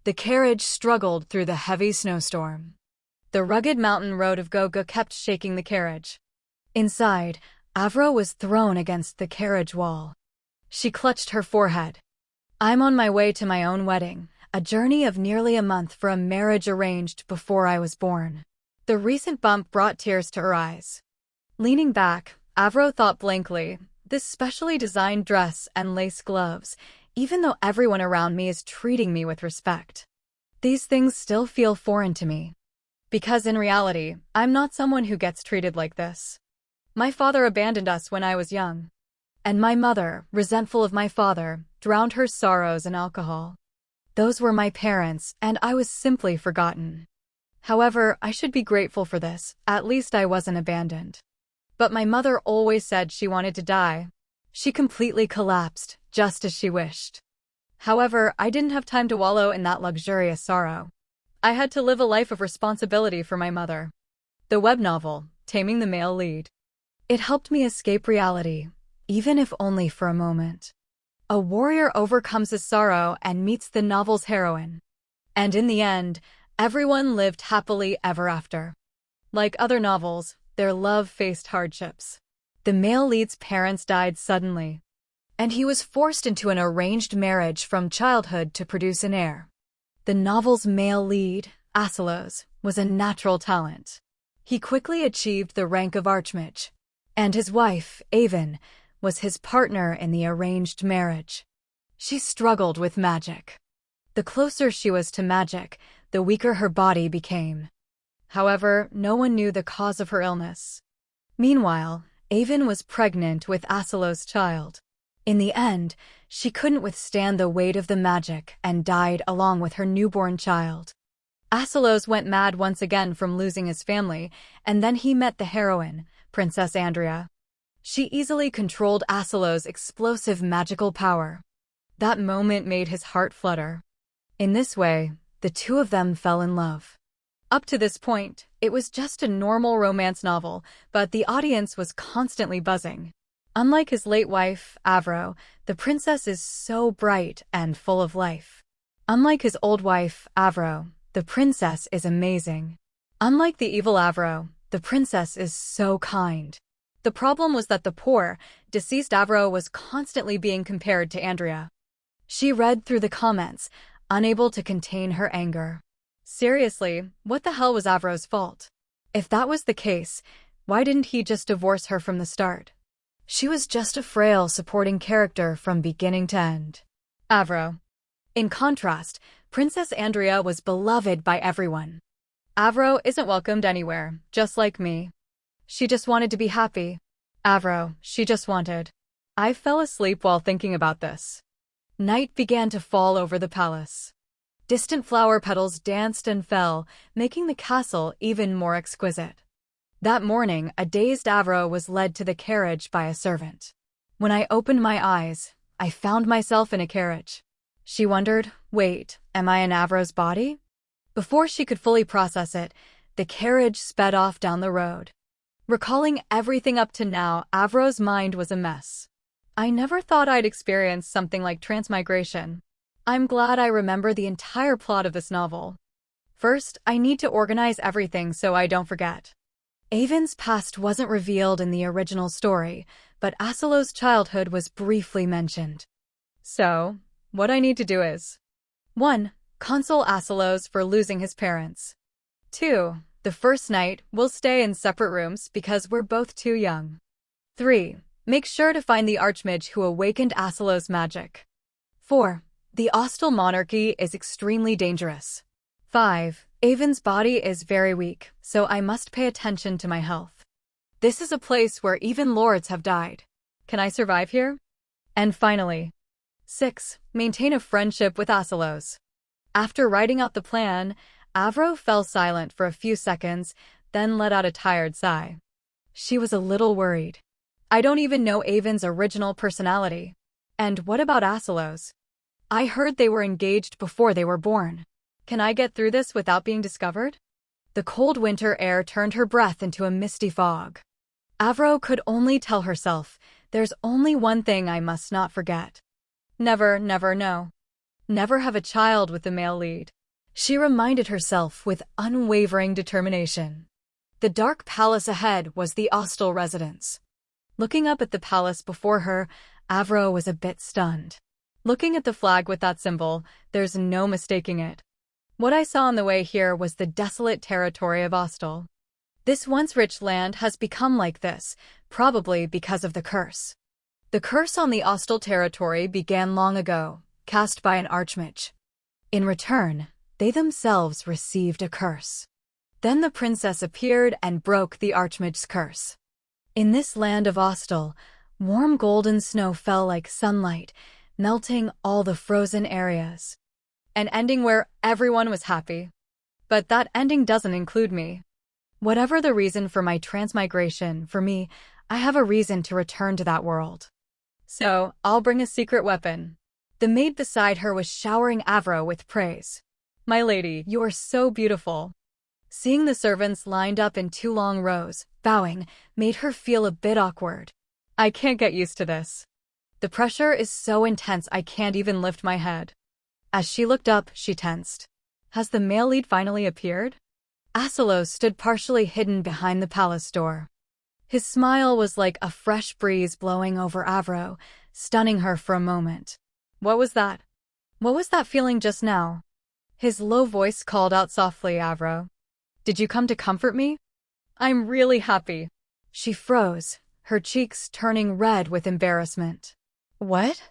The carriage struggled through the heavy snowstorm. The rugged mountain road of Goga kept shaking the carriage. Inside, Avro was thrown against the carriage wall. She clutched her forehead. I'm on my way to my own wedding, a journey of nearly a month for a marriage arranged before I was born. The recent bump brought tears to her eyes. Leaning back, Avro thought blankly, this specially designed dress and lace gloves, even though everyone around me is treating me with respect. These things still feel foreign to me. Because in reality, I'm not someone who gets treated like this. My father abandoned us when I was young. And my mother, resentful of my father, drowned her sorrows in alcohol. Those were my parents, and I was simply forgotten. However, I should be grateful for this, at least I wasn't abandoned. But my mother always said she wanted to die. She completely collapsed, just as she wished. However, I didn't have time to wallow in that luxurious sorrow. I had to live a life of responsibility for my mother. The web novel, Taming the Male Lead. It helped me escape reality, even if only for a moment. A warrior overcomes his sorrow and meets the novel's heroine. And in the end, everyone lived happily ever after. Like other novels, their love faced hardships. The male lead's parents died suddenly, and he was forced into an arranged marriage from childhood to produce an heir. The novel's male lead, Asilos, was a natural talent. He quickly achieved the rank of archmage, and his wife, Avon, was his partner in the arranged marriage. She struggled with magic. The closer she was to magic, the weaker her body became. However, no one knew the cause of her illness. Meanwhile, Avon was pregnant with Asilos' child. In the end, she couldn't withstand the weight of the magic and died along with her newborn child. Asilos went mad once again from losing his family, and then he met the heroine, Princess Andrea. She easily controlled Asilos' explosive magical power. That moment made his heart flutter. In this way, the two of them fell in love. Up to this point, it was just a normal romance novel, but the audience was constantly buzzing. Unlike his late wife, Avro, the princess is so bright and full of life. Unlike his old wife, Avro, the princess is amazing. Unlike the evil Avro, the princess is so kind. The problem was that the poor, deceased Avro was constantly being compared to Andrea. She read through the comments, unable to contain her anger. Seriously, what the hell was Avro's fault? If that was the case, why didn't he just divorce her from the start? She was just a frail supporting character from beginning to end. Avro. In contrast, Princess Andrea was beloved by everyone. Avro isn't welcomed anywhere, just like me. She just wanted to be happy. Avro, she just wanted. I fell asleep while thinking about this. Night began to fall over the palace. Distant flower petals danced and fell, making the castle even more exquisite. That morning, a dazed Avro was led to the carriage by a servant. When I opened my eyes, I found myself in a carriage. She wondered, wait, am I in Avro's body? Before she could fully process it, the carriage sped off down the road. Recalling everything up to now, Avro's mind was a mess. I never thought I'd experience something like transmigration. I'm glad I remember the entire plot of this novel. First, I need to organize everything so I don't forget. Avon's past wasn't revealed in the original story, but Asilos' childhood was briefly mentioned. So, what I need to do is 1. Console Asilos for losing his parents. 2. The first night, we'll stay in separate rooms because we're both too young. 3. Make sure to find the archmage who awakened Asilos' magic. 4. The Ostal monarchy is extremely dangerous. 5. Avon's body is very weak, so I must pay attention to my health. This is a place where even lords have died. Can I survive here? And finally, 6. Maintain a friendship with Asilos. After writing out the plan, Avro fell silent for a few seconds, then let out a tired sigh. She was a little worried. I don't even know Avon's original personality. And what about Asilos? I heard they were engaged before they were born. Can I get through this without being discovered? The cold winter air turned her breath into a misty fog. Avro could only tell herself, there's only one thing I must not forget. Never, never, no. never have a child with the male lead. She reminded herself with unwavering determination. The dark palace ahead was the Ostel residence. Looking up at the palace before her, Avro was a bit stunned. Looking at the flag with that symbol, there's no mistaking it. What I saw on the way here was the desolate territory of Ostel. This once rich land has become like this, probably because of the curse. The curse on the Ostel territory began long ago, cast by an archmage. In return, they themselves received a curse. Then the princess appeared and broke the archmage's curse. In this land of Ostel, warm golden snow fell like sunlight, melting all the frozen areas. An ending where everyone was happy. But that ending doesn't include me. Whatever the reason for my transmigration, for me, I have a reason to return to that world. So, I'll bring a secret weapon. The maid beside her was showering Avro with praise. My lady, you are so beautiful. Seeing the servants lined up in 2 long rows, bowing, made her feel a bit awkward. I can't get used to this. The pressure is so intense I can't even lift my head. As she looked up, she tensed. Has the male lead finally appeared? Asilos stood partially hidden behind the palace door. His smile was like a fresh breeze blowing over Avro, stunning her for a moment. What was that? What was that feeling just now? His low voice called out softly, Avro. Did you come to comfort me? I'm really happy. She froze, her cheeks turning red with embarrassment. What?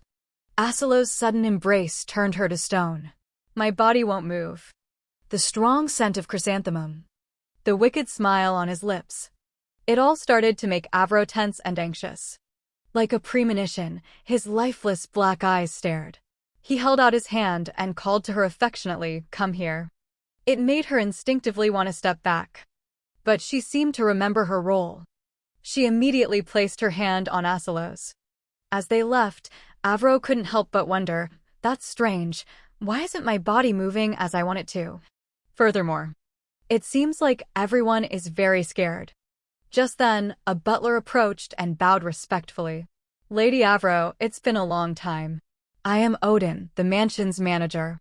Asilo's sudden embrace turned her to stone. My body won't move. The strong scent of chrysanthemum. The wicked smile on his lips. It all started to make Avro tense and anxious. Like a premonition, his lifeless black eyes stared. He held out his hand and called to her affectionately, come here. It made her instinctively want to step back. But she seemed to remember her role. She immediately placed her hand on Asilos. As they left, Avro couldn't help but wonder, that's strange, why isn't my body moving as I want it to? Furthermore, it seems like everyone is very scared. Just then, a butler approached and bowed respectfully. Lady Avro, it's been a long time. I am Odin, the mansion's manager.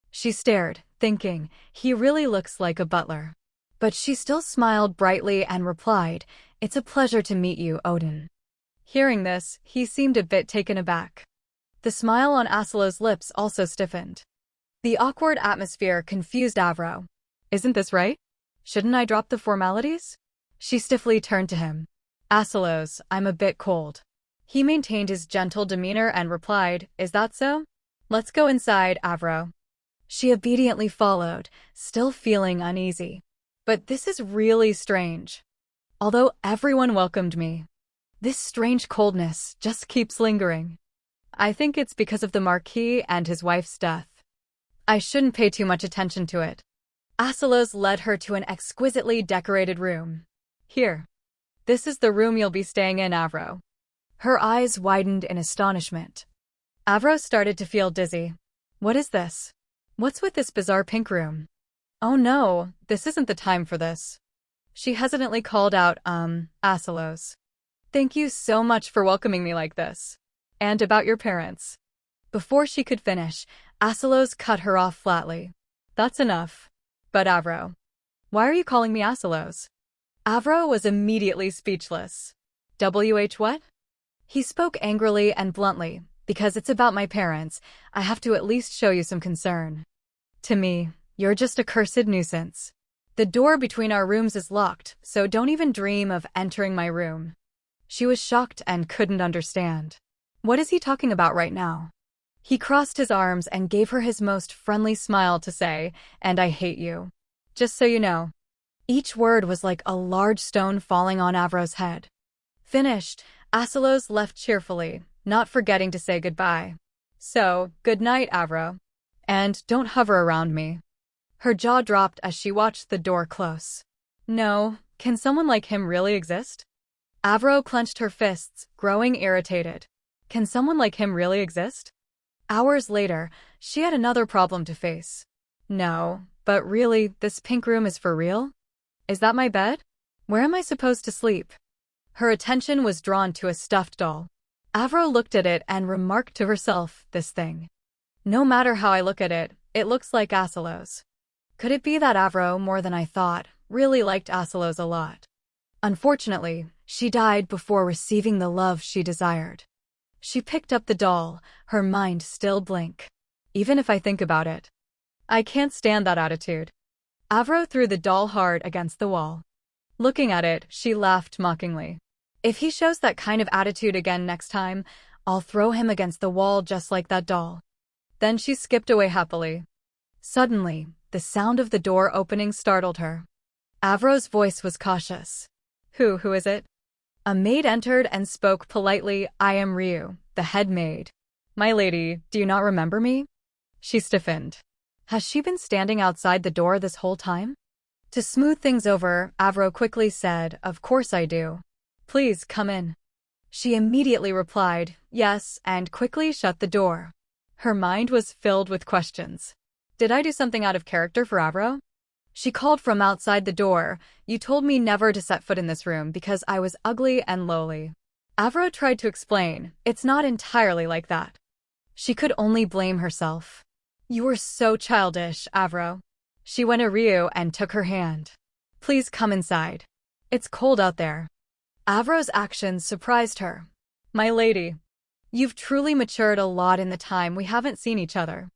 She stared, thinking, he really looks like a butler. But she still smiled brightly and replied, it's a pleasure to meet you, Odin. Hearing this, he seemed a bit taken aback. The smile on Asilo's lips also stiffened. The awkward atmosphere confused Avro. Isn't this right? Shouldn't I drop the formalities? She stiffly turned to him. Asilos, I'm a bit cold. He maintained his gentle demeanor and replied, is that so? Let's go inside, Avro. She obediently followed, still feeling uneasy. But this is really strange. Although everyone welcomed me, this strange coldness just keeps lingering. I think it's because of the Marquis and his wife's death. I shouldn't pay too much attention to it. Asilos led her to an exquisitely decorated room. Here. This is the room you'll be staying in, Avro. Her eyes widened in astonishment. Avro started to feel dizzy. What is this? What's with this bizarre pink room? Oh no, this isn't the time for this. She hesitantly called out, Asilos. Thank you so much for welcoming me like this. And about your parents. Before she could finish, Asilos cut her off flatly. That's enough. But Avro. Why are you calling me Asilos? Avro was immediately speechless. What? He spoke angrily and bluntly. Because it's about my parents, I have to at least show you some concern. To me, you're just a cursed nuisance. The door between our rooms is locked, so don't even dream of entering my room. She was shocked and couldn't understand. What is he talking about right now? He crossed his arms and gave her his most friendly smile to say, and I hate you. Just so you know. Each word was like a large stone falling on Avro's head. Finished, Asilos left cheerfully, not forgetting to say goodbye. So, good night, Avro. And don't hover around me. Her jaw dropped as she watched the door close. No, can someone like him really exist? Avro clenched her fists, growing irritated. Can someone like him really exist? Hours later, she had another problem to face. No, but really, this pink room is for real? Is that my bed? Where am I supposed to sleep? Her attention was drawn to a stuffed doll. Avro looked at it and remarked to herself, this thing. No matter how I look at it, it looks like Asilo's. Could it be that Avro, more than I thought, really liked Asilo's a lot? Unfortunately, she died before receiving the love she desired. She picked up the doll, her mind still blank. Even if I think about it, I can't stand that attitude. Avro threw the doll hard against the wall. Looking at it, she laughed mockingly. If he shows that kind of attitude again next time, I'll throw him against the wall just like that doll. Then she skipped away happily. Suddenly, the sound of the door opening startled her. Avro's voice was cautious. Who is it? A maid entered and spoke politely. I am Ryu, the head maid. My lady, do you not remember me? She stiffened. Has she been standing outside the door this whole time? To smooth things over, Avro quickly said, Of course I do. Please come in. She immediately replied, yes, and quickly shut the door. Her mind was filled with questions. Did I do something out of character for Avro? She called from outside the door, You told me never to set foot in this room because I was ugly and lowly. Avro tried to explain, It's not entirely like that. She could only blame herself. You were so childish, Avro. She went to Ryu and took her hand. Please come inside. It's cold out there. Avro's actions surprised her. My lady, you've truly matured a lot in the time we haven't seen each other.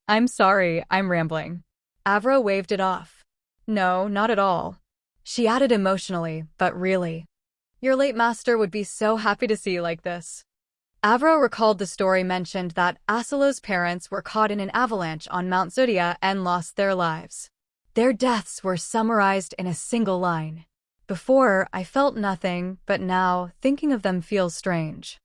I'm sorry, I'm rambling. Avro waved it off. No, not at all. She added emotionally, but really. Your late master would be so happy to see you like this. Avro recalled the story mentioned that Asilo's parents were caught in an avalanche on Mount Zudia and lost their lives. Their deaths were summarized in a single line. Before, I felt nothing, but now, thinking of them feels strange.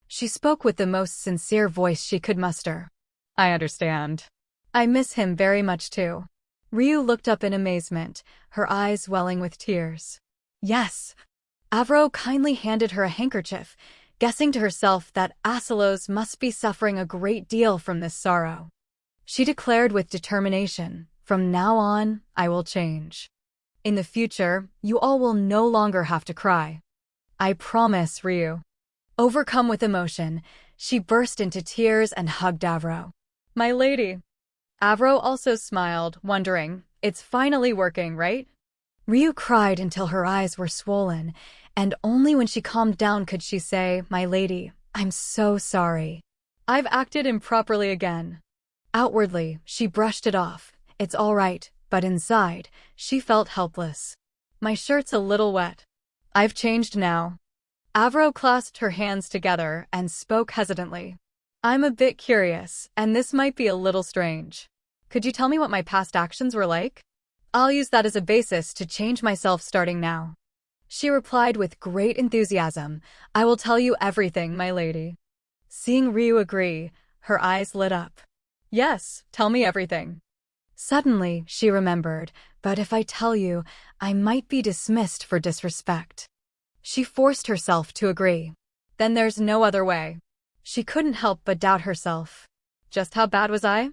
She spoke with the most sincere voice she could muster. I understand. I miss him very much too. Ryu looked up in amazement, her eyes welling with tears. Yes. Avro kindly handed her a handkerchief, guessing to herself that Asilos must be suffering a great deal from this sorrow. She declared with determination, From now on, I will change. In the future, you all will no longer have to cry. I promise, Ryu. Overcome with emotion, she burst into tears and hugged Avro. My lady. Avro also smiled, wondering, It's finally working, right? Ryu cried until her eyes were swollen, and only when she calmed down could she say, My lady, I'm so sorry. I've acted improperly again. Outwardly, she brushed it off. It's all right, but inside, she felt helpless. My shirt's a little wet. I've changed now. Avro clasped her hands together and spoke hesitantly. I'm a bit curious, and this might be a little strange. Could you tell me what my past actions were like? I'll use that as a basis to change myself starting now. She replied with great enthusiasm, I will tell you everything, my lady. Seeing Ryu agree, her eyes lit up. Yes, tell me everything. Suddenly, she remembered, but if I tell you, I might be dismissed for disrespect. She forced herself to agree. Then there's no other way. She couldn't help but doubt herself. Just how bad was I?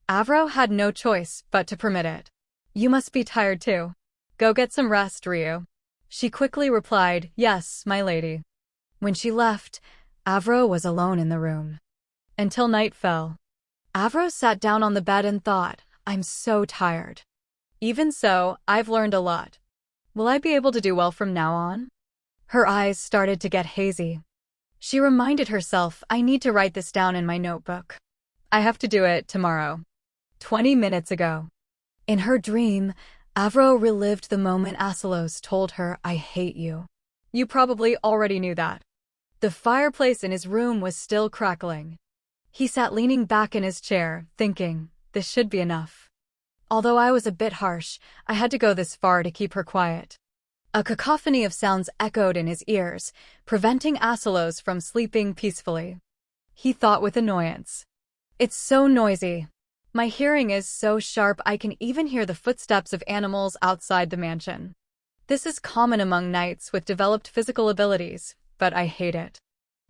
Avro had no choice but to permit it. You must be tired too. Go get some rest, Ryu. She quickly replied, Yes, my lady. When she left, Avro was alone in the room. Until night fell. Avro sat down on the bed and thought, I'm so tired. Even so, I've learned a lot. Will I be able to do well from now on? Her eyes started to get hazy. She reminded herself, I need to write this down in my notebook. I have to do it tomorrow. 20 minutes ago. In her dream, Avro relived the moment Asilos told her, I hate you. You probably already knew that. The fireplace in his room was still crackling. He sat leaning back in his chair, thinking, this should be enough. Although I was a bit harsh, I had to go this far to keep her quiet. A cacophony of sounds echoed in his ears, preventing Asilos from sleeping peacefully. He thought with annoyance. It's so noisy. My hearing is so sharp I can even hear the footsteps of animals outside the mansion. This is common among knights with developed physical abilities, but I hate it.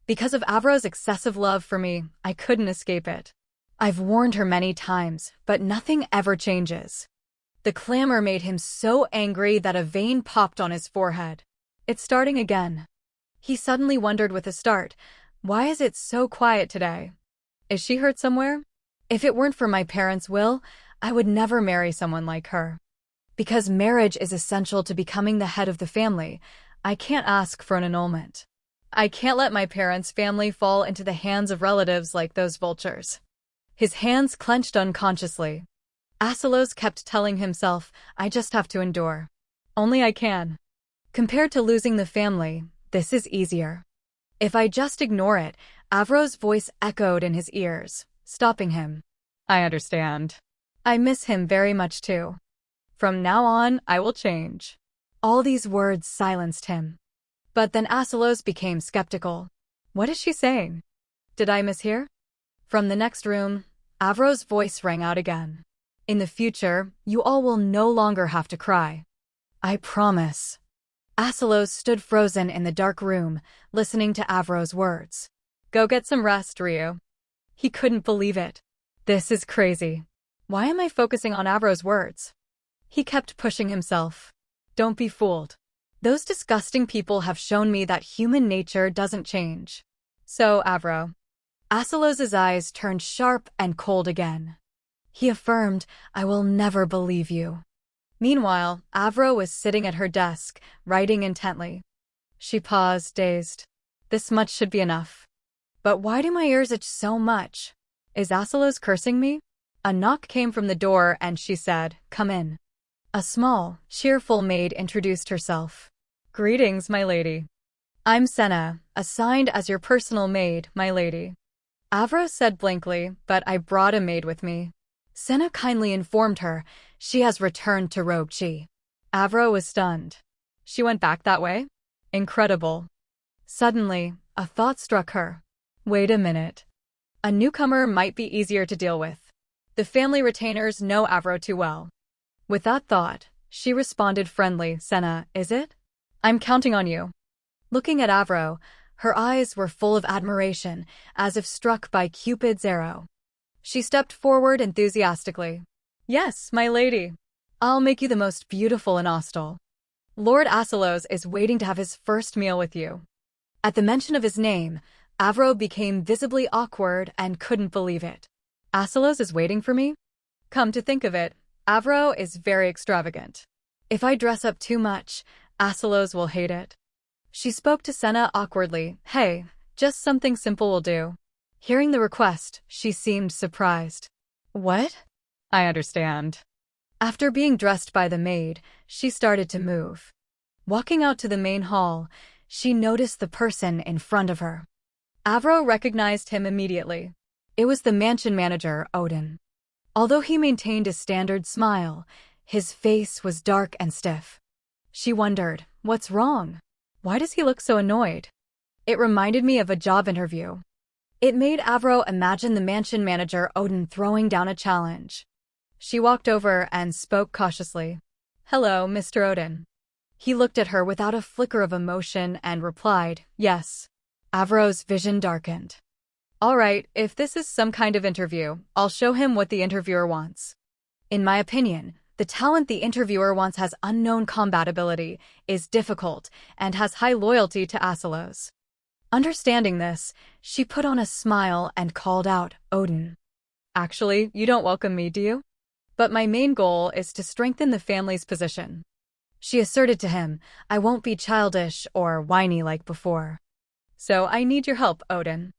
Because of Avro's excessive love for me, I couldn't escape it. I've warned her many times, but nothing ever changes. The clamor made him so angry that a vein popped on his forehead. It's starting again. He suddenly wondered with a start, why is it so quiet today? Is she hurt somewhere? If it weren't for my parents' will, I would never marry someone like her. Because marriage is essential to becoming the head of the family, I can't ask for an annulment. I can't let my parents' family fall into the hands of relatives like those vultures. His hands clenched unconsciously. Asilos kept telling himself, I just have to endure. Only I can. Compared to losing the family, this is easier. If I just ignore it, Avro's voice echoed in his ears, stopping him. I understand. I miss him very much too. From now on, I will change. All these words silenced him. But then Asilos became skeptical. What is she saying? Did I mishear? From the next room, Avro's voice rang out again. In the future, you all will no longer have to cry. I promise. Asilos stood frozen in the dark room, listening to Avro's words. Go get some rest, Ryu. He couldn't believe it. This is crazy. Why am I focusing on Avro's words? He kept pushing himself. Don't be fooled. Those disgusting people have shown me that human nature doesn't change. So, Avro. Asilos's eyes turned sharp and cold again. He affirmed, I will never believe you. Meanwhile, Avro was sitting at her desk, writing intently. She paused, dazed. This much should be enough. But why do my ears itch so much? Is Asilos cursing me? A knock came from the door and she said, Come in. A small, cheerful maid introduced herself. Greetings, my lady. I'm Senna, assigned as your personal maid, my lady. Avro said blankly, but I brought a maid with me. Senna kindly informed her, she has returned to Rogue Chi. Avro was stunned. She went back that way? Incredible. Suddenly, a thought struck her. Wait a minute. A newcomer might be easier to deal with. The family retainers know Avro too well. With that thought, she responded friendly, Senna, is it? I'm counting on you. Looking at Avro, her eyes were full of admiration, as if struck by Cupid's arrow. She stepped forward enthusiastically. Yes, my lady. I'll make you the most beautiful in Ostel. Lord Asilos is waiting to have his first meal with you. At the mention of his name, Avro became visibly awkward and couldn't believe it. Asilos is waiting for me? Come to think of it, Avro is very extravagant. If I dress up too much, Asilos will hate it. She spoke to Senna awkwardly. Hey, just something simple will do. Hearing the request, she seemed surprised. What? I understand. After being dressed by the maid, she started to move. Walking out to the main hall, she noticed the person in front of her. Avro recognized him immediately. It was the mansion manager, Odin. Although he maintained a standard smile, his face was dark and stiff. She wondered, what's wrong? Why does he look so annoyed? It reminded me of a job interview. It made Avro imagine the mansion manager Odin throwing down a challenge. She walked over and spoke cautiously. Hello, Mr. Odin. He looked at her without a flicker of emotion and replied, yes. Avro's vision darkened. All right, if this is some kind of interview, I'll show him what the interviewer wants. In my opinion, the talent the interviewer wants has unknown combat ability, is difficult, and has high loyalty to Asilos. Understanding this, she put on a smile and called out, Odin. Actually, you don't welcome me, do you? But my main goal is to strengthen the family's position. She asserted to him, I won't be childish or whiny like before. So I need your help, Odin.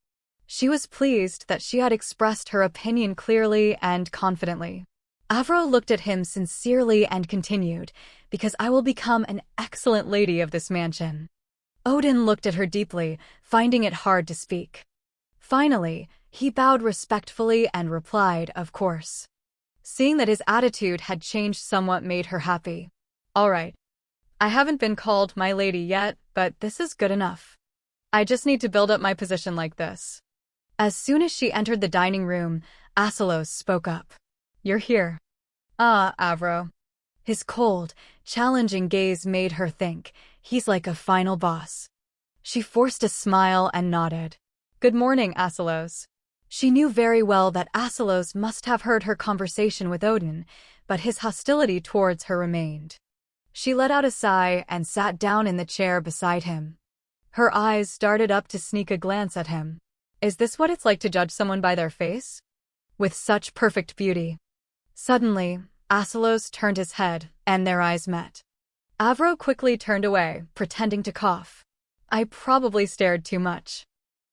She was pleased that she had expressed her opinion clearly and confidently. Avro looked at him sincerely and continued, because I will become an excellent lady of this mansion. Odin looked at her deeply, finding it hard to speak. Finally, he bowed respectfully and replied, of course. Seeing that his attitude had changed somewhat made her happy. All right. I haven't been called my lady yet, but this is good enough. I just need to build up my position like this. As soon as she entered the dining room, Asilos spoke up. You're here. Ah, Avro. His cold, challenging gaze made her think, he's like a final boss. She forced a smile and nodded. Good morning, Asilos. She knew very well that Asilos must have heard her conversation with Odin, but his hostility towards her remained. She let out a sigh and sat down in the chair beside him. Her eyes started up to sneak a glance at him. Is this what it's like to judge someone by their face? with such perfect beauty. Suddenly, Asalos turned his head, and their eyes met. Avro quickly turned away, pretending to cough. I probably stared too much.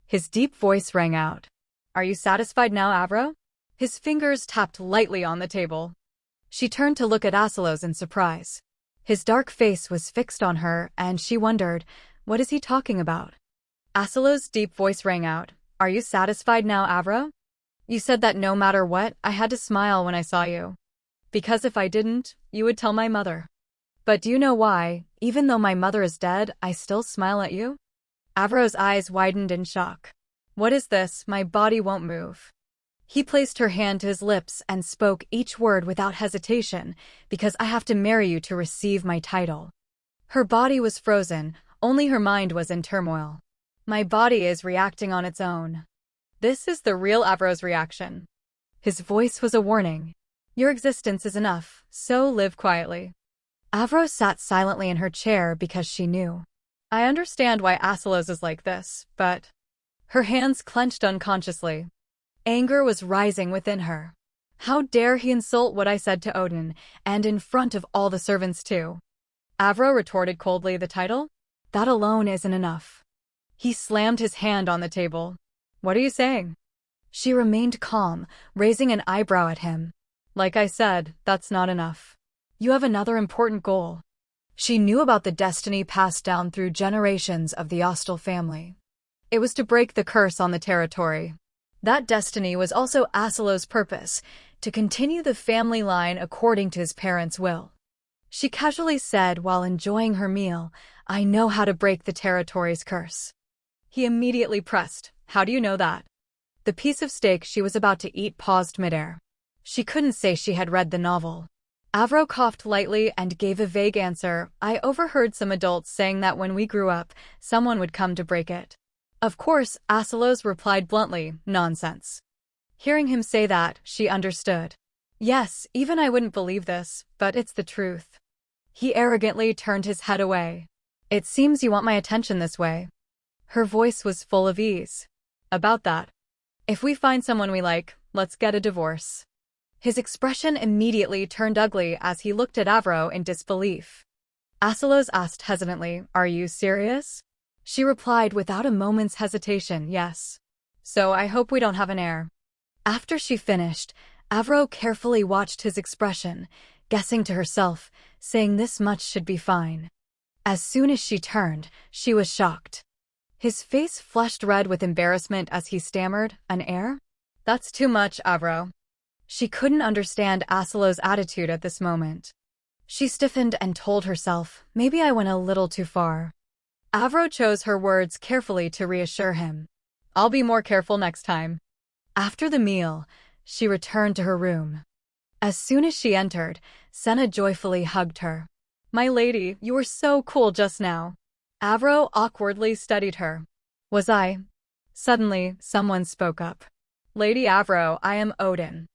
His deep voice rang out. Are you satisfied now, Avro? His fingers tapped lightly on the table. She turned to look at Asalos in surprise. His dark face was fixed on her, and she wondered, what is he talking about? Asalos' deep voice rang out. Are you satisfied now, Avro? You said that no matter what, I had to smile when I saw you. Because if I didn't, you would tell my mother. But do you know why, even though my mother is dead, I still smile at you? Avro's eyes widened in shock. What is this? My body won't move. He placed her hand to his lips and spoke each word without hesitation, because I have to marry you to receive my title. Her body was frozen, only her mind was in turmoil. My body is reacting on its own. This is the real Avro's reaction. His voice was a warning. Your existence is enough, so live quietly. Avro sat silently in her chair because she knew. I understand why Asalos is like this, but... Her hands clenched unconsciously. Anger was rising within her. How dare he insult what I said to Odin, and in front of all the servants too? Avro retorted coldly, the title? That alone isn't enough. He slammed his hand on the table. What are you saying? She remained calm, raising an eyebrow at him. Like I said, that's not enough. You have another important goal. She knew about the destiny passed down through generations of the Ostel family. It was to break the curse on the territory. That destiny was also Asalos' purpose, to continue the family line according to his parents' will. She casually said while enjoying her meal, I know how to break the territory's curse. He immediately pressed, how do you know that? The piece of steak she was about to eat paused midair. She couldn't say she had read the novel. Avro coughed lightly and gave a vague answer. I overheard some adults saying that when we grew up, someone would come to break it. Of course, Asalos replied bluntly, nonsense. Hearing him say that, she understood. Yes, even I wouldn't believe this, but it's the truth. He arrogantly turned his head away. It seems you want my attention this way. Her voice was full of ease. About that. If we find someone we like, let's get a divorce. His expression immediately turned ugly as he looked at Avro in disbelief. Asalos asked hesitantly, are you serious? She replied without a moment's hesitation, yes. So I hope we don't have an heir. After she finished, Avro carefully watched his expression, guessing to herself, saying this much should be fine. As soon as she turned, she was shocked. His face flushed red with embarrassment as he stammered, an heir? That's too much, Avro. She couldn't understand Asalos' attitude at this moment. She stiffened and told herself, maybe I went a little too far. Avro chose her words carefully to reassure him. I'll be more careful next time. After the meal, she returned to her room. As soon as she entered, Senna joyfully hugged her. My lady, you were so cool just now. Avro awkwardly studied her. Was I? Suddenly, someone spoke up. Lady Avro, I am Odin.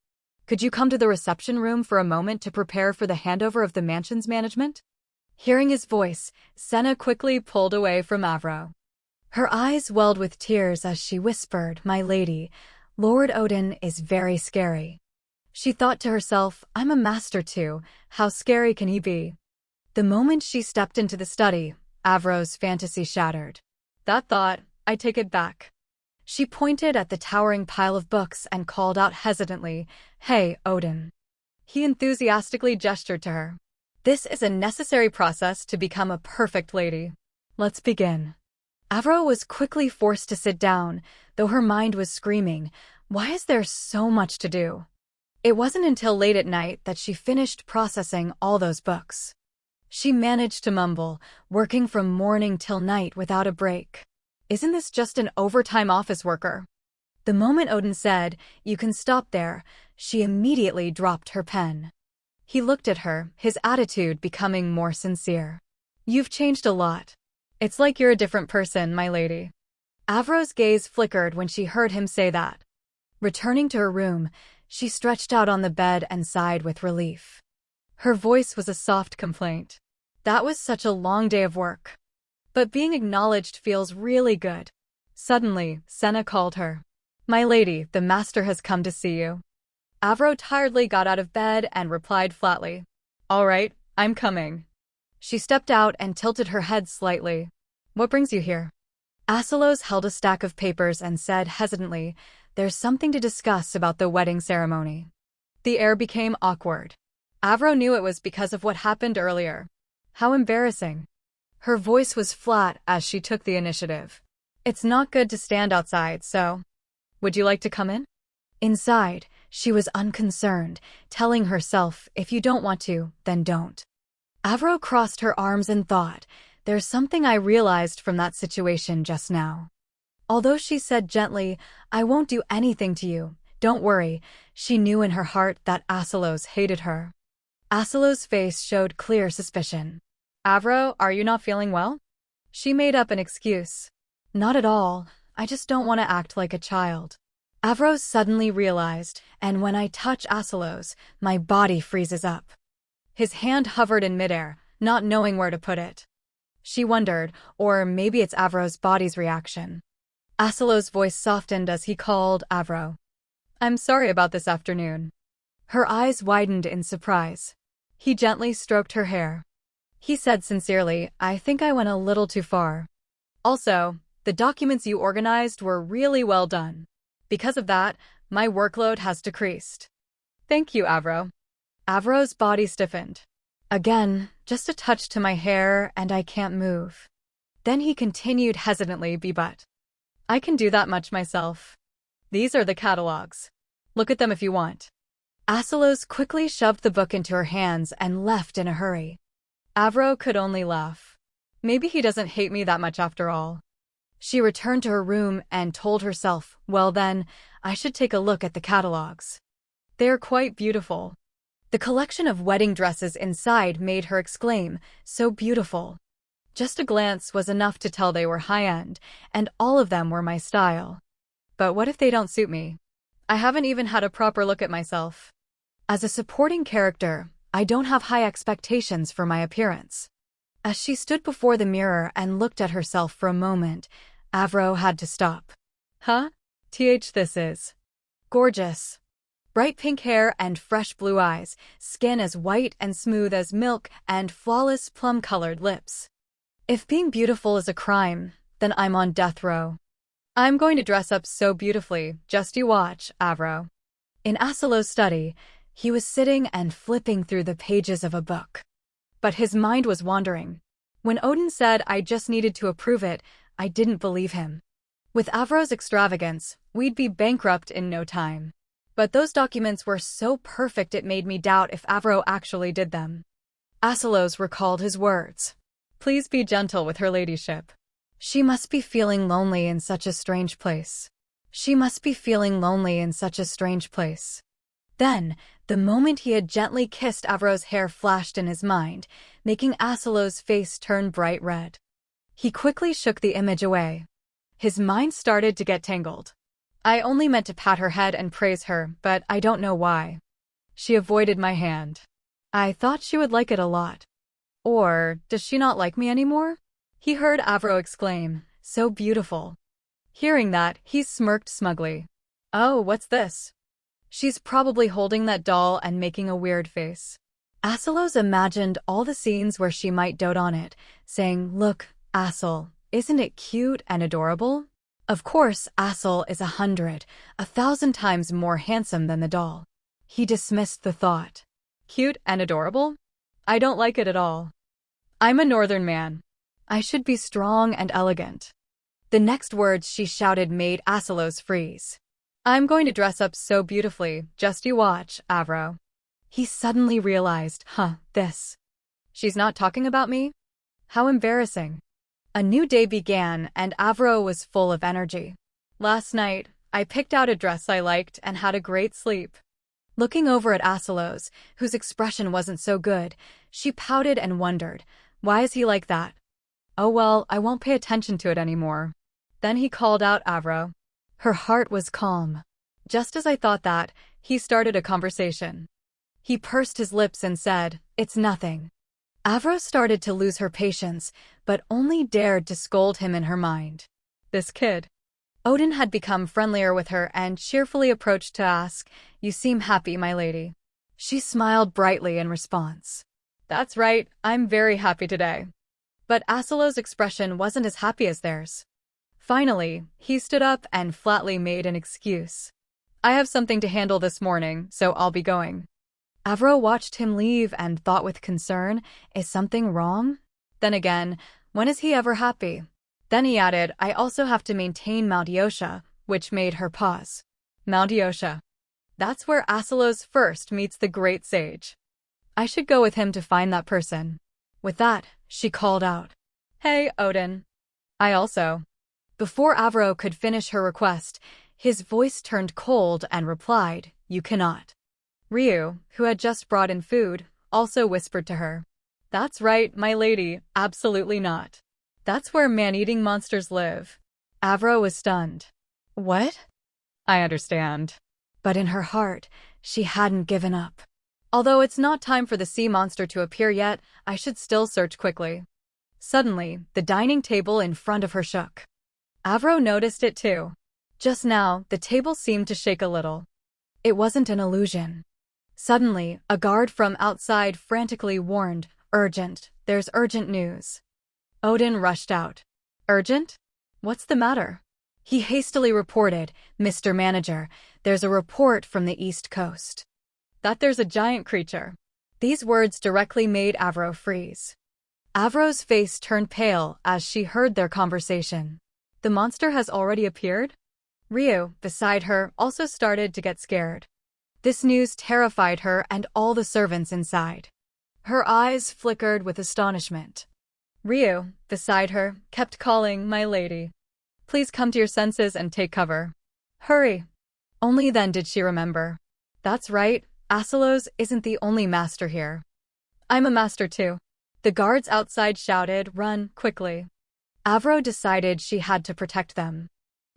Could you come to the reception room for a moment to prepare for the handover of the mansion's management? Hearing his voice, Senna quickly pulled away from Avro. Her eyes welled with tears as she whispered, my lady, Lord Odin is very scary. She thought to herself, I'm a master too, how scary can he be? The moment she stepped into the study, Avro's fantasy shattered. That thought, I take it back. She pointed at the towering pile of books and called out hesitantly, hey, Odin. He enthusiastically gestured to her. This is a necessary process to become a perfect lady. Let's begin. Avro was quickly forced to sit down, though her mind was screaming, why is there so much to do? It wasn't until late at night that she finished processing all those books. She managed to mumble, working from morning till night without a break. Isn't this just an overtime office worker? The moment Odin said, you can stop there, she immediately dropped her pen. He looked at her, his attitude becoming more sincere. You've changed a lot. It's like you're a different person, my lady. Avro's gaze flickered when she heard him say that. Returning to her room, she stretched out on the bed and sighed with relief. Her voice was a soft complaint. That was such a long day of work. But being acknowledged feels really good. Suddenly, Senna called her. My lady, the master has come to see you. Avro tiredly got out of bed and replied flatly, "All right, I'm coming." She stepped out and tilted her head slightly. "What brings you here?" Asilos held a stack of papers and said hesitantly, "There's something to discuss about the wedding ceremony." The air became awkward. Avro knew it was because of what happened earlier. How embarrassing. Her voice was flat as she took the initiative. "It's not good to stand outside, so would you like to come in?" Inside, she was unconcerned, telling herself, "If you don't want to, then don't." Avro crossed her arms and thought, "There's something I realized from that situation just now." Although she said gently, "I won't do anything to you, don't worry," she knew in her heart that Asilos hated her. Asilos' face showed clear suspicion. "Avro, are you not feeling well?" She made up an excuse. "Not at all, I just don't want to act like a child." Avro suddenly realized, "And when I touch Asilos, my body freezes up." His hand hovered in midair, not knowing where to put it. She wondered, or maybe it's Avro's body's reaction. Asilos' voice softened as he called Avro. "I'm sorry about this afternoon." Her eyes widened in surprise. He gently stroked her hair. He said sincerely, "I think I went a little too far. Also, the documents you organized were really well done. Because of that, my workload has decreased." "Thank you, Avro." Avro's body stiffened. "Again, just a touch to my hair and I can't move." Then he continued hesitantly, "But I can do that much myself. These are the catalogs. Look at them if you want." Asilos quickly shoved the book into her hands and left in a hurry. Avro could only laugh. Maybe he doesn't hate me that much after all. She returned to her room and told herself, "Well then, I should take a look at the catalogs. They're quite beautiful." The collection of wedding dresses inside made her exclaim, "So beautiful." Just a glance was enough to tell they were high-end, and all of them were my style. But what if they don't suit me? I haven't even had a proper look at myself. As a supporting character, I don't have high expectations for my appearance. As she stood before the mirror and looked at herself for a moment, Avro had to stop. "Huh? This is gorgeous." Bright pink hair and fresh blue eyes, skin as white and smooth as milk, and flawless plum-colored lips. If being beautiful is a crime, then I'm on death row. "I'm going to dress up so beautifully, just you watch, Avro." In Asilo's study, he was sitting and flipping through the pages of a book. But his mind was wandering. When Odin said I just needed to approve it, I didn't believe him. With Avro's extravagance, we'd be bankrupt in no time. But those documents were so perfect it made me doubt if Avro actually did them. Asilos recalled his words. "Please be gentle with her ladyship. She must be feeling lonely in such a strange place. She must be feeling lonely in such a strange place." Then, the moment he had gently kissed Avro's hair flashed in his mind, making Asilo's face turn bright red. He quickly shook the image away. His mind started to get tangled. "I only meant to pat her head and praise her, but I don't know why. She avoided my hand. I thought she would like it a lot. Or, does she not like me anymore?" He heard Avro exclaim, "So beautiful." Hearing that, he smirked smugly. "Oh, what's this?" "She's probably holding that doll and making a weird face." Asilos imagined all the scenes where she might dote on it, saying, "Look, Asil, isn't it cute and adorable?" Of course, Asil is 1,000 times more handsome than the doll. He dismissed the thought. "Cute and adorable? I don't like it at all. I'm a northern man. I should be strong and elegant." The next words she shouted made Asilos freeze. "I'm going to dress up so beautifully, just you watch, Avro." He suddenly realized, this. She's not talking about me? How embarrassing. A new day began and Avro was full of energy. "Last night, I picked out a dress I liked and had a great sleep." Looking over at Asilos, whose expression wasn't so good, she pouted and wondered, why is he like that? "Oh well, I won't pay attention to it anymore." Then he called out Avro. Her heart was calm. Just as I thought that, he started a conversation. He pursed his lips and said, "It's nothing." Avro started to lose her patience, but only dared to scold him in her mind. This kid. Odin had become friendlier with her and cheerfully approached to ask, "You seem happy, my lady." She smiled brightly in response. "That's right, I'm very happy today." But Asilo's expression wasn't as happy as theirs. Finally, he stood up and flatly made an excuse. "I have something to handle this morning, so I'll be going." Avro watched him leave and thought with concern, is something wrong? Then again, when is he ever happy? Then he added, "I also have to maintain Mount Yosha," which made her pause. Mount Yosha. That's where Asilos first meets the great sage. I should go with him to find that person. With that, she called out, "Hey, Odin." I also. Before Avro could finish her request, his voice turned cold and replied, "You cannot." Ryu, who had just brought in food, also whispered to her, "That's right, my lady, absolutely not. That's where man-eating monsters live." Avro was stunned. What? I understand. But in her heart, she hadn't given up. Although it's not time for the sea monster to appear yet, I should still search quickly. Suddenly, the dining table in front of her shook. Avro noticed it too. Just now, the table seemed to shake a little. It wasn't an illusion. Suddenly, a guard from outside frantically warned, "Urgent, there's urgent news." Odin rushed out. "Urgent? What's the matter?" He hastily reported, "Mr. Manager, there's a report from the East Coast that there's a giant creature." These words directly made Avro freeze. Avro's face turned pale as she heard their conversation. The monster has already appeared? Ryu, beside her, also started to get scared. This news terrified her and all the servants inside. Her eyes flickered with astonishment. Ryu, beside her, kept calling, "My lady. Please come to your senses and take cover. Hurry." Only then did she remember. That's right, Asilos isn't the only master here. "I'm a master too." The guards outside shouted, "Run, quickly." Avro decided she had to protect them.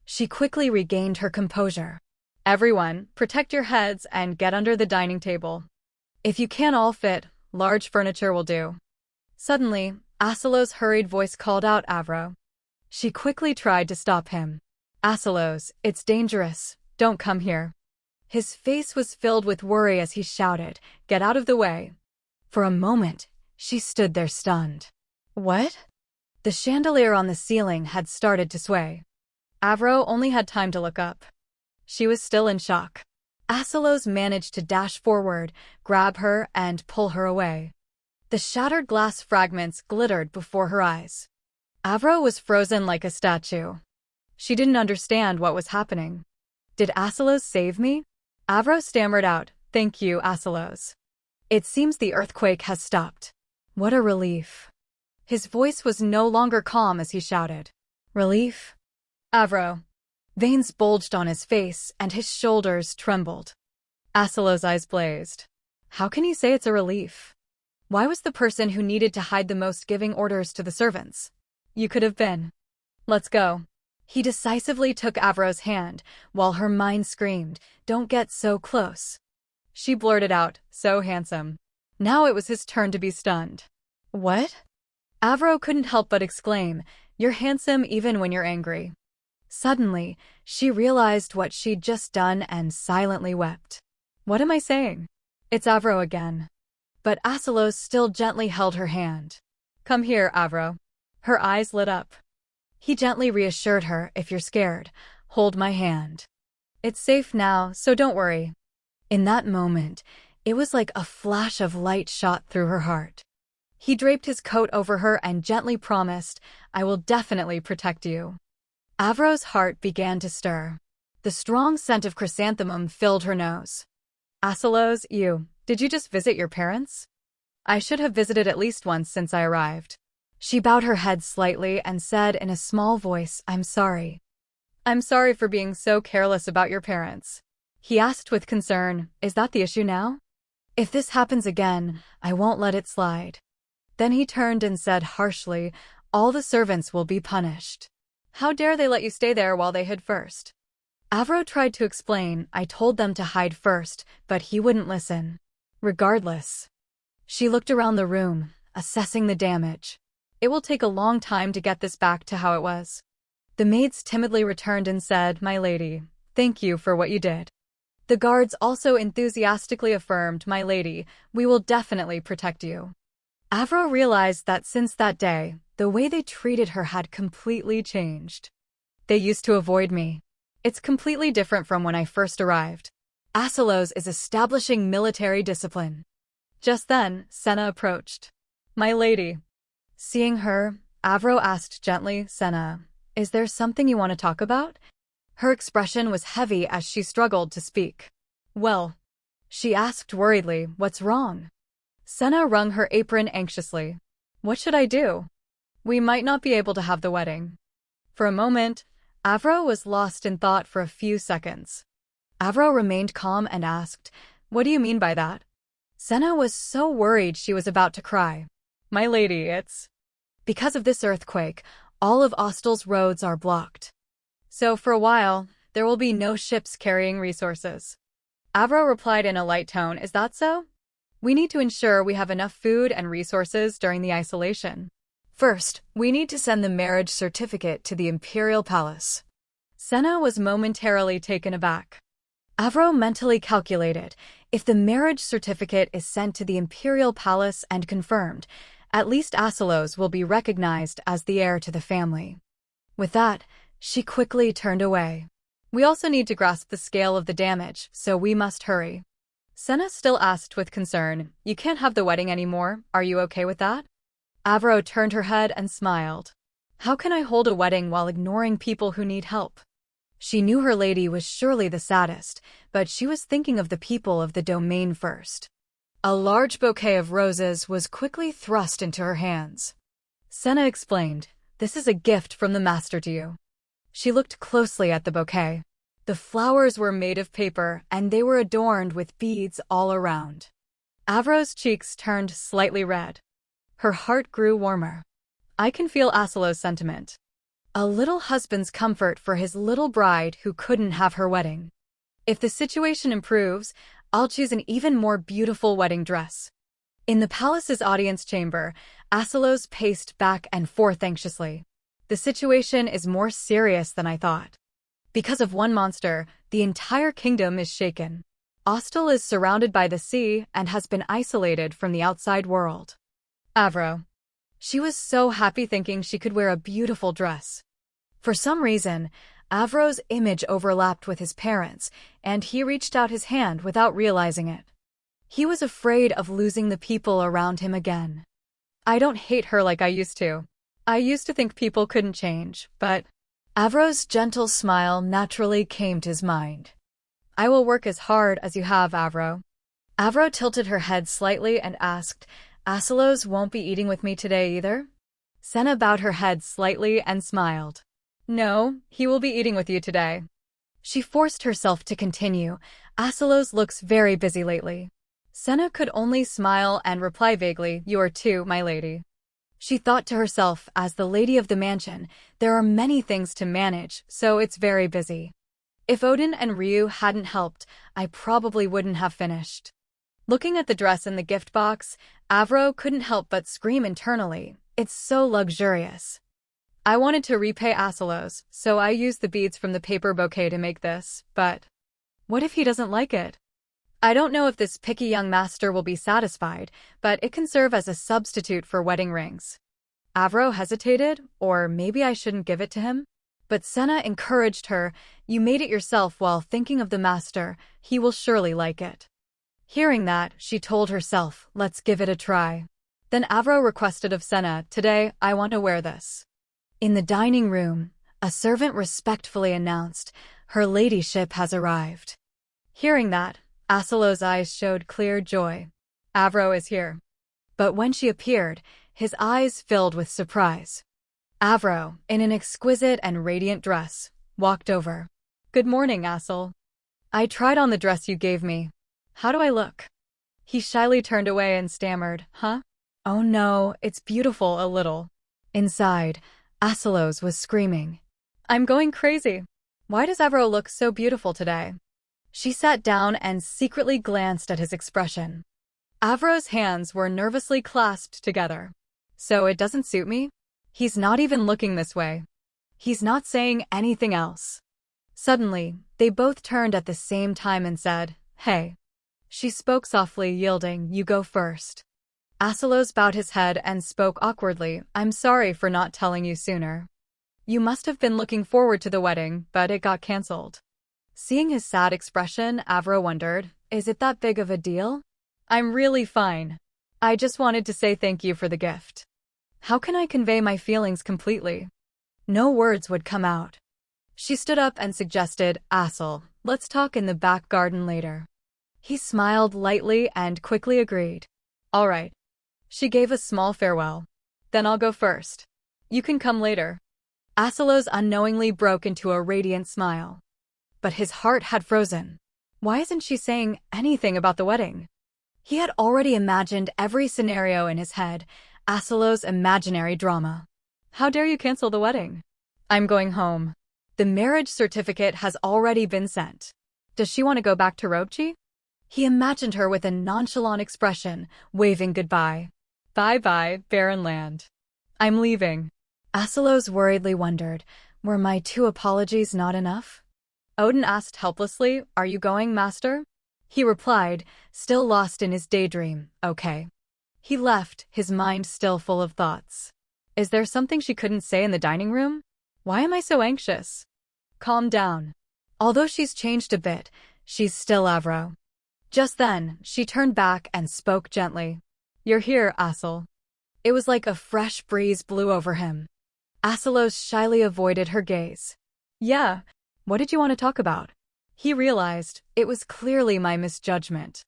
She quickly regained her composure. "Everyone, protect your heads and get under the dining table. If you can't all fit, large furniture will do." Suddenly, Asilo's hurried voice called out Avro. She quickly tried to stop him. "Asilos, it's dangerous. Don't come here." His face was filled with worry as he shouted, "Get out of the way." For a moment, she stood there stunned. What? The chandelier on the ceiling had started to sway. Avro only had time to look up. She was still in shock. Asilos managed to dash forward, grab her, and pull her away. The shattered glass fragments glittered before her eyes. Avro was frozen like a statue. She didn't understand what was happening. "Did Asilos save me?" Avro stammered out, "Thank you, Asilos. It seems the earthquake has stopped." What a relief. His voice was no longer calm as he shouted, "Relief?" Avro. Veins bulged on his face and his shoulders trembled. Asilo's eyes blazed. How can he say it's a relief? Why was the person who needed to hide the most giving orders to the servants? "You could have been. Let's go." He decisively took Avro's hand, while her mind screamed, "Don't get so close." She blurted out, "So handsome." Now it was his turn to be stunned. What? Avro couldn't help but exclaim, "You're handsome even when you're angry." Suddenly, she realized what she'd just done and silently wept. What am I saying? It's Avro again. But Asilos still gently held her hand. "Come here, Avro." Her eyes lit up. He gently reassured her, "If you're scared, hold my hand. It's safe now, so don't worry." In that moment, it was like a flash of light shot through her heart. He draped his coat over her and gently promised, "I will definitely protect you." Avro's heart began to stir. The strong scent of chrysanthemum filled her nose. "Asilos, did you just visit your parents?" "I should have visited at least once since I arrived." She bowed her head slightly and said in a small voice, "I'm sorry." "I'm sorry for being so careless about your parents." He asked with concern, "Is that the issue now?" "If this happens again, I won't let it slide." Then he turned and said harshly, "All the servants will be punished." "How dare they let you stay there while they hid first?" Avro tried to explain, "I told them to hide first, but he wouldn't listen." Regardless. She looked around the room, assessing the damage. "It will take a long time to get this back to how it was." The maids timidly returned and said, "My lady, thank you for what you did." The guards also enthusiastically affirmed, "My lady, we will definitely protect you." Avro realized that since that day, the way they treated her had completely changed. They used to avoid me. It's completely different from when I first arrived. Asalos is establishing military discipline. Just then, Senna approached. "My lady." Seeing her, Avro asked gently, "Senna, is there something you want to talk about?" Her expression was heavy as she struggled to speak. "Well," she asked worriedly, "what's wrong?" Senna wrung her apron anxiously. "What should I do? We might not be able to have the wedding." For a moment, Avro was lost in thought for a few seconds. Avro remained calm and asked, "What do you mean by that?" Senna was so worried she was about to cry. "My lady, it's because of this earthquake, all of Ostel's roads are blocked. So for a while, there will be no ships carrying resources." Avro replied in a light tone, "Is that so? We need to ensure we have enough food and resources during the isolation. First, we need to send the marriage certificate to the Imperial Palace." Senna was momentarily taken aback. Avro mentally calculated, if the marriage certificate is sent to the Imperial Palace and confirmed, at least Asalos will be recognized as the heir to the family. With that, she quickly turned away. "We also need to grasp the scale of the damage, so we must hurry." Senna still asked with concern, "You can't have the wedding anymore, are you okay with that?" Avro turned her head and smiled. "How can I hold a wedding while ignoring people who need help?" She knew her lady was surely the saddest, but she was thinking of the people of the domain first. A large bouquet of roses was quickly thrust into her hands. Senna explained, "This is a gift from the master to you." She looked closely at the bouquet. The flowers were made of paper, and they were adorned with beads all around. Avro's cheeks turned slightly red. Her heart grew warmer. I can feel Asalos' sentiment. A little husband's comfort for his little bride who couldn't have her wedding. If the situation improves, I'll choose an even more beautiful wedding dress. In the palace's audience chamber, Asalos paced back and forth anxiously. The situation is more serious than I thought. Because of one monster, the entire kingdom is shaken. Ostel is surrounded by the sea and has been isolated from the outside world. Avro. She was so happy thinking she could wear a beautiful dress. For some reason, Avro's image overlapped with his parents', and he reached out his hand without realizing it. He was afraid of losing the people around him again. I don't hate her like I used to. I used to think people couldn't change, but Avro's gentle smile naturally came to his mind. I will work as hard as you have, Avro. Avro tilted her head slightly and asked, Asalos won't be eating with me today either? Senna bowed her head slightly and smiled. No, he will be eating with you today. She forced herself to continue. Asalos looks very busy lately. Senna could only smile and reply vaguely, You are too, my lady. She thought to herself, as the lady of the mansion, there are many things to manage, so it's very busy. If Odin and Ryu hadn't helped, I probably wouldn't have finished. Looking at the dress in the gift box, Avro couldn't help but scream internally, it's so luxurious. I wanted to repay Asalos, so I used the beads from the paper bouquet to make this, but what if he doesn't like it? I don't know if this picky young master will be satisfied, but it can serve as a substitute for wedding rings. Avro hesitated, or maybe I shouldn't give it to him? But Senna encouraged her, You made it yourself while thinking of the master, he will surely like it. Hearing that, she told herself, Let's give it a try. Then Avro requested of Senna, Today, I want to wear this. In the dining room, a servant respectfully announced, Her ladyship has arrived. Hearing that, Asalos' eyes showed clear joy. Avro is here. But when she appeared, his eyes filled with surprise. Avro, in an exquisite and radiant dress, walked over. Good morning, Asal. I tried on the dress you gave me. How do I look? He shyly turned away and stammered, Huh? Oh no, it's beautiful a little. Inside, Asalos was screaming. I'm going crazy. Why does Avro look so beautiful today? She sat down and secretly glanced at his expression. Avro's hands were nervously clasped together. So it doesn't suit me? He's not even looking this way. He's not saying anything else. Suddenly, they both turned at the same time and said, "Hey." She spoke softly, yielding, "You go first." Asilos bowed his head and spoke awkwardly, "I'm sorry for not telling you sooner. You must have been looking forward to the wedding, but it got cancelled." Seeing his sad expression, Avro wondered, "Is it that big of a deal?" "I'm really fine. I just wanted to say thank you for the gift. How can I convey my feelings completely?" No words would come out. She stood up and suggested, "Asel, let's talk in the back garden later." He smiled lightly and quickly agreed. "All right." She gave a small farewell. "Then I'll go first. You can come later." Asilos unknowingly broke into a radiant smile. But his heart had frozen. Why isn't she saying anything about the wedding? He had already imagined every scenario in his head, Asilos' imaginary drama. "How dare you cancel the wedding? I'm going home. The marriage certificate has already been sent. Does she want to go back to Robchi?" He imagined her with a nonchalant expression, waving goodbye. "Bye-bye, barren land. I'm leaving." Asilos worriedly wondered, were my 2 apologies not enough? Odin asked helplessly, "Are you going, master?" He replied, still lost in his daydream, "Okay." He left, his mind still full of thoughts. Is there something she couldn't say in the dining room? Why am I so anxious? Calm down. Although she's changed a bit, she's still Avro. Just then, she turned back and spoke gently. "You're here, Asel." It was like a fresh breeze blew over him. Asilos shyly avoided her gaze. "Yeah, what did you want to talk about?" He realized, it was clearly my misjudgment.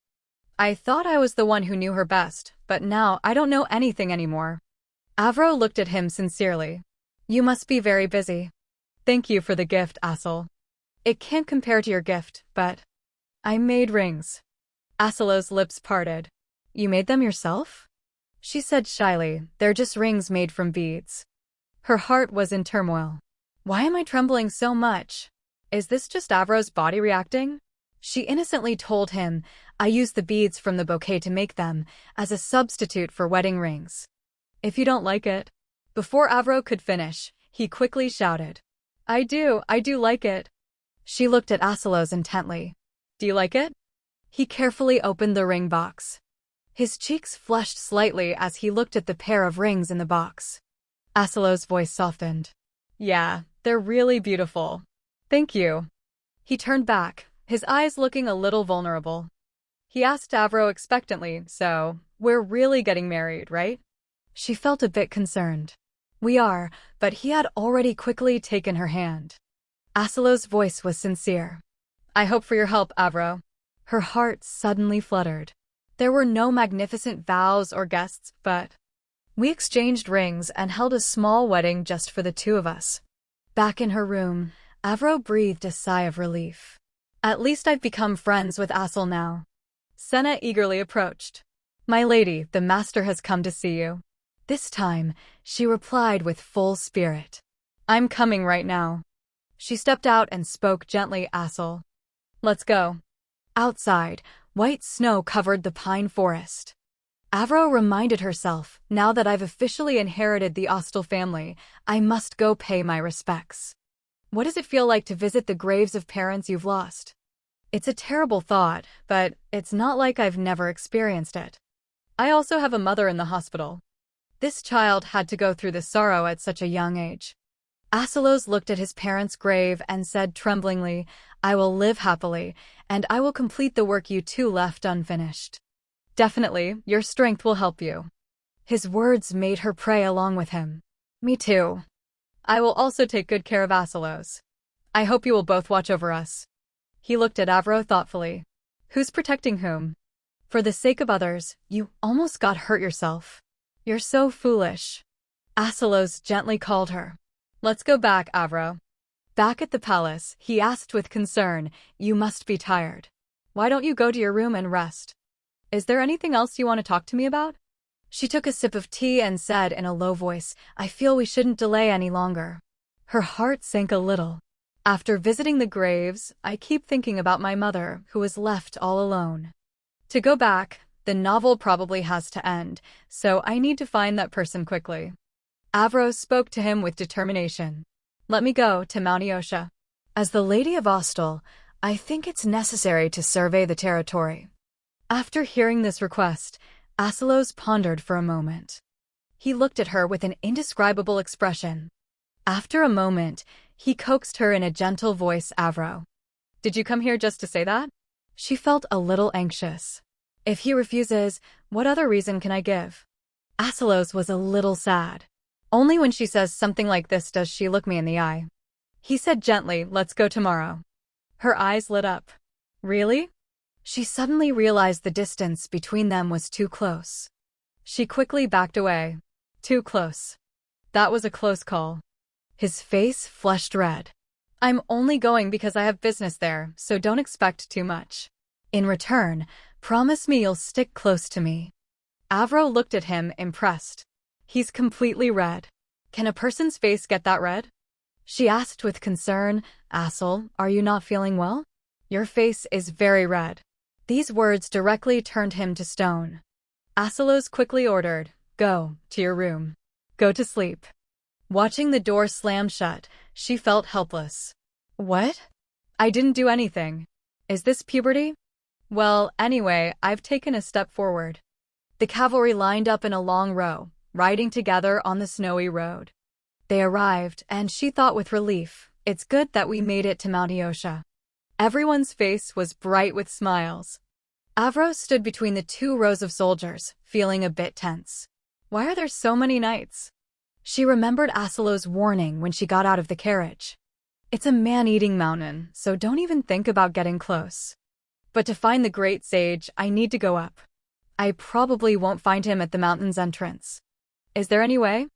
I thought I was the one who knew her best, but now I don't know anything anymore. Avro looked at him sincerely. "You must be very busy." "Thank you for the gift, Asel. It can't compare to your gift, but I made rings." Asilo's lips parted. "You made them yourself?" She said shyly, "They're just rings made from beads." Her heart was in turmoil. Why am I trembling so much? Is this just Avro's body reacting? She innocently told him, "I used the beads from the bouquet to make them, as a substitute for wedding rings. If you don't like it." Before Avro could finish, he quickly shouted, I do like it." She looked at Asilos intently. "Do you like it?" He carefully opened the ring box. His cheeks flushed slightly as he looked at the pair of rings in the box. Asilos' voice softened. "Yeah, they're really beautiful. Thank you." He turned back, his eyes looking a little vulnerable. He asked Avro expectantly, "So, we're really getting married, right?" She felt a bit concerned. "We are," but he had already quickly taken her hand. Asilos' voice was sincere. "I hope for your help, Avro." Her heart suddenly fluttered. There were no magnificent vows or guests, but we exchanged rings and held a small wedding just for the 2 of us. Back in her room, Avro breathed a sigh of relief. At least I've become friends with Asel now. Senna eagerly approached. "My lady, the master has come to see you." This time, she replied with full spirit. "I'm coming right now." She stepped out and spoke gently, "Asel. Let's go." Outside, white snow covered the pine forest. Avro reminded herself, now that I've officially inherited the Ostel family, I must go pay my respects. What does it feel like to visit the graves of parents you've lost? It's a terrible thought, but it's not like I've never experienced it. I also have a mother in the hospital. This child had to go through the sorrow at such a young age. Asilos looked at his parents' grave and said tremblingly, "I will live happily, and I will complete the work you 2 left unfinished." "Definitely, your strength will help you." His words made her pray along with him. "Me too. I will also take good care of Asilos. I hope you will both watch over us." He looked at Avro thoughtfully. "Who's protecting whom? For the sake of others, you almost got hurt yourself. You're so foolish." Asilos gently called her. "Let's go back, Avro." Back at the palace, he asked with concern, "You must be tired. Why don't you go to your room and rest? Is there anything else you want to talk to me about?" She took a sip of tea and said in a low voice, "I feel we shouldn't delay any longer." Her heart sank a little. After visiting the graves, I keep thinking about my mother, who was left all alone. To go back, the novel probably has to end, so I need to find that person quickly. Avro spoke to him with determination. Let me go to Mount Eosha. As the Lady of Ostel, I think it's necessary to survey the territory. After hearing this request, Aselos pondered for a moment. He looked at her with an indescribable expression. After a moment, he coaxed her in a gentle voice, Avro. Did you come here just to say that? She felt a little anxious. If he refuses, what other reason can I give? Aselos was a little sad. Only when she says something like this does she look me in the eye. He said gently, let's go tomorrow. Her eyes lit up. Really? She suddenly realized the distance between them was too close. She quickly backed away. Too close. That was a close call. His face flushed red. I'm only going because I have business there, so don't expect too much. In return, promise me you'll stick close to me. Avro looked at him, impressed. He's completely red. Can a person's face get that red? She asked with concern, Asel, are you not feeling well? Your face is very red. These words directly turned him to stone. Aselos quickly ordered, go to your room. Go to sleep. Watching the door slam shut, she felt helpless. What? I didn't do anything. Is this puberty? Well, anyway, I've taken a step forward. The cavalry lined up in a long row, riding together on the snowy road. They arrived, and she thought with relief, it's good that we made it to Mount Eosha. Everyone's face was bright with smiles. Avro stood between the two rows of soldiers, feeling a bit tense. Why are there so many knights? She remembered Aselos' warning when she got out of the carriage. It's a man-eating mountain, so don't even think about getting close. But to find the great sage, I need to go up. I probably won't find him at the mountain's entrance. Is there any way?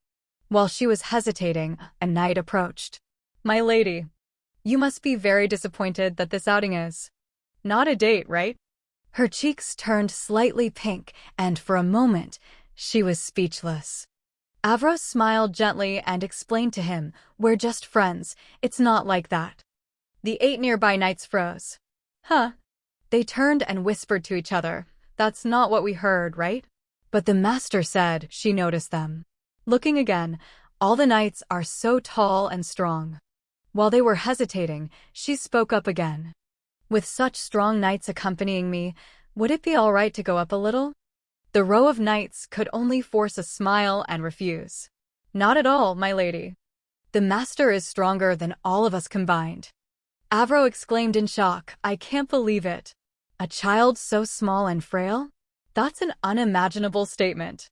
While she was hesitating, a knight approached. My lady, you must be very disappointed that this outing is not a date, right? Her cheeks turned slightly pink, and for a moment, she was speechless. Avro smiled gently and explained to him, we're just friends, it's not like that. The 8 nearby knights froze. Huh? They turned and whispered to each other, that's not what we heard, right? But the master said she noticed them. Looking again, all the knights are so tall and strong. While they were hesitating, she spoke up again. With such strong knights accompanying me, would it be all right to go up a little? The row of knights could only force a smile and refuse. Not at all, my lady. The master is stronger than all of us combined. Avro exclaimed in shock, I can't believe it. A child so small and frail? That's an unimaginable statement.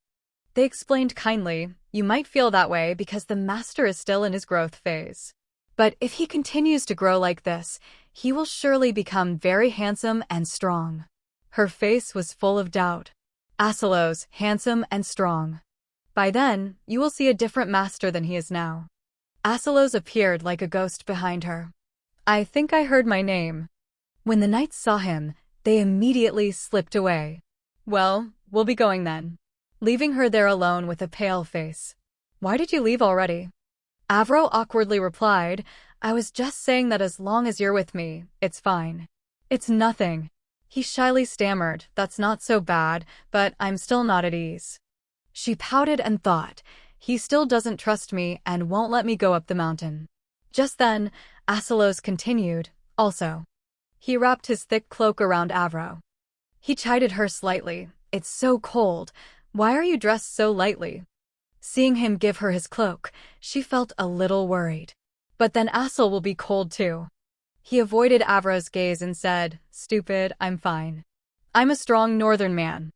They explained kindly, you might feel that way because the master is still in his growth phase. But if he continues to grow like this, he will surely become very handsome and strong. Her face was full of doubt. Aselos, handsome and strong. By then, you will see a different master than he is now. Aselos appeared like a ghost behind her. I think I heard my name. When the knights saw him, they immediately slipped away. Well, we'll be going then. Leaving her there alone with a pale face. Why did you leave already? Avro awkwardly replied, I was just saying that as long as you're with me, it's fine. It's nothing. He shyly stammered, that's not so bad, but I'm still not at ease. She pouted and thought, he still doesn't trust me and won't let me go up the mountain. Just then, Aselos continued, also. He wrapped his thick cloak around Avro. He chided her slightly, it's so cold, why are you dressed so lightly? Seeing him give her his cloak, she felt a little worried. But then Asel will be cold too. He avoided Avro's gaze and said, stupid, I'm fine. I'm a strong northern man.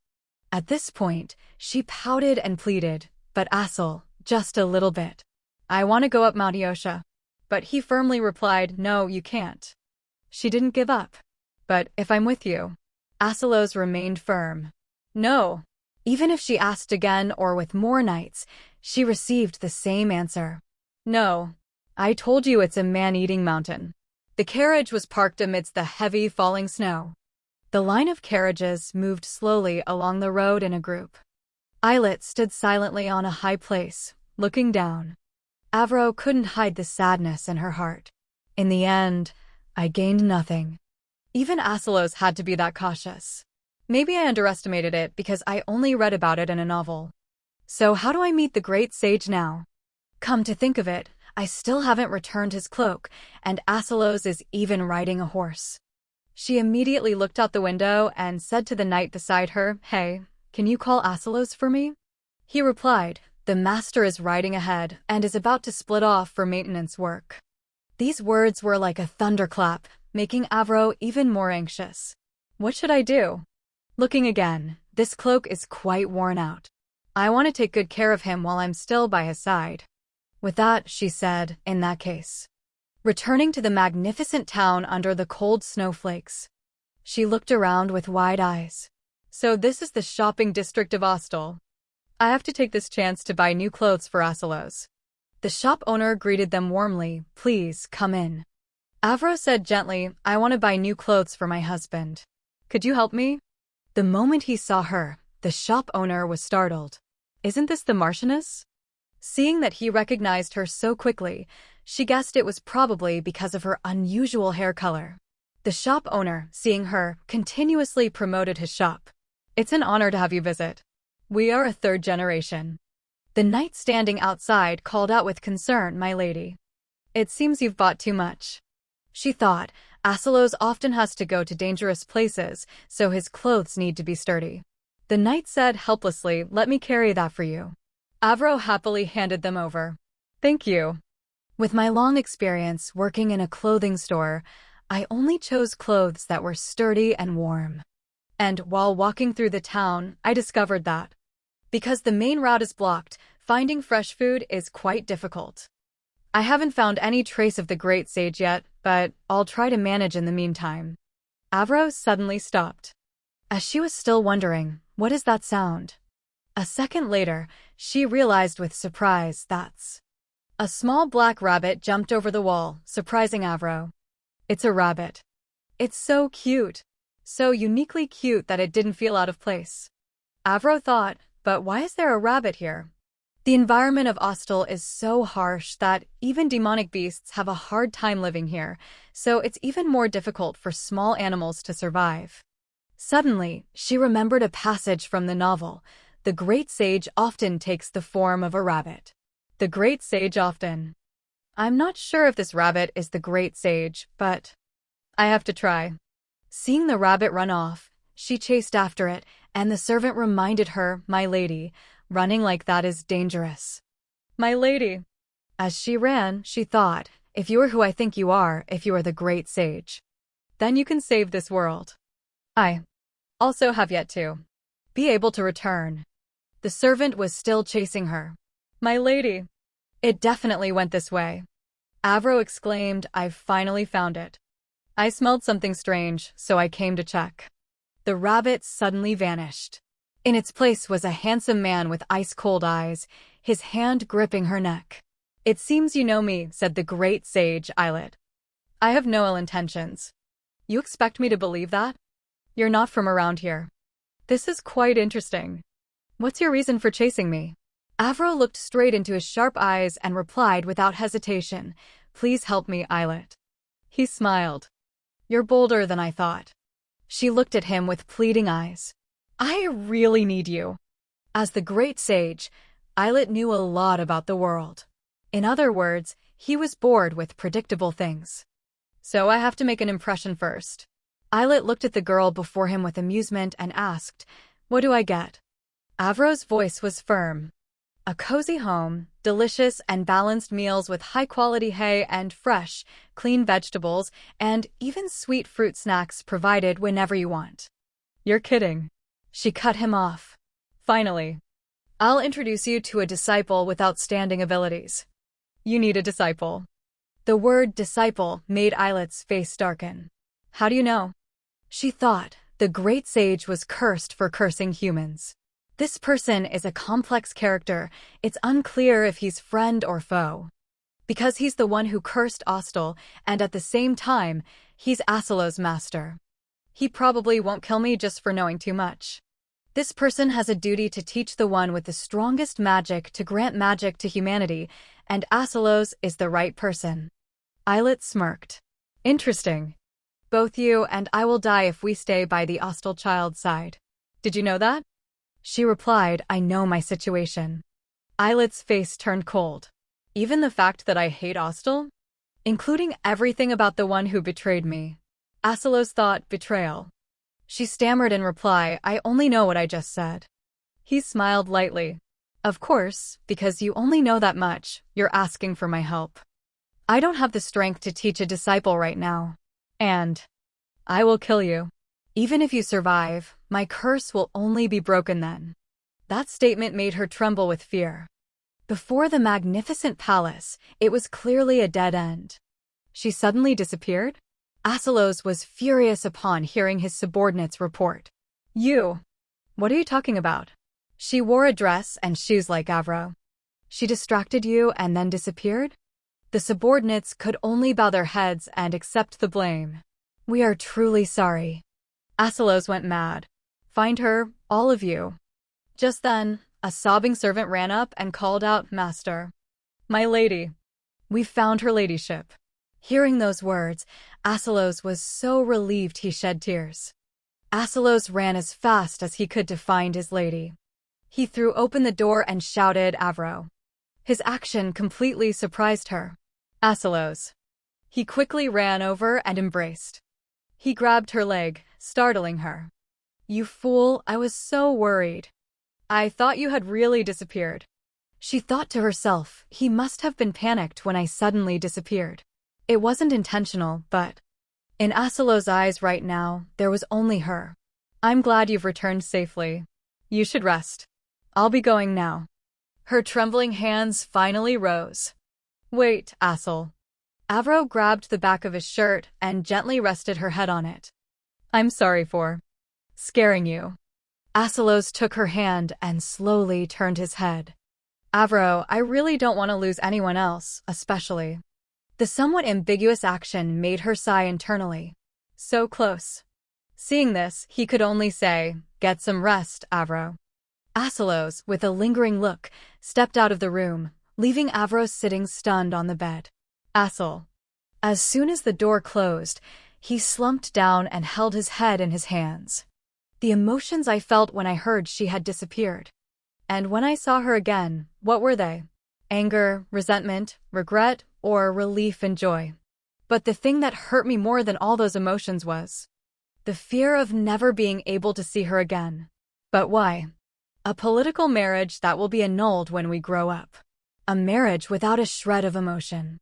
At this point, she pouted and pleaded, but Asel, just a little bit. I want to go up Mount Eosha. But he firmly replied, no, you can't. She didn't give up. But if I'm with you. Aselos remained firm. No. Even if she asked again or with more knights, she received the same answer. No. I told you it's a man-eating mountain. The carriage was parked amidst the heavy falling snow. The line of carriages moved slowly along the road in a group. Islet stood silently on a high place, looking down. Avro couldn't hide the sadness in her heart. In the end, I gained nothing. Even Aselos had to be that cautious. Maybe I underestimated it because I only read about it in a novel. So how do I meet the great sage now? Come to think of it, I still haven't returned his cloak, and Asilos is even riding a horse. She immediately looked out the window and said to the knight beside her, "Hey, can you call Asilos for me?" He replied, "The master is riding ahead and is about to split off for maintenance work." These words were like a thunderclap, making Avro even more anxious. What should I do? Looking again, this cloak is quite worn out. I want to take good care of him while I'm still by his side. With that, she said, in that case. Returning to the magnificent town under the cold snowflakes, she looked around with wide eyes. So this is the shopping district of Ostel. I have to take this chance to buy new clothes for Asilos. The shop owner greeted them warmly. "Please, come in." Avro said gently, "I want to buy new clothes for my husband. Could you help me?" The moment he saw her, the shop owner was startled. "Isn't this the Marchioness?" Seeing that he recognized her so quickly, she guessed it was probably because of her unusual hair color. The shop owner, seeing her, continuously promoted his shop. "It's an honor to have you visit. We are a third generation." The knight standing outside called out with concern, "My lady, it seems you've bought too much." She thought, Asilos often has to go to dangerous places, so his clothes need to be sturdy. The knight said helplessly, "Let me carry that for you." Avro happily handed them over. "Thank you. With my long experience working in a clothing store, I only chose clothes that were sturdy and warm. And while walking through the town, I discovered that because the main route is blocked, finding fresh food is quite difficult. I haven't found any trace of the great sage yet, but I'll try to manage in the meantime." Avro suddenly stopped. As she was still wondering, "What is that sound?" A second later, she realized with surprise that's a small black rabbit jumped over the wall, surprising Avro. It's a rabbit. It's so cute. So uniquely cute that it didn't feel out of place. Avro thought, but why is there a rabbit here? The environment of Ostel is so harsh that even demonic beasts have a hard time living here, so it's even more difficult for small animals to survive. Suddenly, she remembered a passage from the novel. The great sage often takes the form of a rabbit. The great sage often. I'm not sure if this rabbit is the great sage, but I have to try. Seeing the rabbit run off, she chased after it, and the servant reminded her, "My lady, running like that is dangerous." "My lady." As she ran, she thought, "If you are who I think you are, if you are the great sage, then you can save this world. I also have yet to be able to return." The servant was still chasing her. "My lady." "It definitely went this way." Avro exclaimed, "I've finally found it. I smelled something strange, so I came to check." The rabbit suddenly vanished. In its place was a handsome man with ice-cold eyes, his hand gripping her neck. "It seems you know me," said the great sage Islet. "I have no ill intentions. You expect me to believe that? You're not from around here. This is quite interesting. What's your reason for chasing me?" Avro looked straight into his sharp eyes and replied without hesitation, "Please help me, Islet." He smiled. "You're bolder than I thought." She looked at him with pleading eyes. "I really need you." As the great sage, Islet knew a lot about the world. In other words, he was bored with predictable things. "So I have to make an impression first." Islet looked at the girl before him with amusement and asked, "What do I get?" Avro's voice was firm. "A cozy home, delicious and balanced meals with high-quality hay and fresh, clean vegetables, and even sweet fruit snacks provided whenever you want." "You're kidding." She cut him off. "Finally, I'll introduce you to a disciple with outstanding abilities." "You need a disciple." The word disciple made Islet's face darken. "How do you know?" She thought the great sage was cursed for cursing humans. This person is a complex character. It's unclear if he's friend or foe. Because he's the one who cursed Ostel, and at the same time, he's Asilo's master. He probably won't kill me just for knowing too much. This person has a duty to teach the one with the strongest magic to grant magic to humanity, and Asilos is the right person. Islet smirked. "Interesting. Both you and I will die if we stay by the Ostel child's side. Did you know that?" She replied, "I know my situation." Islet's face turned cold. Even the fact that I hate Ostel? Including everything about the one who betrayed me. Aselos thought betrayal. She stammered in reply, I only know what I just said. He smiled lightly. Of course, because you only know that much, you're asking for my help. I don't have the strength to teach a disciple right now. And I will kill you. Even if you survive, my curse will only be broken then. That statement made her tremble with fear. Before the magnificent palace, it was clearly a dead end. She suddenly disappeared? Aselos was furious upon hearing his subordinates report. You! What are you talking about? She wore a dress and shoes like Avro. She distracted you and then disappeared? The subordinates could only bow their heads and accept the blame. We are truly sorry. Aselos went mad. Find her, all of you. Just then, a sobbing servant ran up and called out, Master. My lady. We've found her ladyship. Hearing those words, Aselos was so relieved he shed tears. Aselos ran as fast as he could to find his lady. He threw open the door and shouted, Avro. His action completely surprised her. Aselos. He quickly ran over and embraced. He grabbed her leg, startling her. You fool, I was so worried. I thought you had really disappeared. She thought to herself, he must have been panicked when I suddenly disappeared. It wasn't intentional, but in Aselos' eyes right now, there was only her. I'm glad you've returned safely. You should rest. I'll be going now. Her trembling hands finally rose. Wait, Asel. Avro grabbed the back of his shirt and gently rested her head on it. I'm sorry for scaring you. Aselos took her hand and slowly turned his head. Avro, I really don't want to lose anyone else, especially. The somewhat ambiguous action made her sigh internally. So close. Seeing this, he could only say, get some rest, Avro. Aselos, with a lingering look, stepped out of the room, leaving Avro sitting stunned on the bed. Asel. As soon as the door closed, he slumped down and held his head in his hands. The emotions I felt when I heard she had disappeared. And when I saw her again, what were they? Anger, resentment, regret, or relief and joy? But the thing that hurt me more than all those emotions was the fear of never being able to see her again. But why? A political marriage that will be annulled when we grow up. A marriage without a shred of emotion.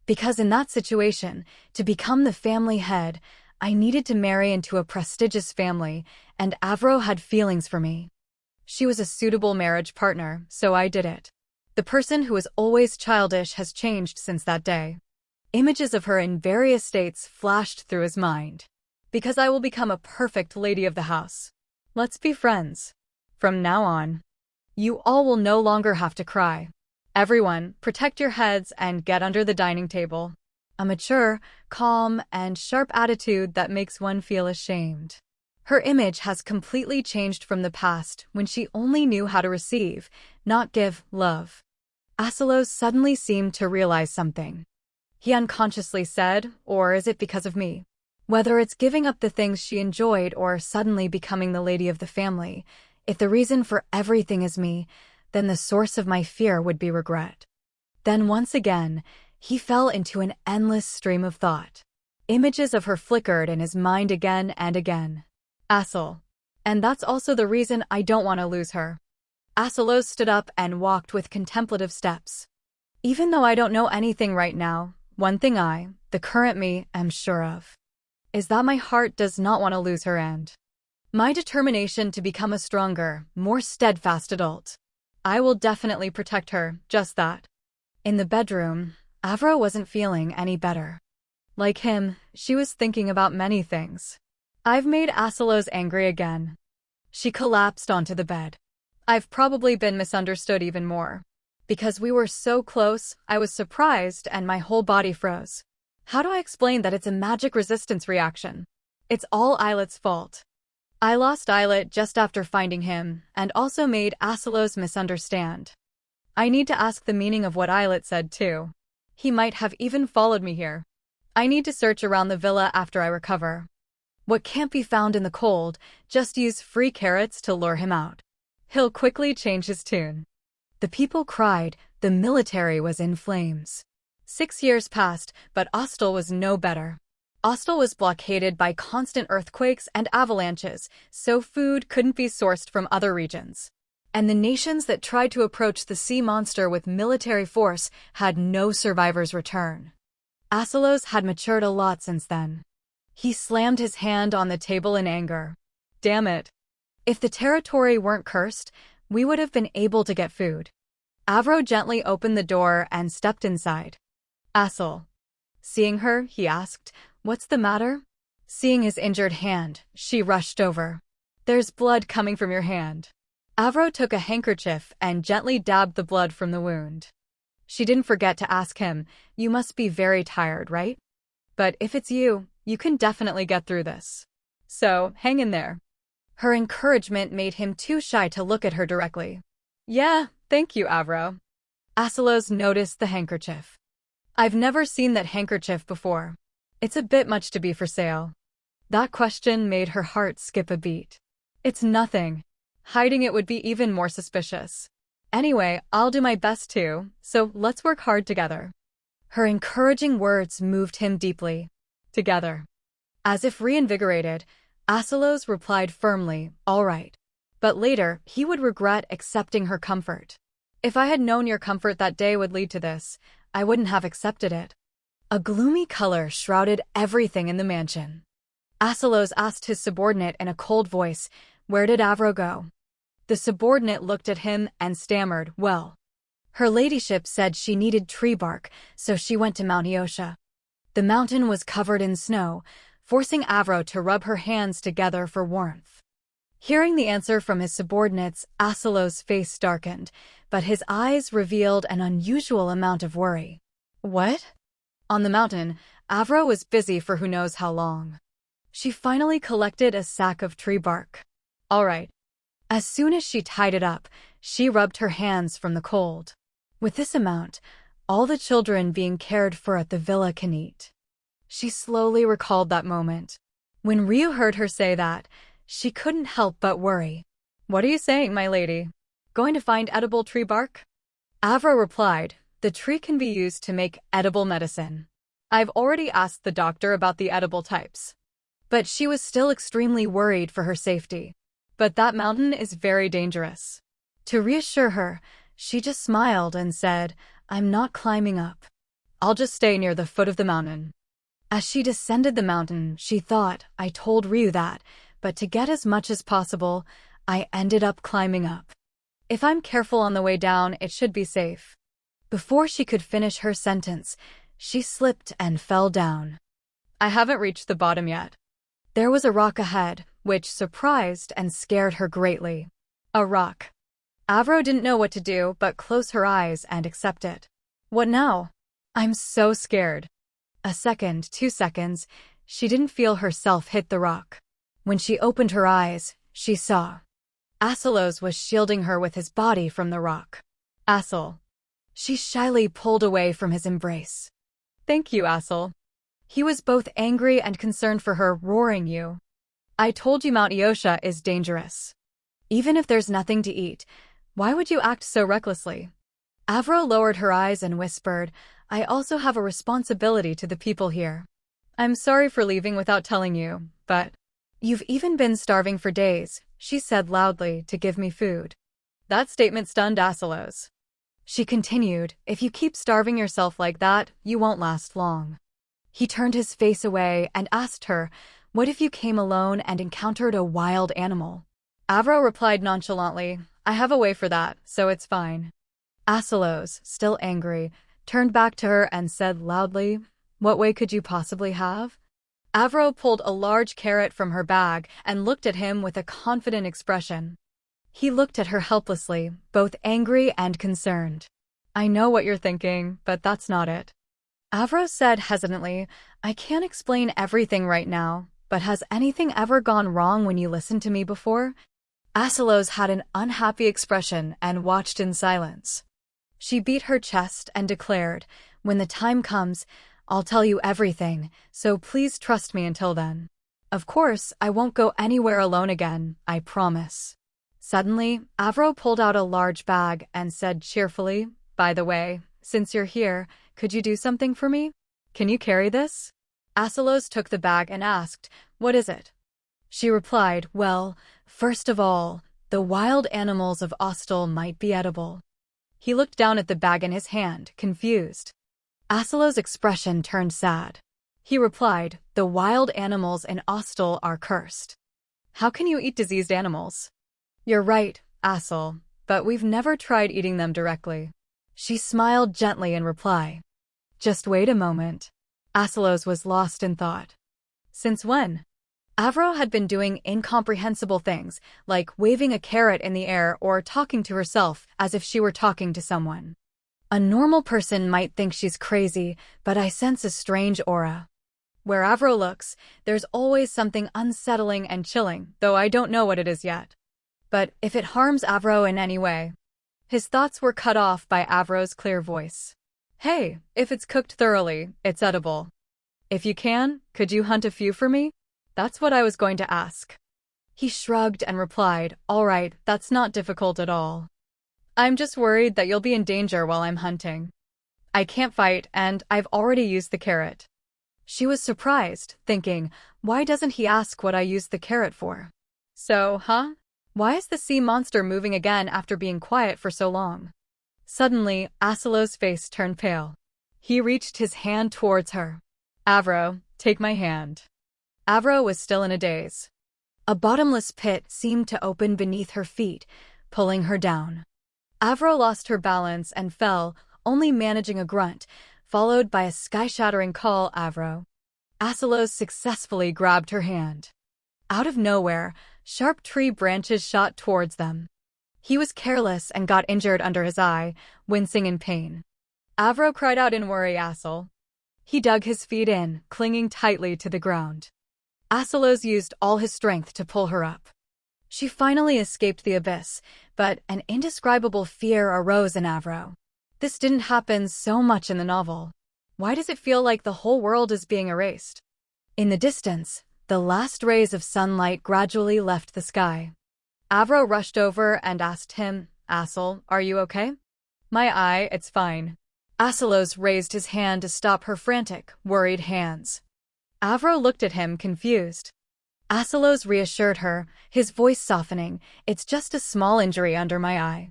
Because in that situation, to become the family head, I needed to marry into a prestigious family, and Avro had feelings for me. She was a suitable marriage partner, so I did it. The person who was always childish has changed since that day. Images of her in various states flashed through his mind. Because I will become a perfect lady of the house. Let's be friends. From now on, you all will no longer have to cry. Everyone, protect your heads and get under the dining table. A mature, calm, and sharp attitude that makes one feel ashamed. Her image has completely changed from the past when she only knew how to receive, not give, love. Aselos suddenly seemed to realize something. He unconsciously said, or is it because of me? Whether it's giving up the things she enjoyed or suddenly becoming the lady of the family, if the reason for everything is me, then the source of my fear would be regret. Then once again, he fell into an endless stream of thought. Images of her flickered in his mind again and again. Asel. And that's also the reason I don't want to lose her. Aselos stood up and walked with contemplative steps. Even though I don't know anything right now, one thing I, the current me, am sure of is that my heart does not want to lose her and my determination to become a stronger, more steadfast adult. I will definitely protect her, just that. In the bedroom, Avro wasn't feeling any better. Like him, she was thinking about many things. I've made Aselos angry again. She collapsed onto the bed. I've probably been misunderstood even more. Because we were so close, I was surprised and my whole body froze. How do I explain that it's a magic resistance reaction? It's all Eilit's fault. I lost Eilit just after finding him, and also made Aselos misunderstand. I need to ask the meaning of what Eilit said too. He might have even followed me here. I need to search around the villa after I recover. What can't be found in the cold, just use free carrots to lure him out. He'll quickly change his tune. The people cried, the military was in flames. 6 years passed, but Ostel was no better. Ostel was blockaded by constant earthquakes and avalanches, so food couldn't be sourced from other regions. And the nations that tried to approach the sea monster with military force had no survivors return. Asalos had matured a lot since then. He slammed his hand on the table in anger. Damn it. If the territory weren't cursed, we would have been able to get food. Avro gently opened the door and stepped inside. Asel. Seeing her, he asked, "What's the matter?" Seeing his injured hand, she rushed over. "There's blood coming from your hand." Avro took a handkerchief and gently dabbed the blood from the wound. She didn't forget to ask him, "You must be very tired, right? But if it's you, you can definitely get through this. So, hang in there." Her encouragement made him too shy to look at her directly. "Yeah, thank you, Avro." Asalos noticed the handkerchief. "I've never seen that handkerchief before. It's a bit much to be for sale." That question made her heart skip a beat. "It's nothing. Hiding it would be even more suspicious. Anyway, I'll do my best too, so let's work hard together." Her encouraging words moved him deeply. Together. As if reinvigorated, Asalos replied firmly, "All right." But later, he would regret accepting her comfort. "If I had known your comfort that day would lead to this, I wouldn't have accepted it." A gloomy color shrouded everything in the mansion. Asalos asked his subordinate in a cold voice, "Where did Avro go?" The subordinate looked at him and stammered, "Well, her ladyship said she needed tree bark, so she went to Mount Eosha." The mountain was covered in snow, forcing Avro to rub her hands together for warmth. Hearing the answer from his subordinates, Asalos' face darkened, but his eyes revealed an unusual amount of worry. "What?" On the mountain, Avro was busy for who knows how long. She finally collected a sack of tree bark. "All right." As soon as she tied it up, she rubbed her hands from the cold. With this amount, all the children being cared for at the villa can eat. She slowly recalled that moment. When Ryu heard her say that, she couldn't help but worry. "What are you saying, my lady? Going to find edible tree bark?" Avro replied, "The tree can be used to make edible medicine. I've already asked the doctor about the edible types." But she was still extremely worried for her safety. "But that mountain is very dangerous." To reassure her, she just smiled and said, "I'm not climbing up. I'll just stay near the foot of the mountain." As she descended the mountain, she thought, "I told Ryu that, but to get as much as possible, I ended up climbing up. If I'm careful on the way down, it should be safe." Before she could finish her sentence, she slipped and fell down. "I haven't reached the bottom yet." There was a rock ahead, which surprised and scared her greatly. A rock. Avro didn't know what to do but close her eyes and accept it. "What now? I'm so scared." A second, 2 seconds, she didn't feel herself hit the rock. When she opened her eyes, she saw. Asalos was shielding her with his body from the rock. "Asel." She shyly pulled away from his embrace. "Thank you, Asel." He was both angry and concerned for her, roaring you. "I told you Mount Eosha is dangerous. Even if there's nothing to eat, why would you act so recklessly?" Avro lowered her eyes and whispered, "I also have a responsibility to the people here. I'm sorry for leaving without telling you, but you've even been starving for days," she said loudly, "to give me food." That statement stunned Asalos. She continued, "If you keep starving yourself like that, you won't last long." He turned his face away and asked her, "What if you came alone and encountered a wild animal?" Avro replied nonchalantly, "I have a way for that, so it's fine." Asalos, still angry, turned back to her and said loudly, "What way could you possibly have?" Avro pulled a large carrot from her bag and looked at him with a confident expression. He looked at her helplessly, both angry and concerned. "I know what you're thinking, but that's not it." Avro said hesitantly, "I can't explain everything right now, but has anything ever gone wrong when you listened to me before?" Asalos had an unhappy expression and watched in silence. She beat her chest and declared, "When the time comes, I'll tell you everything, so please trust me until then. Of course, I won't go anywhere alone again, I promise." Suddenly, Avro pulled out a large bag and said cheerfully, "By the way, since you're here, could you do something for me? Can you carry this?" Asilos took the bag and asked, "What is it?" She replied, "Well, first of all, the wild animals of Ostel might be edible." He looked down at the bag in his hand, confused. Asilos' expression turned sad. He replied, "The wild animals in Ostel are cursed. How can you eat diseased animals?" "You're right, Asel, but we've never tried eating them directly." She smiled gently in reply. "Just wait a moment." Asilos was lost in thought. Since when? Avro had been doing incomprehensible things, like waving a carrot in the air or talking to herself as if she were talking to someone. A normal person might think she's crazy, but I sense a strange aura. Where Avro looks, there's always something unsettling and chilling, though I don't know what it is yet. But if it harms Avro in any way... His thoughts were cut off by Avro's clear voice. "Hey, if it's cooked thoroughly, it's edible. If you can, could you hunt a few for me? That's what I was going to ask." He shrugged and replied, "All right, that's not difficult at all. I'm just worried that you'll be in danger while I'm hunting. I can't fight, and I've already used the carrot." She was surprised, thinking, why doesn't he ask what I used the carrot for? So, why is the sea monster moving again after being quiet for so long? Suddenly, Asilo's face turned pale. He reached his hand towards her. "Avro, take my hand." Avro was still in a daze. A bottomless pit seemed to open beneath her feet, pulling her down. Avro lost her balance and fell, only managing a grunt, followed by a sky-shattering call, "Avro." Asilos successfully grabbed her hand. Out of nowhere, sharp tree branches shot towards them. He was careless and got injured under his eye, wincing in pain. Avro cried out in worry, "Asel." He dug his feet in, clinging tightly to the ground. Asilos used all his strength to pull her up. She finally escaped the abyss, but an indescribable fear arose in Avro. This didn't happen so much in the novel. Why does it feel like the whole world is being erased? In the distance, the last rays of sunlight gradually left the sky. Avro rushed over and asked him, "Asel, are you okay?" "My eye, it's fine." Asilos raised his hand to stop her frantic, worried hands. Avro looked at him, confused. Asilos reassured her, his voice softening, "It's just a small injury under my eye."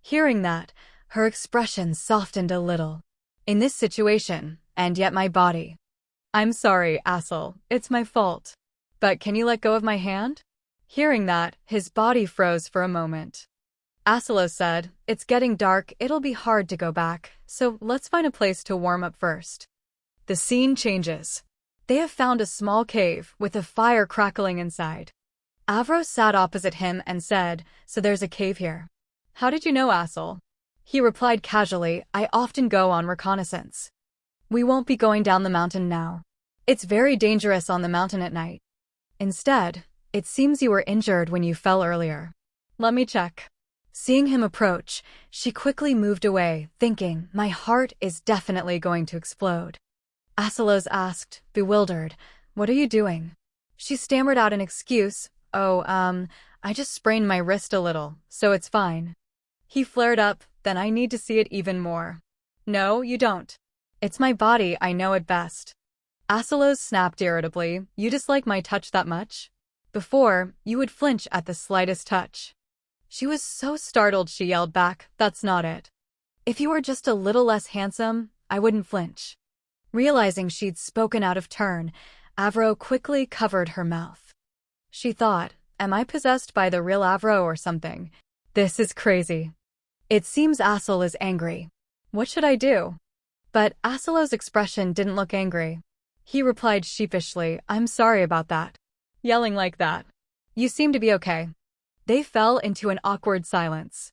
Hearing that, her expression softened a little. "In this situation, and yet my body." "I'm sorry, Asel, it's my fault. But can you let go of my hand?" Hearing that, his body froze for a moment. Asilos said, "It's getting dark, it'll be hard to go back, so let's find a place to warm up first." The scene changes. They have found a small cave with a fire crackling inside. Avro sat opposite him and said, "So there's a cave here. How did you know, Asel?" He replied casually, "I often go on reconnaissance." "We won't be going down the mountain now. It's very dangerous on the mountain at night. Instead, it seems you were injured when you fell earlier. Let me check." Seeing him approach, she quickly moved away, thinking, my heart is definitely going to explode. Asilos asked, bewildered, "What are you doing?" She stammered out an excuse, I just sprained my wrist a little, so it's fine." He flared up, "Then I need to see it even more." "No, you don't. It's my body, I know it best." Asilos snapped irritably, "You dislike my touch that much? Before, you would flinch at the slightest touch." She was so startled she yelled back, "That's not it. If you were just a little less handsome, I wouldn't flinch." Realizing she'd spoken out of turn, Avro quickly covered her mouth. She thought, am I possessed by the real Avro or something? This is crazy. It seems Asel is angry. What should I do? But Asilo's expression didn't look angry. He replied sheepishly, "I'm sorry about that. Yelling like that. You seem to be okay." They fell into an awkward silence.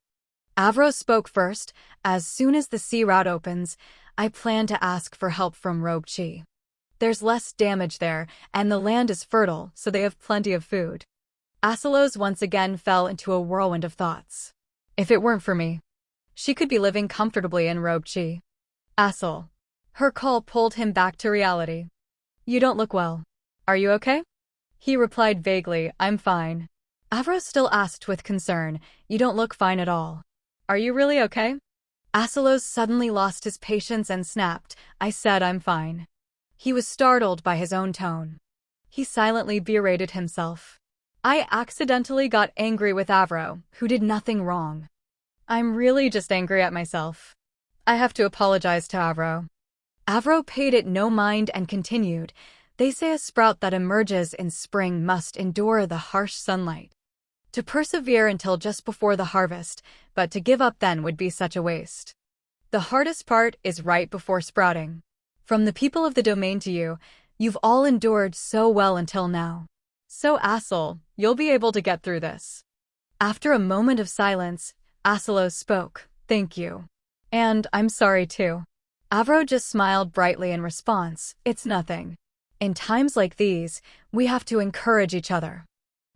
Avro spoke first, "As soon as the sea route opens, I plan to ask for help from Robchi. There's less damage there, and the land is fertile, so they have plenty of food." Asilos once again fell into a whirlwind of thoughts. If it weren't for me, she could be living comfortably in Robchi. Asel. Her call pulled him back to reality. "You don't look well. Are you okay?" He replied vaguely, "I'm fine." Avro still asked with concern, "You don't look fine at all. Are you really okay?" Asilos suddenly lost his patience and snapped, "I said I'm fine." He was startled by his own tone. He silently berated himself. "I accidentally got angry with Avro, who did nothing wrong. I'm really just angry at myself. I have to apologize to Avro." Avro paid it no mind and continued, "They say a sprout that emerges in spring must endure the harsh sunlight. To persevere until just before the harvest, but to give up then would be such a waste. The hardest part is right before sprouting. From the people of the domain to you, you've all endured so well until now. So Asel, you'll be able to get through this." After a moment of silence, Asilos spoke, "Thank you. And I'm sorry too." Avro just smiled brightly in response, "It's nothing. In times like these, we have to encourage each other."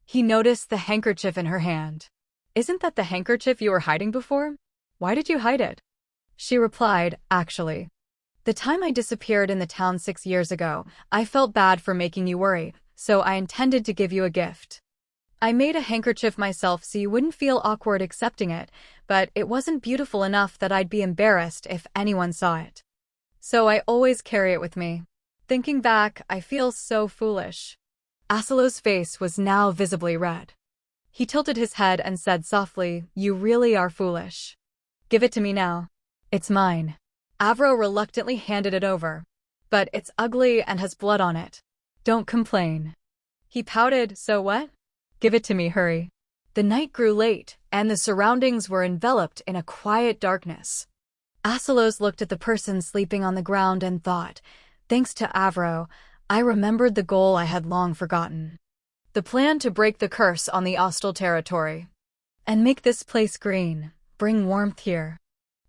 He noticed the handkerchief in her hand. "Isn't that the handkerchief you were hiding before? Why did you hide it?" She replied, "Actually, the time I disappeared in the town 6 years ago, I felt bad for making you worry, so I intended to give you a gift. I made a handkerchief myself so you wouldn't feel awkward accepting it, but it wasn't beautiful enough that I'd be embarrassed if anyone saw it. So I always carry it with me. Thinking back, I feel so foolish." Asilo's face was now visibly red. He tilted his head and said softly, "You really are foolish. Give it to me now. It's mine." Avro reluctantly handed it over. "But it's ugly and has blood on it. Don't complain." He pouted, "So what? Give it to me, hurry." The night grew late, and the surroundings were enveloped in a quiet darkness. Asilos looked at the person sleeping on the ground and thought, "Thanks to Avro, I remembered the goal I had long forgotten. The plan to break the curse on the hostile territory. And make this place green, bring warmth here.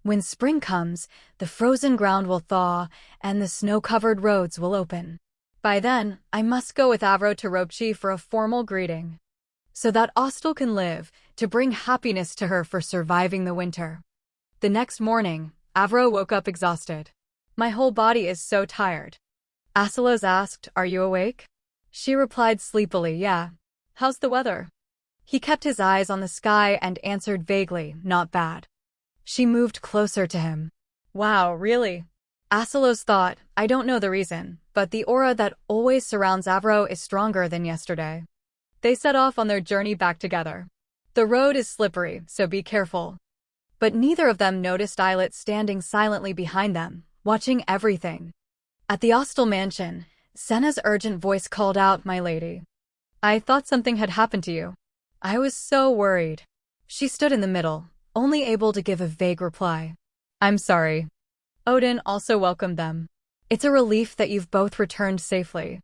When spring comes, the frozen ground will thaw, and the snow-covered roads will open. By then, I must go with Avro to Ropchi for a formal greeting. So that Ostel can live, to bring happiness to her for surviving the winter." The next morning, Avro woke up exhausted. "My whole body is so tired." Asilos asked, "Are you awake?" She replied sleepily, "Yeah. How's the weather?" He kept his eyes on the sky and answered vaguely, "Not bad." She moved closer to him. "Wow, really?" Asilos thought, "I don't know the reason, but the aura that always surrounds Avro is stronger than yesterday." They set off on their journey back together. "The road is slippery, so be careful." But neither of them noticed Islet standing silently behind them, watching everything. At the Ostel mansion, Senna's urgent voice called out, "My lady. I thought something had happened to you. I was so worried." She stood in the middle, only able to give a vague reply. "I'm sorry." Odin also welcomed them. "It's a relief that you've both returned safely."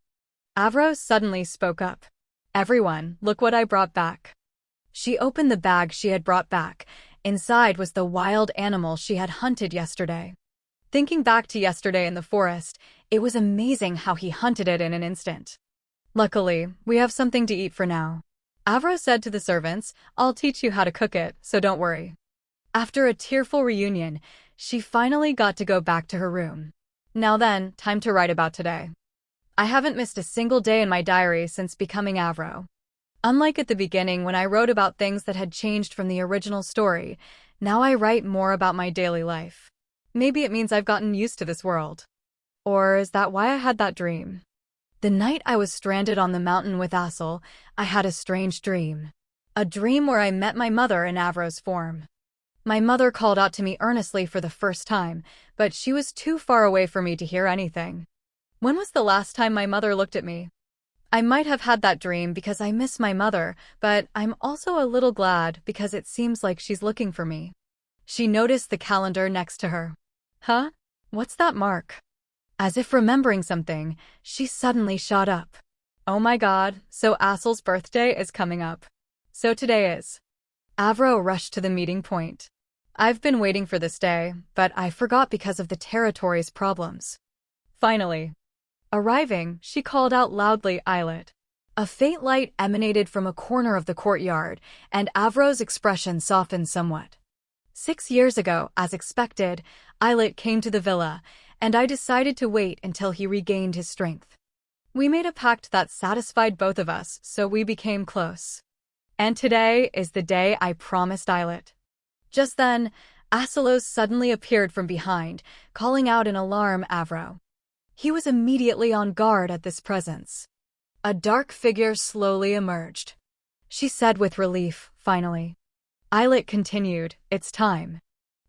Avro suddenly spoke up. "Everyone, look what I brought back." She opened the bag she had brought back. Inside was the wild animal she had hunted yesterday. Thinking back to yesterday in the forest, it was amazing how he hunted it in an instant. "Luckily, we have something to eat for now." Avro said to the servants, "I'll teach you how to cook it, so don't worry." After a tearful reunion, she finally got to go back to her room. "Now then, time to write about today. I haven't missed a single day in my diary since becoming Avro. Unlike at the beginning when I wrote about things that had changed from the original story, now I write more about my daily life. Maybe it means I've gotten used to this world. Or is that why I had that dream? The night I was stranded on the mountain with Asel, I had a strange dream. A dream where I met my mother in Avro's form. My mother called out to me earnestly for the first time, but she was too far away for me to hear anything. When was the last time my mother looked at me? I might have had that dream because I miss my mother, but I'm also a little glad because it seems like she's looking for me." She noticed the calendar next to her. "Huh? What's that mark?" As if remembering something, she suddenly shot up. "Oh my god, so Asel's birthday is coming up. So today is." Avro rushed to the meeting point. "I've been waiting for this day, but I forgot because of the territory's problems." Finally, arriving, she called out loudly, "Islet." A faint light emanated from a corner of the courtyard, and Avro's expression softened somewhat. 6 years ago, as expected, Islet came to the villa, and I decided to wait until he regained his strength. We made a pact that satisfied both of us, so we became close. And today is the day I promised Islet. Just then, Asalos suddenly appeared from behind, calling out in alarm Avro. He was immediately on guard at this presence. A dark figure slowly emerged. She said with relief, finally. Islet continued, it's time.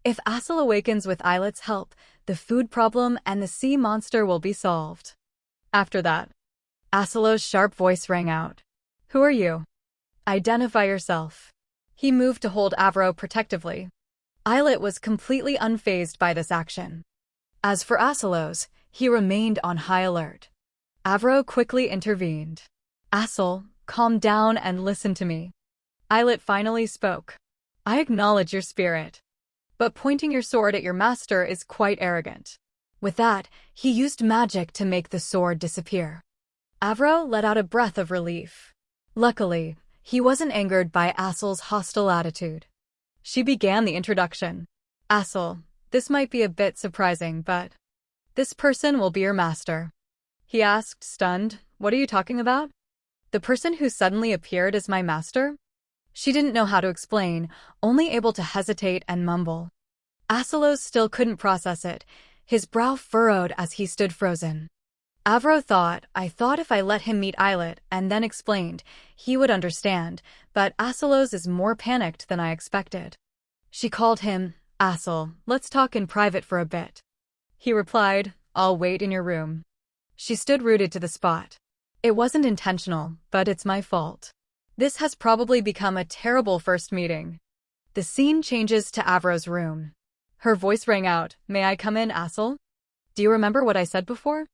If Asal awakens with Islet's help, the food problem and the sea monster will be solved. After that, Asalos' sharp voice rang out. Who are you? Identify yourself. He moved to hold Avro protectively. Islet was completely unfazed by this action. As for Asalos, he remained on high alert. Avro quickly intervened. Asal, calm down and listen to me. Islet finally spoke. I acknowledge your spirit. But pointing your sword at your master is quite arrogant. With that, he used magic to make the sword disappear. Avro let out a breath of relief. Luckily, he wasn't angered by Asal's hostile attitude. She began the introduction. Asal, this might be a bit surprising, but this person will be your master. He asked, stunned, what are you talking about? The person who suddenly appeared as my master? She didn't know how to explain, only able to hesitate and mumble. Asalos still couldn't process it, his brow furrowed as he stood frozen. Avro thought if I let him meet Islet and then explained, he would understand, but Asalos is more panicked than I expected. She called him, Asal, let's talk in private for a bit. He replied, I'll wait in your room. She stood rooted to the spot. It wasn't intentional, but it's my fault. This has probably become a terrible first meeting. The scene changes to Avro's room. Her voice rang out, may I come in, Asal? Do you remember what I said before?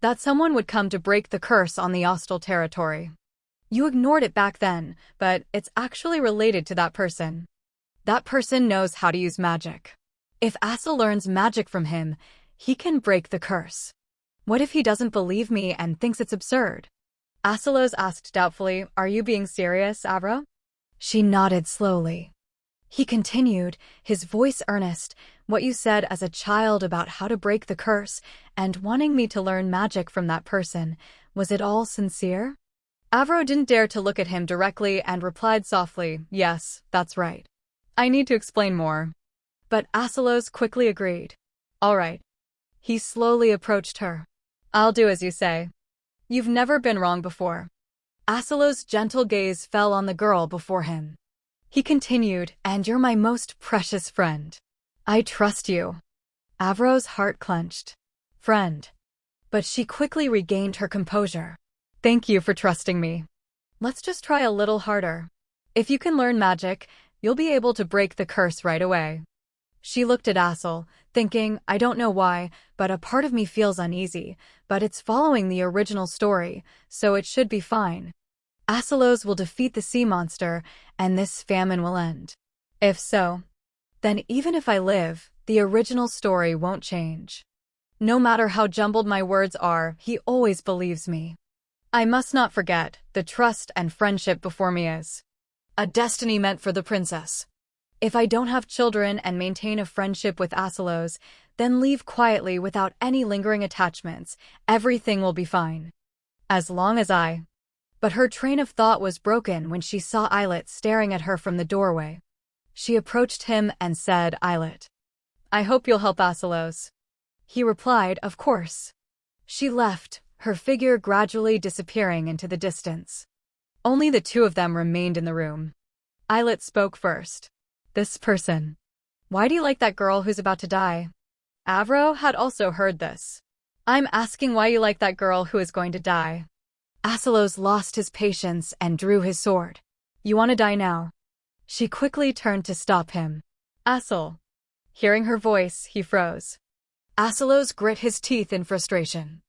That someone would come to break the curse on the hostile territory. You ignored it back then, but it's actually related to that person. That person knows how to use magic. If Asal learns magic from him, he can break the curse. What if he doesn't believe me and thinks it's absurd? Asalos asked doubtfully, are you being serious, Avro? She nodded slowly. He continued, his voice earnest, what you said as a child about how to break the curse and wanting me to learn magic from that person, was it all sincere? Avro didn't dare to look at him directly and replied softly, yes, that's right. I need to explain more. But Asalos quickly agreed. All right. He slowly approached her. I'll do as you say. You've never been wrong before. Asalos' gentle gaze fell on the girl before him. He continued, and you're my most precious friend. I trust you. Avro's heart clenched. Friend. But she quickly regained her composure. Thank you for trusting me. Let's just try a little harder. If you can learn magic, you'll be able to break the curse right away. She looked at Asal, thinking, I don't know why, but a part of me feels uneasy, but it's following the original story, so it should be fine. Asalos will defeat the sea monster, and this famine will end. If so, then even if I live, the original story won't change. No matter how jumbled my words are, he always believes me. I must not forget, the trust and friendship before me is a destiny meant for the princess. If I don't have children and maintain a friendship with Asalos, then leave quietly without any lingering attachments, everything will be fine. As long as I... But her train of thought was broken when she saw Islet staring at her from the doorway. She approached him and said, Islet, I hope you'll help Asalos. He replied, of course. She left, her figure gradually disappearing into the distance. Only the two of them remained in the room. Islet spoke first. This person. Why do you like that girl who's about to die? Avro had also heard this. I'm asking why you like that girl who is going to die. Asalos lost his patience and drew his sword. You want to die now? She quickly turned to stop him. Asal. Hearing her voice, he froze. Asalos grit his teeth in frustration.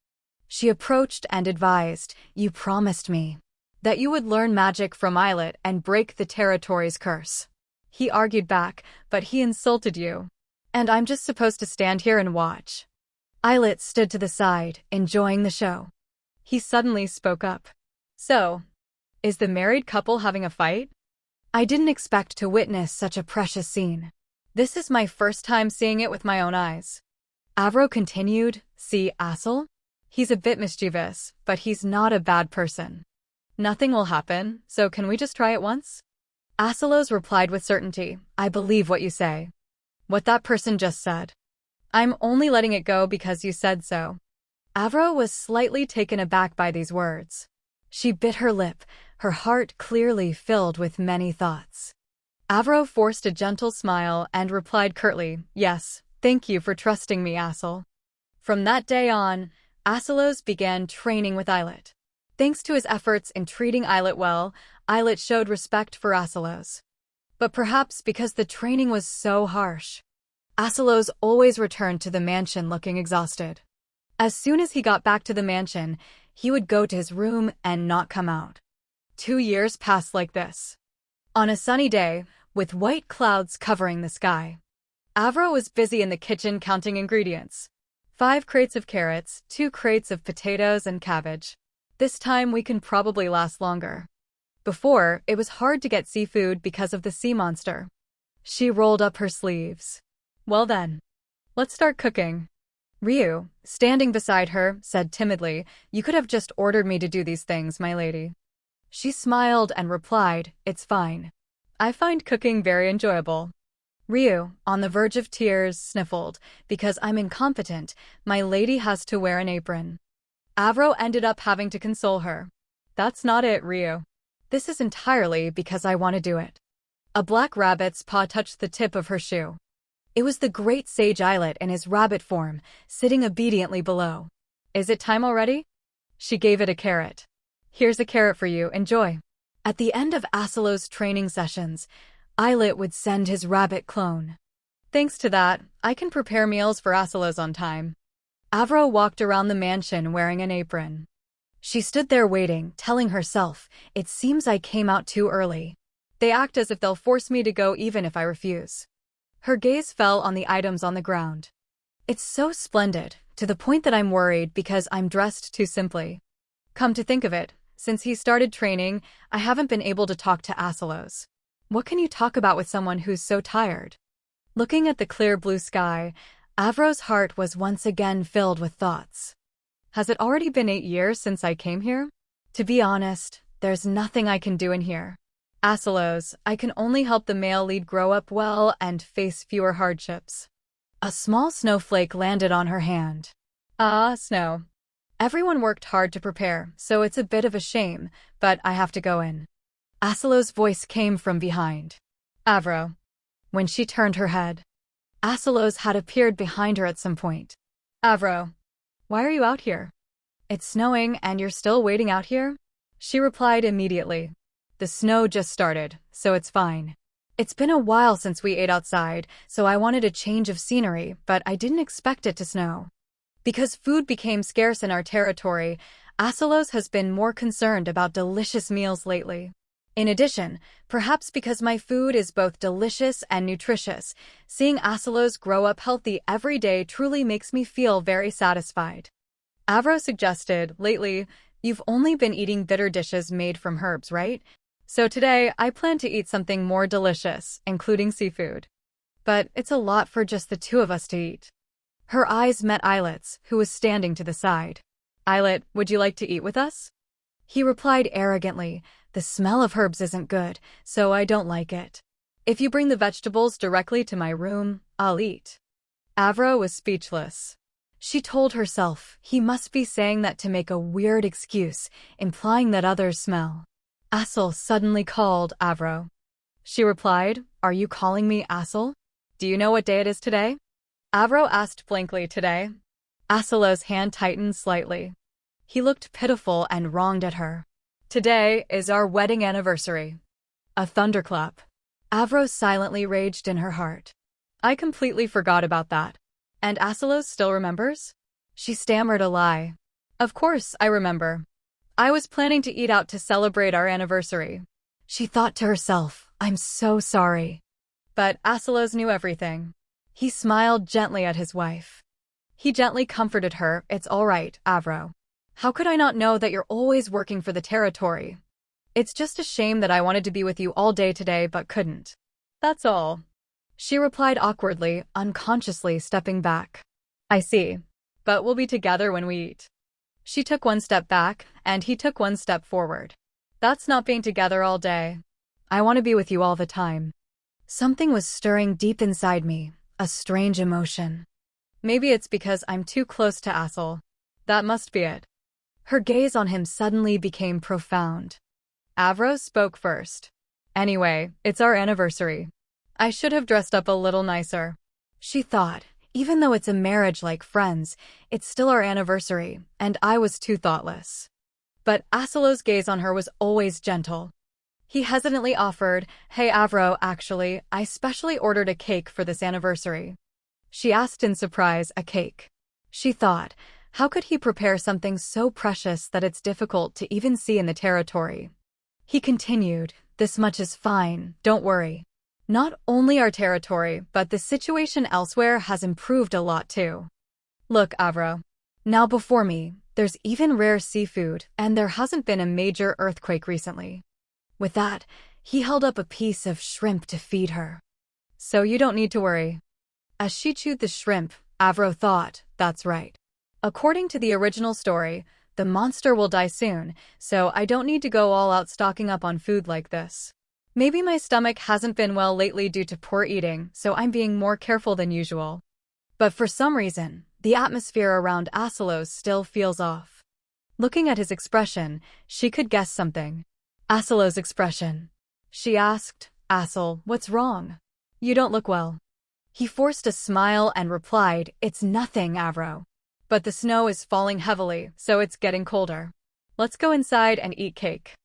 She approached and advised, you promised me that you would learn magic from Islet and break the territory's curse. He argued back, but he insulted you. And I'm just supposed to stand here and watch. Islet stood to the side, enjoying the show. He suddenly spoke up. So, is the married couple having a fight? I didn't expect to witness such a precious scene. This is my first time seeing it with my own eyes. Avro continued, see Asal? He's a bit mischievous, but he's not a bad person. Nothing will happen, so can we just try it once? Asalos replied with certainty, I believe what you say. What that person just said. I'm only letting it go because you said so. Avro was slightly taken aback by these words. She bit her lip, her heart clearly filled with many thoughts. Avro forced a gentle smile and replied curtly, yes, thank you for trusting me, Asel. From that day on, Asalos began training with Islet. Thanks to his efforts in treating Islet well, Islet showed respect for Asalos. But perhaps because the training was so harsh, Asalos always returned to the mansion looking exhausted. As soon as he got back to the mansion, he would go to his room and not come out. 2 years passed like this. On a sunny day, with white clouds covering the sky, Avro was busy in the kitchen counting ingredients. 5 crates of carrots, 2 crates of potatoes and cabbage. This time we can probably last longer. Before, it was hard to get seafood because of the sea monster. She rolled up her sleeves. Well then, let's start cooking. Ryu, standing beside her, said timidly, you could have just ordered me to do these things, my lady. She smiled and replied, it's fine. I find cooking very enjoyable. Ryu, on the verge of tears, sniffled, because I'm incompetent, my lady has to wear an apron. Avro ended up having to console her. That's not it, Ryu. This is entirely because I want to do it. A black rabbit's paw touched the tip of her shoe. It was the great sage Islet in his rabbit form, sitting obediently below. Is it time already? She gave it a carrot. Here's a carrot for you, enjoy. At the end of Asalos' training sessions, Islet would send his rabbit clone. Thanks to that, I can prepare meals for Asalos on time. Avro walked around the mansion wearing an apron. She stood there waiting, telling herself, it seems I came out too early. They act as if they'll force me to go even if I refuse. Her gaze fell on the items on the ground. It's so splendid, to the point that I'm worried because I'm dressed too simply. Come to think of it, since he started training, I haven't been able to talk to Asalos. What can you talk about with someone who's so tired? Looking at the clear blue sky, Avro's heart was once again filled with thoughts. Has it already been 8 years since I came here? To be honest, there's nothing I can do in here. Asalos, I can only help the male lead grow up well and face fewer hardships. A small snowflake landed on her hand. Ah, snow. Everyone worked hard to prepare, so it's a bit of a shame, but I have to go in. Asalos' voice came from behind. Avro. When she turned her head, Asalos had appeared behind her at some point. Avro. Why are you out here? It's snowing and you're still waiting out here? She replied immediately. The snow just started, so it's fine. It's been a while since we ate outside, so I wanted a change of scenery, but I didn't expect it to snow. Because food became scarce in our territory, Asalos has been more concerned about delicious meals lately. In addition, perhaps because my food is both delicious and nutritious, seeing Asalos grow up healthy every day truly makes me feel very satisfied. Avro suggested, lately, you've only been eating bitter dishes made from herbs, right? So today, I plan to eat something more delicious, including seafood. But it's a lot for just the 2 of us to eat. Her eyes met Islet's, who was standing to the side. Islet, would you like to eat with us? He replied arrogantly, the smell of herbs isn't good, so I don't like it. If you bring the vegetables directly to my room, I'll eat. Avro was speechless. She told herself he must be saying that to make a weird excuse, implying that others smell. Asel suddenly called Avro. She replied, are you calling me Asel? Do you know what day it is today? Avro asked blankly today. Aselo's hand tightened slightly. He looked pitiful and wronged at her. Today is our wedding anniversary. A thunderclap. Avro silently raged in her heart. I completely forgot about that. And Asalos still remembers? She stammered a lie. Of course, I remember. I was planning to eat out to celebrate our anniversary. She thought to herself, I'm so sorry. But Asalos knew everything. He smiled gently at his wife. He gently comforted her, it's all right, Avro. How could I not know that you're always working for the territory? It's just a shame that I wanted to be with you all day today but couldn't. That's all. She replied awkwardly, unconsciously stepping back. I see. But we'll be together when we eat. She took one step back, and he took one step forward. That's not being together all day. I want to be with you all the time. Something was stirring deep inside me, a strange emotion. Maybe it's because I'm too close to Assel. That must be it. Her gaze on him suddenly became profound. Avro spoke first. Anyway, it's our anniversary. I should have dressed up a little nicer. She thought, even though it's a marriage like friends, it's still our anniversary, and I was too thoughtless. But Aselo's gaze on her was always gentle. He hesitantly offered, "Hey Avro, actually, I specially ordered a cake for this anniversary." She asked in surprise, a cake. She thought, how could he prepare something so precious that it's difficult to even see in the territory? He continued, "This much is fine, don't worry. Not only our territory, but the situation elsewhere has improved a lot too. Look, Avro. Now before me, there's even rare seafood, and there hasn't been a major earthquake recently." With that, he held up a piece of shrimp to feed her. "So you don't need to worry." As she chewed the shrimp, Avro thought, that's right. According to the original story, the monster will die soon, so I don't need to go all out stocking up on food like this. Maybe my stomach hasn't been well lately due to poor eating, so I'm being more careful than usual. But for some reason, the atmosphere around Aselos still feels off. Looking at his expression, she could guess something. Aselo's expression. She asked, "Asel, what's wrong? You don't look well." He forced a smile and replied, "It's nothing, Avro. But the snow is falling heavily, so it's getting colder. Let's go inside and eat cake."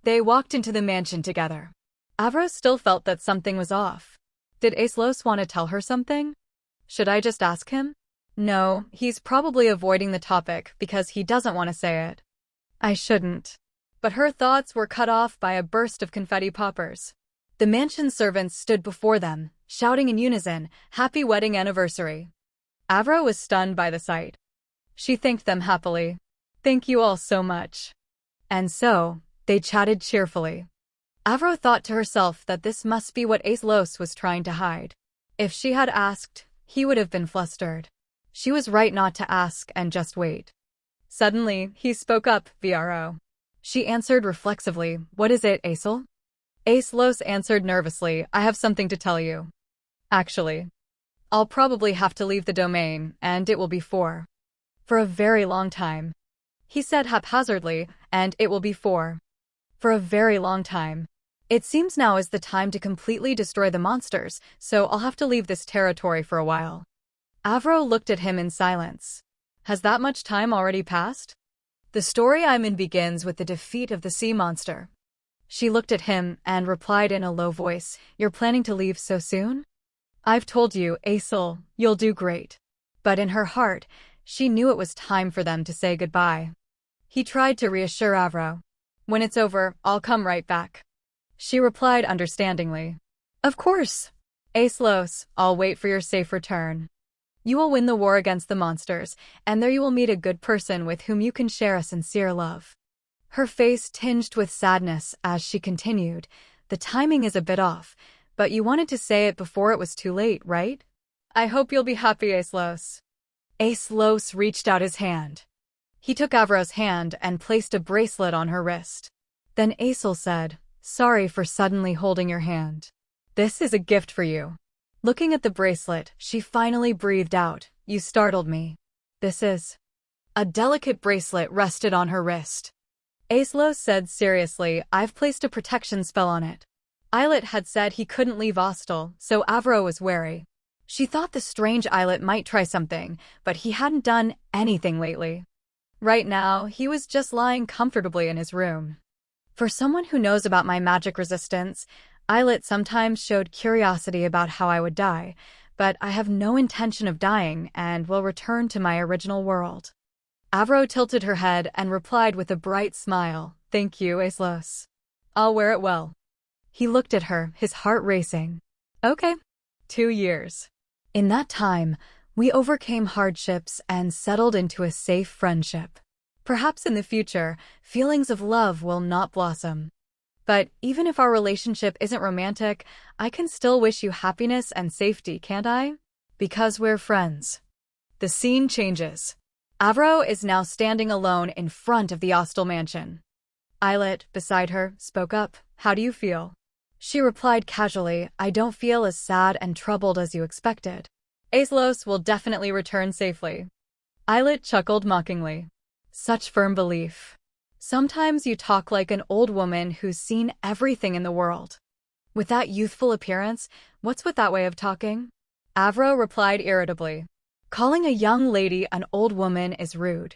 They walked into the mansion together. Avro still felt that something was off. Did Aselos want to tell her something? Should I just ask him? No, he's probably avoiding the topic because he doesn't want to say it. I shouldn't. But her thoughts were cut off by a burst of confetti poppers. The mansion servants stood before them, shouting in unison, "Happy wedding anniversary." Avro was stunned by the sight. She thanked them happily. "Thank you all so much." And so, they chatted cheerfully. Avro thought to herself that this must be what Aselos was trying to hide. If she had asked, he would have been flustered. She was right not to ask and just wait. Suddenly, he spoke up, "VRO." She answered reflexively, "What is it, Asel?" Aselos answered nervously, "I have something to tell you. Actually, I'll probably have to leave the domain, and it will be for a very long time." He said haphazardly, "And it will be for a very long time. It seems now is the time to completely destroy the monsters, so I'll have to leave this territory for a while." Avro looked at him in silence. Has that much time already passed? The story I'm in begins with the defeat of the sea monster. She looked at him and replied in a low voice, "You're planning to leave so soon?" "I've told you, Asel, you'll do great." But in her heart, she knew it was time for them to say goodbye. He tried to reassure Avro. "When it's over, I'll come right back." She replied understandingly. "Of course. Aselos, I'll wait for your safe return. You will win the war against the monsters, and there you will meet a good person with whom you can share a sincere love." Her face tinged with sadness as she continued, "The timing is a bit off, but you wanted to say it before it was too late, right? I hope you'll be happy, Aselos." Aselos reached out his hand. He took Avro's hand and placed a bracelet on her wrist. Then Asel said, "Sorry for suddenly holding your hand. This is a gift for you." Looking at the bracelet, she finally breathed out, "You startled me. This is..." A delicate bracelet rested on her wrist. Aselos said seriously, "I've placed a protection spell on it." Islet had said he couldn't leave Ostel, so Avro was wary. She thought the strange Islet might try something, but he hadn't done anything lately. Right now, he was just lying comfortably in his room. For someone who knows about my magic resistance, Islet sometimes showed curiosity about how I would die, but I have no intention of dying and will return to my original world. Avro tilted her head and replied with a bright smile, "Thank you, Aselos. I'll wear it well." He looked at her, his heart racing. "Okay. 2 years. In that time, we overcame hardships and settled into a safe friendship. Perhaps in the future, feelings of love will not blossom. But even if our relationship isn't romantic, I can still wish you happiness and safety, can't I? Because we're friends." The scene changes. Avro is now standing alone in front of the Ostel mansion. Islet, beside her, spoke up. How do you feel? She replied casually, I don't feel as sad and troubled as you expected. Aislos will definitely return safely. Islet chuckled mockingly. Such firm belief. Sometimes you talk like an old woman who's seen everything in the world. With that youthful appearance, what's with that way of talking? Avro replied irritably. Calling a young lady an old woman is rude.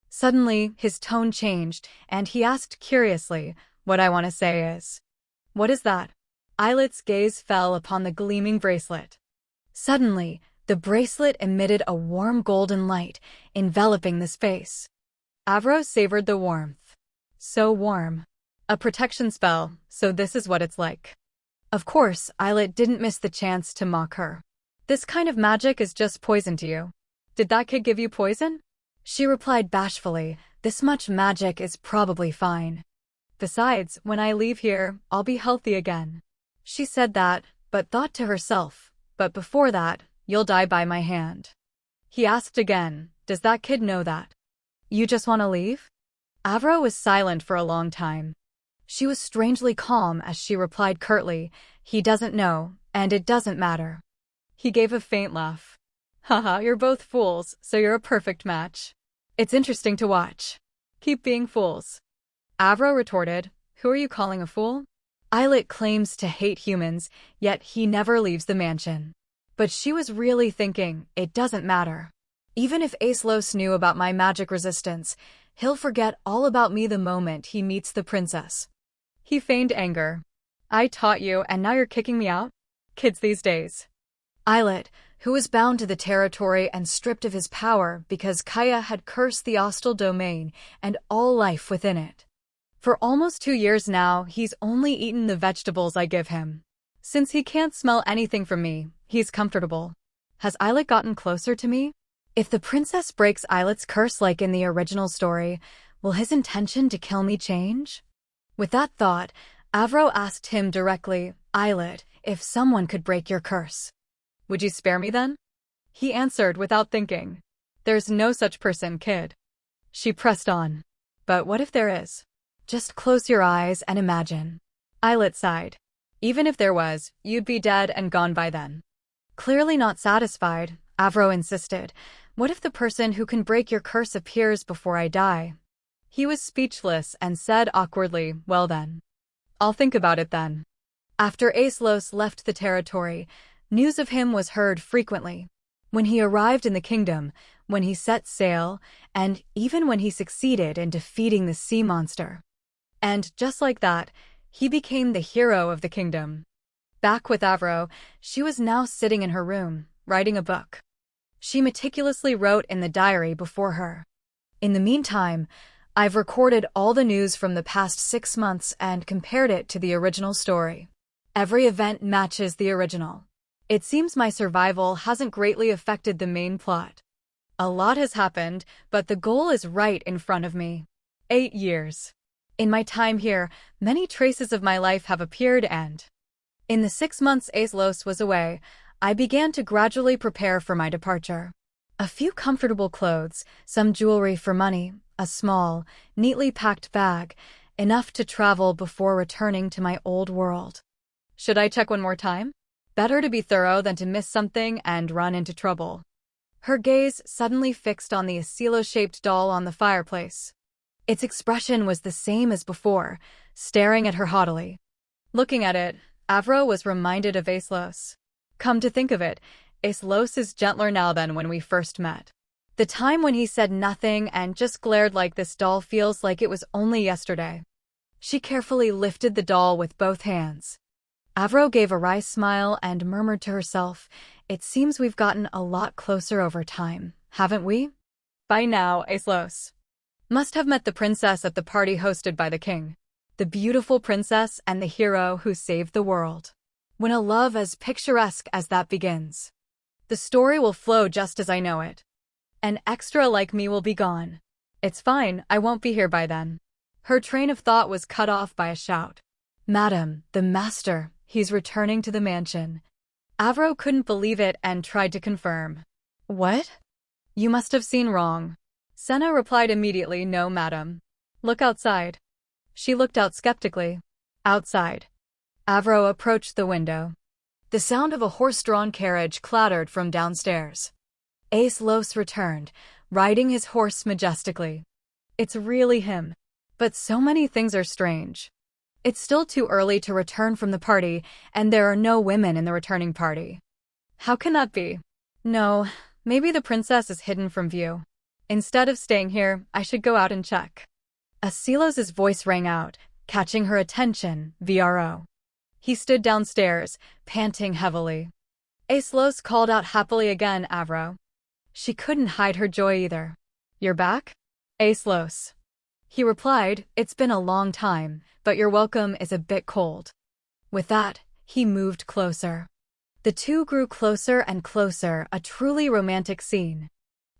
Suddenly, his tone changed, and he asked curiously, what I want to say is. What is that? Islet's gaze fell upon the gleaming bracelet. Suddenly, the bracelet emitted a warm golden light, enveloping the space. Avro savored the warmth. So warm. A protection spell, so this is what it's like. Of course, Islet didn't miss the chance to mock her. This kind of magic is just poison to you. Did that kid give you poison? She replied bashfully, this much magic is probably fine. Besides, when I leave here, I'll be healthy again. She said that, but thought to herself, but before that, you'll die by my hand. He asked again, does that kid know that? You just want to leave? Avro was silent for a long time. She was strangely calm as she replied curtly, he doesn't know, and it doesn't matter. He gave a faint laugh. Haha, you're both fools, so you're a perfect match. It's interesting to watch. Keep being fools. Avro retorted, who are you calling a fool? Islet claims to hate humans, yet he never leaves the mansion. But she was really thinking, it doesn't matter. Even if Aislos knew about my magic resistance, he'll forget all about me the moment he meets the princess. He feigned anger. I taught you and now you're kicking me out? Kids these days. Islet, who was bound to the territory and stripped of his power because Kaya had cursed the hostile domain and all life within it. For almost 2 years now, he's only eaten the vegetables I give him. Since he can't smell anything from me, he's comfortable. Has Islet gotten closer to me? If the princess breaks Islet's curse like in the original story, will his intention to kill me change? With that thought, Avro asked him directly, Islet, if someone could break your curse, would you spare me then? He answered without thinking. There's no such person, kid. She pressed on. But what if there is? Just close your eyes and imagine. Islet sighed. Even if there was, you'd be dead and gone by then. Clearly not satisfied, Avro insisted. What if the person who can break your curse appears before I die? He was speechless and said awkwardly, well then. I'll think about it then. After Aislos left the territory, news of him was heard frequently. When he arrived in the kingdom, when he set sail, and even when he succeeded in defeating the sea monster. And just like that, he became the hero of the kingdom. Back with Avro, she was now sitting in her room, writing a book. She meticulously wrote in the diary before her. In the meantime, I've recorded all the news from the past 6 months and compared it to the original story. Every event matches the original. It seems my survival hasn't greatly affected the main plot. A lot has happened, but the goal is right in front of me. 8 years. In my time here, many traces of my life have appeared and, in the 6 months Aislos was away, I began to gradually prepare for my departure. A few comfortable clothes, some jewelry for money, a small, neatly packed bag, enough to travel before returning to my old world. Should I check one more time? Better to be thorough than to miss something and run into trouble. Her gaze suddenly fixed on the asilo-shaped doll on the fireplace. Its expression was the same as before, staring at her haughtily. Looking at it, Avro was reminded of Aislos. Come to think of it, Aislos is gentler now than when we first met. The time when he said nothing and just glared like this doll feels like it was only yesterday. She carefully lifted the doll with both hands. Avro gave a wry smile and murmured to herself, it seems we've gotten a lot closer over time, haven't we? By now, Aislos must have met the princess at the party hosted by the king. The beautiful princess and the hero who saved the world. When a love as picturesque as that begins, the story will flow just as I know it. An extra like me will be gone. It's fine, I won't be here by then. Her train of thought was cut off by a shout. Madam, the master, he's returning to the mansion. Avro couldn't believe it and tried to confirm. What? You must have seen wrong. Senna replied immediately, no, madam. Look outside. She looked out skeptically. Outside, Avro approached the window. The sound of a horse-drawn carriage clattered from downstairs. Ace Los returned, riding his horse majestically. It's really him. But so many things are strange. It's still too early to return from the party, and there are no women in the returning party. How can that be? No, maybe the princess is hidden from view. Instead of staying here, I should go out and check. Asilos's voice rang out, catching her attention, VRO. He stood downstairs, panting heavily. Ace Los called out happily again, Avro. She couldn't hide her joy either. You're back? Ace Los. He replied, it's been a long time, but your welcome is a bit cold. With that, he moved closer. The two grew closer and closer, a truly romantic scene.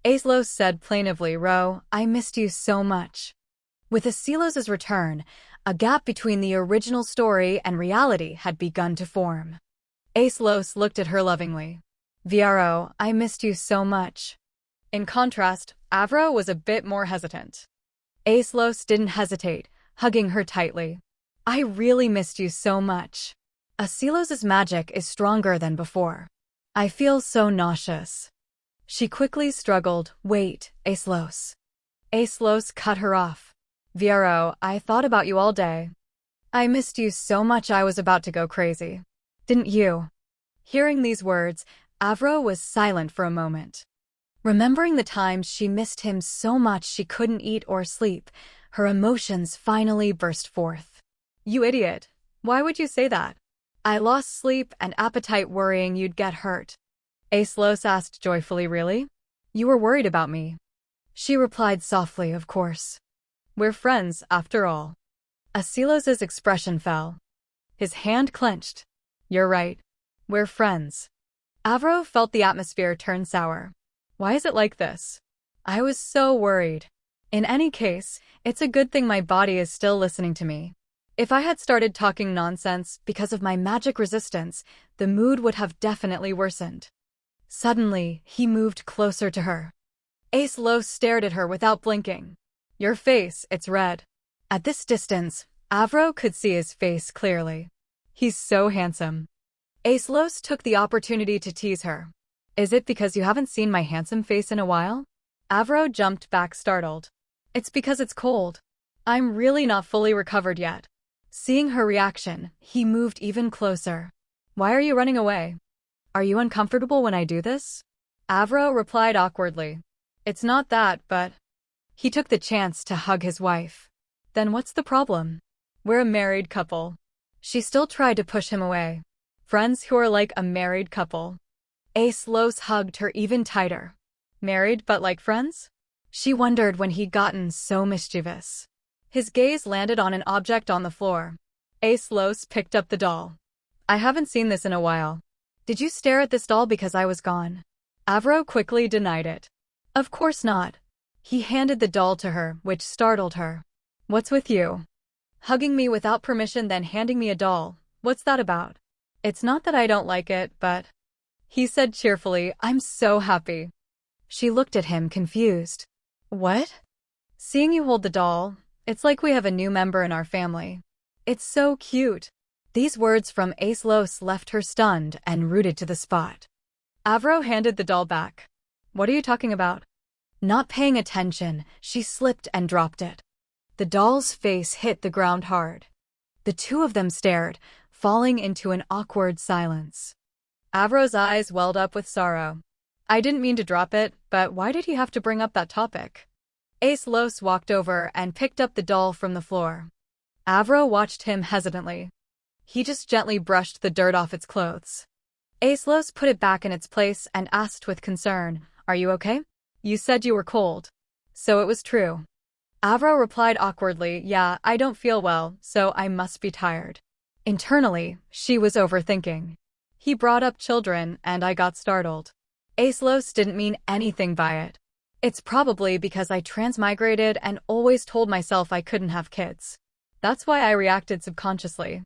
Ace Los said plaintively, Ro, I missed you so much. With Asilos's return, a gap between the original story and reality had begun to form. Ace Los looked at her lovingly. VRO, I missed you so much. In contrast, Avro was a bit more hesitant. Ace Los didn't hesitate, hugging her tightly. I really missed you so much. Asilos's magic is stronger than before. I feel so nauseous. She quickly struggled. Wait, Ace Los. Ace Los cut her off. VRO, I thought about you all day. I missed you so much I was about to go crazy. Didn't you? Hearing these words, Avro was silent for a moment. Remembering the times she missed him so much she couldn't eat or sleep, her emotions finally burst forth. You idiot. Why would you say that? I lost sleep and appetite worrying you'd get hurt. Ace Los asked joyfully, really? You were worried about me. She replied softly, of course. We're friends, after all. Asilos's expression fell. His hand clenched. You're right. We're friends. Avro felt the atmosphere turn sour. Why is it like this? I was so worried. In any case, it's a good thing my body is still listening to me. If I had started talking nonsense because of my magic resistance, the mood would have definitely worsened. Suddenly, he moved closer to her. Ace Los stared at her without blinking. Your face, it's red. At this distance, Avro could see his face clearly. He's so handsome. Ace Los took the opportunity to tease her. Is it because you haven't seen my handsome face in a while? Avro jumped back startled. It's because it's cold. I'm really not fully recovered yet. Seeing her reaction, he moved even closer. Why are you running away? Are you uncomfortable when I do this? Avro replied awkwardly. It's not that, but... He took the chance to hug his wife. Then what's the problem? We're a married couple. She still tried to push him away. Friends who are like a married couple. Ace Los hugged her even tighter. Married but like friends? She wondered when he'd gotten so mischievous. His gaze landed on an object on the floor. Ace Los picked up the doll. I haven't seen this in a while. Did you stare at this doll because I was gone? Avro quickly denied it. Of course not. He handed the doll to her, which startled her. What's with you? Hugging me without permission then handing me a doll. What's that about? It's not that I don't like it, but... He said cheerfully, I'm so happy. She looked at him confused. What? Seeing you hold the doll, it's like we have a new member in our family. It's so cute. These words from Ace Los left her stunned and rooted to the spot. Avro handed the doll back. What are you talking about? Not paying attention, she slipped and dropped it. The doll's face hit the ground hard. The two of them stared, falling into an awkward silence. Avro's eyes welled up with sorrow. I didn't mean to drop it, but why did he have to bring up that topic? Ace Los walked over and picked up the doll from the floor. Avro watched him hesitantly. He just gently brushed the dirt off its clothes. Ace Los put it back in its place and asked with concern, Are you okay? You said you were cold. So it was true. Avro replied awkwardly, Yeah, I don't feel well, so I must be tired. Internally, she was overthinking. He brought up children, and I got startled. Ace Los didn't mean anything by it. It's probably because I transmigrated and always told myself I couldn't have kids. That's why I reacted subconsciously.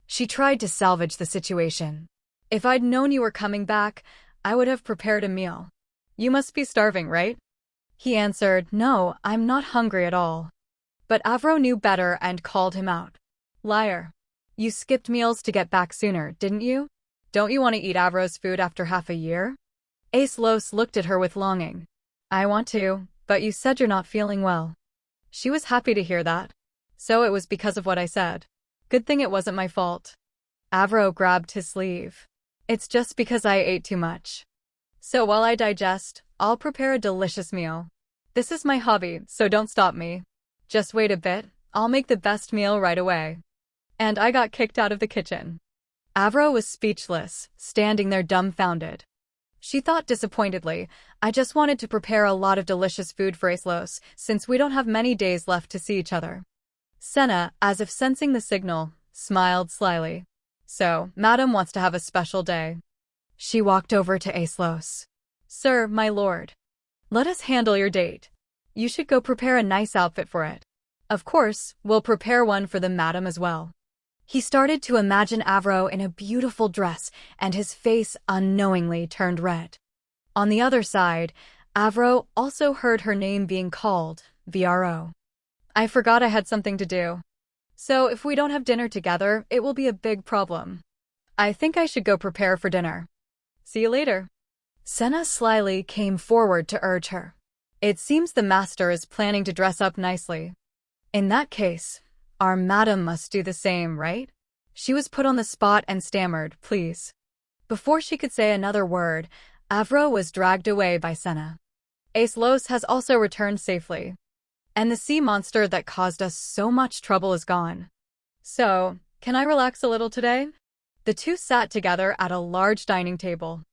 She tried to salvage the situation. If I'd known you were coming back, I would have prepared a meal. You must be starving, right? He answered, No, I'm not hungry at all. But Avro knew better and called him out. Liar. You skipped meals to get back sooner, didn't you? Don't you want to eat Avro's food after half a year? Aislos looked at her with longing. I want to, but you said you're not feeling well. She was happy to hear that. So it was because of what I said. Good thing it wasn't my fault. Avro grabbed his sleeve. It's just because I ate too much. So while I digest, I'll prepare a delicious meal. This is my hobby, so don't stop me. Just wait a bit, I'll make the best meal right away. And I got kicked out of the kitchen. Avro was speechless, standing there dumbfounded. She thought disappointedly, I just wanted to prepare a lot of delicious food for Aislos, since we don't have many days left to see each other. Senna, as if sensing the signal, smiled slyly. So, Madam wants to have a special day. She walked over to Aislos. Sir, my lord. Let us handle your date. You should go prepare a nice outfit for it. Of course, we'll prepare one for the madam as well. He started to imagine Avro in a beautiful dress, and his face unknowingly turned red. On the other side, Avro also heard her name being called, VRO. I forgot I had something to do. So if we don't have dinner together, it will be a big problem. I think I should go prepare for dinner. See you later. Senna slyly came forward to urge her. It seems the master is planning to dress up nicely. In that case, our madam must do the same, right? She was put on the spot and stammered, please. Before she could say another word, Avro was dragged away by Senna. Aislos has also returned safely. And the sea monster that caused us so much trouble is gone. So, can I relax a little today? The two sat together at a large dining table.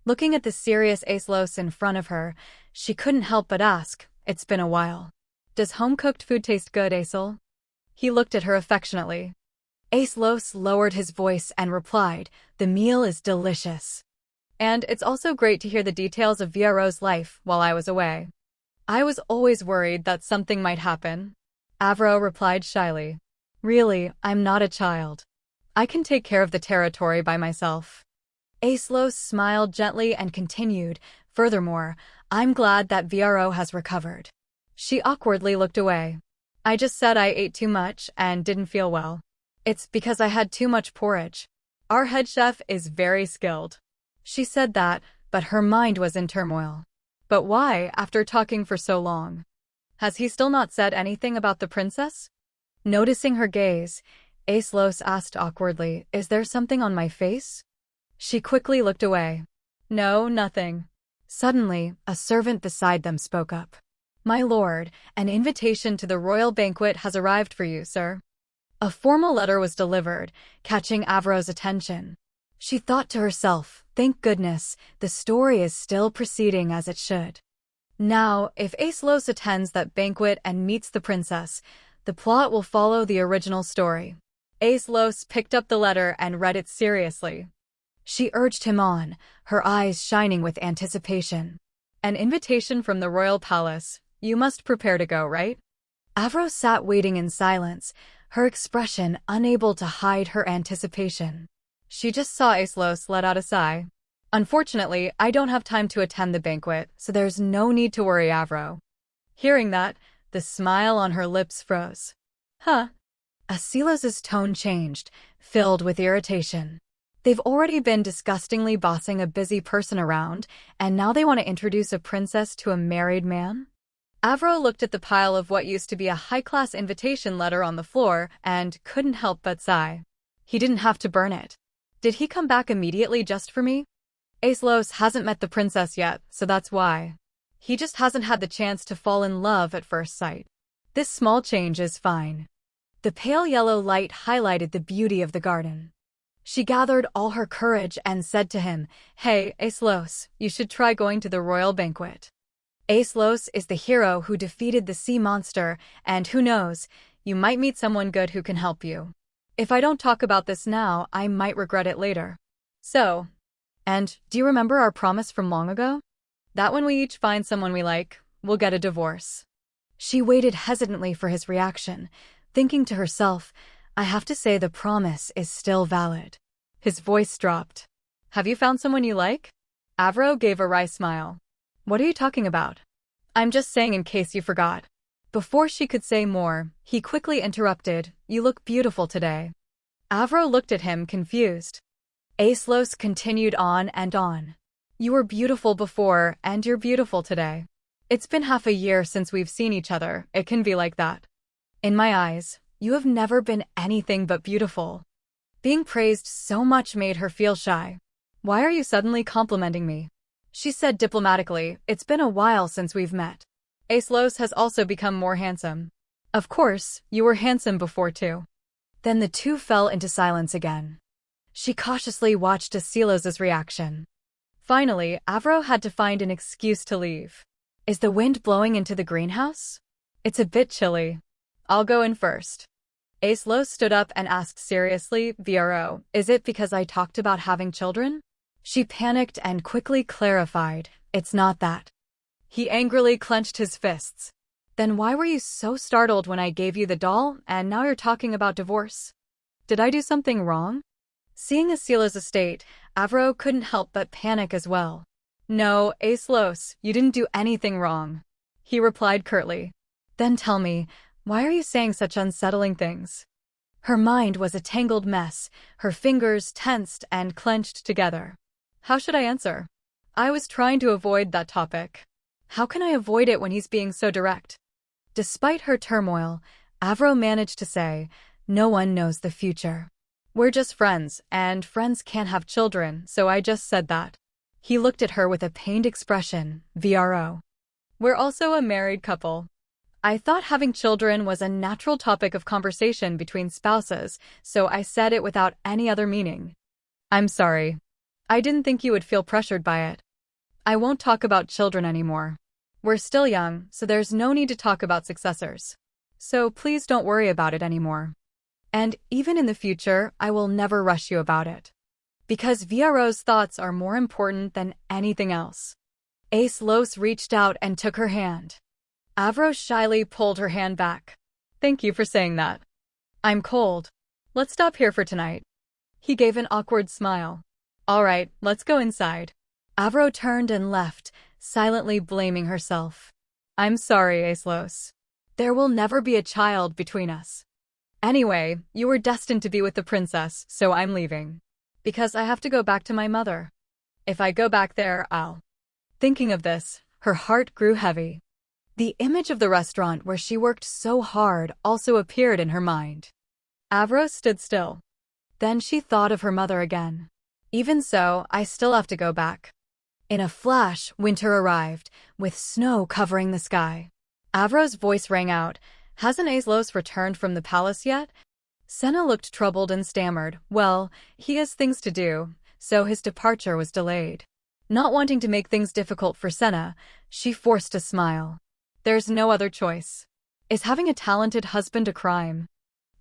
Looking at the serious Aislos in front of her, she couldn't help but ask, it's been a while. Does home-cooked food taste good, Aisel? He looked at her affectionately. Aislos lowered his voice and replied, the meal is delicious. And it's also great to hear the details of VRO's life while I was away. I was always worried that something might happen. Avro replied shyly. Really, I'm not a child. I can take care of the territory by myself. Aislos smiled gently and continued, furthermore, I'm glad that VRO has recovered. She awkwardly looked away. I just said I ate too much and didn't feel well. It's because I had too much porridge. Our head chef is very skilled. She said that, but her mind was in turmoil. But why, after talking for so long? Has he still not said anything about the princess? Noticing her gaze, Aislos asked awkwardly, is there something on my face? She quickly looked away. No, nothing. Suddenly, a servant beside them spoke up. My lord, an invitation to the royal banquet has arrived for you, sir. A formal letter was delivered, catching Avro's attention. She thought to herself, thank goodness, the story is still proceeding as it should. Now, if Aislos attends that banquet and meets the princess, the plot will follow the original story. Aislos picked up the letter and read it seriously. She urged him on, her eyes shining with anticipation. An invitation from the royal palace. You must prepare to go, right? Avro sat waiting in silence, her expression unable to hide her anticipation. She just saw Aislos let out a sigh. Unfortunately, I don't have time to attend the banquet, so there's no need to worry, Avro. Hearing that, the smile on her lips froze. Huh? Aislos' tone changed, filled with irritation. They've already been disgustingly bossing a busy person around, and now they want to introduce a princess to a married man? Avro looked at the pile of what used to be a high-class invitation letter on the floor and couldn't help but sigh. He didn't have to burn it. Did he come back immediately just for me? Aislos hasn't met the princess yet, so that's why. He just hasn't had the chance to fall in love at first sight. This small change is fine. The pale yellow light highlighted the beauty of the garden. She gathered all her courage and said to him, Hey, Aislos, you should try going to the royal banquet. Aislos is the hero who defeated the sea monster, and who knows, you might meet someone good who can help you. If I don't talk about this now, I might regret it later. So, and do you remember our promise from long ago? That when we each find someone we like, we'll get a divorce. She waited hesitantly for his reaction, thinking to herself, I have to say the promise is still valid. His voice dropped. Have you found someone you like? Avro gave a wry smile. What are you talking about? I'm just saying in case you forgot. Before she could say more, he quickly interrupted, "You look beautiful today." Avro looked at him confused. Aislos continued on and on. "You were beautiful before, and you're beautiful today. It's been half a year since we've seen each other, it can be like that. In my eyes, you have never been anything but beautiful." Being praised so much made her feel shy. "Why are you suddenly complimenting me?" She said diplomatically, "It's been a while since we've met. Aislos has also become more handsome." "Of course, you were handsome before too." Then the two fell into silence again. She cautiously watched Aislos' reaction. Finally, Avro had to find an excuse to leave. "Is the wind blowing into the greenhouse? It's a bit chilly. I'll go in first." Aislos stood up and asked seriously, "Vro, is it because I talked about having children?" She panicked and quickly clarified, "It's not that." He angrily clenched his fists. "Then why were you so startled when I gave you the doll, and now you're talking about divorce? Did I do something wrong?" Seeing Aislos' state, Avro couldn't help but panic as well. "No, Aislos, you didn't do anything wrong," he replied curtly. "Then tell me, why are you saying such unsettling things?" Her mind was a tangled mess, her fingers tensed and clenched together. How should I answer? I was trying to avoid that topic. How can I avoid it when he's being so direct? Despite her turmoil, Avro managed to say, "No one knows the future. We're just friends, and friends can't have children, so I just said that." He looked at her with a pained expression, "Vro. We're also a married couple. I thought having children was a natural topic of conversation between spouses, so I said it without any other meaning. I'm sorry. I didn't think you would feel pressured by it. I won't talk about children anymore. We're still young, so there's no need to talk about successors. So please don't worry about it anymore. And even in the future, I will never rush you about it. Because Vro's thoughts are more important than anything else." Aislos reached out and took her hand. Avro shyly pulled her hand back. "Thank you for saying that. I'm cold. Let's stop here for tonight." He gave an awkward smile. "All right, let's go inside." Avro turned and left, silently blaming herself. "I'm sorry, Aislos. There will never be a child between us. Anyway, you were destined to be with the princess, so I'm leaving. Because I have to go back to my mother. If I go back there, I'll..." Thinking of this, her heart grew heavy. The image of the restaurant where she worked so hard also appeared in her mind. Avro stood still. Then she thought of her mother again. "Even so, I still have to go back." In a flash, winter arrived, with snow covering the sky. Avro's voice rang out, "Hasn't Aislos returned from the palace yet?" Senna looked troubled and stammered, "Well, he has things to do, so his departure was delayed." Not wanting to make things difficult for Senna, she forced a smile. "There's no other choice. Is having a talented husband a crime?"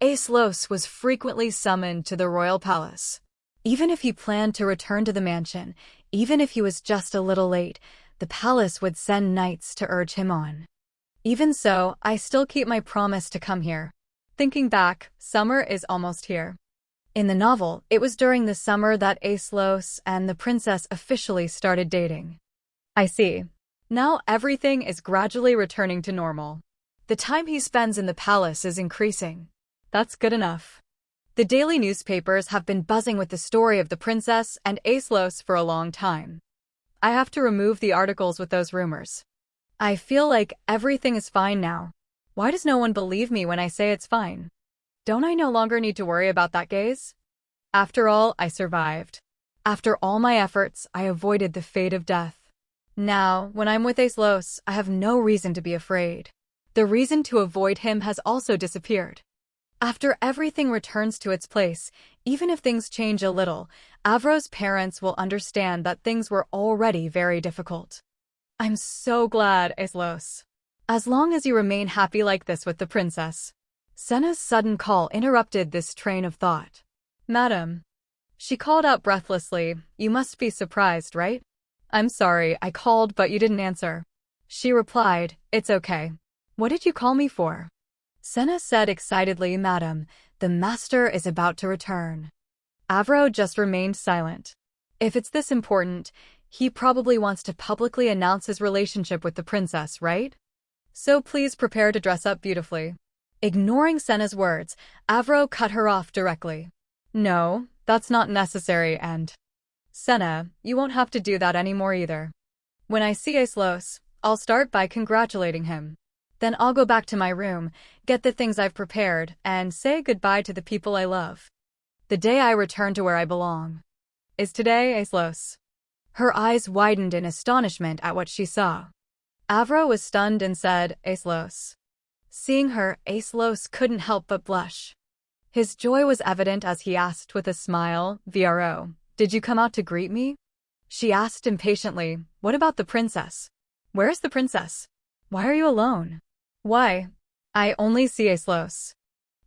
Aislos was frequently summoned to the royal palace. Even if he planned to return to the mansion, even if he was just a little late, the palace would send knights to urge him on. Even so, I still keep my promise to come here. Thinking back, summer is almost here. In the novel, it was during the summer that Aislos and the princess officially started dating. I see. Now everything is gradually returning to normal. The time he spends in the palace is increasing. That's good enough. The daily newspapers have been buzzing with the story of the princess and Aislos for a long time. I have to remove the articles with those rumors. I feel like everything is fine now. Why does no one believe me when I say it's fine? Don't I no longer need to worry about that gaze? After all, I survived. After all my efforts, I avoided the fate of death. Now, when I'm with Aislos, I have no reason to be afraid. The reason to avoid him has also disappeared. After everything returns to its place, even if things change a little, Avro's parents will understand that things were already very difficult. I'm so glad, Aislos. As long as you remain happy like this with the princess. Senna's sudden call interrupted this train of thought. Madam. She called out breathlessly, "You must be surprised, right?" "I'm sorry, I called but you didn't answer." She replied, "It's okay. What did you call me for?" Senna said excitedly, "Madam, the master is about to return." Avro just remained silent. If it's this important, he probably wants to publicly announce his relationship with the princess, right? So please prepare to dress up beautifully. Ignoring Senna's words, Avro cut her off directly. No, that's not necessary and… Senna, you won't have to do that anymore either. When I see Aislos, I'll start by congratulating him. Then I'll go back to my room, get the things I've prepared, and say goodbye to the people I love. The day I return to where I belong. Is today, Aislos? Her eyes widened in astonishment at what she saw. Avro was stunned and said, Aislos. Seeing her, Aislos couldn't help but blush. His joy was evident as he asked with a smile, Vro, did you come out to greet me? She asked impatiently, what about the princess? Where is the princess? Why are you alone? Why? I only see Aislos.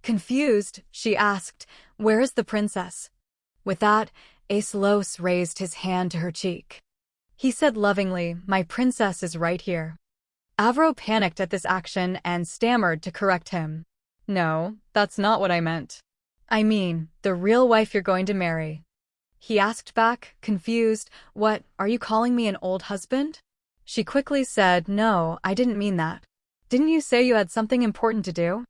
Confused, she asked, where is the princess? With that, Aislos raised his hand to her cheek. He said lovingly, my princess is right here. Avro panicked at this action and stammered to correct him. No, that's not what I meant. I mean, the real wife you're going to marry. He asked back, confused, what, are you calling me an old husband? She quickly said, no, I didn't mean that. Didn't you say you had something important to do?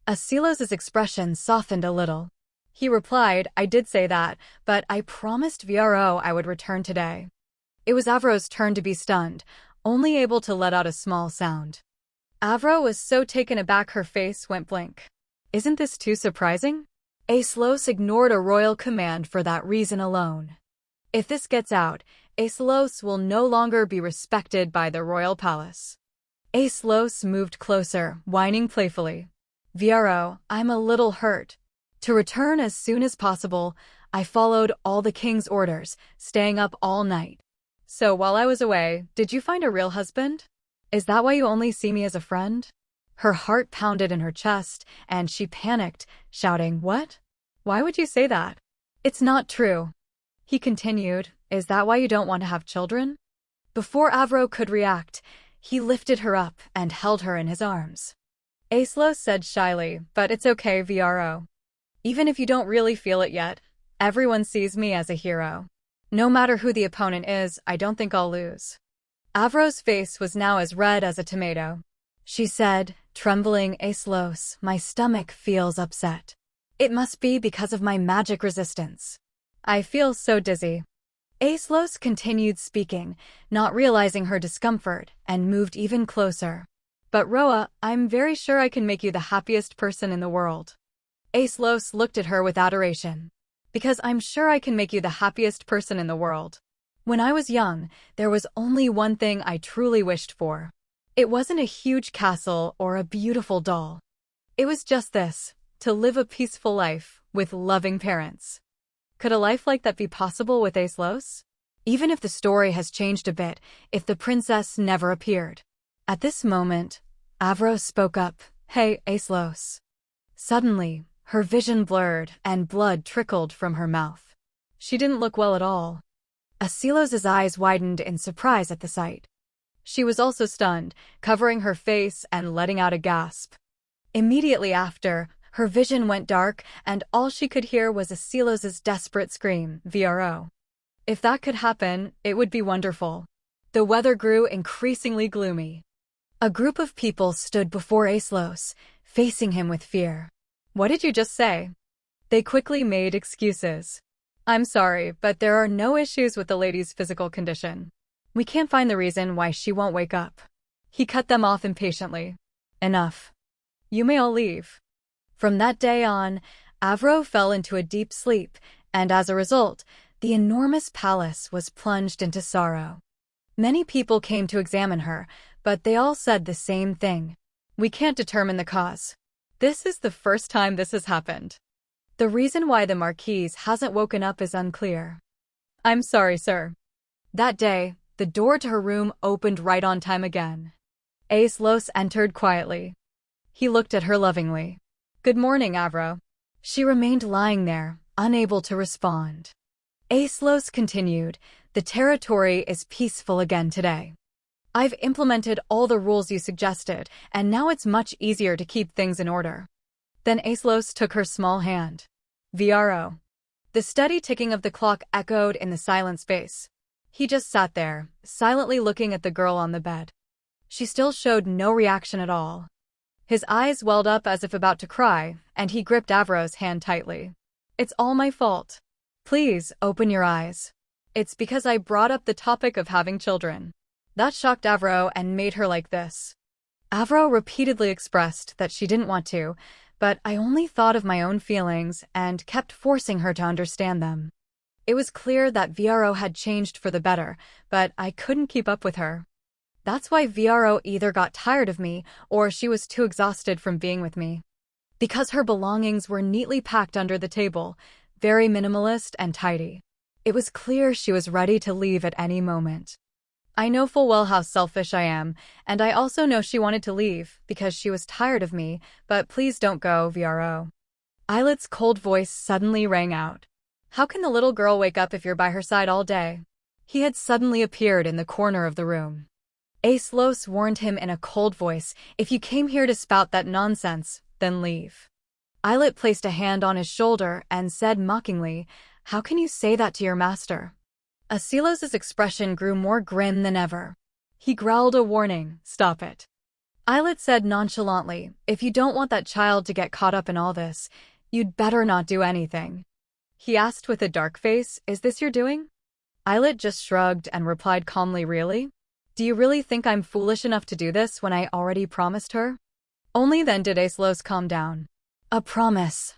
Aislos' expression softened a little. He replied, I did say that, but I promised Vro I would return today. It was Avro's turn to be stunned, only able to let out a small sound. Avro was so taken aback her face went blank. Isn't this too surprising? Aislos ignored a royal command for that reason alone. If this gets out, Aislos will no longer be respected by the royal palace. Aislos moved closer, whining playfully. Vro, I'm a little hurt. To return as soon as possible, I followed all the king's orders, staying up all night. So while I was away, did you find a real husband? Is that why you only see me as a friend? Her heart pounded in her chest, and she panicked, shouting, what? Why would you say that? It's not true. He continued, is that why you don't want to have children? Before Avro could react, he lifted her up and held her in his arms. Aislos said shyly, but it's okay, Vro. Even if you don't really feel it yet, everyone sees me as a hero. No matter who the opponent is, I don't think I'll lose. Avro's face was now as red as a tomato. She said, trembling, Aislos, my stomach feels upset. It must be because of my magic resistance. I feel so dizzy. Aislos continued speaking, not realizing her discomfort, and moved even closer. But Roa, I'm very sure I can make you the happiest person in the world. Aislos looked at her with adoration. Because I'm sure I can make you the happiest person in the world. When I was young, there was only one thing I truly wished for. It wasn't a huge castle or a beautiful doll. It was just this, to live a peaceful life with loving parents. Could a life like that be possible with Aislos? Even if the story has changed a bit, if the princess never appeared. At this moment, Avro spoke up, hey, Aislos. Suddenly, her vision blurred and blood trickled from her mouth. She didn't look well at all. Aislos' eyes widened in surprise at the sight. She was also stunned, covering her face and letting out a gasp. Immediately after, her vision went dark and all she could hear was Aislos' desperate scream, Vro. If that could happen, it would be wonderful. The weather grew increasingly gloomy. A group of people stood before Aislos, facing him with fear. What did you just say? They quickly made excuses. I'm sorry, but there are no issues with the lady's physical condition. We can't find the reason why she won't wake up. He cut them off impatiently. Enough. You may all leave. From that day on, Avro fell into a deep sleep, and as a result, the enormous palace was plunged into sorrow. Many people came to examine her, but they all said the same thing. We can't determine the cause. This is the first time this has happened. The reason why the Marquise hasn't woken up is unclear. I'm sorry, sir. That day, the door to her room opened right on time again. Aislos entered quietly. He looked at her lovingly. Good morning, Avro. She remained lying there, unable to respond. Aislos continued, the territory is peaceful again today. I've implemented all the rules you suggested, and now it's much easier to keep things in order. Then Aislos took her small hand. Vro. The steady ticking of the clock echoed in the silent space. He just sat there, silently looking at the girl on the bed. She still showed no reaction at all. His eyes welled up as if about to cry, and he gripped Avro's hand tightly. It's all my fault. Please, open your eyes. It's because I brought up the topic of having children. That shocked Avro and made her like this. Avro repeatedly expressed that she didn't want to, but I only thought of my own feelings and kept forcing her to understand them. It was clear that VRO had changed for the better, but I couldn't keep up with her. That's why VRO either got tired of me or she was too exhausted from being with me. Because her belongings were neatly packed under the table, very minimalist and tidy. It was clear she was ready to leave at any moment. I know full well how selfish I am, and I also know she wanted to leave because she was tired of me, but please don't go, VRO. Eilit's cold voice suddenly rang out. How can the little girl wake up if you're by her side all day? He had suddenly appeared in the corner of the room. Aislos warned him in a cold voice, if you came here to spout that nonsense, then leave. Eilit placed a hand on his shoulder and said mockingly, how can you say that to your master? Aislos' expression grew more grim than ever. He growled a warning, stop it. Eilit said nonchalantly, if you don't want that child to get caught up in all this, you'd better not do anything. He asked with a dark face, is this your doing? Eilit just shrugged and replied calmly, really? Do you really think I'm foolish enough to do this when I already promised her? Only then did Aislos calm down. A promise.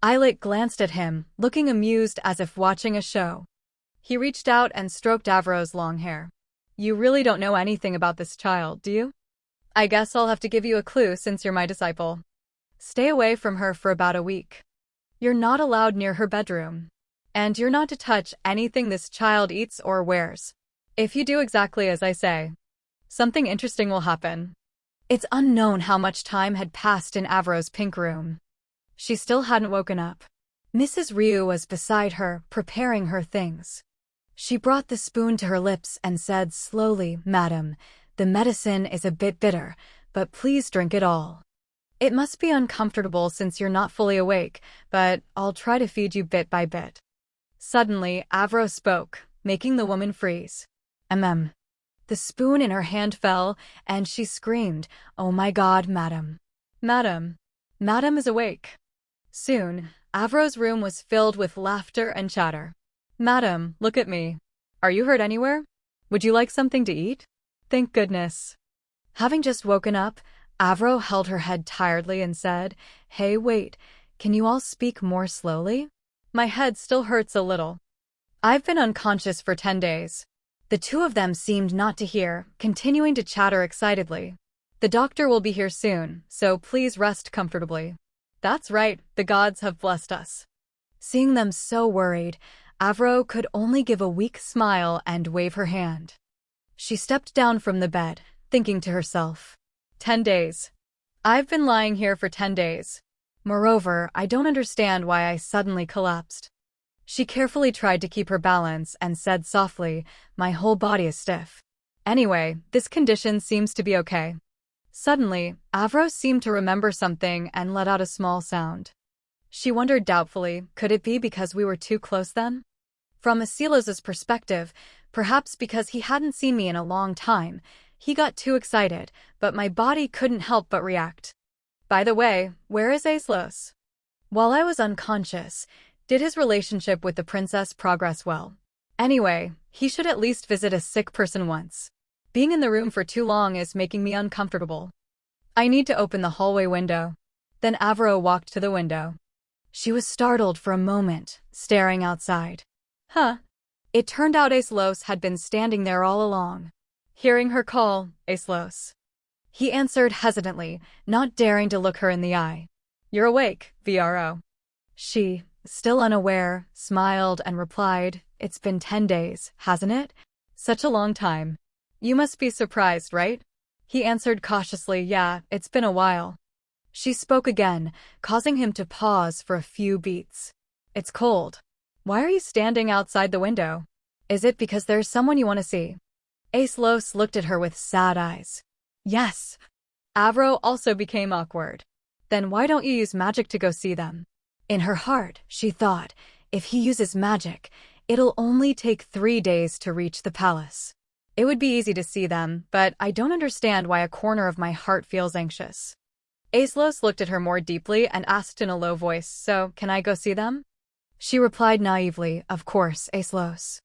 Eilit glanced at him, looking amused as if watching a show. He reached out and stroked Avro's long hair. You really don't know anything about this child, do you? I guess I'll have to give you a clue since you're my disciple. Stay away from her for about a week. You're not allowed near her bedroom. And you're not to touch anything this child eats or wears. If you do exactly as I say, something interesting will happen. It's unknown how much time had passed in Avro's pink room. She still hadn't woken up. Mrs. Ryu was beside her, preparing her things. She brought the spoon to her lips and said slowly, Madam, the medicine is a bit bitter, but please drink it all. It must be uncomfortable since you're not fully awake, but I'll try to feed you bit by bit. Suddenly, Avro spoke, making the woman freeze. The spoon in her hand fell, and she screamed, oh my God, Madam. Madam. Madam is awake. Soon, Avro's room was filled with laughter and chatter. Madam, look at me. Are you hurt anywhere? Would you like something to eat? Thank goodness. Having just woken up, Avro held her head tiredly and said, hey, wait, can you all speak more slowly? My head still hurts a little. I've been unconscious for 10 days. The two of them seemed not to hear, continuing to chatter excitedly. The doctor will be here soon, so please rest comfortably. That's right, the gods have blessed us. Seeing them so worried, Avro could only give a weak smile and wave her hand. She stepped down from the bed, thinking to herself, 10 days. I've been lying here for 10 days. Moreover, I don't understand why I suddenly collapsed. She carefully tried to keep her balance and said softly, my whole body is stiff. Anyway, this condition seems to be okay. Suddenly, Avro seemed to remember something and let out a small sound. She wondered doubtfully, could it be because we were too close then? From Aislos' perspective, perhaps because he hadn't seen me in a long time, he got too excited, but my body couldn't help but react. By the way, where is Aislos? While I was unconscious, did his relationship with the princess progress well? Anyway, he should at least visit a sick person once. Being in the room for too long is making me uncomfortable. I need to open the hallway window. Then Avro walked to the window. She was startled for a moment, staring outside. Huh. It turned out Aislos had been standing there all along. Hearing her call, Aislos. He answered hesitantly, not daring to look her in the eye. You're awake, VRO. She, still unaware, smiled and replied, it's been 10 days, hasn't it? Such a long time. You must be surprised, right? He answered cautiously, yeah, it's been a while. She spoke again, causing him to pause for a few beats. It's cold. Why are you standing outside the window? Is it because there's someone you want to see? Aislos looked at her with sad eyes. Yes. Avro also became awkward. Then why don't you use magic to go see them? In her heart, she thought, if he uses magic, it'll only take 3 days to reach the palace. It would be easy to see them, but I don't understand why a corner of my heart feels anxious. Aislos looked at her more deeply and asked in a low voice, "So, can I go see them?" She replied naively, "Of course, Aislos.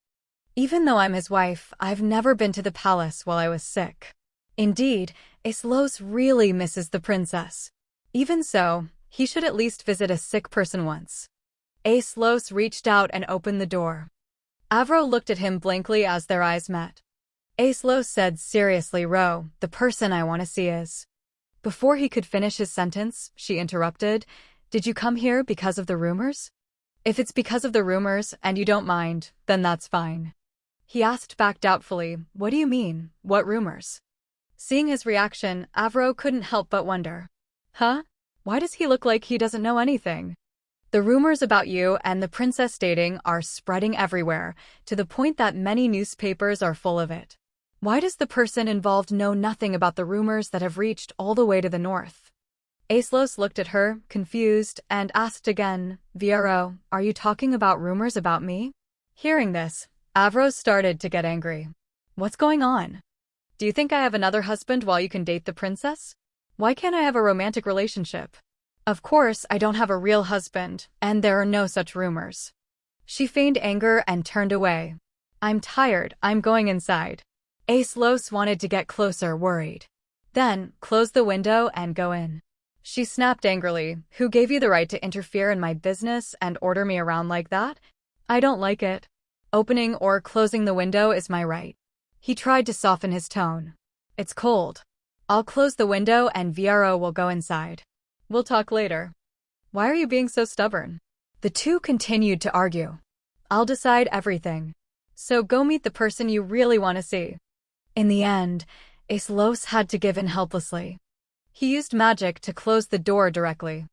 Even though I'm his wife, I've never been to the palace while I was sick." Indeed, Aislos really misses the princess. Even so, he should at least visit a sick person once. Aislos reached out and opened the door. Avro looked at him blankly as their eyes met. Aislos said seriously, "Ro, the person I want to see is—" Before he could finish his sentence, she interrupted, "Did you come here because of the rumors?" "If it's because of the rumors and you don't mind, then that's fine." He asked back doubtfully, "What do you mean? What rumors?" Seeing his reaction, Avro couldn't help but wonder. Huh? Why does he look like he doesn't know anything? "The rumors about you and the princess dating are spreading everywhere, to the point that many newspapers are full of it. Why does the person involved know nothing about the rumors that have reached all the way to the north?" Aislos looked at her, confused, and asked again, "Viero, are you talking about rumors about me?" Hearing this, Avro started to get angry. "What's going on? Do you think I have another husband while you can date the princess? Why can't I have a romantic relationship? Of course, I don't have a real husband, and there are no such rumors." She feigned anger and turned away. "I'm tired, I'm going inside." Aislos wanted to get closer, worried. "Then, close the window and go in." She snapped angrily, "Who gave you the right to interfere in my business and order me around like that? I don't like it. Opening or closing the window is my right." He tried to soften his tone. "It's cold. I'll close the window and Viero will go inside. We'll talk later." "Why are you being so stubborn?" The two continued to argue. "I'll decide everything. So go meet the person you really want to see." In the end, Aislos had to give in helplessly. He used magic to close the door directly.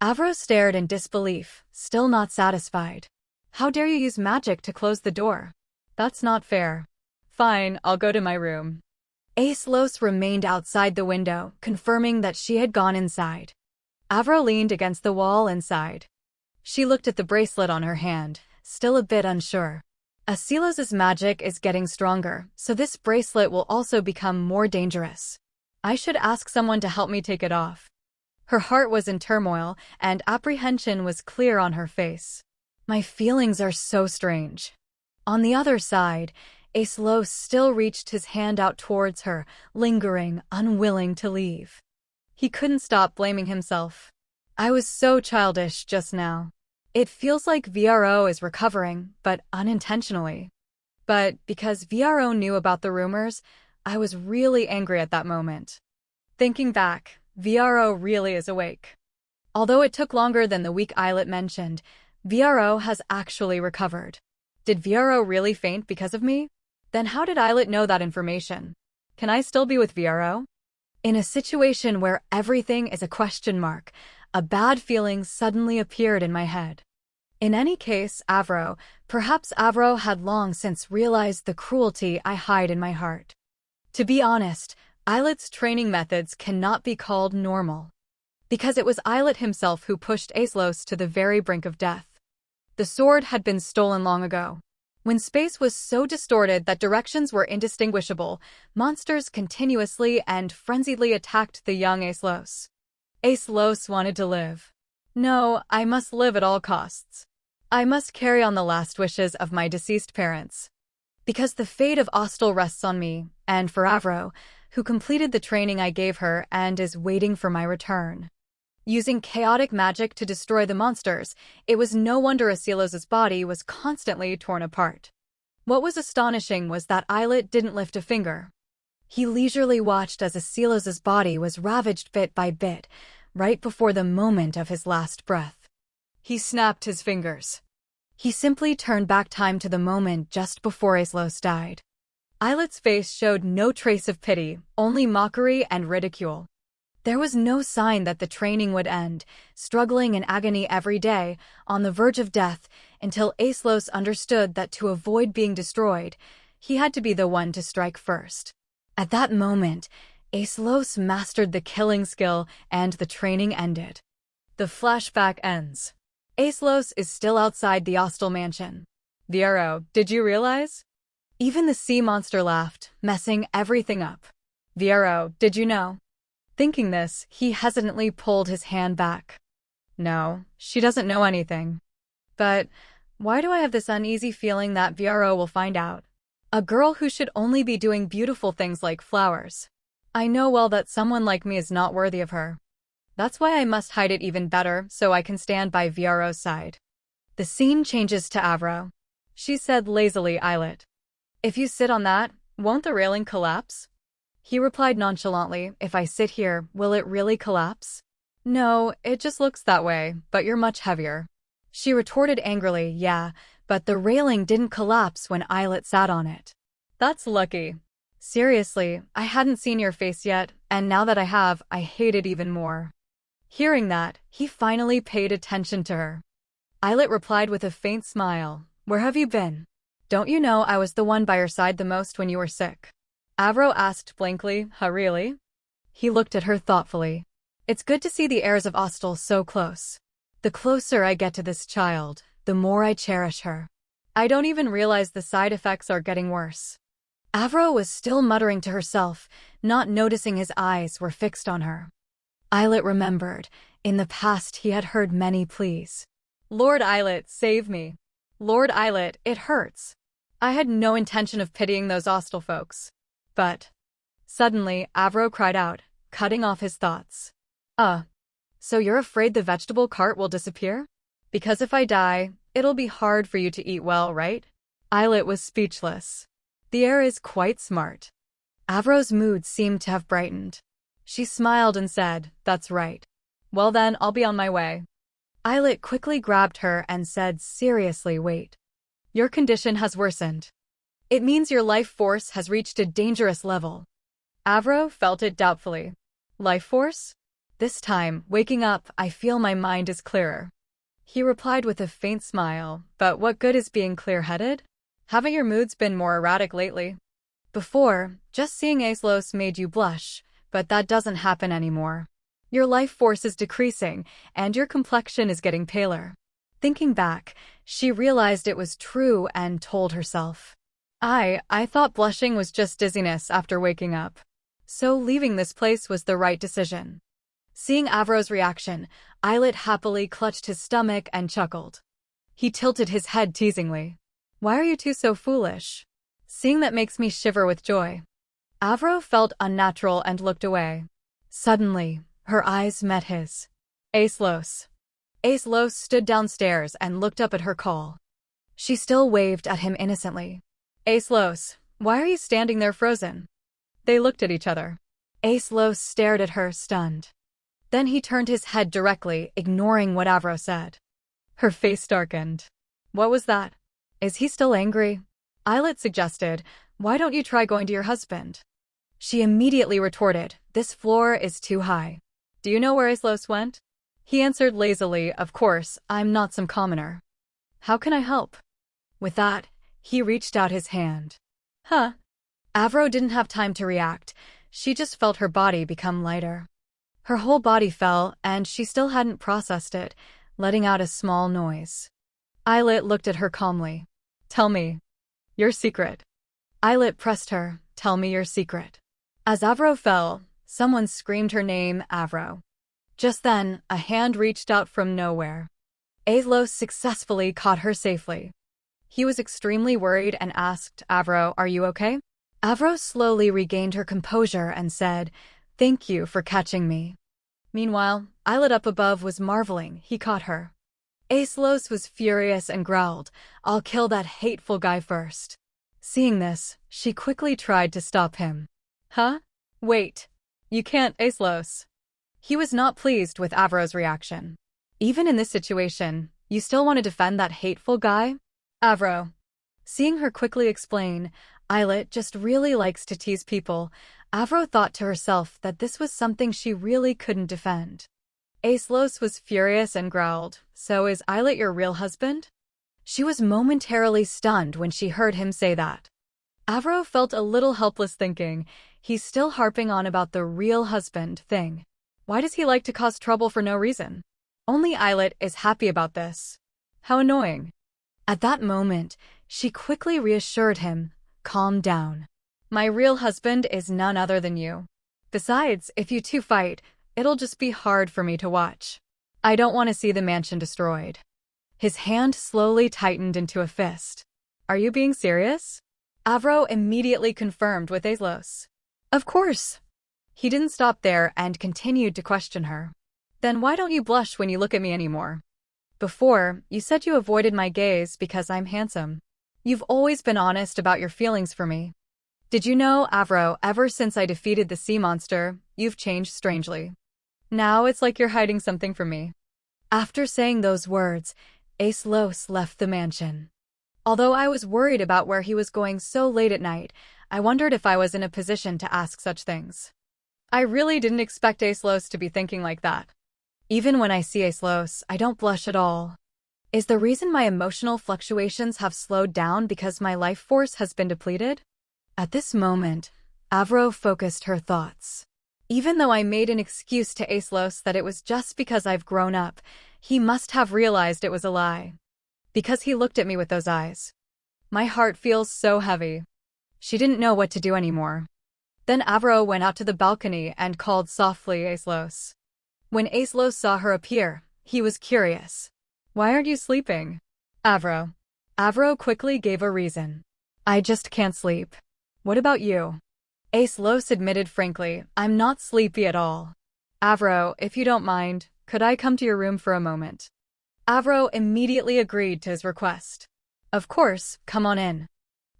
Avro stared in disbelief, still not satisfied. "How dare you use magic to close the door? That's not fair." "Fine, I'll go to my room." Aislos remained outside the window, confirming that she had gone inside. Avro leaned against the wall and sighed. She looked at the bracelet on her hand, still a bit unsure. Aislos' magic is getting stronger, so this bracelet will also become more dangerous. I should ask someone to help me take it off. Her heart was in turmoil, and apprehension was clear on her face. My feelings are so strange. On the other side, Aislos still reached his hand out towards her, lingering, unwilling to leave. He couldn't stop blaming himself. I was so childish just now. It feels like VRO is recovering, but unintentionally. But because VRO knew about the rumors, I was really angry at that moment. Thinking back, VRO really is awake. Although it took longer than the weak Eyelet mentioned, VRO has actually recovered. Did VRO really faint because of me? Then how did Eyelet know that information? Can I still be with VRO? In a situation where everything is a question mark, a bad feeling suddenly appeared in my head. In any case, perhaps Avro had long since realized the cruelty I hide in my heart. To be honest, Eyelet's training methods cannot be called normal. Because it was Eyelet himself who pushed Aislos to the very brink of death. The sword had been stolen long ago. When space was so distorted that directions were indistinguishable, monsters continuously and frenziedly attacked the young Aislos. Aislos wanted to live. No, I must live at all costs. I must carry on the last wishes of my deceased parents. Because the fate of Ostel rests on me, and for Avro, who completed the training I gave her and is waiting for my return. Using chaotic magic to destroy the monsters, it was no wonder Aislos' body was constantly torn apart. What was astonishing was that Eyelet didn't lift a finger. He leisurely watched as Aislos' body was ravaged bit by bit, right before the moment of his last breath. He snapped his fingers. He simply turned back time to the moment just before Aislos died. Eyelet's face showed no trace of pity, only mockery and ridicule. There was no sign that the training would end, struggling in agony every day, on the verge of death, until Aislos understood that to avoid being destroyed, he had to be the one to strike first. At that moment, Aislos mastered the killing skill and the training ended. The flashback ends. Aislos is still outside the Ostel mansion. Viero, did you realize? Even the sea monster laughed, messing everything up. Viero, did you know? Thinking this, he hesitantly pulled his hand back. No, she doesn't know anything. But why do I have this uneasy feeling that Viero will find out? A girl who should only be doing beautiful things like flowers. I know well that someone like me is not worthy of her. That's why I must hide it even better so I can stand by Viero's side. The scene changes to Avro. She said lazily, Islet. If you sit on that, won't the railing collapse? He replied nonchalantly, if I sit here, will it really collapse? No, it just looks that way, but you're much heavier. She retorted angrily, yeah, but the railing didn't collapse when Islet sat on it. That's lucky. Seriously, I hadn't seen your face yet, and now that I have, I hate it even more. Hearing that, he finally paid attention to her. Islet replied with a faint smile, where have you been? Don't you know I was the one by your side the most when you were sick? Avro asked blankly, huh really? He looked at her thoughtfully. It's good to see the heirs of Ostel so close. The closer I get to this child, the more I cherish her. I don't even realize the side effects are getting worse. Avro was still muttering to herself, not noticing his eyes were fixed on her. Islet remembered. In the past he had heard many pleas. Lord Islet, save me. Lord Islet, it hurts. I had no intention of pitying those Ostel folks. But suddenly, Avro cried out, cutting off his thoughts. So you're afraid the vegetable cart will disappear? Because if I die, it'll be hard for you to eat well, right? Islet was speechless. The heir is quite smart. Avro's mood seemed to have brightened. She smiled and said, that's right. Well then, I'll be on my way. Islet quickly grabbed her and said seriously, wait. Your condition has worsened. It means your life force has reached a dangerous level. Avro felt it doubtfully. Life force? This time, waking up, I feel my mind is clearer. He replied with a faint smile, but what good is being clear-headed? Haven't your moods been more erratic lately? Before, just seeing Aislos made you blush, but that doesn't happen anymore. Your life force is decreasing, and your complexion is getting paler. Thinking back, she realized it was true and told herself. I thought blushing was just dizziness after waking up. So leaving this place was the right decision. Seeing Avro's reaction, Islet happily clutched his stomach and chuckled. He tilted his head teasingly. Why are you two so foolish? Seeing that makes me shiver with joy. Avro felt unnatural and looked away. Suddenly, her eyes met his. Aislos. Aislos stood downstairs and looked up at her call. She still waved at him innocently. Aislos, why are you standing there frozen? They looked at each other. Aislos stared at her, stunned. Then he turned his head directly, ignoring what Avro said. Her face darkened. What was that? Is he still angry? Islet suggested, why don't you try going to your husband? She immediately retorted, this floor is too high. Do you know where Aislos went? He answered lazily, of course, I'm not some commoner. How can I help? With that, he reached out his hand. Huh? Avro didn't have time to react. She just felt her body become lighter. Her whole body fell, and she still hadn't processed it, letting out a small noise. Islet looked at her calmly. Tell me. Your secret. Islet pressed her. Tell me your secret. As Avro fell, someone screamed her name, Avro. Just then, a hand reached out from nowhere. Aislos successfully caught her safely. He was extremely worried and asked, Avro, are you okay? Avro slowly regained her composure and said, thank you for catching me. Meanwhile, Islet up above was marveling he caught her. Aislos was furious and growled, I'll kill that hateful guy first. Seeing this, she quickly tried to stop him. Huh? Wait. You can't, Aislos. He was not pleased with Avro's reaction. Even in this situation, you still want to defend that hateful guy? Avro. Seeing her quickly explain, Islet just really likes to tease people, Avro thought to herself that this was something she really couldn't defend. Aislos was furious and growled, so is Islet your real husband? She was momentarily stunned when she heard him say that. Avro felt a little helpless thinking, he's still harping on about the real husband thing. Why does he like to cause trouble for no reason? Only Islet is happy about this. How annoying. At that moment, she quickly reassured him, calm down. My real husband is none other than you. Besides, if you two fight, it'll just be hard for me to watch. I don't want to see the mansion destroyed. His hand slowly tightened into a fist. Are you being serious? Avro immediately confirmed with Aislos. Of course. He didn't stop there and continued to question her. Then why don't you blush when you look at me anymore? Before, you said you avoided my gaze because I'm handsome. You've always been honest about your feelings for me. Did you know, Avro, ever since I defeated the sea monster, you've changed strangely. Now it's like you're hiding something from me. After saying those words, Aislos left the mansion. Although I was worried about where he was going so late at night, I wondered if I was in a position to ask such things. I really didn't expect Aislos to be thinking like that. Even when I see Aislos, I don't blush at all. Is the reason my emotional fluctuations have slowed down because my life force has been depleted? At this moment, Avro focused her thoughts. Even though I made an excuse to Aislos that it was just because I've grown up, he must have realized it was a lie. Because he looked at me with those eyes. My heart feels so heavy. She didn't know what to do anymore. Then Avro went out to the balcony and called softly Aislos. When Aislos saw her appear, he was curious. Why aren't you sleeping? Avro. Avro quickly gave a reason. I just can't sleep. What about you? Aislos admitted frankly, I'm not sleepy at all. Avro, if you don't mind, could I come to your room for a moment? Avro immediately agreed to his request. Of course, come on in.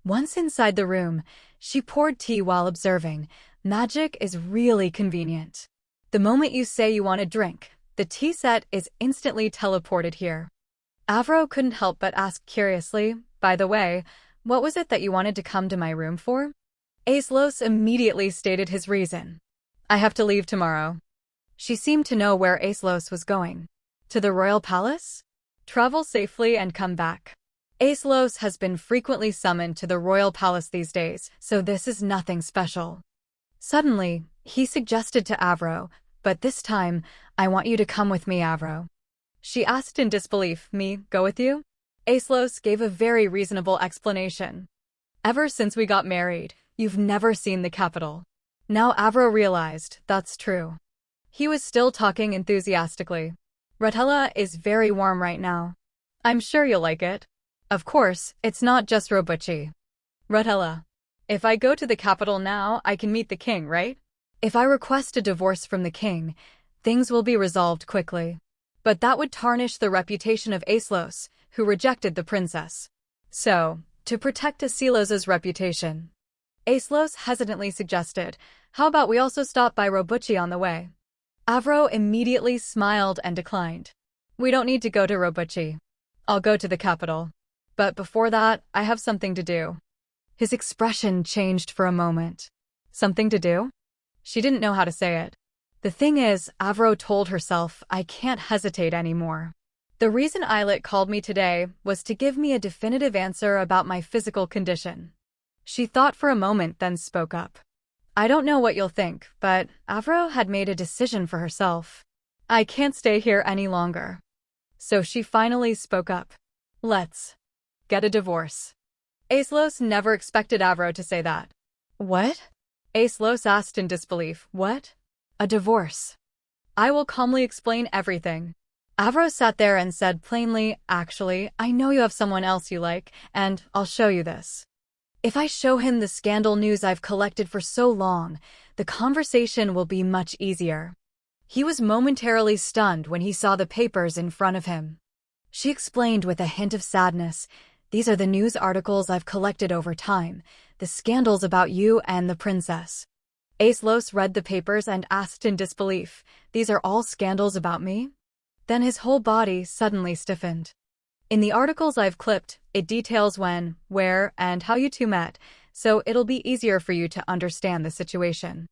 Once inside the room, she poured tea while observing. Magic is really convenient. The moment you say you want a drink, the tea set is instantly teleported here. Avro couldn't help but ask curiously, by the way, what was it that you wanted to come to my room for? Aislos immediately stated his reason. I have to leave tomorrow. She seemed to know where Aislos was going. To the royal palace? Travel safely and come back. Aislos has been frequently summoned to the royal palace these days, so this is nothing special. Suddenly, he suggested to Avro, but this time, I want you to come with me, Avro. She asked in disbelief, me, go with you? Aislos gave a very reasonable explanation. Ever since we got married, you've never seen the capital. Now Avro realized that's true. He was still talking enthusiastically. Rotella is very warm right now. I'm sure you'll like it. Of course, it's not just Robuchi. Rotella. If I go to the capital now, I can meet the king, right? If I request a divorce from the king, things will be resolved quickly. But that would tarnish the reputation of Aislos, who rejected the princess. So, to protect Aislos' reputation, Aislos hesitantly suggested, how about we also stop by Robuchi on the way? Avro immediately smiled and declined. We don't need to go to Robuchi. I'll go to the capital. But before that, I have something to do. His expression changed for a moment. Something to do? She didn't know how to say it. The thing is, Avro told herself, I can't hesitate anymore. The reason Eilert called me today was to give me a definitive answer about my physical condition. She thought for a moment, then spoke up. I don't know what you'll think, but Avro had made a decision for herself. I can't stay here any longer. So she finally spoke up. Let's get a divorce. Aislos never expected Avro to say that. What? Aislos asked in disbelief. What? A divorce. I will calmly explain everything. Avro sat there and said plainly, actually, I know you have someone else you like, and I'll show you this. If I show him the scandal news I've collected for so long, the conversation will be much easier. He was momentarily stunned when he saw the papers in front of him. She explained with a hint of sadness, these are the news articles I've collected over time, the scandals about you and the princess. Aislos read the papers and asked in disbelief, these are all scandals about me? Then his whole body suddenly stiffened. In the articles I've clipped, it details when, where, and how you two met, so it'll be easier for you to understand the situation.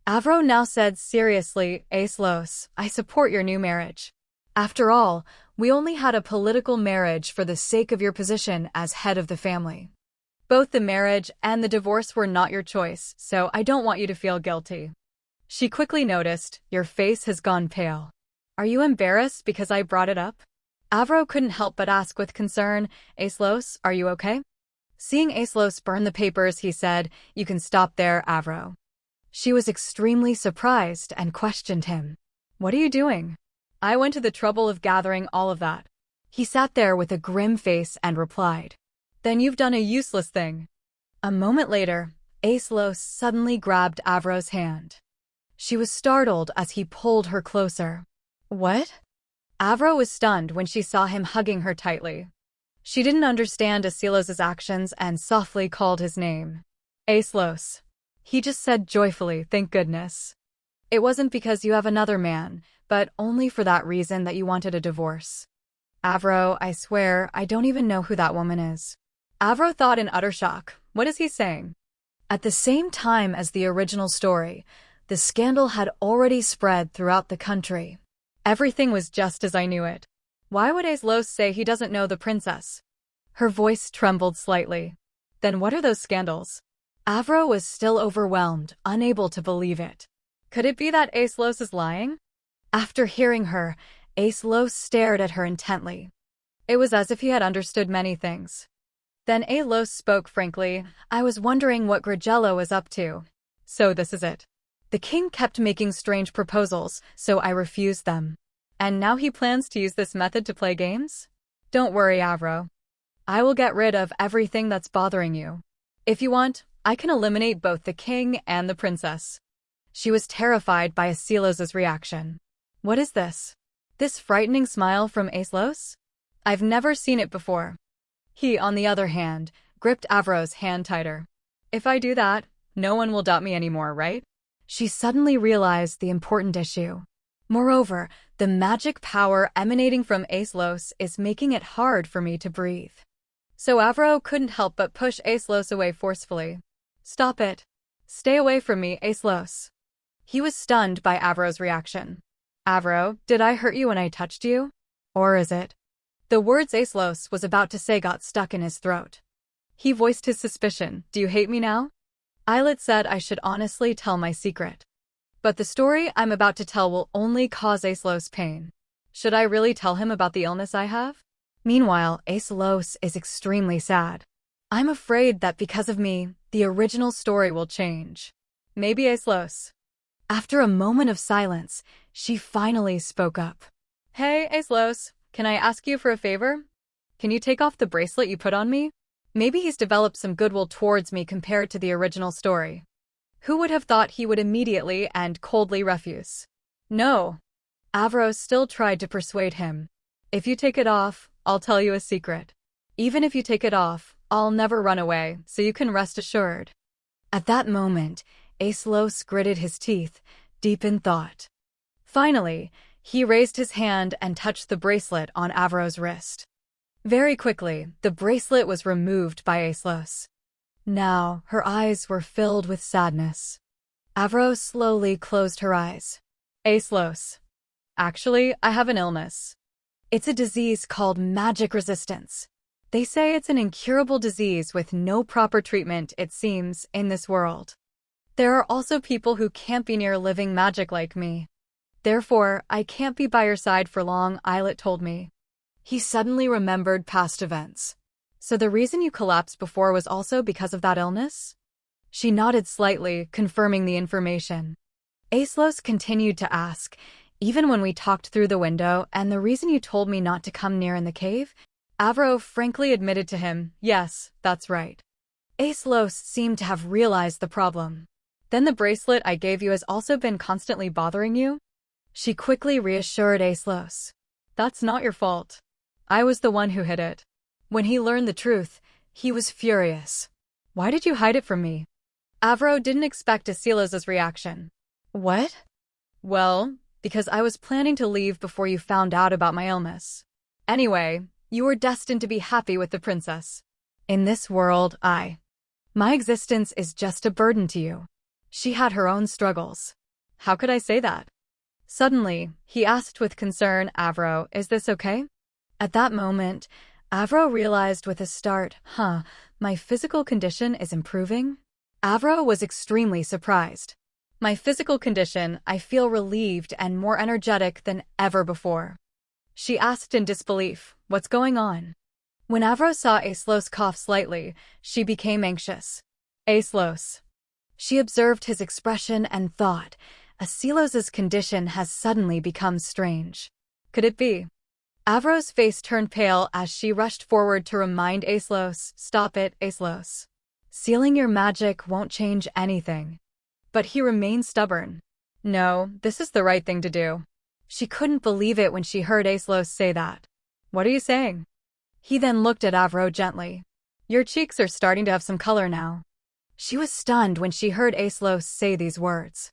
Avro now said seriously, Aislos, I support your new marriage. After all, we only had a political marriage for the sake of your position as head of the family. Both the marriage and the divorce were not your choice, so I don't want you to feel guilty. She quickly noticed, your face has gone pale. Are you embarrassed because I brought it up? Avro couldn't help but ask with concern, Aislos, are you okay? Seeing Aislos burn the papers, he said, "You can stop there, Avro." She was extremely surprised and questioned him. "What are you doing?" "I went to the trouble of gathering all of that." He sat there with a grim face and replied, "Then you've done a useless thing." A moment later, Aislos suddenly grabbed Avro's hand. She was startled as he pulled her closer. "What?" Avro was stunned when she saw him hugging her tightly. She didn't understand Aislos' actions and softly called his name. "Aislos." He just said joyfully, "Thank goodness. It wasn't because you have another man, but only for that reason that you wanted a divorce." "Avro, I swear, I don't even know who that woman is." Avro thought in utter shock. What is he saying? At the same time as the original story, the scandal had already spread throughout the country. Everything was just as I knew it. Why would Aislos say he doesn't know the princess? Her voice trembled slightly. Then what are those scandals? Avro was still overwhelmed, unable to believe it. Could it be that Aislos is lying? After hearing her, Aislos stared at her intently. It was as if he had understood many things. Then Aislos spoke frankly, "I was wondering what Grigello was up to. So this is it. The king kept making strange proposals, so I refused them. And now he plans to use this method to play games? Don't worry, Avro. I will get rid of everything that's bothering you. If you want, I can eliminate both the king and the princess." She was terrified by Aislos' reaction. What is this? This frightening smile from Aislos? I've never seen it before. He, on the other hand, gripped Avro's hand tighter. "If I do that, no one will doubt me anymore, right?" She suddenly realized the important issue. Moreover, the magic power emanating from Aislos is making it hard for me to breathe. So Avro couldn't help but push Aislos away forcefully. "Stop it. Stay away from me, Aislos." He was stunned by Avro's reaction. "Avro, did I hurt you when I touched you? Or is it?" The words Aislos was about to say got stuck in his throat. He voiced his suspicion. "Do you hate me now?" Eilert said I should honestly tell my secret. But the story I'm about to tell will only cause Aislos pain. Should I really tell him about the illness I have? Meanwhile, Aislos is extremely sad. "I'm afraid that because of me, the original story will change." "Maybe, Aislos." After a moment of silence, she finally spoke up. "Hey, Aislos, can I ask you for a favor? Can you take off the bracelet you put on me? Maybe he's developed some goodwill towards me compared to the original story." Who would have thought he would immediately and coldly refuse? "No." Avro still tried to persuade him. "If you take it off, I'll tell you a secret. Even if you take it off, I'll never run away, so you can rest assured." At that moment, Aislos gritted his teeth, deep in thought. Finally, he raised his hand and touched the bracelet on Avro's wrist. Very quickly, the bracelet was removed by Aislos. Now, her eyes were filled with sadness. Avro slowly closed her eyes. "Aislos. Actually, I have an illness. It's a disease called magic resistance. They say it's an incurable disease with no proper treatment, it seems, in this world. There are also people who can't be near living magic like me. Therefore, I can't be by your side for long," Eilert told me. He suddenly remembered past events. "So the reason you collapsed before was also because of that illness?" She nodded slightly, confirming the information. Aislos continued to ask, "Even when we talked through the window and the reason you told me not to come near in the cave?" Avro frankly admitted to him, "Yes, that's right." Aislos seemed to have realized the problem. "Then the bracelet I gave you has also been constantly bothering you?" She quickly reassured Aislos. "That's not your fault. I was the one who hid it." When he learned the truth, he was furious. "Why did you hide it from me?" Avro didn't expect Aislos' reaction. "What?" "Well, because I was planning to leave before you found out about my illness. Anyway, you were destined to be happy with the princess. In this world, my existence is just a burden to you. She had her own struggles." "How could I say that?" Suddenly, he asked with concern, "Avro, is this okay?" At that moment, Avro realized with a start, my physical condition is improving? Avro was extremely surprised. "My physical condition, I feel relieved and more energetic than ever before." She asked in disbelief, "What's going on?" When Avro saw Aislos cough slightly, she became anxious. Aislos. She observed his expression and thought, Asilos's condition has suddenly become strange. Could it be? Avro's face turned pale as she rushed forward to remind Aislos, stop it, Aislos. Sealing your magic won't change anything. But he remained stubborn. No, this is the right thing to do. She couldn't believe it when she heard Aislos say that. What are you saying? He then looked at Avro gently. Your cheeks are starting to have some color now. She was stunned when she heard Aislos say these words.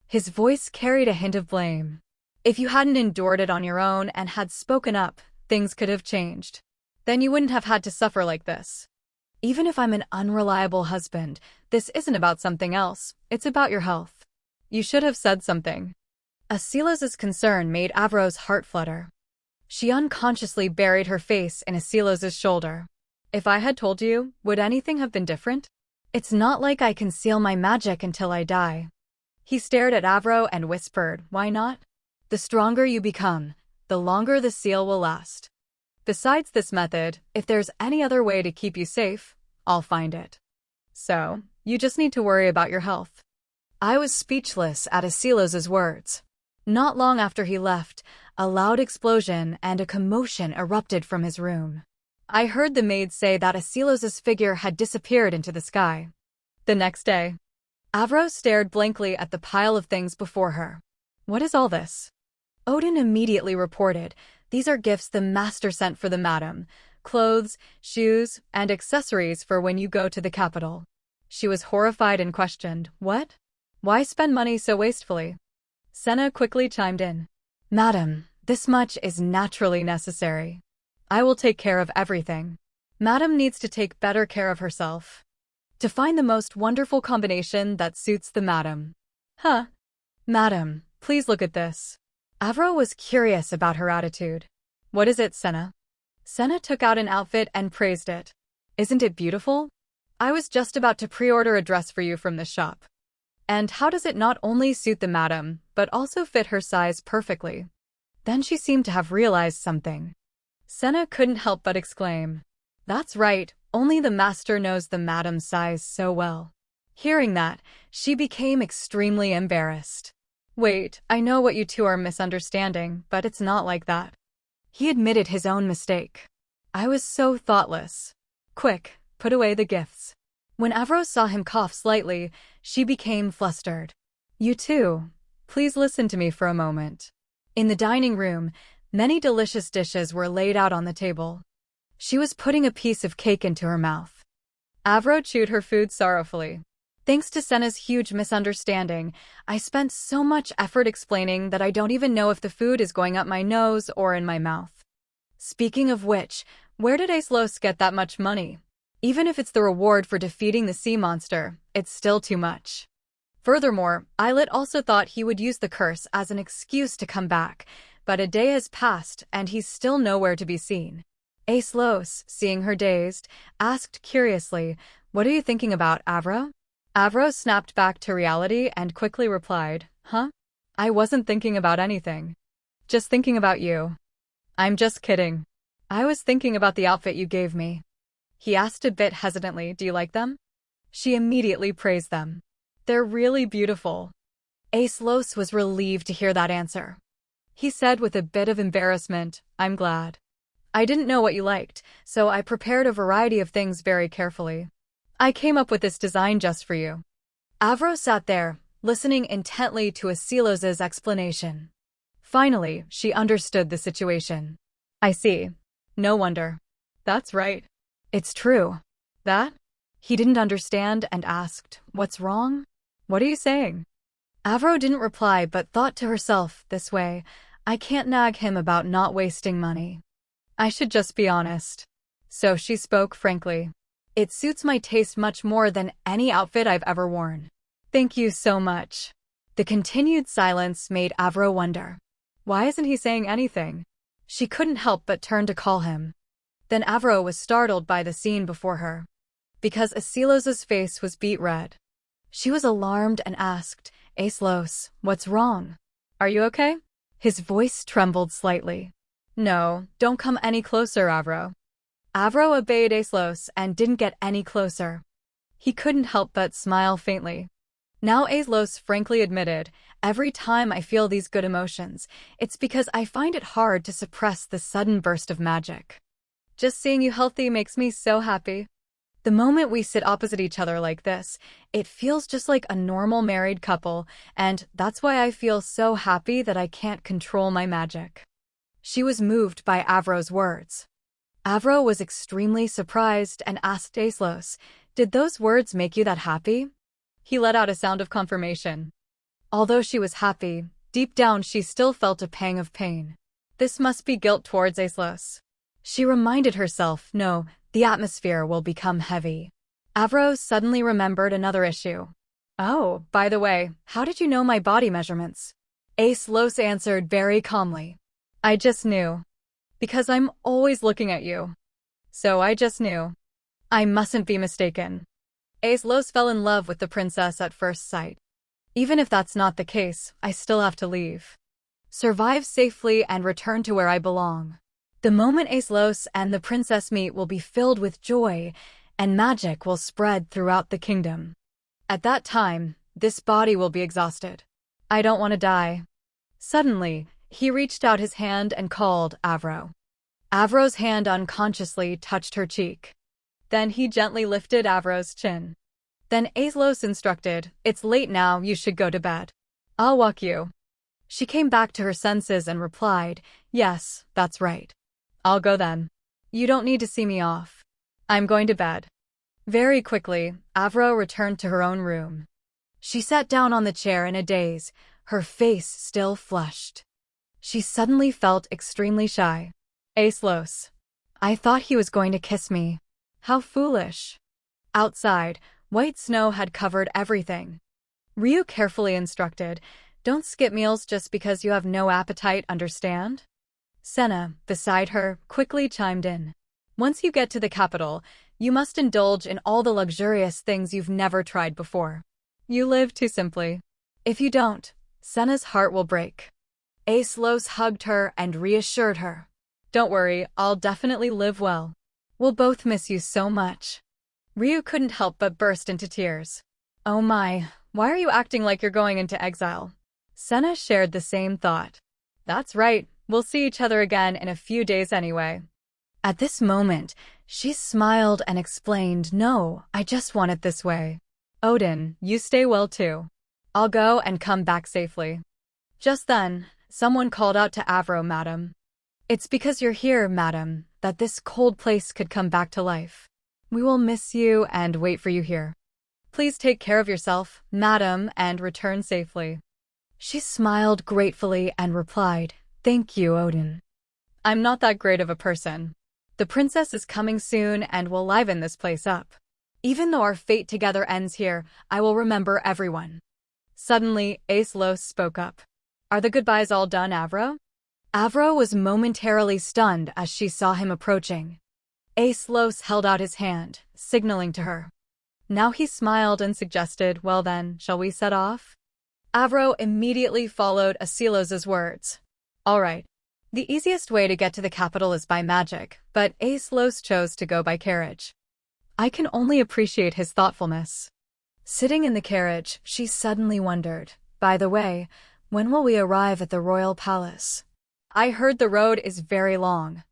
His voice carried a hint of blame. If you hadn't endured it on your own and had spoken up, things could have changed. Then you wouldn't have had to suffer like this. Even if I'm an unreliable husband, this isn't about something else, it's about your health. You should have said something. Asilos's concern made Avro's heart flutter. She unconsciously buried her face in Asilos's shoulder. If I had told you, would anything have been different? It's not like I conceal my magic until I die. He stared at Avro and whispered, why not? The stronger you become, the longer the seal will last. Besides this method, if there's any other way to keep you safe, I'll find it. So, you just need to worry about your health. I was speechless at Asilos's words. Not long after he left, a loud explosion and a commotion erupted from his room. I heard the maid say that Asilos's figure had disappeared into the sky. The next day, Avro stared blankly at the pile of things before her. What is all this? Odin immediately reported, these are gifts the master sent for the madam, clothes, shoes, and accessories for when you go to the capital. She was horrified and questioned, what? Why spend money so wastefully? Senna quickly chimed in. Madam, this much is naturally necessary. I will take care of everything. Madam needs to take better care of herself. To find the most wonderful combination that suits the madam. Huh? Madam, please look at this. Avro was curious about her attitude. What is it, Senna? Senna took out an outfit and praised it. Isn't it beautiful? I was just about to pre-order a dress for you from this shop. And how does it not only suit the madam, but also fit her size perfectly? Then she seemed to have realized something. Senna couldn't help but exclaim. That's right, only the master knows the madam's size so well. Hearing that, she became extremely embarrassed. Wait, I know what you two are misunderstanding, but it's not like that. He admitted his own mistake. I was so thoughtless. Quick, put away the gifts. When Avro saw him cough slightly, she became flustered. You two, please listen to me for a moment. In the dining room, many delicious dishes were laid out on the table. She was putting a piece of cake into her mouth. Avro chewed her food sorrowfully. Thanks to Senna's huge misunderstanding, I spent so much effort explaining that I don't even know if the food is going up my nose or in my mouth. Speaking of which, where did Aislos get that much money? Even if it's the reward for defeating the sea monster, it's still too much. Furthermore, Eilert also thought he would use the curse as an excuse to come back, but a day has passed and he's still nowhere to be seen. Aislos, seeing her dazed, asked curiously, what are you thinking about, Avro? Avro snapped back to reality and quickly replied, huh? I wasn't thinking about anything. Just thinking about you. I'm just kidding. I was thinking about the outfit you gave me. He asked a bit hesitantly, do you like them? She immediately praised them. They're really beautiful. Aislos was relieved to hear that answer. He said with a bit of embarrassment, I'm glad. I didn't know what you liked, so I prepared a variety of things very carefully. I came up with this design just for you. Avro sat there, listening intently to Asilos's explanation. Finally, she understood the situation. I see. No wonder. That's right. It's true. That? He didn't understand and asked, what's wrong? What are you saying? Avro didn't reply but thought to herself, this way, I can't nag him about not wasting money. I should just be honest. So she spoke frankly. It suits my taste much more than any outfit I've ever worn. Thank you so much. The continued silence made Avro wonder. Why isn't he saying anything? She couldn't help but turn to call him. Then Avro was startled by the scene before her. Because Asilos's face was beet red. She was alarmed and asked, Aislos, what's wrong? Are you okay? His voice trembled slightly. No, don't come any closer, Avro. Avro obeyed Aislos and didn't get any closer. He couldn't help but smile faintly. Now Aislos frankly admitted, every time I feel these good emotions, it's because I find it hard to suppress the sudden burst of magic. Just seeing you healthy makes me so happy. The moment we sit opposite each other like this, it feels just like a normal married couple, and that's why I feel so happy that I can't control my magic. She was moved by Avro's words. Avro was extremely surprised and asked Aislos, "Did those words make you that happy?" He let out a sound of confirmation. Although she was happy, deep down she still felt a pang of pain. This must be guilt towards Aislos. She reminded herself, no, the atmosphere will become heavy. Avro suddenly remembered another issue. "Oh, by the way, how did you know my body measurements?" Aislos answered very calmly. "I just knew. Because I'm always looking at you. So I just knew. I mustn't be mistaken." Aislos fell in love with the princess at first sight. Even if that's not the case, I still have to leave. Survive safely and return to where I belong. The moment Aislos and the princess meet will be filled with joy, and magic will spread throughout the kingdom. At that time, this body will be exhausted. I don't want to die. Suddenly, he reached out his hand and called Avro. Avro's hand unconsciously touched her cheek. Then he gently lifted Avro's chin. Then Aislos instructed, "It's late now, you should go to bed. I'll walk you." She came back to her senses and replied, "Yes, that's right. I'll go then. You don't need to see me off. I'm going to bed." Very quickly, Avro returned to her own room. She sat down on the chair in a daze, her face still flushed. She suddenly felt extremely shy. "Aislos. I thought he was going to kiss me. How foolish." Outside, white snow had covered everything. Ryu carefully instructed, "Don't skip meals just because you have no appetite, understand?" Senna, beside her, quickly chimed in. "Once you get to the capital, you must indulge in all the luxurious things you've never tried before. You live too simply. If you don't, Senna's heart will break." Aislos hugged her and reassured her. "Don't worry, I'll definitely live well. We'll both miss you so much." Ryu couldn't help but burst into tears. "Oh my, why are you acting like you're going into exile?" Senna shared the same thought. "That's right. We'll see each other again in a few days anyway." At this moment, she smiled and explained, "No, I just want it this way. Odin, you stay well too. I'll go and come back safely." Just then, someone called out to Avro, "Madam. It's because you're here, madam, that this cold place could come back to life. We will miss you and wait for you here. Please take care of yourself, madam, and return safely." She smiled gratefully and replied, "Thank you, Odin. I'm not that great of a person. The princess is coming soon and will liven this place up. Even though our fate together ends here, I will remember everyone." Suddenly, Aislos spoke up. "Are the goodbyes all done, Avro?" Avro was momentarily stunned as she saw him approaching. Aislos held out his hand, signaling to her. Now he smiled and suggested, "Well then, shall we set off?" Avro immediately followed Aislos' words. "All right. The easiest way to get to the capital is by magic, but Aislos chose to go by carriage. I can only appreciate his thoughtfulness." Sitting in the carriage, she suddenly wondered, "By the way, when will we arrive at the royal palace? I heard the road is very long."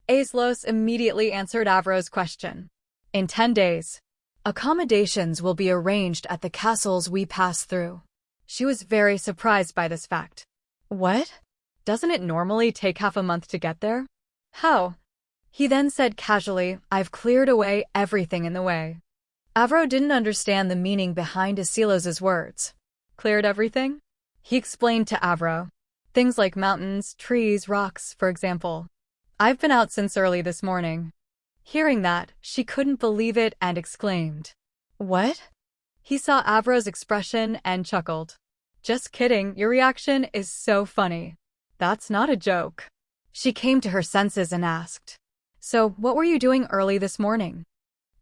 Aislos immediately answered Avro's question. "In 10 days. Accommodations will be arranged at the castles we pass through." She was very surprised by this fact. "What? Doesn't it normally take half a month to get there? How?" He then said casually, "I've cleared away everything in the way." Avro didn't understand the meaning behind Aislos' words. "Cleared everything?" He explained to Avro. "Things like mountains, trees, rocks, for example. I've been out since early this morning." Hearing that, she couldn't believe it and exclaimed, "What?" He saw Avro's expression and chuckled. "Just kidding, your reaction is so funny. That's not a joke." She came to her senses and asked, "So, what were you doing early this morning?"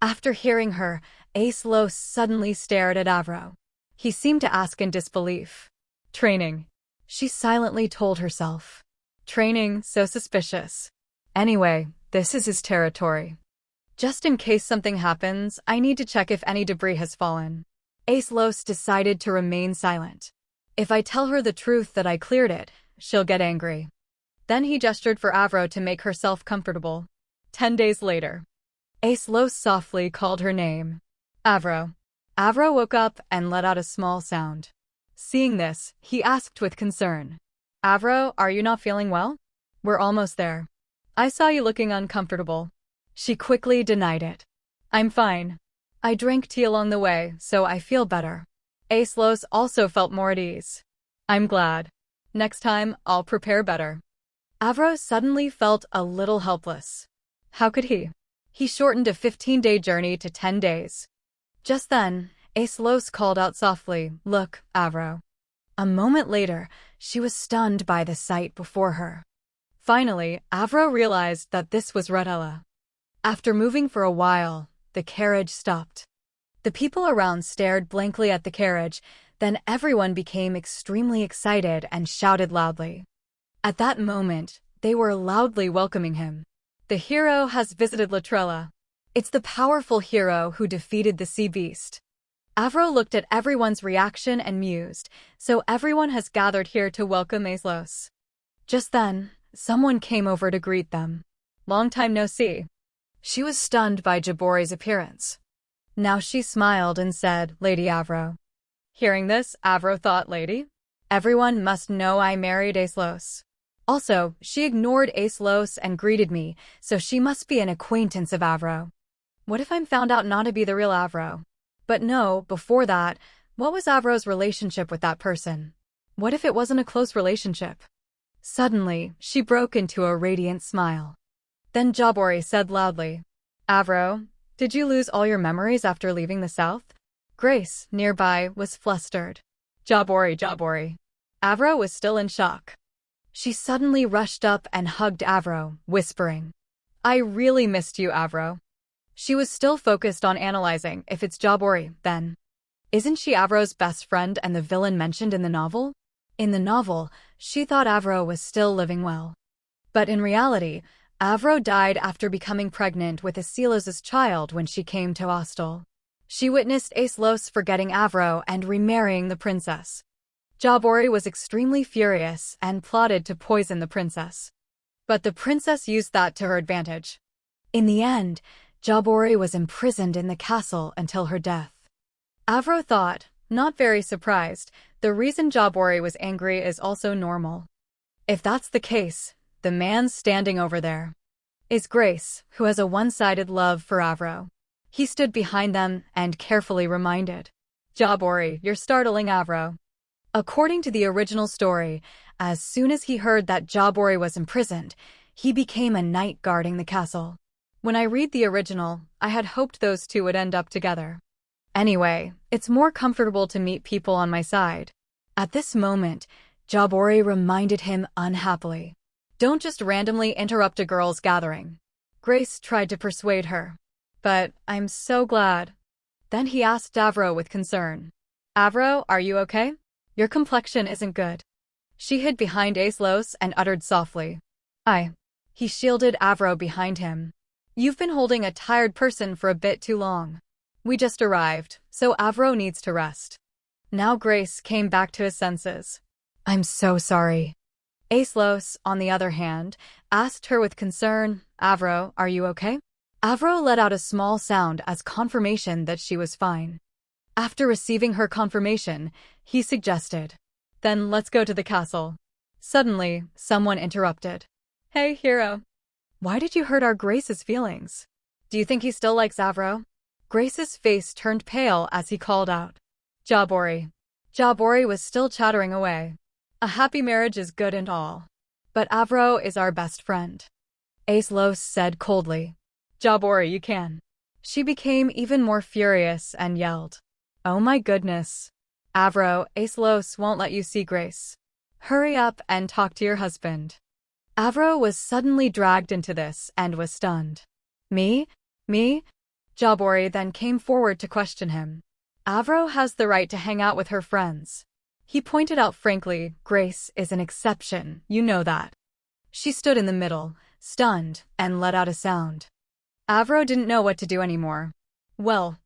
After hearing her, Aislos suddenly stared at Avro. He seemed to ask in disbelief. "Training," she silently told herself. "Training, so suspicious. Anyway, this is his territory. Just in case something happens, I need to check if any debris has fallen. Aislos decided to remain silent. If I tell her the truth that I cleared it, she'll get angry. Then he gestured for Avro to make herself comfortable. 10 days later. Aislos softly called her name. Avro. Avro woke up and let out a small sound. Seeing this, he asked with concern. Avro, are you not feeling well? We're almost there. I saw you looking uncomfortable. She quickly denied it. I'm fine. I drank tea along the way, so I feel better. Aislos also felt more at ease. I'm glad. Next time, I'll prepare better. Avro suddenly felt a little helpless. How could he? He shortened a 15-day journey to 10 days. Just then, Aislos called out softly, Look, Avro. A moment later, she was stunned by the sight before her. Finally, Avro realized that this was Rudella. After moving for a while, the carriage stopped. The people around stared blankly at the carriage, then everyone became extremely excited and shouted loudly. At that moment, they were loudly welcoming him. The hero has visited Latrella. It's the powerful hero who defeated the sea beast. Avro looked at everyone's reaction and mused, so everyone has gathered here to welcome Aislos. Just then, someone came over to greet them. Long time no see. She was stunned by Jabori's appearance. Now she smiled and said, Lady Avro. Hearing this, Avro thought, Lady? Everyone must know I married Aislos. Also, she ignored Aislos and greeted me, so she must be an acquaintance of Avro. What if I'm found out not to be the real Avro? But no, before that, what was Avro's relationship with that person? What if it wasn't a close relationship? Suddenly, she broke into a radiant smile. Then Jabori said loudly, Avro, did you lose all your memories after leaving the South? Grace, nearby, was flustered. Jabori. Avro was still in shock. She suddenly rushed up and hugged Avro, whispering, I really missed you, Avro. She was still focused on analyzing if it's Jabori, then. Isn't she Avro's best friend and the villain mentioned in the novel? In the novel, she thought Avro was still living well. But in reality, Avro died after becoming pregnant with Aislos' child when she came to Ostel. She witnessed Aislos forgetting Avro and remarrying the princess. Jabori was extremely furious and plotted to poison the princess. But the princess used that to her advantage. In the end, Jabori was imprisoned in the castle until her death. Avro thought, not very surprised, the reason Jabori was angry is also normal. If that's the case, the man standing over there is Grace, who has a one-sided love for Avro. He stood behind them and carefully reminded, Jabori, you're startling Avro. According to the original story, as soon as he heard that Jabori was imprisoned, he became a knight guarding the castle. When I read the original, I had hoped those two would end up together. Anyway, it's more comfortable to meet people on my side. At this moment, Jabori reminded him unhappily. Don't just randomly interrupt a girl's gathering. Grace tried to persuade her. But I'm so glad. Then he asked Avro with concern. Avro, are you okay? Your complexion isn't good. She hid behind Aislos and uttered softly. He shielded Avro behind him. You've been holding a tired person for a bit too long. We just arrived, so Avro needs to rest. Now Grace came back to his senses. I'm so sorry. Aislos, on the other hand, asked her with concern, Avro, are you okay? Avro let out a small sound as confirmation that she was fine. After receiving her confirmation, he suggested, Then let's go to the castle. Suddenly, someone interrupted. Hey, hero. Why did you hurt our Grace's feelings? Do you think he still likes Avro? Grace's face turned pale as he called out. Jabori. Jabori was still chattering away. A happy marriage is good and all. But Avro is our best friend. Aislos said coldly. Jabori, you can. She became even more furious and yelled. Oh my goodness. Avro, Aislos won't let you see Grace. Hurry up and talk to your husband. Avro was suddenly dragged into this and was stunned. Me? Jabori then came forward to question him. Avro has the right to hang out with her friends. He pointed out frankly, Grace is an exception, you know that. She stood in the middle, stunned, and let out a sound. Avro didn't know what to do anymore. Well,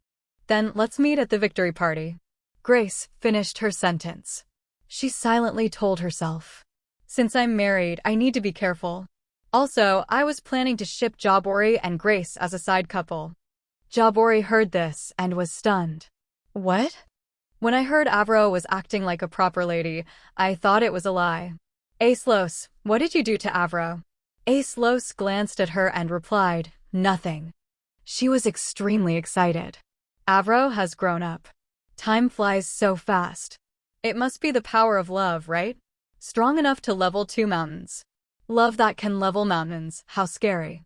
then let's meet at the victory party. Grace finished her sentence. She silently told herself, since I'm married, I need to be careful. Also, I was planning to ship Jabori and Grace as a side couple. Jabori heard this and was stunned. What? When I heard Avro was acting like a proper lady, I thought it was a lie. Aislos, what did you do to Avro? Aislos glanced at her and replied, nothing. She was extremely excited. Avro has grown up. Time flies so fast. It must be the power of love, right? Strong enough to level 2 mountains. Love that can level mountains, how scary.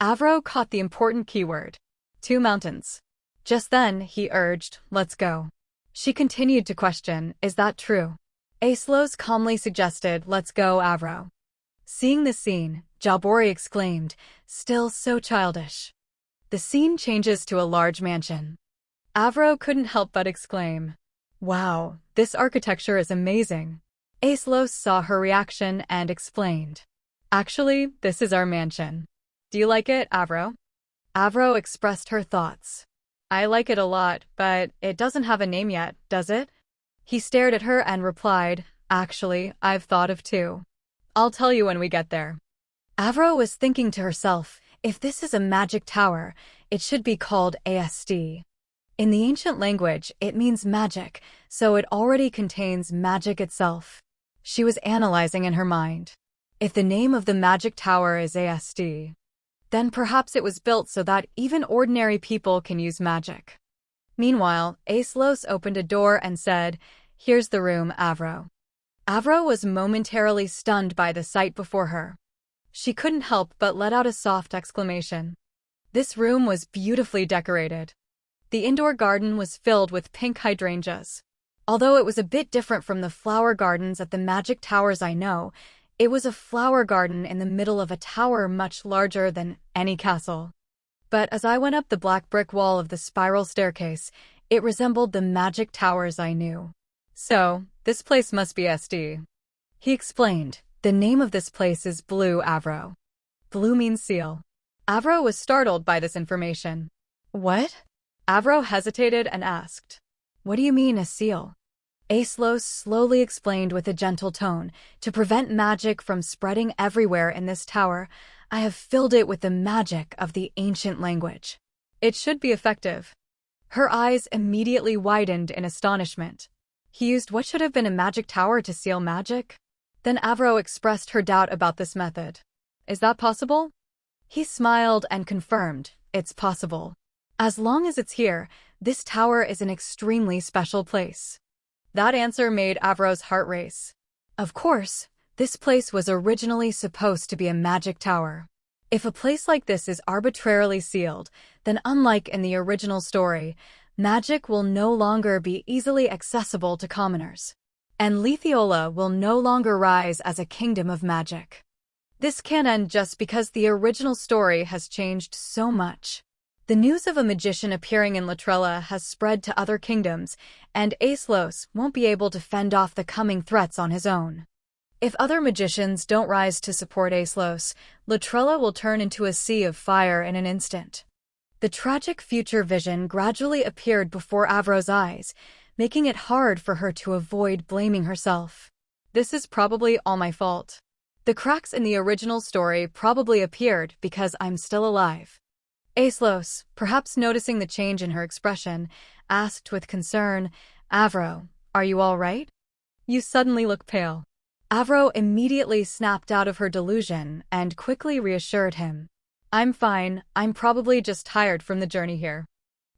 Avro caught the important keyword. 2 mountains. Just then, he urged, let's go. She continued to question, is that true? Aislos calmly suggested, let's go, Avro. Seeing the scene, Jabori exclaimed, still so childish. The scene changes to a large mansion. Avro couldn't help but exclaim, wow, this architecture is amazing. Aislos saw her reaction and explained, actually, this is our mansion. Do you like it, Avro? Avro expressed her thoughts. I like it a lot, but it doesn't have a name yet, does it? He stared at her and replied, actually, I've thought of 2. I'll tell you when we get there. Avro was thinking to herself, if this is a magic tower, it should be called ASD. In the ancient language, it means magic, so it already contains magic itself. She was analyzing in her mind. If the name of the magic tower is ASD, then perhaps it was built so that even ordinary people can use magic. Meanwhile, Aislos opened a door and said, here's the room, Avro. Avro was momentarily stunned by the sight before her. She couldn't help but let out a soft exclamation. This room was beautifully decorated. The indoor garden was filled with pink hydrangeas. Although it was a bit different from the flower gardens at the magic towers I know, it was a flower garden in the middle of a tower much larger than any castle. But as I went up the black brick wall of the spiral staircase, it resembled the magic towers I knew. So, this place must be SD. He explained, the name of this place is Blue, Avro. Blue means seal. Avro was startled by this information. What? Avro hesitated and asked, what do you mean, a seal? Aislos slowly explained with a gentle tone, to prevent magic from spreading everywhere in this tower, I have filled it with the magic of the ancient language. It should be effective. Her eyes immediately widened in astonishment. He used what should have been a magic tower to seal magic? Then Avro expressed her doubt about this method. Is that possible? He smiled and confirmed, it's possible. As long as it's here, this tower is an extremely special place. That answer made Avro's heart race. Of course, this place was originally supposed to be a magic tower. If a place like this is arbitrarily sealed, then unlike in the original story, magic will no longer be easily accessible to commoners. And Lethiola will no longer rise as a kingdom of magic. This can't end just because the original story has changed so much. The news of a magician appearing in Latrella has spread to other kingdoms, and Aislos won't be able to fend off the coming threats on his own. If other magicians don't rise to support Aislos, Latrella will turn into a sea of fire in an instant. The tragic future vision gradually appeared before Avro's eyes, making it hard for her to avoid blaming herself. This is probably all my fault. The cracks in the original story probably appeared because I'm still alive. Aislos, perhaps noticing the change in her expression, asked with concern, Avro, are you all right? You suddenly look pale. Avro immediately snapped out of her delusion and quickly reassured him. I'm fine, I'm probably just tired from the journey here.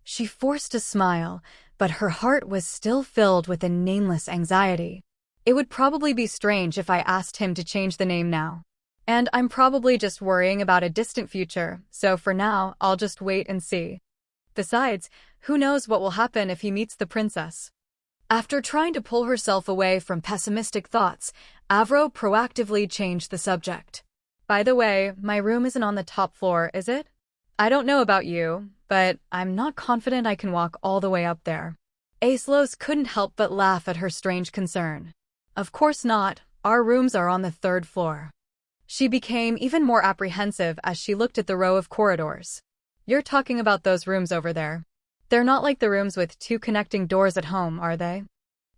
She forced a smile, but her heart was still filled with a nameless anxiety. It would probably be strange if I asked him to change the name now. And I'm probably just worrying about a distant future, so for now, I'll just wait and see. Besides, who knows what will happen if he meets the princess? After trying to pull herself away from pessimistic thoughts, Avro proactively changed the subject. By the way, my room isn't on the top floor, is it? I don't know about you, but I'm not confident I can walk all the way up there. Aislos couldn't help but laugh at her strange concern. Of course not, our rooms are on the 3rd floor. She became even more apprehensive as she looked at the row of corridors. You're talking about those rooms over there. They're not like the rooms with two connecting doors at home, are they?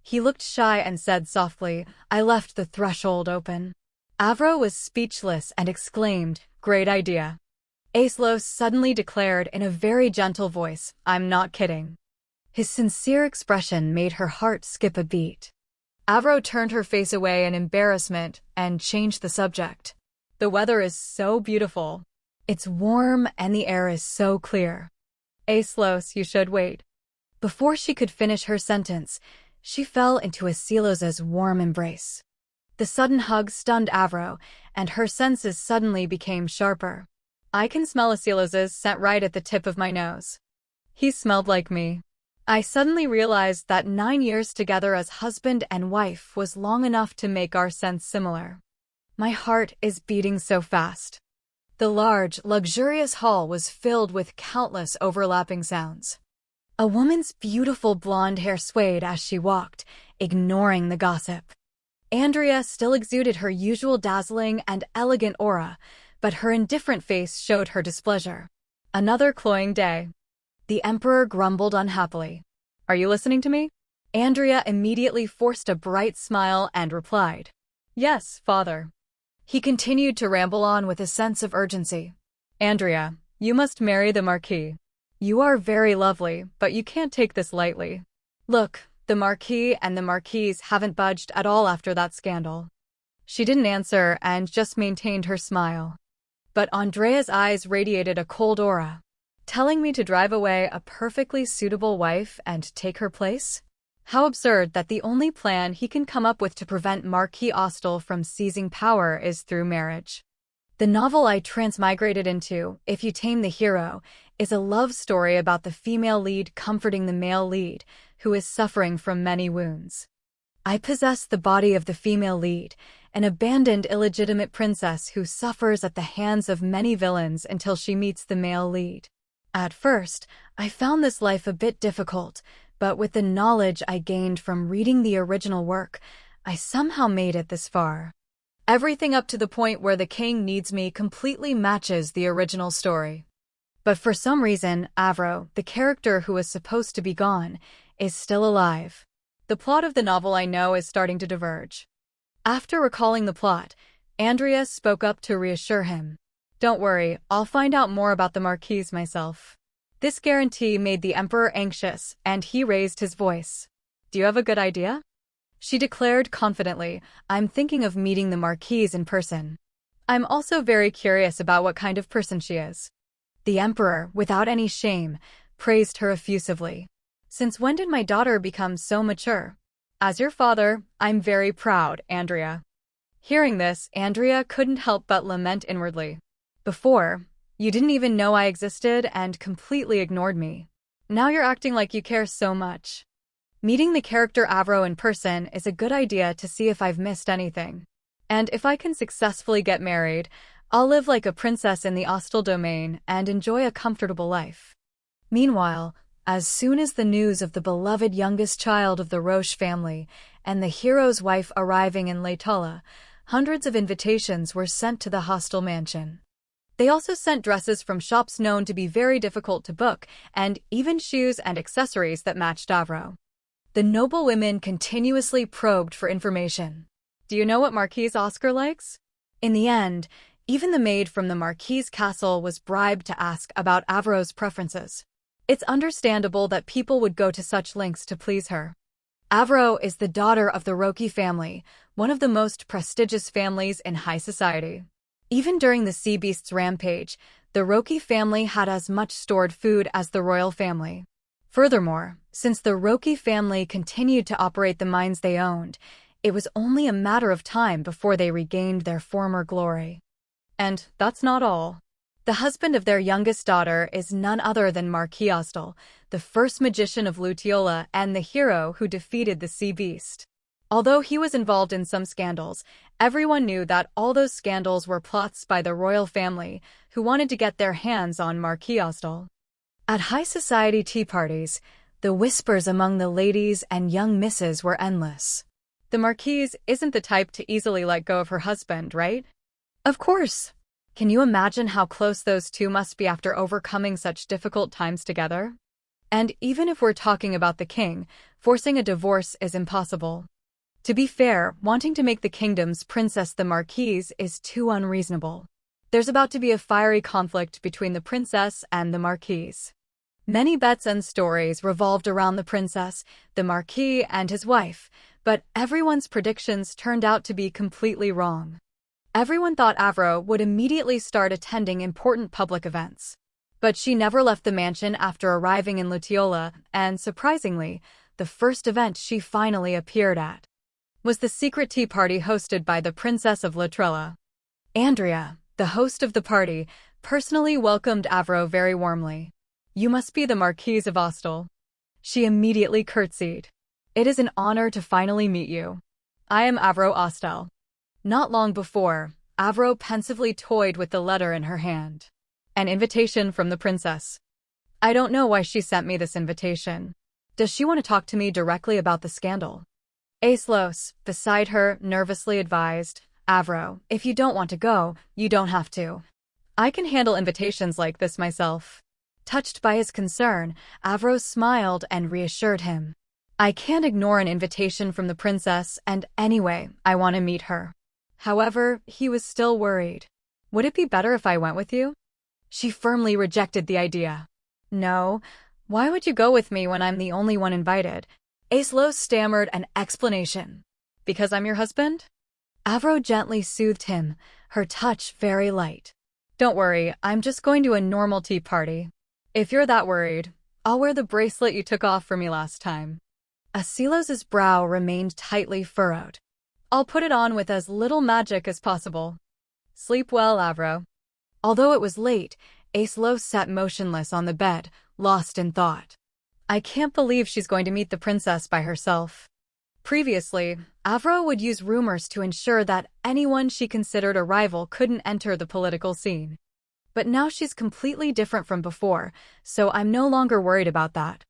He looked shy and said softly, I left the threshold open. Avro was speechless and exclaimed, great idea. Aislos suddenly declared in a very gentle voice, I'm not kidding. His sincere expression made her heart skip a beat. Avro turned her face away in embarrassment and changed the subject. The weather is so beautiful. It's warm and the air is so clear. Aislos, you should wait. Before she could finish her sentence, she fell into Aislos' warm embrace. The sudden hug stunned Avro, and her senses suddenly became sharper. I can smell Aislos' scent right at the tip of my nose. He smelled like me. I suddenly realized that 9 years together as husband and wife was long enough to make our scents similar. My heart is beating so fast. The large, luxurious hall was filled with countless overlapping sounds. A woman's beautiful blonde hair swayed as she walked, ignoring the gossip. Andrea still exuded her usual dazzling and elegant aura, but her indifferent face showed her displeasure. Another cloying day. The Emperor grumbled unhappily. Are you listening to me? Andrea immediately forced a bright smile and replied. Yes, father. He continued to ramble on with a sense of urgency. Andrea, you must marry the Marquis. You are very lovely, but you can't take this lightly. Look, the Marquis and the Marquise haven't budged at all after that scandal. She didn't answer and just maintained her smile. But Andrea's eyes radiated a cold aura. Telling me to drive away a perfectly suitable wife and take her place? How absurd that the only plan he can come up with to prevent Marquis Austell from seizing power is through marriage. The novel I transmigrated into, If You Tame the Hero, is a love story about the female lead comforting the male lead, who is suffering from many wounds. I possess the body of the female lead, an abandoned illegitimate princess who suffers at the hands of many villains until she meets the male lead. At first, I found this life a bit difficult, but with the knowledge I gained from reading the original work, I somehow made it this far. Everything up to the point where the king needs me completely matches the original story. But for some reason, Avro, the character who was supposed to be gone, is still alive. The plot of the novel I know is starting to diverge. After recalling the plot, Andrea spoke up to reassure him. Don't worry, I'll find out more about the Marquise myself. This guarantee made the Emperor anxious, and he raised his voice. Do you have a good idea? She declared confidently, I'm thinking of meeting the Marquise in person. I'm also very curious about what kind of person she is. The Emperor, without any shame, praised her effusively. Since when did my daughter become so mature? As your father, I'm very proud, Andrea. Hearing this, Andrea couldn't help but lament inwardly. Before, you didn't even know I existed and completely ignored me. Now you're acting like you care so much. Meeting the character Avro in person is a good idea to see if I've missed anything. And if I can successfully get married, I'll live like a princess in the Austell domain and enjoy a comfortable life. Meanwhile, as soon as the news of the beloved youngest child of the Roche family and the hero's wife arriving in Laetala, hundreds of invitations were sent to the Hostel mansion. They also sent dresses from shops known to be very difficult to book, and even shoes and accessories that matched Avro. The noble women continuously probed for information. Do you know what Marquise Oscar likes? In the end, even the maid from the Marquise castle was bribed to ask about Avro's preferences. It's understandable that people would go to such lengths to please her. Avro is the daughter of the Roki family, one of the most prestigious families in high society. Even during the sea beast's rampage, the Roki family had as much stored food as the royal family. Furthermore, since the Roki family continued to operate the mines they owned, it was only a matter of time before they regained their former glory. And that's not all. The husband of their youngest daughter is none other than Marquis Austell, the first magician of Lutiola and the hero who defeated the sea beast. Although he was involved in some scandals, everyone knew that all those scandals were plots by the royal family, who wanted to get their hands on Marquis Austell. At high society tea parties, the whispers among the ladies and young misses were endless. The Marquise isn't the type to easily let go of her husband, right? Of course. Can you imagine how close those two must be after overcoming such difficult times together? And even if we're talking about the king, forcing a divorce is impossible. To be fair, wanting to make the kingdom's princess the marquise is too unreasonable. There's about to be a fiery conflict between the princess and the marquise. Many bets and stories revolved around the princess, the marquis, and his wife, but everyone's predictions turned out to be completely wrong. Everyone thought Avro would immediately start attending important public events. But she never left the mansion after arriving in Lutiola, and surprisingly, the first event she finally appeared at was the secret tea party hosted by the Princess of Latrella. Andrea, the host of the party, personally welcomed Avro very warmly. "You must be the Marquise of Ostel." She immediately curtsied. "It is an honor to finally meet you. I am Avro Ostel." Not long before, Avro pensively toyed with the letter in her hand. An invitation from the princess. "I don't know why she sent me this invitation. Does she want to talk to me directly about the scandal?" Aislos, beside her, nervously advised, "Avro, if you don't want to go, you don't have to. I can handle invitations like this myself." Touched by his concern, Avro smiled and reassured him. "I can't ignore an invitation from the princess, and anyway, I want to meet her." However, he was still worried. "Would it be better if I went with you?" She firmly rejected the idea. "No, why would you go with me when I'm the only one invited?" Aislos stammered an explanation. "Because I'm your husband?" Avro gently soothed him, her touch very light. "Don't worry, I'm just going to a normal tea party. If you're that worried, I'll wear the bracelet you took off for me last time." Asilos's brow remained tightly furrowed. "I'll put it on with as little magic as possible." "Sleep well, Avro." Although it was late, Aislos sat motionless on the bed, lost in thought. "I can't believe she's going to meet the princess by herself." Previously, Avro would use rumors to ensure that anyone she considered a rival couldn't enter the political scene. But now she's completely different from before, so I'm no longer worried about that.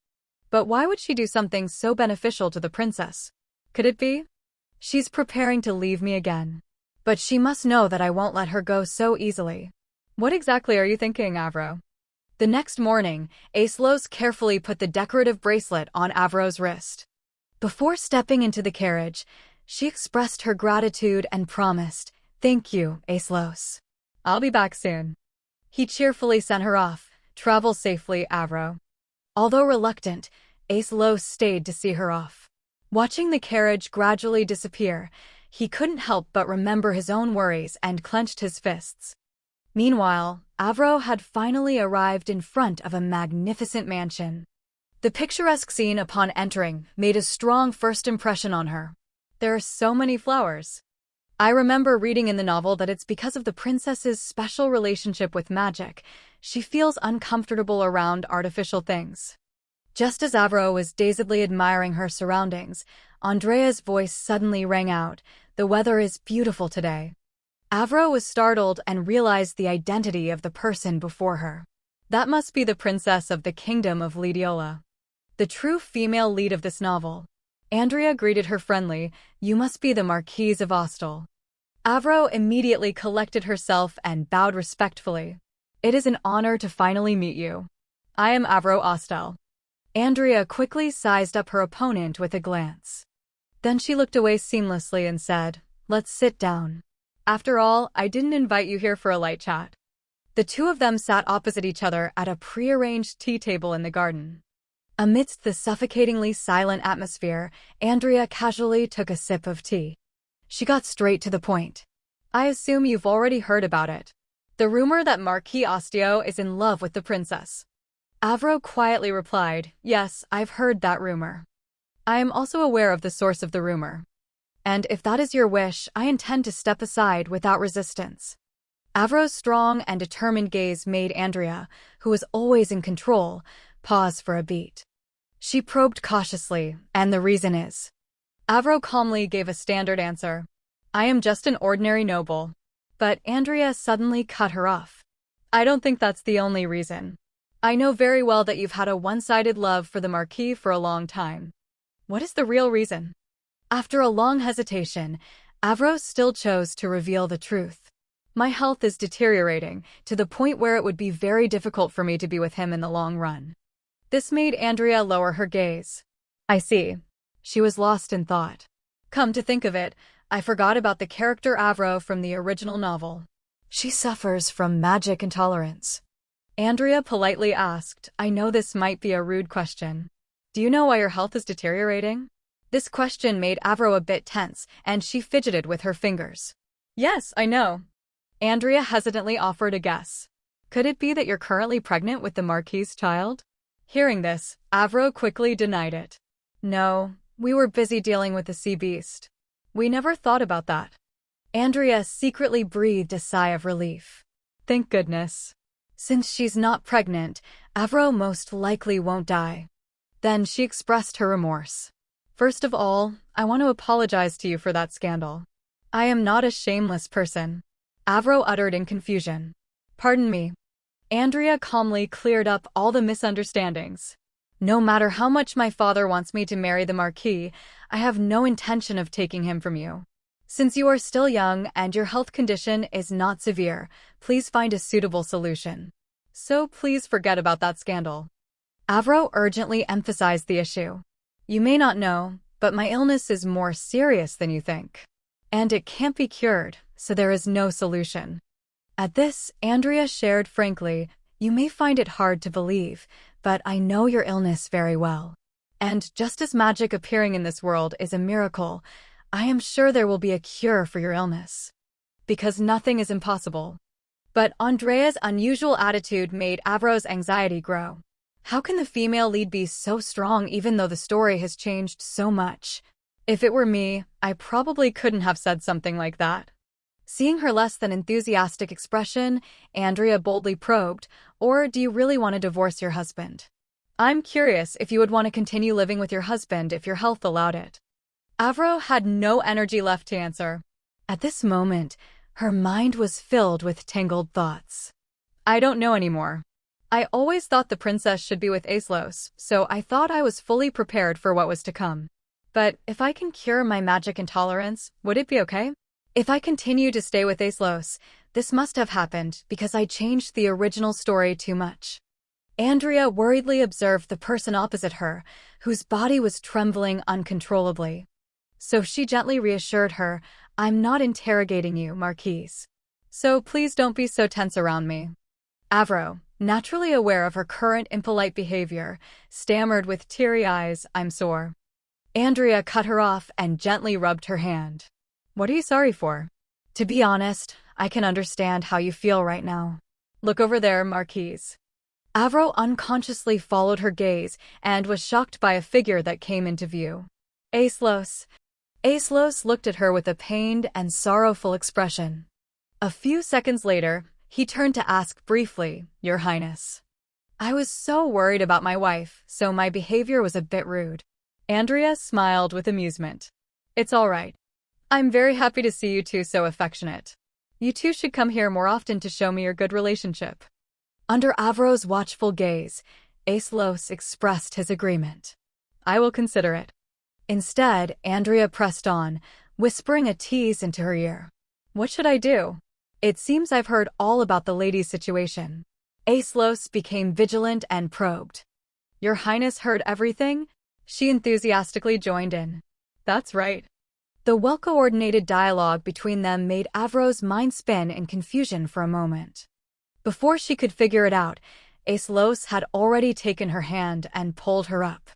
But why would she do something so beneficial to the princess? Could it be? She's preparing to leave me again. But she must know that I won't let her go so easily. What exactly are you thinking, Avro? The next morning, Aislos carefully put the decorative bracelet on Avro's wrist. Before stepping into the carriage, she expressed her gratitude and promised, "Thank you, Aislos. I'll be back soon." He cheerfully sent her off. "Travel safely, Avro." Although reluctant, Aislos stayed to see her off. Watching the carriage gradually disappear, he couldn't help but remember his own worries and clenched his fists. Meanwhile, Avro had finally arrived in front of a magnificent mansion. The picturesque scene upon entering made a strong first impression on her. There are so many flowers. I remember reading in the novel that it's because of the princess's special relationship with magic, she feels uncomfortable around artificial things. Just as Avro was dazedly admiring her surroundings, Andrea's voice suddenly rang out, "The weather is beautiful today." Avro was startled and realized the identity of the person before her. That must be the princess of the kingdom of Lidiola, the true female lead of this novel. Andrea greeted her friendly, "You must be the Marquise of Ostel." Avro immediately collected herself and bowed respectfully. "It is an honor to finally meet you. I am Avro Ostel." Andrea quickly sized up her opponent with a glance. Then she looked away seamlessly and said, "Let's sit down. After all, I didn't invite you here for a light chat." The two of them sat opposite each other at a prearranged tea table in the garden. Amidst the suffocatingly silent atmosphere, Andrea casually took a sip of tea. She got straight to the point. "I assume you've already heard about it. The rumor that Marquis Osteo is in love with the princess." Avro quietly replied, "Yes, I've heard that rumor. I am also aware of the source of the rumor. And if that is your wish, I intend to step aside without resistance." Avro's strong and determined gaze made Andrea, who was always in control, pause for a beat. She probed cautiously, "And the reason is?" Avro calmly gave a standard answer. "I am just an ordinary noble." But Andrea suddenly cut her off. "I don't think that's the only reason. I know very well that you've had a one-sided love for the Marquis for a long time. What is the real reason?" After a long hesitation, Avro still chose to reveal the truth. My health is deteriorating, to the point where it would be very difficult for me to be with him in the long run. This made Andrea lower her gaze. I see. She was lost in thought. Come to think of it, I forgot about the character Avro from the original novel. She suffers from magic intolerance. Andrea politely asked, I know this might be a rude question. Do you know why your health is deteriorating? This question made Avro a bit tense, and she fidgeted with her fingers. Yes, I know. Andrea hesitantly offered a guess. Could it be that you're currently pregnant with the Marquis's child? Hearing this, Avro quickly denied it. No, we were busy dealing with the sea beast. We never thought about that. Andrea secretly breathed a sigh of relief. Thank goodness. Since she's not pregnant, Avro most likely won't die. Then she expressed her remorse. First of all, I want to apologize to you for that scandal. I am not a shameless person. Avro uttered in confusion. Pardon me. Andrea calmly cleared up all the misunderstandings. No matter how much my father wants me to marry the Marquis, I have no intention of taking him from you. Since you are still young and your health condition is not severe, please find a suitable solution. So please forget about that scandal. Avro urgently emphasized the issue. You may not know, but my illness is more serious than you think. And it can't be cured, so there is no solution. At this, Andrea shared frankly, you may find it hard to believe, but I know your illness very well. And just as magic appearing in this world is a miracle, I am sure there will be a cure for your illness. Because nothing is impossible. But Andrea's unusual attitude made Avro's anxiety grow. How can the female lead be so strong even though the story has changed so much? If it were me, I probably couldn't have said something like that. Seeing her less than enthusiastic expression, Andrea boldly probed, or do you really want to divorce your husband? I'm curious if you would want to continue living with your husband if your health allowed it. Avro had no energy left to answer. At this moment, her mind was filled with tangled thoughts. I don't know anymore. I always thought the princess should be with Aislos, so I thought I was fully prepared for what was to come. But if I can cure my magic intolerance, would it be okay? If I continue to stay with Aislos, this must have happened because I changed the original story too much. Andrea worriedly observed the person opposite her, whose body was trembling uncontrollably. So she gently reassured her, I'm not interrogating you, Marquise. So please don't be so tense around me. Avro, naturally aware of her current impolite behavior, stammered with teary eyes, I'm sore. Andrea cut her off and gently rubbed her hand. What are you sorry for? To be honest, I can understand how you feel right now. Look over there, Marquise. Avro unconsciously followed her gaze and was shocked by a figure that came into view. Aislos. Aislos looked at her with a pained and sorrowful expression. A few seconds later, he turned to ask briefly, Your Highness. I was so worried about my wife, so my behavior was a bit rude. Andrea smiled with amusement. It's all right. I'm very happy to see you two so affectionate. You two should come here more often to show me your good relationship. Under Avro's watchful gaze, Aislos expressed his agreement. I will consider it. Instead, Andrea pressed on, whispering a tease into her ear. What should I do? It seems I've heard all about the lady's situation. Aislos became vigilant and probed. Your Highness heard everything? She enthusiastically joined in. That's right. The well-coordinated dialogue between them made Avro's mind spin in confusion for a moment. Before she could figure it out, Aislos had already taken her hand and pulled her up.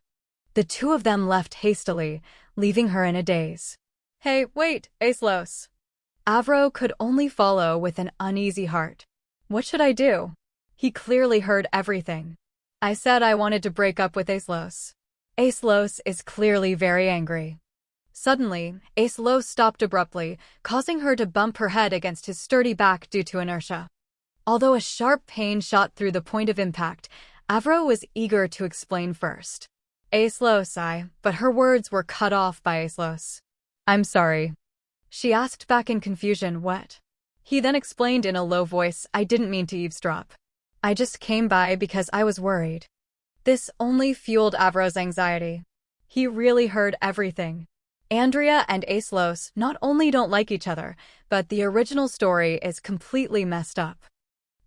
The two of them left hastily, leaving her in a daze. Hey, wait, Aislos. Avro could only follow with an uneasy heart. What should I do? He clearly heard everything. I said I wanted to break up with Aislos. Aislos is clearly very angry. Suddenly, Aislos stopped abruptly, causing her to bump her head against his sturdy back due to inertia. Although a sharp pain shot through the point of impact, Avro was eager to explain first. Aislos, but her words were cut off by Aislos. I'm sorry. She asked back in confusion, what? He then explained in a low voice, I didn't mean to eavesdrop. I just came by because I was worried. This only fueled Avro's anxiety. He really heard everything. Andrea and Aislos not only don't like each other, but the original story is completely messed up.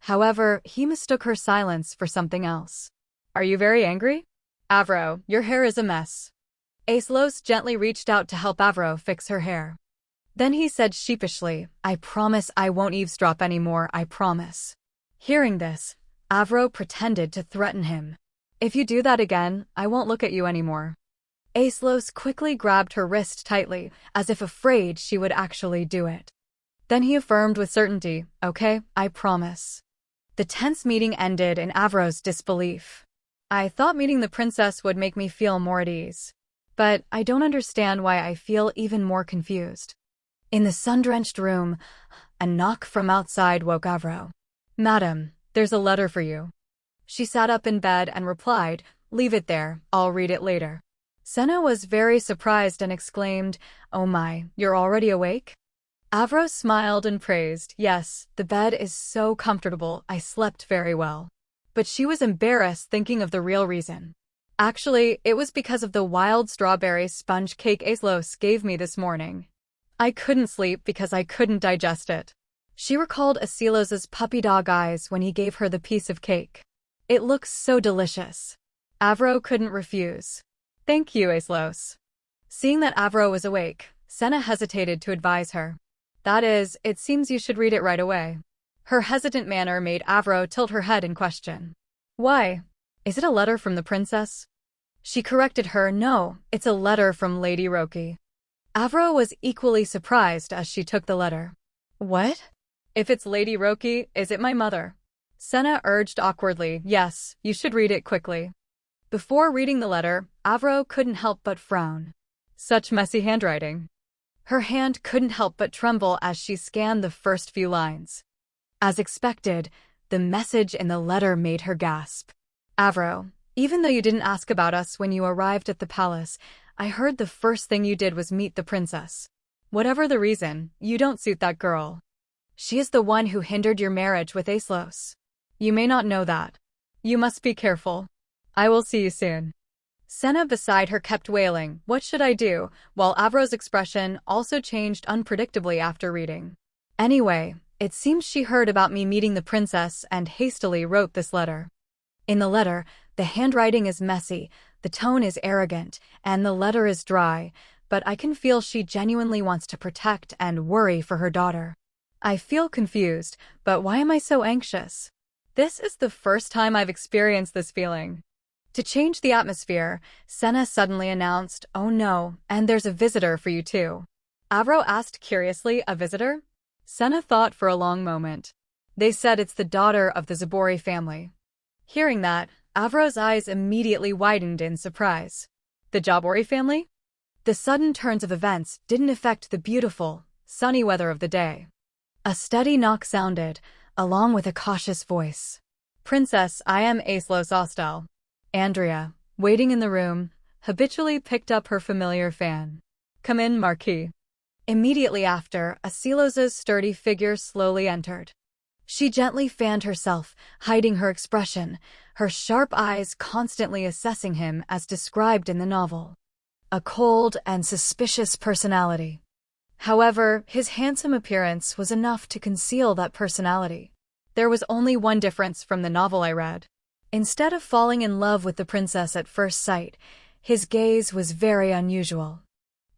However, he mistook her silence for something else. Are you very angry? Avro, your hair is a mess. Aislos gently reached out to help Avro fix her hair. Then he said sheepishly, I promise I won't eavesdrop anymore, I promise. Hearing this, Avro pretended to threaten him. If you do that again, I won't look at you anymore. Aislos quickly grabbed her wrist tightly, as if afraid she would actually do it. Then he affirmed with certainty, okay, I promise. The tense meeting ended in Avro's disbelief. I thought meeting the princess would make me feel more at ease. But I don't understand why I feel even more confused. In the sun-drenched room, a knock from outside woke Avro. Madam, there's a letter for you. She sat up in bed and replied, leave it there, I'll read it later. Senna was very surprised and exclaimed, oh my, you're already awake? Avro smiled and praised, yes, the bed is so comfortable, I slept very well. But she was embarrassed thinking of the real reason. Actually, it was because of the wild strawberry sponge cake Aislos gave me this morning. I couldn't sleep because I couldn't digest it. She recalled Aislos' puppy dog eyes when he gave her the piece of cake. It looks so delicious. Avro couldn't refuse. Thank you, Aislos. Seeing that Avro was awake, Senna hesitated to advise her. That is, it seems you should read it right away. Her hesitant manner made Avro tilt her head in question. Why? Is it a letter from the princess? She corrected her, no, it's a letter from Lady Roki. Avro was equally surprised as she took the letter. What? If it's Lady Roki, is it my mother? Senna urged awkwardly, yes, you should read it quickly. Before reading the letter, Avro couldn't help but frown. Such messy handwriting. Her hand couldn't help but tremble as she scanned the first few lines. As expected, the message in the letter made her gasp. Avro, even though you didn't ask about us when you arrived at the palace, I heard the first thing you did was meet the princess. Whatever the reason, you don't suit that girl. She is the one who hindered your marriage with Aislos. You may not know that. You must be careful. I will see you soon. Senna beside her kept wailing, what should I do, while Avro's expression also changed unpredictably after reading. Anyway, it seems she heard about me meeting the princess and hastily wrote this letter. In the letter, the handwriting is messy, the tone is arrogant, and the letter is dry, but I can feel she genuinely wants to protect and worry for her daughter. I feel confused, but why am I so anxious? This is the first time I've experienced this feeling. To change the atmosphere, Senna suddenly announced, oh no, and there's a visitor for you too. Avro asked curiously, a visitor? Senna thought for a long moment. They said it's the daughter of the Zabori family. Hearing that, Avro's eyes immediately widened in surprise. The Zabori family? The sudden turns of events didn't affect the beautiful, sunny weather of the day. A steady knock sounded, along with a cautious voice. Princess, I am Aislos Ostel. Andrea, waiting in the room, habitually picked up her familiar fan. Come in, Marquis. Immediately after, Aislos' sturdy figure slowly entered. She gently fanned herself, hiding her expression, her sharp eyes constantly assessing him as described in the novel. A cold and suspicious personality. However, his handsome appearance was enough to conceal that personality. There was only one difference from the novel I read. Instead of falling in love with the princess at first sight, his gaze was very unusual.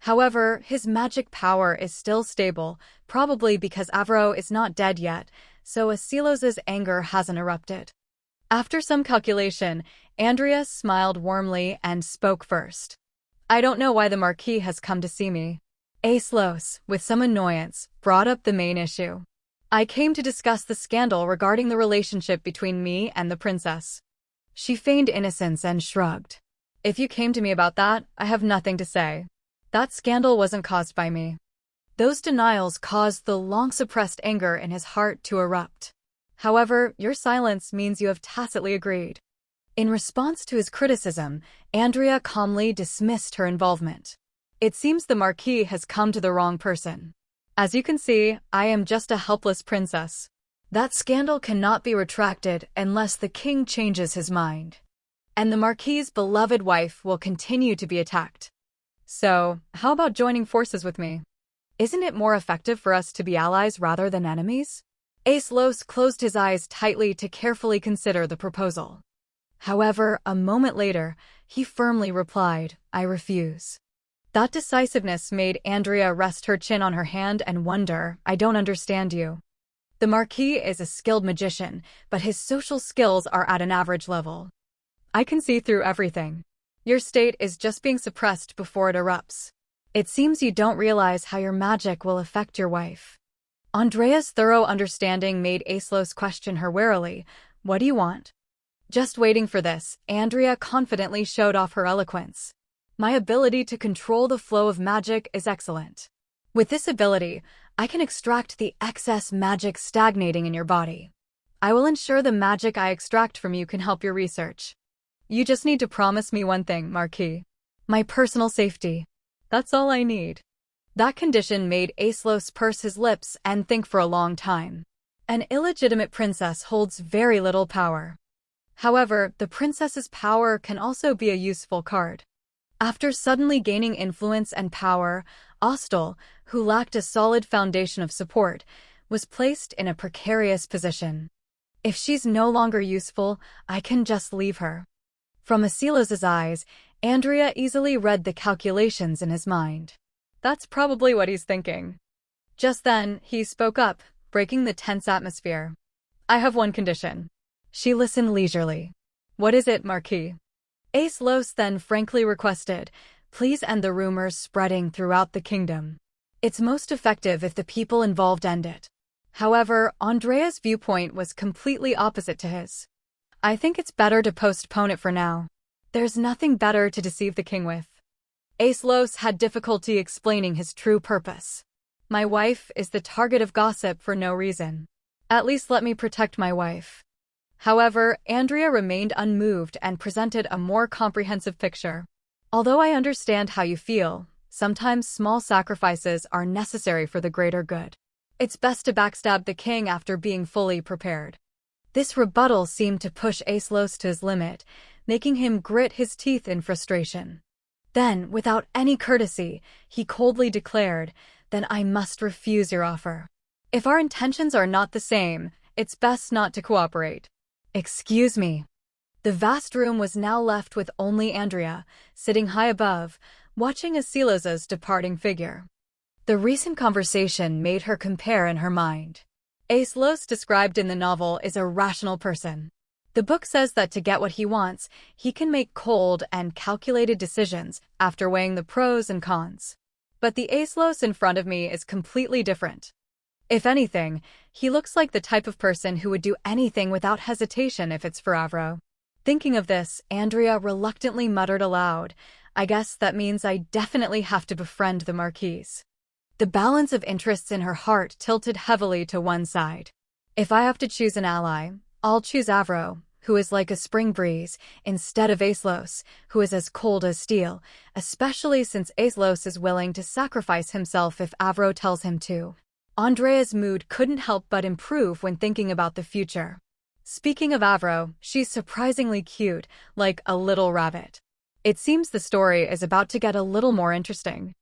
However, his magic power is still stable, probably because Avro is not dead yet, so Aislos' anger hasn't erupted. After some calculation, Andrea smiled warmly and spoke first. I don't know why the Marquis has come to see me. Aislos, with some annoyance, brought up the main issue. I came to discuss the scandal regarding the relationship between me and the princess. She feigned innocence and shrugged. If you came to me about that, I have nothing to say. That scandal wasn't caused by me. Those denials caused the long-suppressed anger in his heart to erupt. However, your silence means you have tacitly agreed. In response to his criticism, Andrea calmly dismissed her involvement. It seems the Marquis has come to the wrong person. As you can see, I am just a helpless princess. That scandal cannot be retracted unless the king changes his mind. And the Marquis's beloved wife will continue to be attacked. So, how about joining forces with me? Isn't it more effective for us to be allies rather than enemies? Aeslos closed his eyes tightly to carefully consider the proposal. However, a moment later, he firmly replied, I refuse. That decisiveness made Andrea rest her chin on her hand and wonder, I don't understand you. The Marquis is a skilled magician, but his social skills are at an average level. I can see through everything. Your state is just being suppressed before it erupts. It seems you don't realize how your magic will affect your wife. Andrea's thorough understanding made Aeslos question her warily. What do you want? Just waiting for this, Andrea confidently showed off her eloquence. My ability to control the flow of magic is excellent. With this ability, I can extract the excess magic stagnating in your body. I will ensure the magic I extract from you can help your research. You just need to promise me one thing, Marquis. My personal safety. That's all I need. That condition made Aeslos purse his lips and think for a long time. An illegitimate princess holds very little power. However, the princess's power can also be a useful card. After suddenly gaining influence and power, Ostel, who lacked a solid foundation of support, was placed in a precarious position. If she's no longer useful, I can just leave her. From Asilos's eyes, Andrea easily read the calculations in his mind. That's probably what he's thinking. Just then, he spoke up, breaking the tense atmosphere. I have one condition. She listened leisurely. What is it, Marquis? Aeslos then frankly requested, please end the rumors spreading throughout the kingdom. It's most effective if the people involved end it. However, Andrea's viewpoint was completely opposite to his. I think it's better to postpone it for now. There's nothing better to deceive the king with. Aeslos had difficulty explaining his true purpose. My wife is the target of gossip for no reason. At least let me protect my wife. However, Andrea remained unmoved and presented a more comprehensive picture. Although I understand how you feel, sometimes small sacrifices are necessary for the greater good. It's best to backstab the king after being fully prepared. This rebuttal seemed to push Aeslos to his limit, making him grit his teeth in frustration. Then, without any courtesy, he coldly declared, then I must refuse your offer. If our intentions are not the same, it's best not to cooperate. Excuse me. The vast room was now left with only Andrea, sitting high above, watching Asilos's departing figure. The recent conversation made her compare in her mind. Aeslos, described in the novel, is a rational person. The book says that to get what he wants, he can make cold and calculated decisions after weighing the pros and cons. But the Aeslos in front of me is completely different. If anything, he looks like the type of person who would do anything without hesitation if it's for Avro. Thinking of this, Andrea reluctantly muttered aloud, I guess that means I definitely have to befriend the Marquise. The balance of interests in her heart tilted heavily to one side. If I have to choose an ally, I'll choose Avro, who is like a spring breeze, instead of Aeslos, who is as cold as steel, especially since Aeslos is willing to sacrifice himself if Avro tells him to. Andrea's mood couldn't help but improve when thinking about the future. Speaking of Avro, she's surprisingly cute, like a little rabbit. It seems the story is about to get a little more interesting.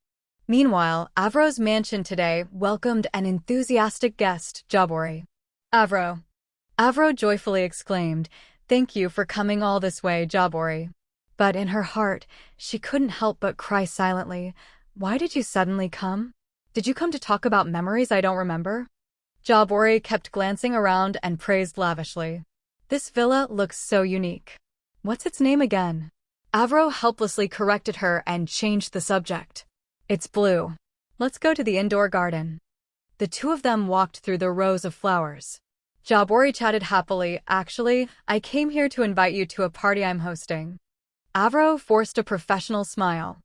Meanwhile, Avro's mansion today welcomed an enthusiastic guest, Jabori. Avro. Avro joyfully exclaimed, Thank you for coming all this way, Jabori. But in her heart, she couldn't help but cry silently. Why did you suddenly come? Did you come to talk about memories I don't remember? Jabori kept glancing around and praised lavishly. This villa looks so unique. What's its name again? Avro helplessly corrected her and changed the subject. It's blue. Let's go to the indoor garden. The two of them walked through the rows of flowers. Jabori chatted happily, Actually, I came here to invite you to a party I'm hosting. Avro forced a professional smile.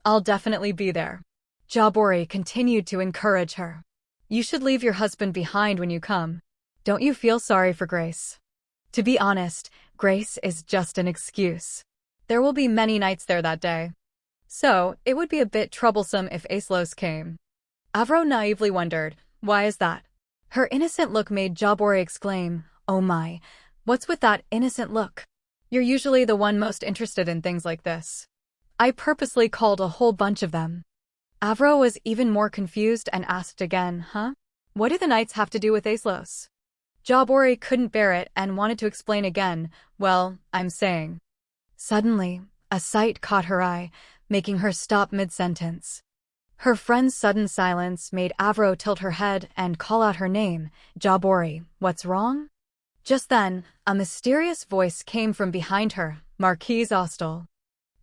I'll definitely be there. Jabori continued to encourage her. You should leave your husband behind when you come. Don't you feel sorry for Grace? To be honest, Grace is just an excuse. There will be many nights there that day. So, it would be a bit troublesome if Aeslos came. Avro naively wondered, why is that? Her innocent look made Jabori exclaim, Oh my, what's with that innocent look? You're usually the one most interested in things like this. I purposely called a whole bunch of them. Avro was even more confused and asked again, huh? What do the knights have to do with Aislos? Jabori couldn't bear it and wanted to explain again, well, I'm saying. Suddenly, a sight caught her eye, making her stop mid-sentence. Her friend's sudden silence made Avro tilt her head and call out her name, Jabori, what's wrong? Just then, a mysterious voice came from behind her, Marquise Ostel.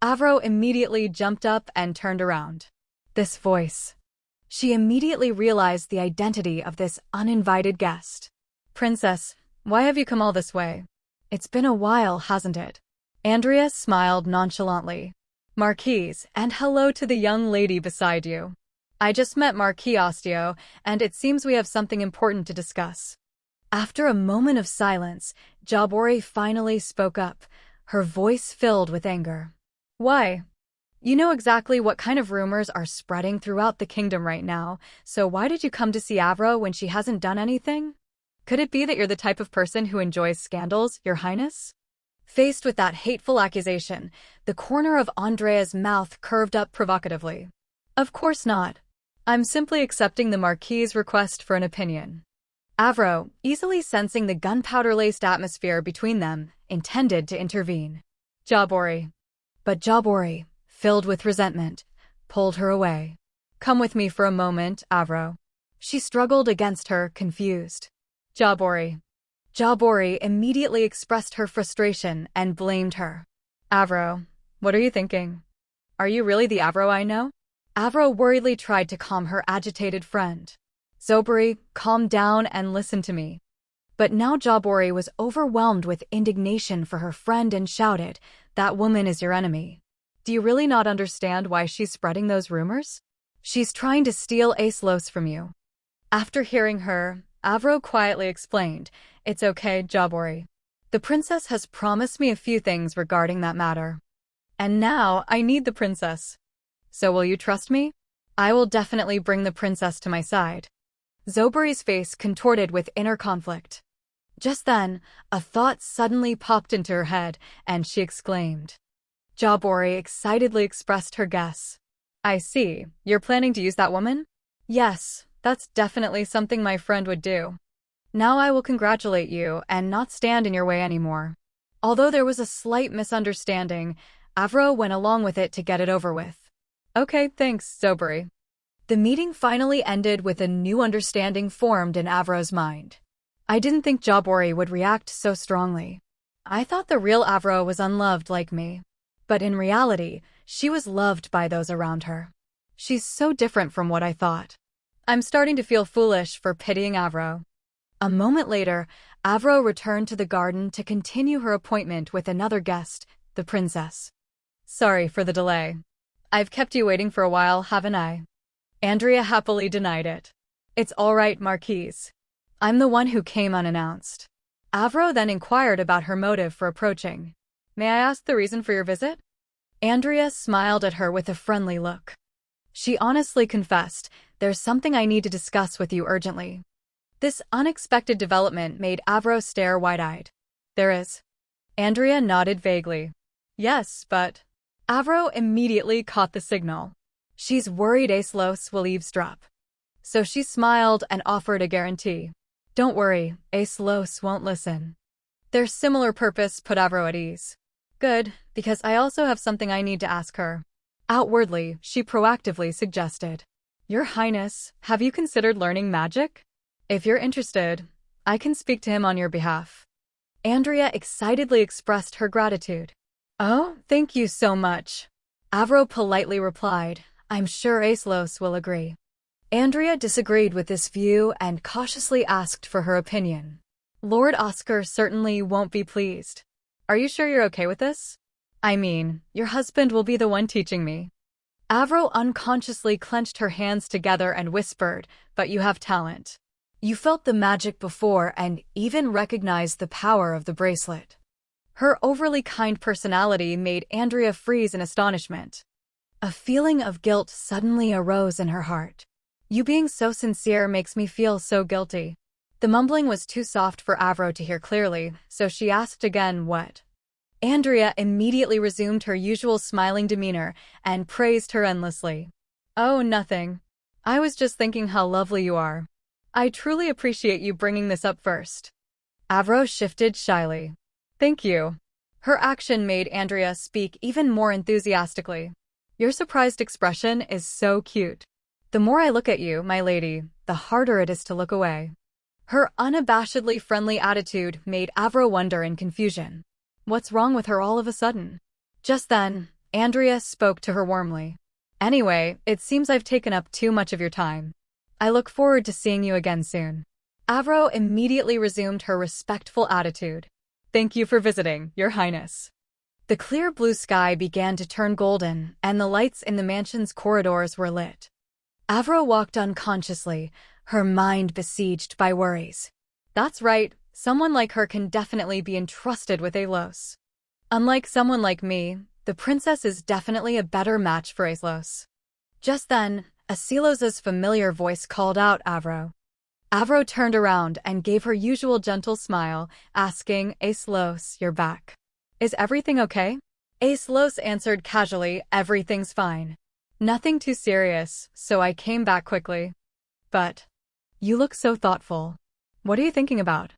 Avro immediately jumped up and turned around. This voice. She immediately realized the identity of this uninvited guest. Princess, why have you come all this way? It's been a while, hasn't it? Andrea smiled nonchalantly. Marquise, and hello to the young lady beside you. I just met Marquis Osteo, and it seems we have something important to discuss. After a moment of silence, Jabori finally spoke up, her voice filled with anger. Why? You know exactly what kind of rumors are spreading throughout the kingdom right now, so why did you come to see Avro when she hasn't done anything? Could it be that you're the type of person who enjoys scandals, Your Highness? Faced with that hateful accusation, the corner of Andrea's mouth curved up provocatively. Of course not. I'm simply accepting the Marquis's request for an opinion. Avro, easily sensing the gunpowder-laced atmosphere between them, intended to intervene. Jabori. But Jabori, filled with resentment, pulled her away. Come with me for a moment, Avro. She struggled against her, confused. Jabori. Jabori immediately expressed her frustration and blamed her. Avro, what are you thinking? Are you really the Avro I know? Avro worriedly tried to calm her agitated friend. Zobori, calm down and listen to me. But now Jabori was overwhelmed with indignation for her friend and shouted, that woman is your enemy. Do you really not understand why she's spreading those rumors? She's trying to steal Aislos from you. After hearing her, Avro quietly explained, it's okay, Jabori. The princess has promised me a few things regarding that matter. And now I need the princess. So will you trust me? I will definitely bring the princess to my side. Zobori's face contorted with inner conflict. Just then, a thought suddenly popped into her head, and she exclaimed. Jabori excitedly expressed her guess. I see, you're planning to use that woman? Yes, that's definitely something my friend would do. Now I will congratulate you and not stand in your way anymore. Although there was a slight misunderstanding, Avro went along with it to get it over with. Okay, thanks, Zobori. The meeting finally ended with a new understanding formed in Avro's mind. I didn't think Jabori would react so strongly. I thought the real Avro was unloved like me. But in reality, she was loved by those around her. She's so different from what I thought. I'm starting to feel foolish for pitying Avro. A moment later, Avro returned to the garden to continue her appointment with another guest, the princess. Sorry for the delay. I've kept you waiting for a while, haven't I? Andrea happily denied it. It's all right, Marquise. I'm the one who came unannounced. Avro then inquired about her motive for approaching. May I ask the reason for your visit? Andrea smiled at her with a friendly look. She honestly confessed, there's something I need to discuss with you urgently. This unexpected development made Avro stare wide-eyed. There is. Andrea nodded vaguely. Yes, but... Avro immediately caught the signal. She's worried Aislos will eavesdrop. So she smiled and offered a guarantee. Don't worry, Aislos won't listen. Their similar purpose put Avro at ease. Good, because I also have something I need to ask her. Outwardly, she proactively suggested. Your Highness, have you considered learning magic? If you're interested, I can speak to him on your behalf. Andrea excitedly expressed her gratitude. Oh, thank you so much. Avro politely replied, I'm sure Aislos will agree. Andrea disagreed with this view and cautiously asked for her opinion. Lord Oscar certainly won't be pleased. Are you sure you're okay with this? I mean, your husband will be the one teaching me. Avro unconsciously clenched her hands together and whispered, but you have talent. You felt the magic before and even recognized the power of the bracelet. Her overly kind personality made Andrea freeze in astonishment. A feeling of guilt suddenly arose in her heart. You being so sincere makes me feel so guilty. The mumbling was too soft for Avro to hear clearly, so she asked again what. Andrea immediately resumed her usual smiling demeanor and praised her endlessly. "Oh, nothing. I was just thinking how lovely you are. I truly appreciate you bringing this up first." Avro shifted shyly. "Thank you." Her action made Andrea speak even more enthusiastically. "Your surprised expression is so cute. The more I look at you, my lady, the harder it is to look away." Her unabashedly friendly attitude made Avro wonder in confusion. What's wrong with her all of a sudden? Just then, Andrea spoke to her warmly. "Anyway, it seems I've taken up too much of your time. I look forward to seeing you again soon." Avro immediately resumed her respectful attitude. "Thank you for visiting, Your Highness." The clear blue sky began to turn golden, and the lights in the mansion's corridors were lit. Avro walked unconsciously, her mind besieged by worries. That's right, someone like her can definitely be entrusted with Alos. Unlike someone like me, the princess is definitely a better match for Alos. Just then, Asilos's familiar voice called out Avro. Avro turned around and gave her usual gentle smile, asking, "Alos, you're back. Is everything okay?" Alos answered casually, "Everything's fine. Nothing too serious, so I came back quickly." "But you look so thoughtful. What are you thinking about?"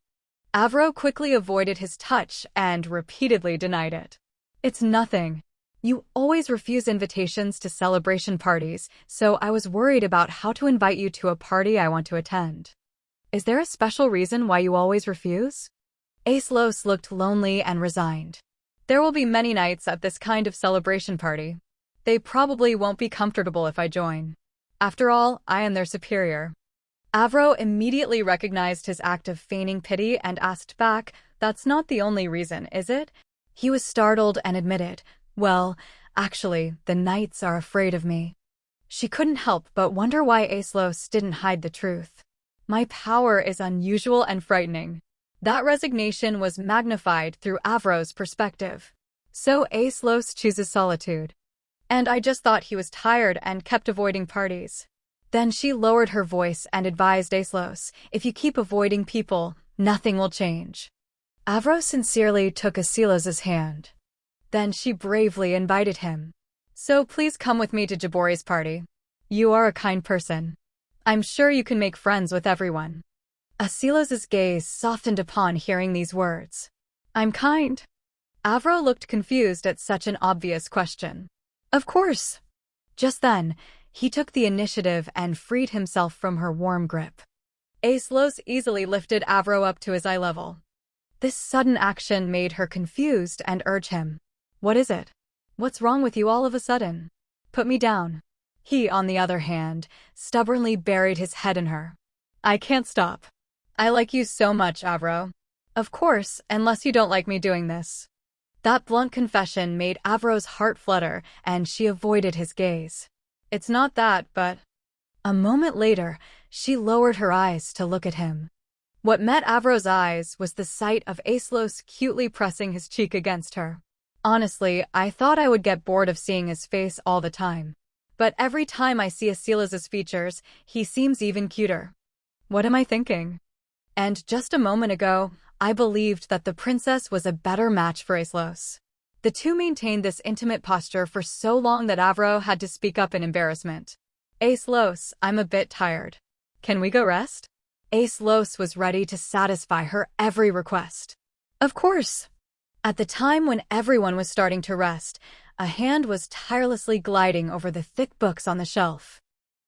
Avro quickly avoided his touch and repeatedly denied it. "It's nothing. You always refuse invitations to celebration parties, so I was worried about how to invite you to a party I want to attend." "Is there a special reason why you always refuse?" Alos looked lonely and resigned. "There will be many nights at this kind of celebration party. They probably won't be comfortable if I join. After all, I am their superior." Avro immediately recognized his act of feigning pity and asked back, "That's not the only reason, is it?" He was startled and admitted, "Well, actually, the knights are afraid of me." She couldn't help but wonder why Alos didn't hide the truth. "My power is unusual and frightening." That resignation was magnified through Avro's perspective. "So Alos chooses solitude. And I just thought he was tired and kept avoiding parties." Then she lowered her voice and advised Alos, "If you keep avoiding people, nothing will change." Avro sincerely took Asilos's hand. Then she bravely invited him. "So please come with me to Jabori's party. You are a kind person. I'm sure you can make friends with everyone." Asilos's gaze softened upon hearing these words. "I'm kind?" Avro looked confused at such an obvious question. "Of course." Just then, he took the initiative and freed himself from her warm grip. Alos easily lifted Avro up to his eye level. This sudden action made her confused and urged him. "What is it? What's wrong with you all of a sudden? Put me down." He, on the other hand, stubbornly buried his head in her. "I can't stop. I like you so much, Avro. Of course, unless you don't like me doing this." That blunt confession made Avro's heart flutter, and she avoided his gaze. "It's not that, but—" A moment later, she lowered her eyes to look at him. What met Avro's eyes was the sight of Alos cutely pressing his cheek against her. "Honestly, I thought I would get bored of seeing his face all the time. But every time I see Asilos's features, he seems even cuter. What am I thinking?" And just a moment ago, I believed that the princess was a better match for Alos. The two maintained this intimate posture for so long that Avro had to speak up in embarrassment. "Alos, I'm a bit tired. Can we go rest?" Alos was ready to satisfy her every request. "Of course." At the time when everyone was starting to rest, a hand was tirelessly gliding over the thick books on the shelf.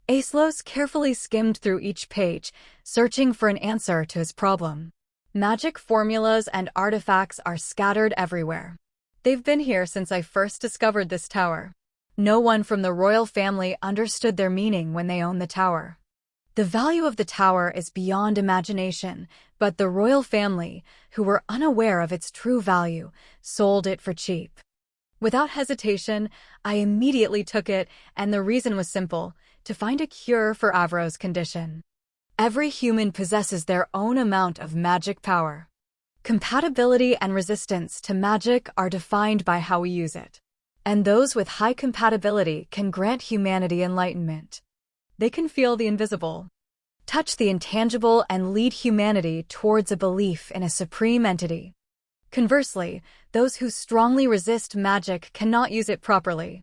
Alos carefully skimmed through each page, searching for an answer to his problem. Magic formulas and artifacts are scattered everywhere. They've been here since I first discovered this tower. No one from the royal family understood their meaning when they owned the tower. The value of the tower is beyond imagination, but the royal family, who were unaware of its true value, sold it for cheap. Without hesitation, I immediately took it, and the reason was simple: to find a cure for Avro's condition. Every human possesses their own amount of magic power. Compatibility and resistance to magic are defined by how we use it. And those with high compatibility can grant humanity enlightenment. They can feel the invisible, touch the intangible, and lead humanity towards a belief in a supreme entity. Conversely, those who strongly resist magic cannot use it properly.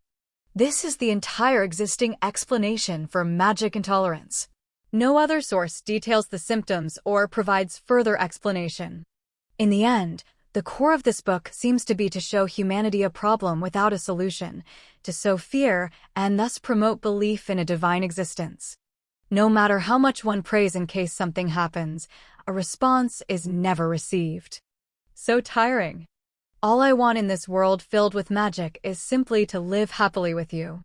This is the entire existing explanation for magic intolerance. No other source details the symptoms or provides further explanation. In the end, the core of this book seems to be to show humanity a problem without a solution, to sow fear and thus promote belief in a divine existence. No matter how much one prays in case something happens, a response is never received. So tiring. All I want in this world filled with magic is simply to live happily with you.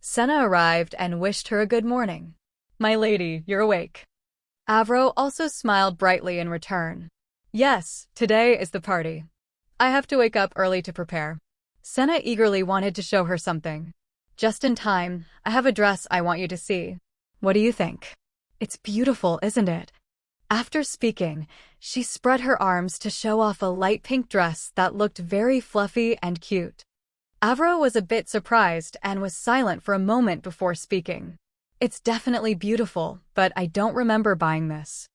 Senna arrived and wished her a good morning. My lady, you're awake. Avro also smiled brightly in return. Yes, today is the party. I have to wake up early to prepare. Senna eagerly wanted to show her something. Just in time, I have a dress I want you to see. What do you think? It's beautiful, isn't it? After speaking, she spread her arms to show off a light pink dress that looked very fluffy and cute. Avro was a bit surprised and was silent for a moment before speaking. It's definitely beautiful, but I don't remember buying this.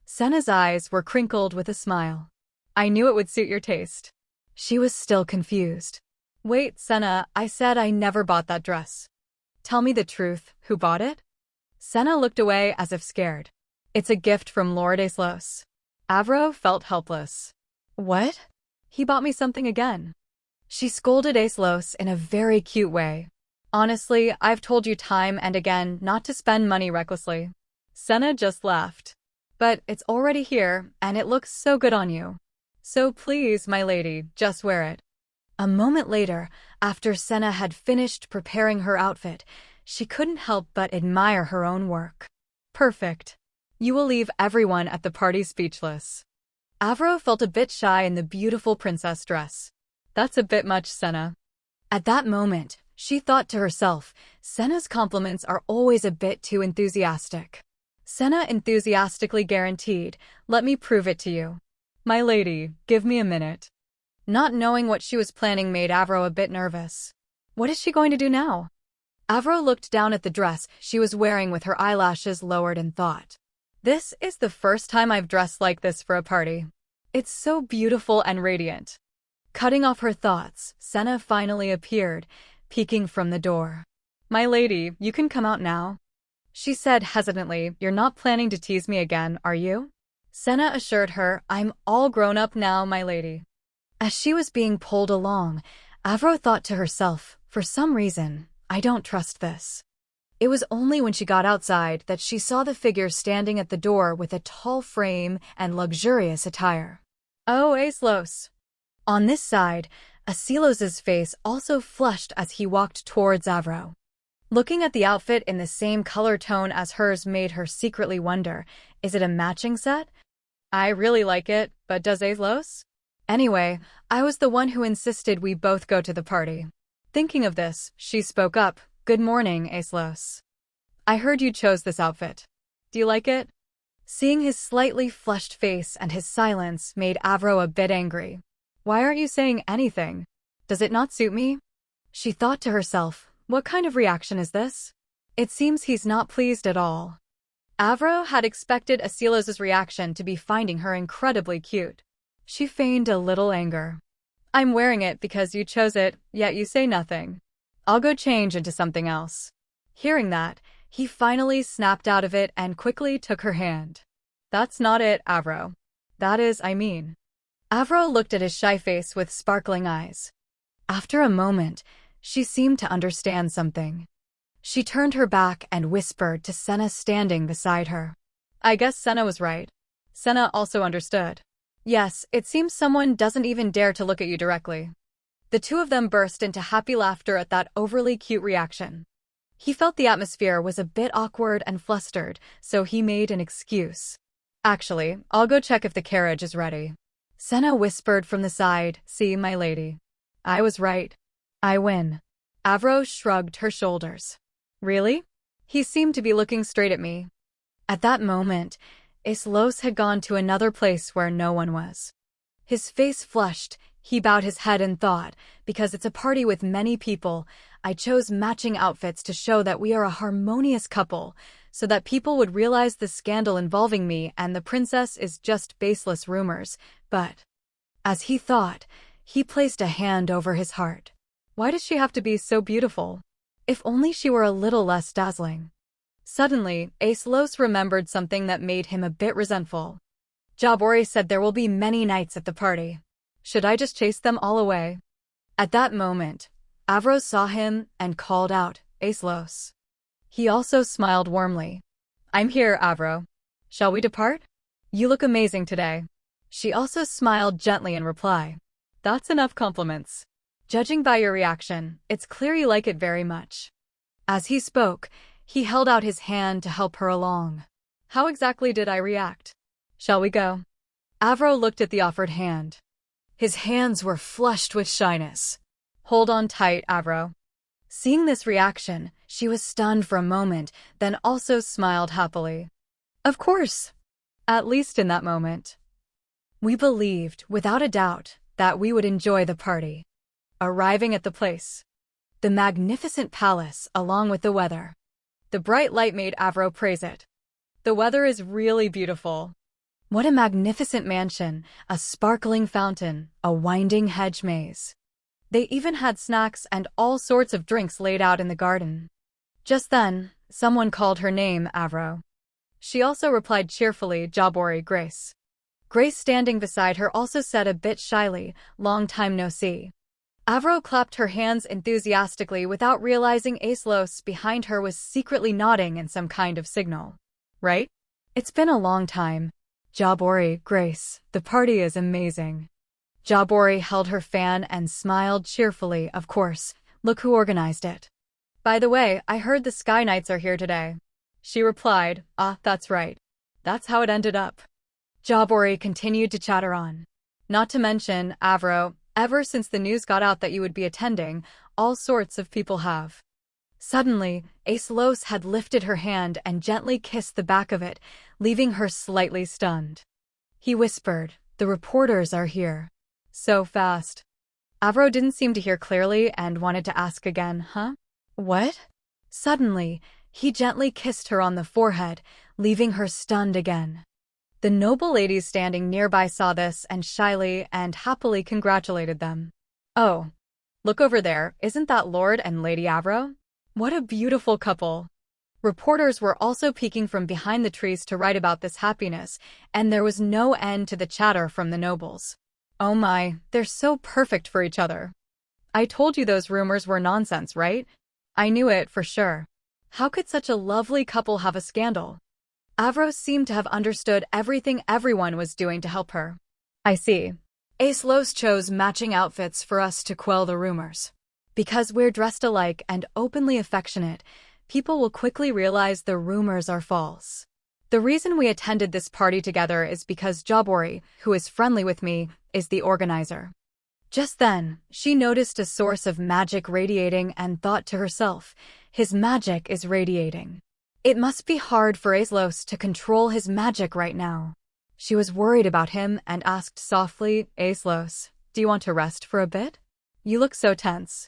Senna's eyes were crinkled with a smile. I knew it would suit your taste. She was still confused. Wait, Senna, I said I never bought that dress. Tell me the truth, who bought it? Senna looked away as if scared. It's a gift from Lord Aeslos. Avro felt helpless. What? He bought me something again. She scolded Aeslos in a very cute way. Honestly, I've told you time and again not to spend money recklessly. Senna just laughed. But it's already here, and it looks so good on you. So please, my lady, just wear it. A moment later, after Senna had finished preparing her outfit, she couldn't help but admire her own work. Perfect. You will leave everyone at the party speechless. Avro felt a bit shy in the beautiful princess dress. That's a bit much, Senna. At that moment, she thought to herself, Senna's compliments are always a bit too enthusiastic. Senna enthusiastically guaranteed, let me prove it to you. My lady, give me a minute. Not knowing what she was planning made Avro a bit nervous. What is she going to do now? Avro looked down at the dress she was wearing with her eyelashes lowered and thought. This is the first time I've dressed like this for a party. It's so beautiful and radiant. Cutting off her thoughts, Senna finally appeared, peeking from the door. My lady, you can come out now. She said hesitantly, you're not planning to tease me again, are you? Senna assured her, I'm all grown up now, my lady. As she was being pulled along, Avro thought to herself, for some reason, I don't trust this. It was only when she got outside that she saw the figure standing at the door with a tall frame and luxurious attire. Oh, Aeslos. On this side, Asilos's face also flushed as he walked towards Avro. Looking at the outfit in the same color tone as hers made her secretly wonder, is it a matching set? I really like it, but does Aeslos? Anyway, I was the one who insisted we both go to the party. Thinking of this, she spoke up, good morning, Aeslos. I heard you chose this outfit. Do you like it? Seeing his slightly flushed face and his silence made Avro a bit angry. Why aren't you saying anything? Does it not suit me? She thought to herself, what kind of reaction is this? It seems he's not pleased at all. Avro had expected Asilos's reaction to be finding her incredibly cute. She feigned a little anger. I'm wearing it because you chose it, yet you say nothing. I'll go change into something else. Hearing that, he finally snapped out of it and quickly took her hand. That's not it, Avro. That is, I mean. Avro looked at his shy face with sparkling eyes. After a moment, she seemed to understand something. She turned her back and whispered to Senna standing beside her. I guess Senna was right. Senna also understood. Yes, it seems someone doesn't even dare to look at you directly. The two of them burst into happy laughter at that overly cute reaction. He felt the atmosphere was a bit awkward and flustered, so he made an excuse. Actually, I'll go check if the carriage is ready. Senna whispered from the side, see, my lady. I was right. I win. Avro shrugged her shoulders. Really? He seemed to be looking straight at me. At that moment, Aeslos had gone to another place where no one was. His face flushed, he bowed his head and thought, because it's a party with many people, I chose matching outfits to show that we are a harmonious couple, so that people would realize the scandal involving me and the princess is just baseless rumors, but As he thought, he placed a hand over his heart. Why does she have to be so beautiful? If only she were a little less dazzling. Suddenly, Aeslos remembered something that made him a bit resentful. Jabori said there will be many knights at the party. Should I just chase them all away? At that moment, Avros saw him and called out, Aeslos. He also smiled warmly. I'm here, Avro. Shall we depart? You look amazing today. She also smiled gently in reply. That's enough compliments. Judging by your reaction, it's clear you like it very much. As he spoke, he held out his hand to help her along. How exactly did I react? Shall we go? Avro looked at the offered hand. His hands were flushed with shyness. Hold on tight, Avro. Seeing this reaction, she was stunned for a moment, then also smiled happily. Of course. At least in that moment. We believed, without a doubt, that we would enjoy the party. Arriving at the place. The magnificent palace, along with the weather. The bright light made Avro praise it. The weather is really beautiful. What a magnificent mansion, a sparkling fountain, a winding hedge maze. They even had snacks and all sorts of drinks laid out in the garden. Just then, someone called her name, Avro. She also replied cheerfully, Jabori, Grace. Grace standing beside her also said a bit shyly, long time no see. Avro clapped her hands enthusiastically without realizing Aeslos behind her was secretly nodding in some kind of signal. Right? It's been a long time. Jabori, Grace, the party is amazing. Jabori held her fan and smiled cheerfully, of course. Look who organized it. By the way, I heard the Sky Knights are here today. She replied, that's right. That's how it ended up. Jabori continued to chatter on. Not to mention, Avro, ever since the news got out that you would be attending, all sorts of people have. Suddenly, Aeslos had lifted her hand and gently kissed the back of it, leaving her slightly stunned. He whispered, the reporters are here. So fast. Avro didn't seem to hear clearly and wanted to ask again, huh? What? Suddenly, he gently kissed her on the forehead, leaving her stunned again. The noble ladies standing nearby saw this and shyly and happily congratulated them. Oh, look over there, isn't that Lord and Lady Avro? What a beautiful couple. Reporters were also peeking from behind the trees to write about this happiness, and there was no end to the chatter from the nobles. Oh my, they're so perfect for each other. I told you those rumors were nonsense, right? I knew it for sure. How could such a lovely couple have a scandal? Avro seemed to have understood everything everyone was doing to help her. I see. Aeslos chose matching outfits for us to quell the rumors. Because we're dressed alike and openly affectionate, people will quickly realize the rumors are false. The reason we attended this party together is because Jabori, who is friendly with me, is the organizer. Just then, she noticed a source of magic radiating and thought to herself, his magic is radiating. It must be hard for Aeslos to control his magic right now. She was worried about him and asked softly, Aeslos, do you want to rest for a bit? You look so tense.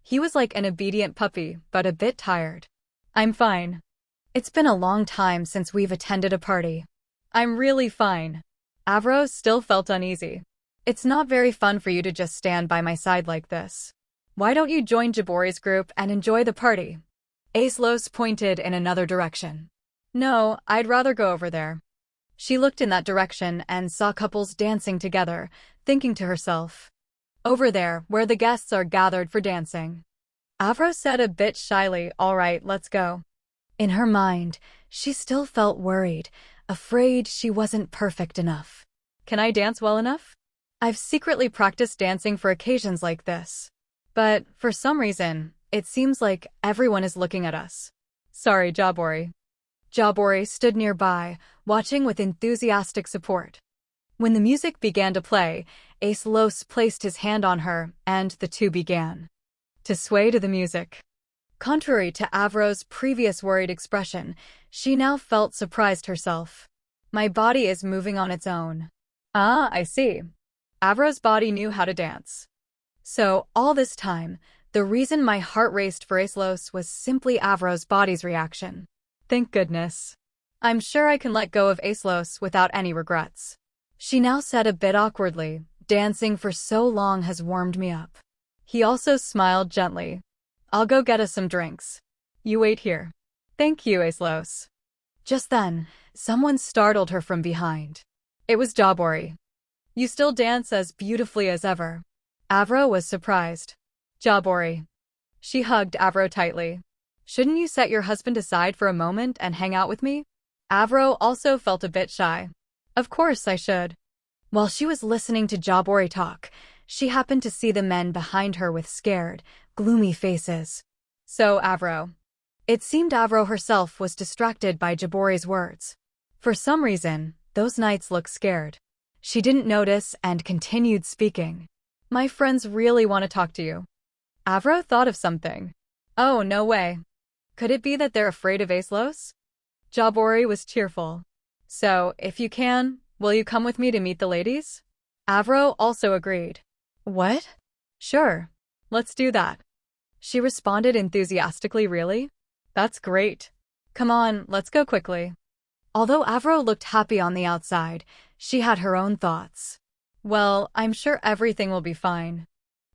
He was like an obedient puppy, but a bit tired. I'm fine. It's been a long time since we've attended a party. I'm really fine. Avro still felt uneasy. It's not very fun for you to just stand by my side like this. Why don't you join Jabori's group and enjoy the party? Aeslos pointed in another direction. No, I'd rather go over there. She looked in that direction and saw couples dancing together, thinking to herself, over there, where the guests are gathered for dancing. Avro said a bit shyly, all right, let's go. In her mind, she still felt worried, afraid she wasn't perfect enough. Can I dance well enough? I've secretly practiced dancing for occasions like this. But, for some reason, it seems like everyone is looking at us. Sorry, Jabori. Jabori stood nearby, watching with enthusiastic support. When the music began to play, Aeslos placed his hand on her, and the two began to sway to the music. Contrary to Avro's previous worried expression, she now felt surprised herself. My body is moving on its own. Ah, I see. Avro's body knew how to dance. So, all this time, the reason my heart raced for Aeslos was simply Avro's body's reaction. Thank goodness. I'm sure I can let go of Aeslos without any regrets. She now said a bit awkwardly, Dancing for so long has warmed me up. He also smiled gently. I'll go get us some drinks. You wait here. Thank you, Aislos. Just then, someone startled her from behind. It was Jabori. You still dance as beautifully as ever. Avro was surprised. Jabori. She hugged Avro tightly. Shouldn't you set your husband aside for a moment and hang out with me? Avro also felt a bit shy. Of course I should. While she was listening to Jabori talk, she happened to see the men behind her with scared, gloomy faces. So, Avro. It seemed Avro herself was distracted by Jabori's words. For some reason, those knights looked scared. She didn't notice and continued speaking. My friends really want to talk to you. Avro thought of something. Oh, no way. Could it be that they're afraid of Aislos? Jabori was cheerful. So, if you can, will you come with me to meet the ladies? Avro also agreed. What? Sure. Let's do that. She responded enthusiastically. Really? That's great. Come on, let's go quickly. Although Avro looked happy on the outside, she had her own thoughts. Well, I'm sure everything will be fine.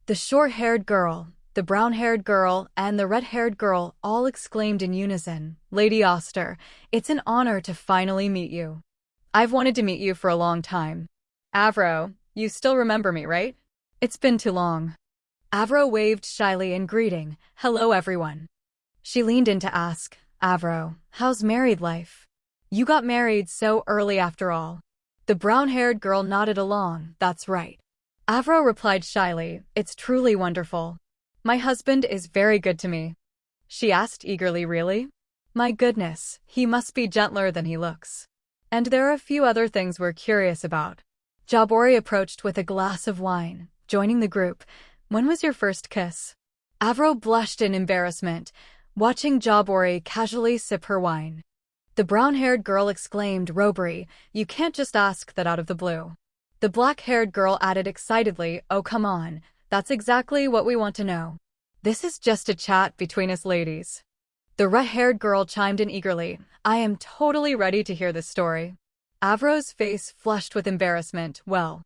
The short-haired girl, the brown-haired girl, and the red-haired girl all exclaimed in unison, Lady Oster, it's an honor to finally meet you. I've wanted to meet you for a long time. Avro, you still remember me, right? It's been too long. Avro waved shyly in greeting, hello everyone. She leaned in to ask, Avro, how's married life? You got married so early after all. The brown-haired girl nodded along, that's right. Avro replied shyly, it's truly wonderful. My husband is very good to me. She asked eagerly, really? My goodness, he must be gentler than he looks. And there are a few other things we're curious about. Jabori approached with a glass of wine, joining the group. When was your first kiss? Avro blushed in embarrassment, watching Jabori casually sip her wine. The brown-haired girl exclaimed, Robbery, you can't just ask that out of the blue. The black-haired girl added excitedly, oh come on, that's exactly what we want to know. This is just a chat between us ladies. The red-haired girl chimed in eagerly, I am totally ready to hear this story. Avro's face flushed with embarrassment, well.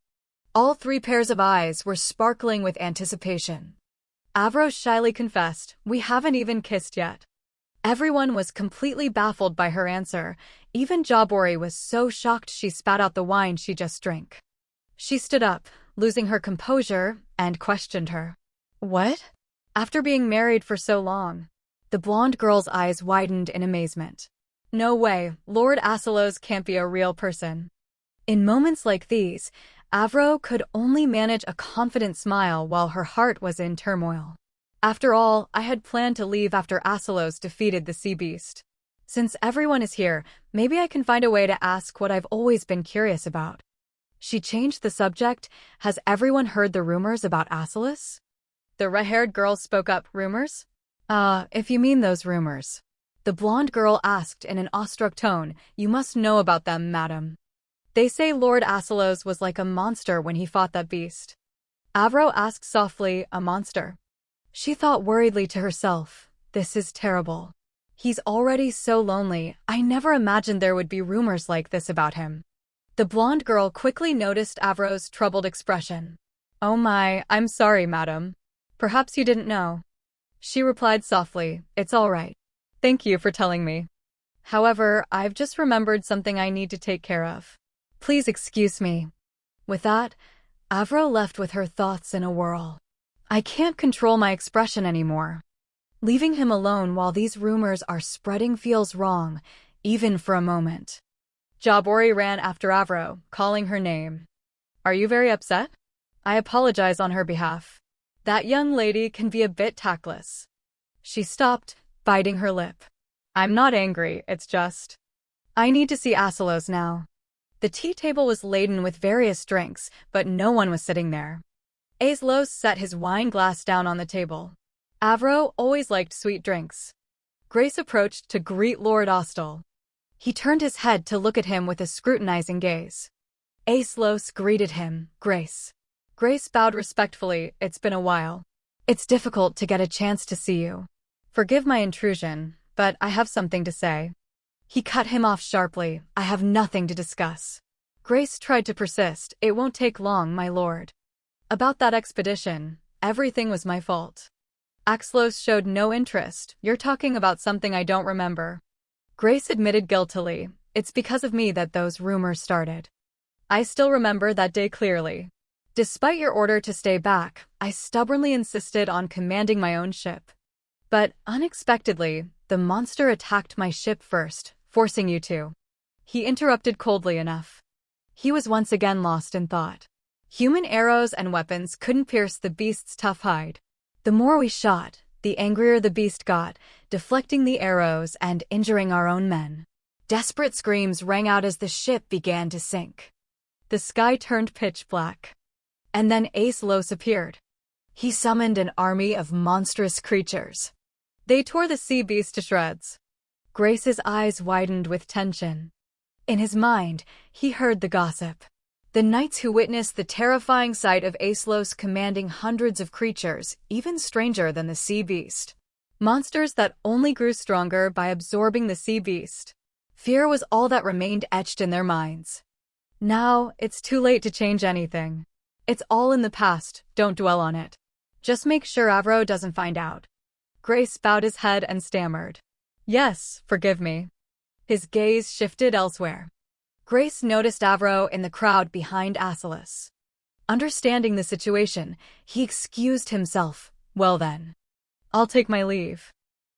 All three pairs of eyes were sparkling with anticipation. Avro shyly confessed, we haven't even kissed yet. Everyone was completely baffled by her answer. Even Jabori was so shocked she spat out the wine she just drank. She stood up, losing her composure, and questioned her. What? After being married for so long? The blonde girl's eyes widened in amazement. No way, Lord Asalos can't be a real person. In moments like these, Avro could only manage a confident smile while her heart was in turmoil. After all, I had planned to leave after Asalos defeated the sea beast. Since everyone is here, maybe I can find a way to ask what I've always been curious about. She changed the subject. Has everyone heard the rumors about Asalos? The red-haired girl spoke up, rumors? If you mean those rumors. The blonde girl asked in an awestruck tone, you must know about them, madam. They say Lord Asalos was like a monster when he fought that beast. Avro asked softly, a monster? She thought worriedly to herself, this is terrible. He's already so lonely, I never imagined there would be rumors like this about him. The blonde girl quickly noticed Avro's troubled expression. Oh my, I'm sorry, madam. Perhaps you didn't know. She replied softly, it's all right. Thank you for telling me. However, I've just remembered something I need to take care of. Please excuse me. With that, Avro left with her thoughts in a whirl. I can't control my expression anymore. Leaving him alone while these rumors are spreading feels wrong, even for a moment. Jabori ran after Avro, calling her name. Are you very upset? I apologize on her behalf. That young lady can be a bit tactless. She stopped, biting her lip. I'm not angry, it's just. I need to see Asalos now. The tea table was laden with various drinks, but no one was sitting there. Aislos set his wine glass down on the table. Avro always liked sweet drinks. Grace approached to greet Lord Ostel. He turned his head to look at him with a scrutinizing gaze. Aislos greeted him, Grace. Grace bowed respectfully, it's been a while. It's difficult to get a chance to see you. Forgive my intrusion, but I have something to say. He cut him off sharply, I have nothing to discuss. Grace tried to persist. It won't take long, my lord. About that expedition, everything was my fault. Axlos showed no interest. You're talking about something I don't remember. Grace admitted guiltily. It's because of me that those rumors started. I still remember that day clearly. Despite your order to stay back, I stubbornly insisted on commanding my own ship. But, unexpectedly, the monster attacked my ship first, forcing you to. He interrupted coldly enough. He was once again lost in thought. Human arrows and weapons couldn't pierce the beast's tough hide. The more we shot, the angrier the beast got, deflecting the arrows and injuring our own men. Desperate screams rang out as the ship began to sink. The sky turned pitch black. And then Axlos appeared. He summoned an army of monstrous creatures. They tore the sea beast to shreds. Grace's eyes widened with tension. In his mind, he heard the gossip. The knights who witnessed the terrifying sight of Axlos commanding hundreds of creatures, even stranger than the sea beast. Monsters that only grew stronger by absorbing the sea beast. Fear was all that remained etched in their minds. Now, it's too late to change anything. It's all in the past, don't dwell on it. Just make sure Avro doesn't find out. Grace bowed his head and stammered. Yes, forgive me. His gaze shifted elsewhere. Grace noticed Avro in the crowd behind Axlos. Understanding the situation, he excused himself. Well then. I'll take my leave.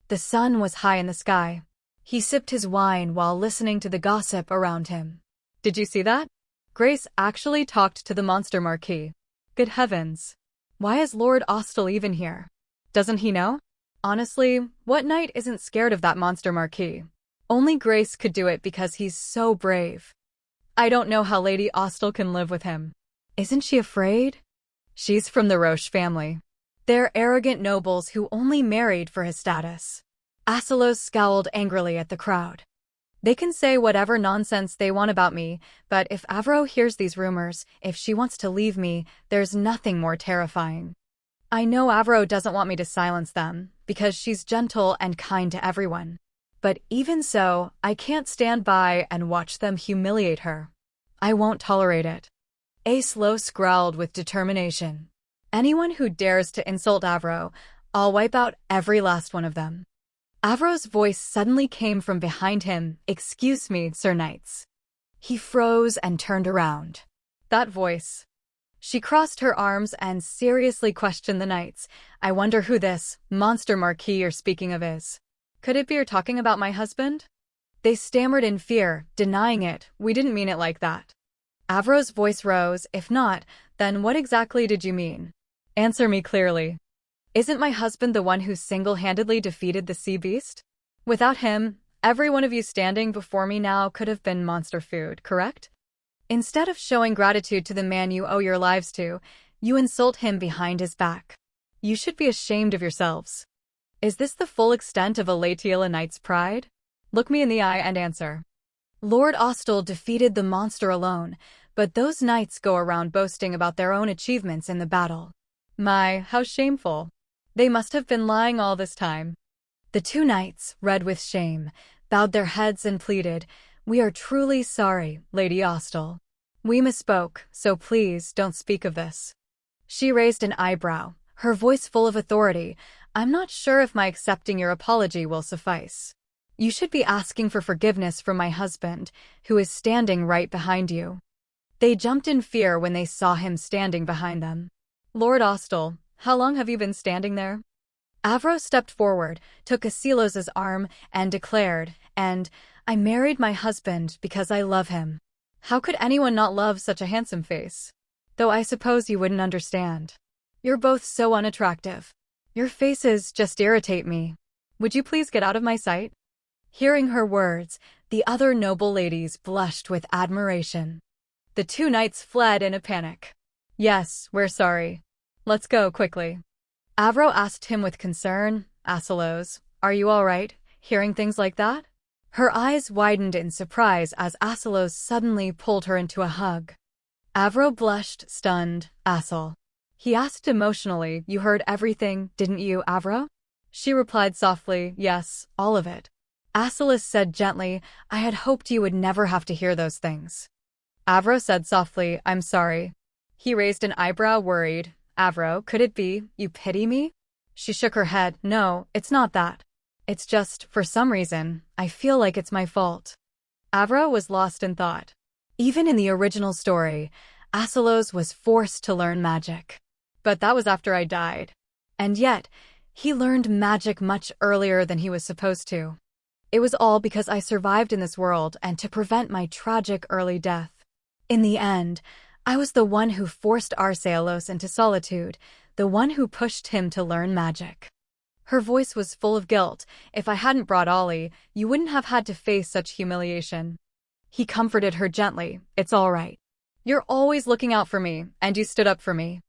The sun was high in the sky. He sipped his wine while listening to the gossip around him. Did you see that? Grace actually talked to the monster marquis. Good heavens. Why is Lord Ostel even here? Doesn't he know? Honestly, what knight isn't scared of that monster marquis? Only Grace could do it because he's so brave. I don't know how Lady Ostel can live with him. Isn't she afraid? She's from the Roche family. They're arrogant nobles who only married for his status. Axlos scowled angrily at the crowd. They can say whatever nonsense they want about me, but if Avro hears these rumors, if she wants to leave me, there's nothing more terrifying. I know Avro doesn't want me to silence them, because she's gentle and kind to everyone. But even so, I can't stand by and watch them humiliate her. I won't tolerate it. Axlos growled with determination. Anyone who dares to insult Avro, I'll wipe out every last one of them. Avro's voice suddenly came from behind him. Excuse me, Sir Knights. He froze and turned around. That voice. She crossed her arms and seriously questioned the knights. I wonder who this monster marquis you're speaking of is. Could it be you're talking about my husband? They stammered in fear, denying it. We didn't mean it like that. Avro's voice rose. If not, then what exactly did you mean? Answer me clearly. Isn't my husband the one who single-handedly defeated the sea beast? Without him, every one of you standing before me now could have been monster food, correct? Instead of showing gratitude to the man you owe your lives to, you insult him behind his back. You should be ashamed of yourselves. Is this the full extent of a Latila knight's pride? Look me in the eye and answer. Lord Ostel defeated the monster alone, but those knights go around boasting about their own achievements in the battle. My, how shameful. They must have been lying all this time. The two knights, red with shame, bowed their heads and pleaded, We are truly sorry, Lady Ostel. We misspoke, so please don't speak of this. She raised an eyebrow, her voice full of authority. I'm not sure if my accepting your apology will suffice. You should be asking for forgiveness from my husband, who is standing right behind you. They jumped in fear when they saw him standing behind them. Lord Ostel, how long have you been standing there? Avro stepped forward, took Axlos's arm, and declared, And I married my husband because I love him. How could anyone not love such a handsome face? Though I suppose you wouldn't understand. You're both so unattractive. Your faces just irritate me. Would you please get out of my sight? Hearing her words, the other noble ladies blushed with admiration. The two knights fled in a panic. Yes, we're sorry. Let's go quickly. Avro asked him with concern, Axlos, are you all right, hearing things like that? Her eyes widened in surprise as Axlos suddenly pulled her into a hug. Avro blushed, stunned. Axel. He asked emotionally, You heard everything, didn't you, Avro? She replied softly, Yes, all of it. Axelos said gently, I had hoped you would never have to hear those things. Avro said softly, I'm sorry. He raised an eyebrow, worried. Avro, could it be, you pity me? She shook her head. No, it's not that. It's just, for some reason, I feel like it's my fault. Avro was lost in thought. Even in the original story, Asalos was forced to learn magic. But that was after I died. And yet, he learned magic much earlier than he was supposed to. It was all because I survived in this world and to prevent my tragic early death. In the end, I was the one who forced Arcelos into solitude, the one who pushed him to learn magic. Her voice was full of guilt. If I hadn't brought Ollie, you wouldn't have had to face such humiliation. He comforted her gently. It's all right. You're always looking out for me, and you stood up for me.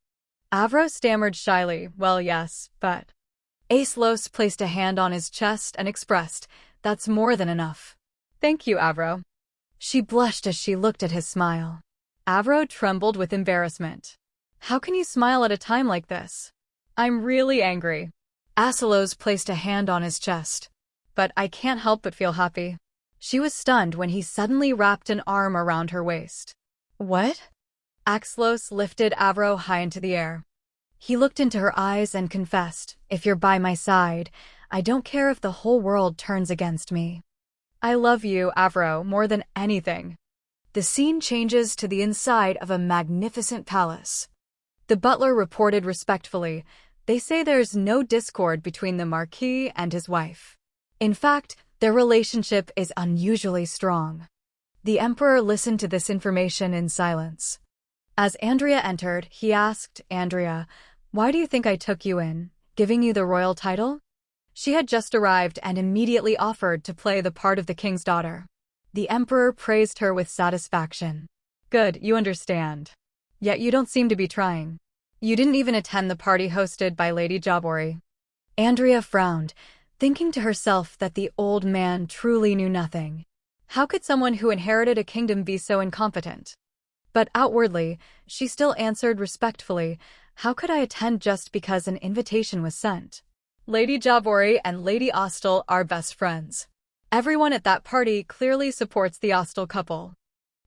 Avro stammered shyly, well, yes, but... Acelos placed a hand on his chest and expressed, that's more than enough. Thank you, Avro. She blushed as she looked at his smile. Avro trembled with embarrassment. How can you smile at a time like this? I'm really angry. Asalos placed a hand on his chest. But I can't help but feel happy. She was stunned when he suddenly wrapped an arm around her waist. What? Axlos lifted Avro high into the air. He looked into her eyes and confessed, if you're by my side, I don't care if the whole world turns against me. I love you, Avro, more than anything. The scene changes to the inside of a magnificent palace. The butler reported respectfully, they say there's no discord between the Marquis and his wife. In fact, their relationship is unusually strong. The Emperor listened to this information in silence. As Andrea entered, he asked, Andrea, why do you think I took you in, giving you the royal title? She had just arrived and immediately offered to play the part of the king's daughter. The Emperor praised her with satisfaction. Good, you understand. Yet you don't seem to be trying. You didn't even attend the party hosted by Lady Jabori. Andrea frowned, thinking to herself that the old man truly knew nothing. How could someone who inherited a kingdom be so incompetent? But outwardly, she still answered respectfully, how could I attend just because an invitation was sent? Lady Jabori and Lady Ostel are best friends. Everyone at that party clearly supports the Ostel couple.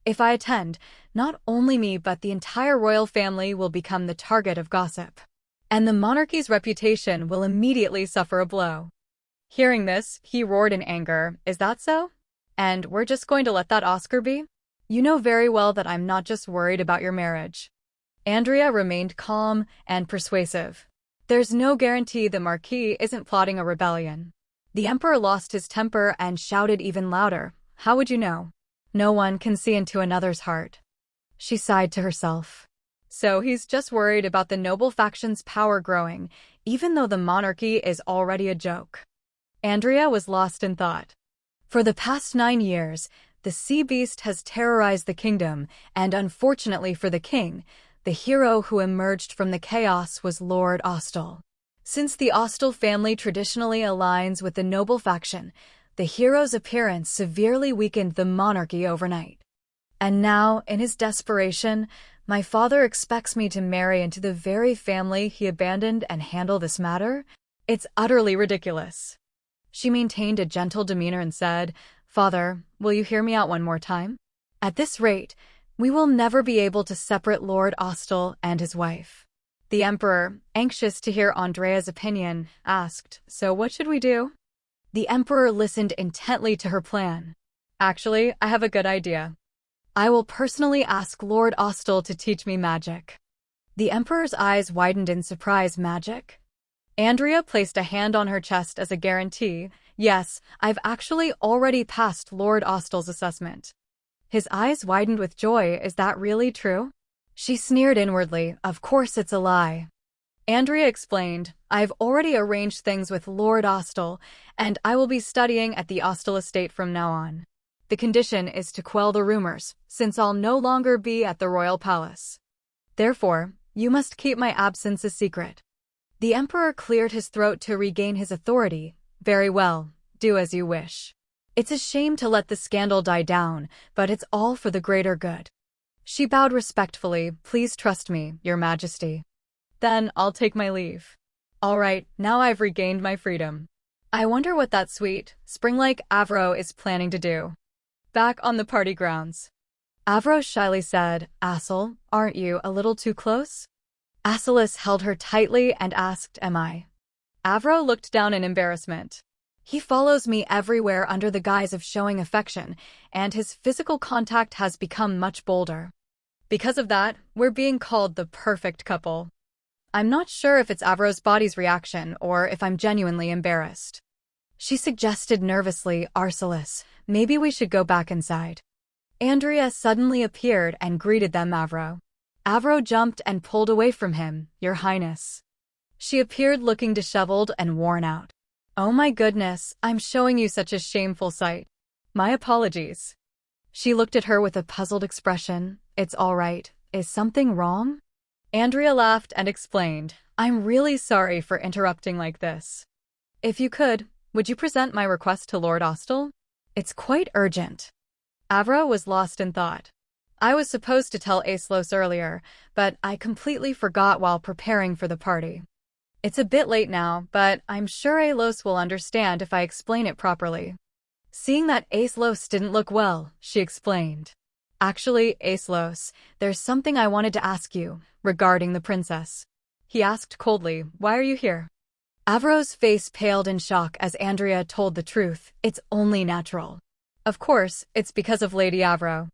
If I attend, not only me but the entire royal family will become the target of gossip. And the monarchy's reputation will immediately suffer a blow. Hearing this, he roared in anger, is that so? And we're just going to let that Oscar be? You know very well that I'm not just worried about your marriage. Andrea remained calm and persuasive. There's no guarantee the Marquis isn't plotting a rebellion. The Emperor lost his temper and shouted even louder. How would you know? No one can see into another's heart. She sighed to herself. So he's just worried about the noble faction's power growing, even though the monarchy is already a joke. Andrea was lost in thought. For the past 9 years, the sea beast has terrorized the kingdom, and unfortunately for the king, the hero who emerged from the chaos was Lord Ostel. Since the Ostel family traditionally aligns with the noble faction, the hero's appearance severely weakened the monarchy overnight. And now, in his desperation, my father expects me to marry into the very family he abandoned and handle this matter? It's utterly ridiculous. She maintained a gentle demeanor and said, Father, will you hear me out one more time? At this rate, we will never be able to separate Lord Ostel and his wife. The Emperor, anxious to hear Andrea's opinion, asked, so what should we do? The Emperor listened intently to her plan. Actually, I have a good idea. I will personally ask Lord Ostel to teach me magic. The Emperor's eyes widened in surprise. Magic? Andrea placed a hand on her chest as a guarantee. Yes, I've actually already passed Lord Ostel's assessment. His eyes widened with joy. Is that really true? She sneered inwardly. Of course it's a lie. Andrea explained, I've already arranged things with Lord Ostel, and I will be studying at the Ostel estate from now on. The condition is to quell the rumors, since I'll no longer be at the royal palace. Therefore, you must keep my absence a secret. The Emperor cleared his throat to regain his authority. Very well, do as you wish. It's a shame to let the scandal die down, but it's all for the greater good. She bowed respectfully. Please trust me, Your Majesty. Then I'll take my leave. All right, now I've regained my freedom. I wonder what that sweet, spring-like Avro is planning to do. Back on the party grounds. Avro shyly said, "Assel, aren't you a little too close?" Asilis held her tightly and asked, "Am I?" Avro looked down in embarrassment. He follows me everywhere under the guise of showing affection, and his physical contact has become much bolder. Because of that, we're being called the perfect couple. I'm not sure if it's Avro's body's reaction or if I'm genuinely embarrassed. She suggested nervously, "Arcelis, maybe we should go back inside." Andrea suddenly appeared and greeted them. Avro jumped and pulled away from him. "Your Highness." She appeared looking disheveled and worn out. "Oh my goodness, I'm showing you such a shameful sight. My apologies." She looked at her with a puzzled expression. "It's all right. Is something wrong?" Andrea laughed and explained, "I'm really sorry for interrupting like this. If you could, would you present my request to Lord Ostel? It's quite urgent." Avro was lost in thought. "I was supposed to tell Aislos earlier, but I completely forgot while preparing for the party. It's a bit late now, but I'm sure Aislos will understand if I explain it properly." Seeing that Aislos didn't look well, she explained, "Actually, Aislos, there's something I wanted to ask you, regarding the princess." He asked coldly, "Why are you here?" Avro's face paled in shock as Andrea told the truth. "It's only natural." "Of course, it's because of Lady Avro."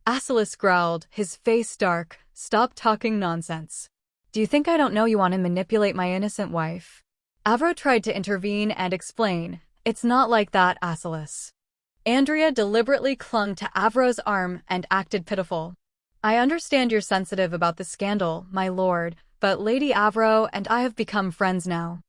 Asilis growled, his face dark. "Stop talking nonsense. Do you think I don't know you want to manipulate my innocent wife?" Avro tried to intervene and explain, "It's not like that, Asilis." Andrea deliberately clung to Avro's arm and acted pitiful. "I understand you're sensitive about the scandal, my lord, but Lady Avro and I have become friends now.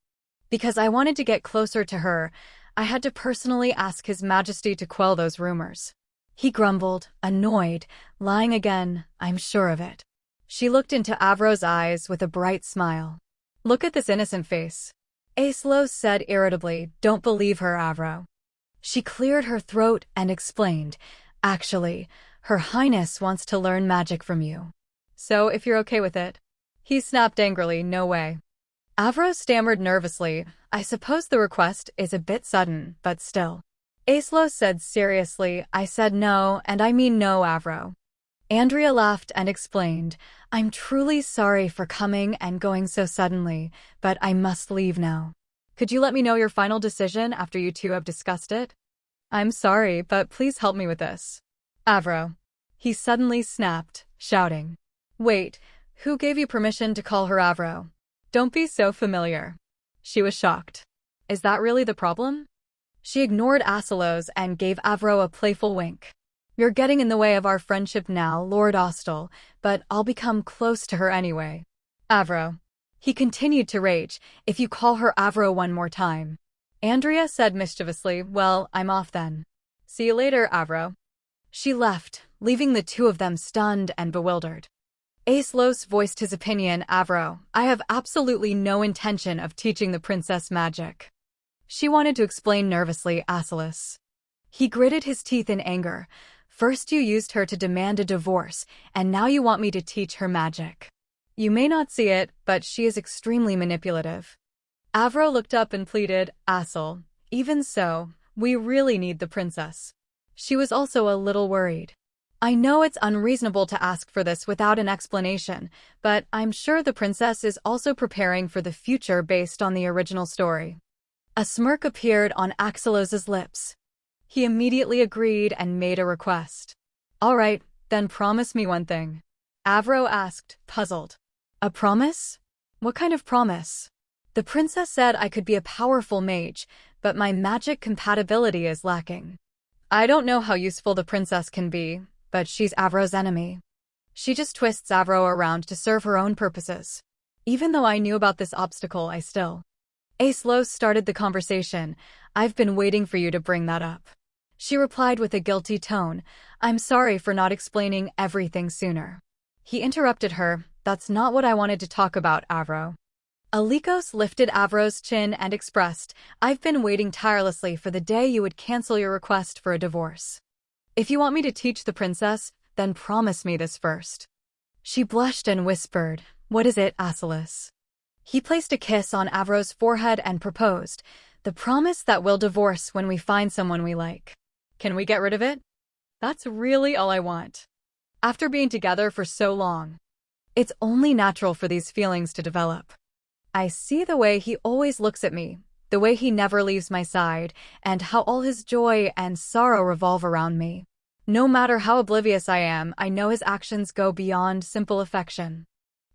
Because I wanted to get closer to her, I had to personally ask His Majesty to quell those rumors." He grumbled, annoyed, lying again, "I'm sure of it." She looked into Avro's eyes with a bright smile. "Look at this innocent face." Aislos said irritably, "Don't believe her, Avro." She cleared her throat and explained, "Actually, Her Highness wants to learn magic from you. So if you're okay with it." He snapped angrily, "No way." Avro stammered nervously, "I suppose the request is a bit sudden, but still." Aislos said seriously, "I said no, and I mean no, Avro." Andrea laughed and explained, "I'm truly sorry for coming and going so suddenly, but I must leave now. Could you let me know your final decision after you two have discussed it?" "I'm sorry, but please help me with this." "Avro." He suddenly snapped, shouting, "Wait, who gave you permission to call her Avro? Don't be so familiar." She was shocked. "Is that really the problem?" She ignored Asilos and gave Avro a playful wink. "You're getting in the way of our friendship now, Lord Ostel, but I'll become close to her anyway." "Avro." He continued to rage, "If you call her Avro one more time." Andrea said mischievously, "Well, I'm off then. See you later, Avro." She left, leaving the two of them stunned and bewildered. Aislos voiced his opinion, "Avro, I have absolutely no intention of teaching the princess magic." She wanted to explain nervously, Asilis. He gritted his teeth in anger. "First you used her to demand a divorce, and now you want me to teach her magic. You may not see it, but she is extremely manipulative." Avro looked up and pleaded, "Asel, even so, we really need the princess." She was also a little worried. "I know it's unreasonable to ask for this without an explanation, but I'm sure the princess is also preparing for the future based on the original story." A smirk appeared on Axelos's lips. He immediately agreed and made a request. "All right, then promise me one thing." Avro asked, puzzled. "A promise? What kind of promise?" "The princess said I could be a powerful mage, but my magic compatibility is lacking. I don't know how useful the princess can be, but she's Avro's enemy. She just twists Avro around to serve her own purposes. Even though I knew about this obstacle, I still..." Aislos started the conversation. "I've been waiting for you to bring that up." She replied with a guilty tone, "I'm sorry for not explaining everything sooner." He interrupted her, "That's not what I wanted to talk about, Avro." Alikos lifted Avro's chin and expressed, "I've been waiting tirelessly for the day you would cancel your request for a divorce. If you want me to teach the princess, then promise me this first." She blushed and whispered, "What is it, Asilis?" He placed a kiss on Avro's forehead and proposed, "The promise that we'll divorce when we find someone we like. Can we get rid of it? That's really all I want." After being together for so long, it's only natural for these feelings to develop. I see the way he always looks at me, the way he never leaves my side, and how all his joy and sorrow revolve around me. No matter how oblivious I am, I know his actions go beyond simple affection.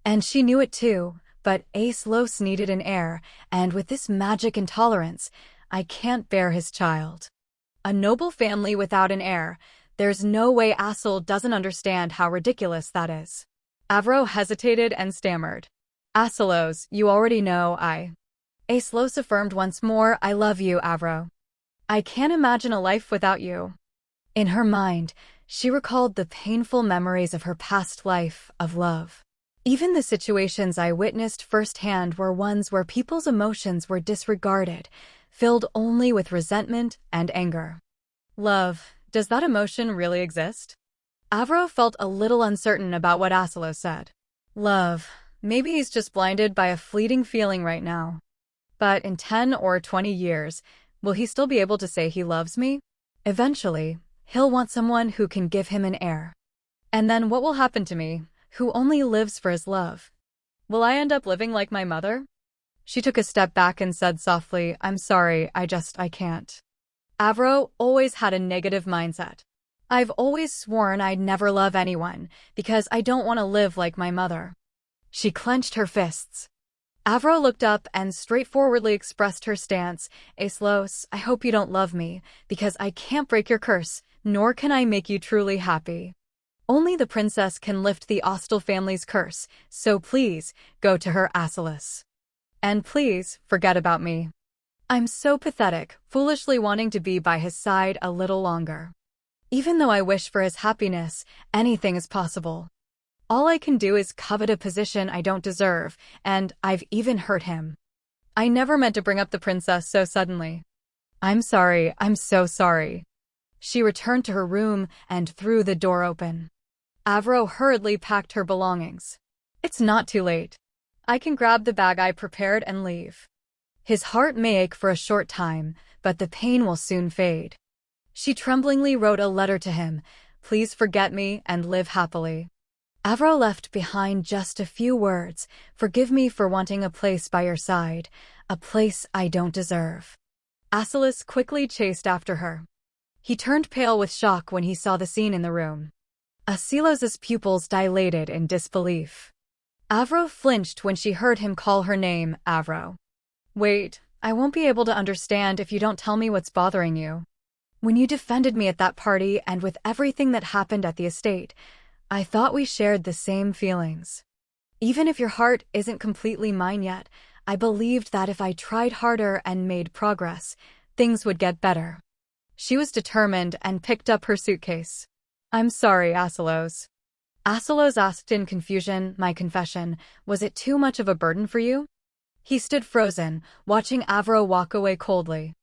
And she knew it too, but Ace Los needed an heir, and with this magic intolerance, I can't bear his child. A noble family without an heir, there's no way Assel doesn't understand how ridiculous that is. Avro hesitated and stammered. Asselos, you already know Ace Los affirmed once more, I love you, Avro. I can't imagine a life without you. In her mind, she recalled the painful memories of her past life of love. Even the situations I witnessed firsthand were ones where people's emotions were disregarded, filled only with resentment and anger. Love, does that emotion really exist? Avro felt a little uncertain about what Asselos said. Love, maybe he's just blinded by a fleeting feeling right now. But in 10 or 20 years, will he still be able to say he loves me? Eventually, he'll want someone who can give him an heir. And then what will happen to me, who only lives for his love? Will I end up living like my mother? She took a step back and said softly, I'm sorry, I can't. Avro always had a negative mindset. I've always sworn I'd never love anyone, because I don't want to live like my mother. She clenched her fists. Avro looked up and straightforwardly expressed her stance. Ace Los, I hope you don't love me, because I can't break your curse, nor can I make you truly happy. Only the princess can lift the Ostel family's curse, so please, go to her, Asselos. And please, forget about me. I'm so pathetic, foolishly wanting to be by his side a little longer. Even though I wish for his happiness, anything is possible. All I can do is covet a position I don't deserve, and I've even hurt him. I never meant to bring up the princess so suddenly. I'm sorry, I'm so sorry. She returned to her room and threw the door open. Avro hurriedly packed her belongings. It's not too late. I can grab the bag I prepared and leave. His heart may ache for a short time, but the pain will soon fade. She tremblingly wrote a letter to him, please forget me and live happily. Avro left behind just a few words, forgive me for wanting a place by your side, a place I don't deserve. Asselos quickly chased after her. He turned pale with shock when he saw the scene in the room. Asselos's pupils dilated in disbelief. Avro flinched when she heard him call her name, Avro. Wait, I won't be able to understand if you don't tell me what's bothering you. When you defended me at that party and with everything that happened at the estate, I thought we shared the same feelings. Even if your heart isn't completely mine yet, I believed that if I tried harder and made progress, things would get better. She was determined and picked up her suitcase. I'm sorry, Asselos. Asselos asked in confusion, my confession, was it too much of a burden for you? He stood frozen, watching Avro walk away coldly.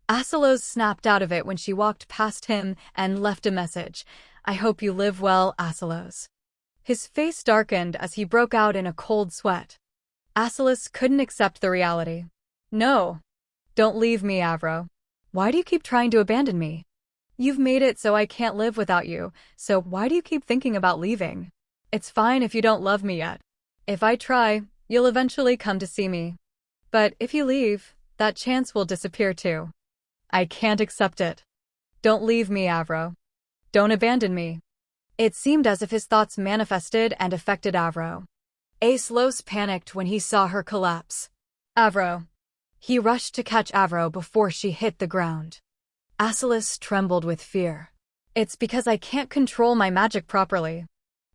Asselos snapped out of it when she walked past him and left a message. I hope you live well, Asselos. His face darkened as he broke out in a cold sweat. Asselos couldn't accept the reality. No. Don't leave me, Avro. Why do you keep trying to abandon me? You've made it so I can't live without you, so why do you keep thinking about leaving? It's fine if you don't love me yet. If I try, you'll eventually come to see me. But if you leave, that chance will disappear too. I can't accept it. Don't leave me, Avro. Don't abandon me. It seemed as if his thoughts manifested and affected Avro. Ace Los panicked when he saw her collapse. Avro. He rushed to catch Avro before she hit the ground. Asselos trembled with fear. It's because I can't control my magic properly.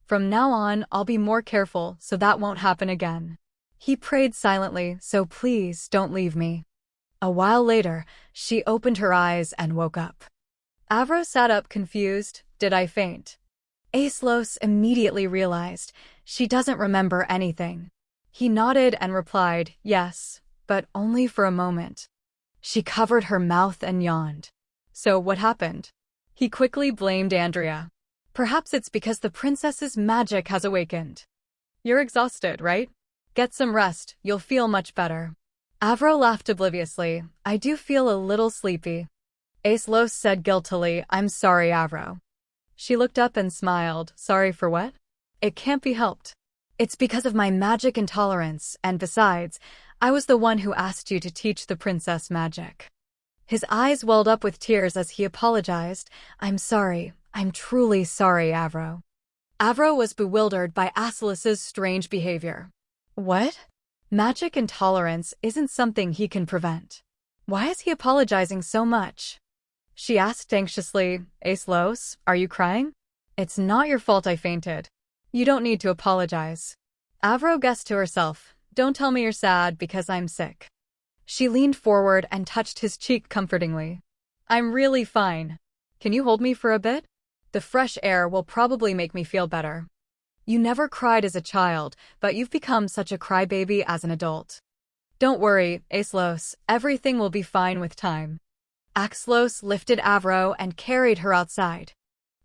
From now on, I'll be more careful so that won't happen again. He prayed silently, so please don't leave me. A while later, she opened her eyes and woke up. Avro sat up confused. Did I faint? Ace Los immediately realized she doesn't remember anything. He nodded and replied, yes, but only for a moment. She covered her mouth and yawned. So what happened? He quickly blamed Andrea. Perhaps it's because the princess's magic has awakened. You're exhausted, right? Get some rest, you'll feel much better. Avro laughed obliviously. I do feel a little sleepy. Ace Los said guiltily, I'm sorry, Avro. She looked up and smiled. Sorry for what? It can't be helped. It's because of my magic intolerance, and besides, I was the one who asked you to teach the princess magic. His eyes welled up with tears as he apologized. I'm sorry. I'm truly sorry, Avro. Avro was bewildered by Asilus's strange behavior. What? Magic intolerance isn't something he can prevent. Why is he apologizing so much? She asked anxiously. Asilos, are you crying? It's not your fault I fainted. You don't need to apologize. Avro guessed to herself. Don't tell me you're sad because I'm sick. She leaned forward and touched his cheek comfortingly. I'm really fine. Can you hold me for a bit? The fresh air will probably make me feel better. You never cried as a child, but you've become such a crybaby as an adult. Don't worry, Asilos, everything will be fine with time. Asilos lifted Avro and carried her outside.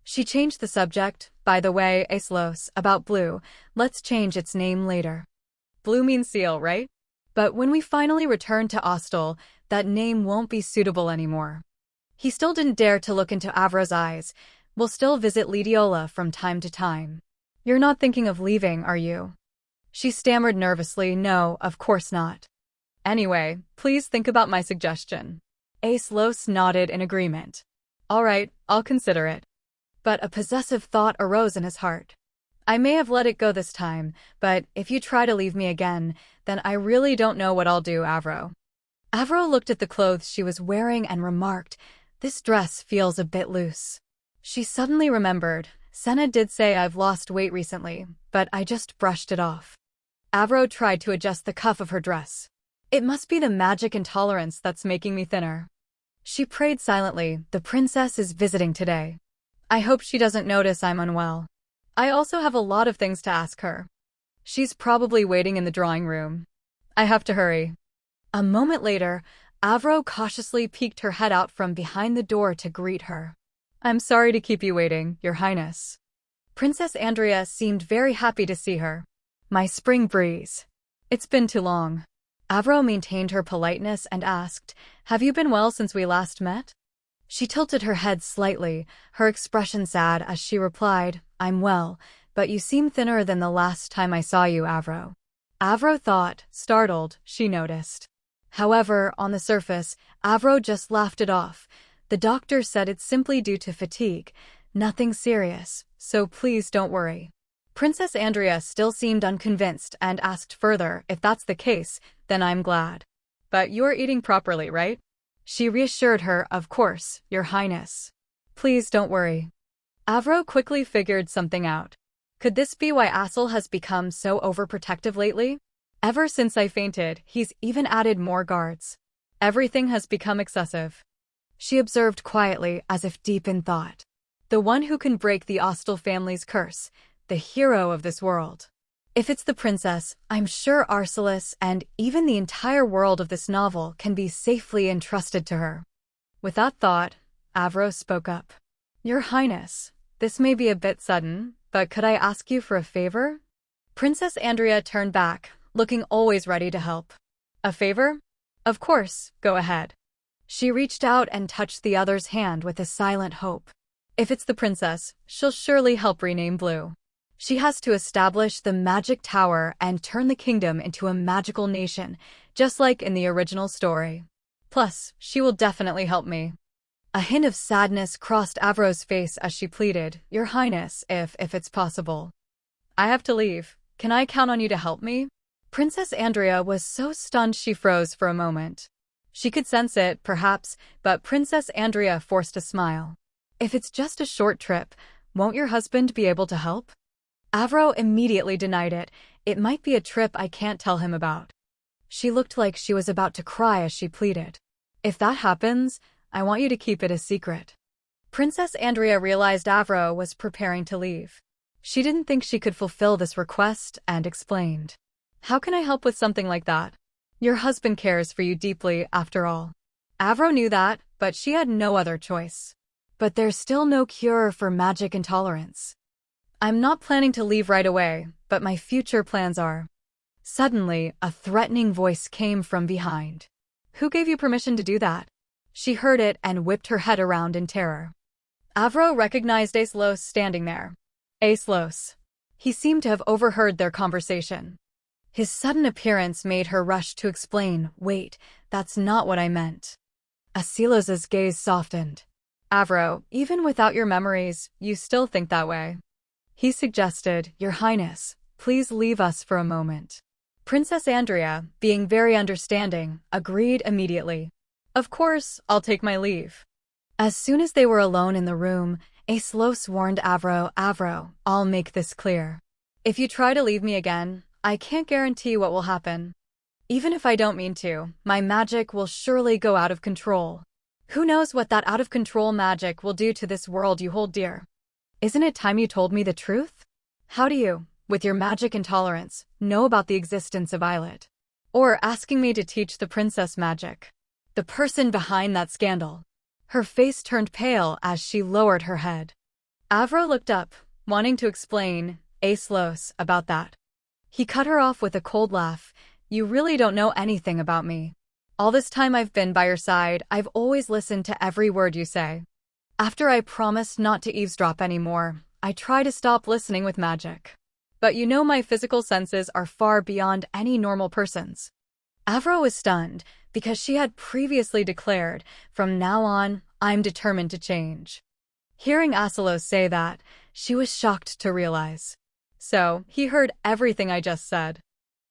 She changed the subject. By the way, Asilos, about Blue, let's change its name later. Blue means seal, right? But when we finally return to Ostel, that name won't be suitable anymore. He still didn't dare to look into Avro's eyes. We'll still visit Lidiola from time to time. You're not thinking of leaving, are you? She stammered nervously. No, of course not. Anyway, please think about my suggestion. Asilos nodded in agreement. All right, I'll consider it. But a possessive thought arose in his heart. I may have let it go this time, but if you try to leave me again, then I really don't know what I'll do, Avro. Avro looked at the clothes she was wearing and remarked, this dress feels a bit loose. She suddenly remembered, Senna did say I've lost weight recently, but I just brushed it off. Avro tried to adjust the cuff of her dress. It must be the magic intolerance that's making me thinner. She prayed silently. The princess is visiting today. I hope she doesn't notice I'm unwell. I also have a lot of things to ask her. She's probably waiting in the drawing room. I have to hurry. A moment later, Avro cautiously peeked her head out from behind the door to greet her. I'm sorry to keep you waiting, Your Highness. Princess Andrea seemed very happy to see her. My spring breeze. It's been too long. Avro maintained her politeness and asked, have you been well since we last met? She tilted her head slightly, her expression sad as she replied, I'm well, but you seem thinner than the last time I saw you, Avro. Avro thought, startled, she noticed. However, on the surface, Avro just laughed it off. The doctor said it's simply due to fatigue, nothing serious, so please don't worry. Princess Andrea still seemed unconvinced and asked further, if that's the case, then I'm glad. But you're eating properly, right? She reassured her, of course, Your Highness. Please don't worry. Avro quickly figured something out. Could this be why Asel has become so overprotective lately? Ever since I fainted, he's even added more guards. Everything has become excessive. She observed quietly, as if deep in thought. The one who can break the Ostel family's curse, the hero of this world. If it's the princess, I'm sure Arcelis and even the entire world of this novel can be safely entrusted to her. With that thought, Avro spoke up. Your Highness, this may be a bit sudden, but could I ask you for a favor? Princess Andrea turned back, looking always ready to help. A favor? Of course, go ahead. She reached out and touched the other's hand with a silent hope. If it's the princess, she'll surely help rename Blue. She has to establish the magic tower and turn the kingdom into a magical nation, just like in the original story. Plus, she will definitely help me. A hint of sadness crossed Avro's face as she pleaded, Your Highness, if it's possible. I have to leave. Can I count on you to help me? Princess Andrea was so stunned she froze for a moment. She could sense it, perhaps, but Princess Andrea forced a smile. If it's just a short trip, won't your husband be able to help? Avro immediately denied it. It might be a trip I can't tell him about. She looked like she was about to cry as she pleaded. If that happens, I want you to keep it a secret. Princess Andrea realized Avro was preparing to leave. She didn't think she could fulfill this request and explained. How can I help with something like that? Your husband cares for you deeply, after all. Avro knew that, but she had no other choice. But there's still no cure for magic intolerance. I'm not planning to leave right away, but my future plans are. Suddenly, a threatening voice came from behind. Who gave you permission to do that? She heard it and whipped her head around in terror. Avro recognized Aislos standing there. Aislos. He seemed to have overheard their conversation. His sudden appearance made her rush to explain, "Wait, that's not what I meant." Asilos's gaze softened. "Avro, even without your memories, you still think that way." He suggested, "Your Highness, please leave us for a moment." Princess Andrea, being very understanding, agreed immediately. "Of course, I'll take my leave." As soon as they were alone in the room, Aislos warned Avro, "Avro, I'll make this clear. If you try to leave me again, I can't guarantee what will happen. Even if I don't mean to, my magic will surely go out of control. Who knows what that out-of-control magic will do to this world you hold dear? Isn't it time you told me the truth? How do you, with your magic intolerance, know about the existence of Islet? Or asking me to teach the princess magic? The person behind that scandal." Her face turned pale as she lowered her head. Avro looked up, wanting to explain, "Aislos, about that." He cut her off with a cold laugh. "You really don't know anything about me. All this time I've been by your side, I've always listened to every word you say. After I promised not to eavesdrop anymore, I try to stop listening with magic. But you know my physical senses are far beyond any normal person's." Avro was stunned, because she had previously declared, "From now on, I'm determined to change." Hearing Aislos say that, she was shocked to realize. "So, he heard everything I just said."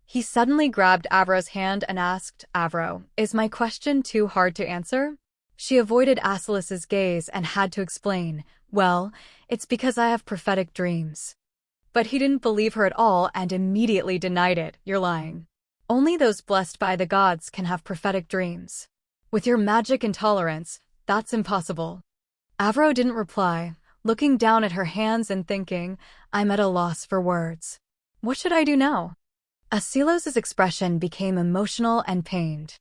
He suddenly grabbed Avro's hand and asked, "Avro, is my question too hard to answer?" She avoided Aislos' gaze and had to explain, "Well, it's because I have prophetic dreams." But he didn't believe her at all and immediately denied it. "You're lying. Only those blessed by the gods can have prophetic dreams. With your magic intolerance, that's impossible." Avro didn't reply, looking down at her hands and thinking, "I'm at a loss for words. What should I do now?" Asilos's expression became emotional and pained.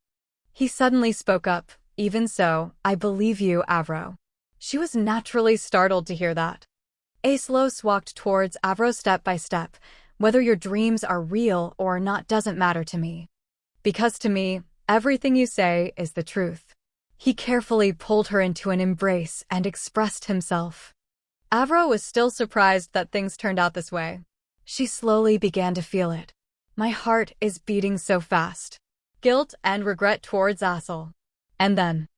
He suddenly spoke up, "Even so, I believe you, Avro." She was naturally startled to hear that. Aislos walked towards Avro step by step. "Whether your dreams are real or not doesn't matter to me. Because to me, everything you say is the truth." He carefully pulled her into an embrace and expressed himself. Avro was still surprised that things turned out this way. She slowly began to feel it. "My heart is beating so fast." Guilt and regret towards Aisel. And then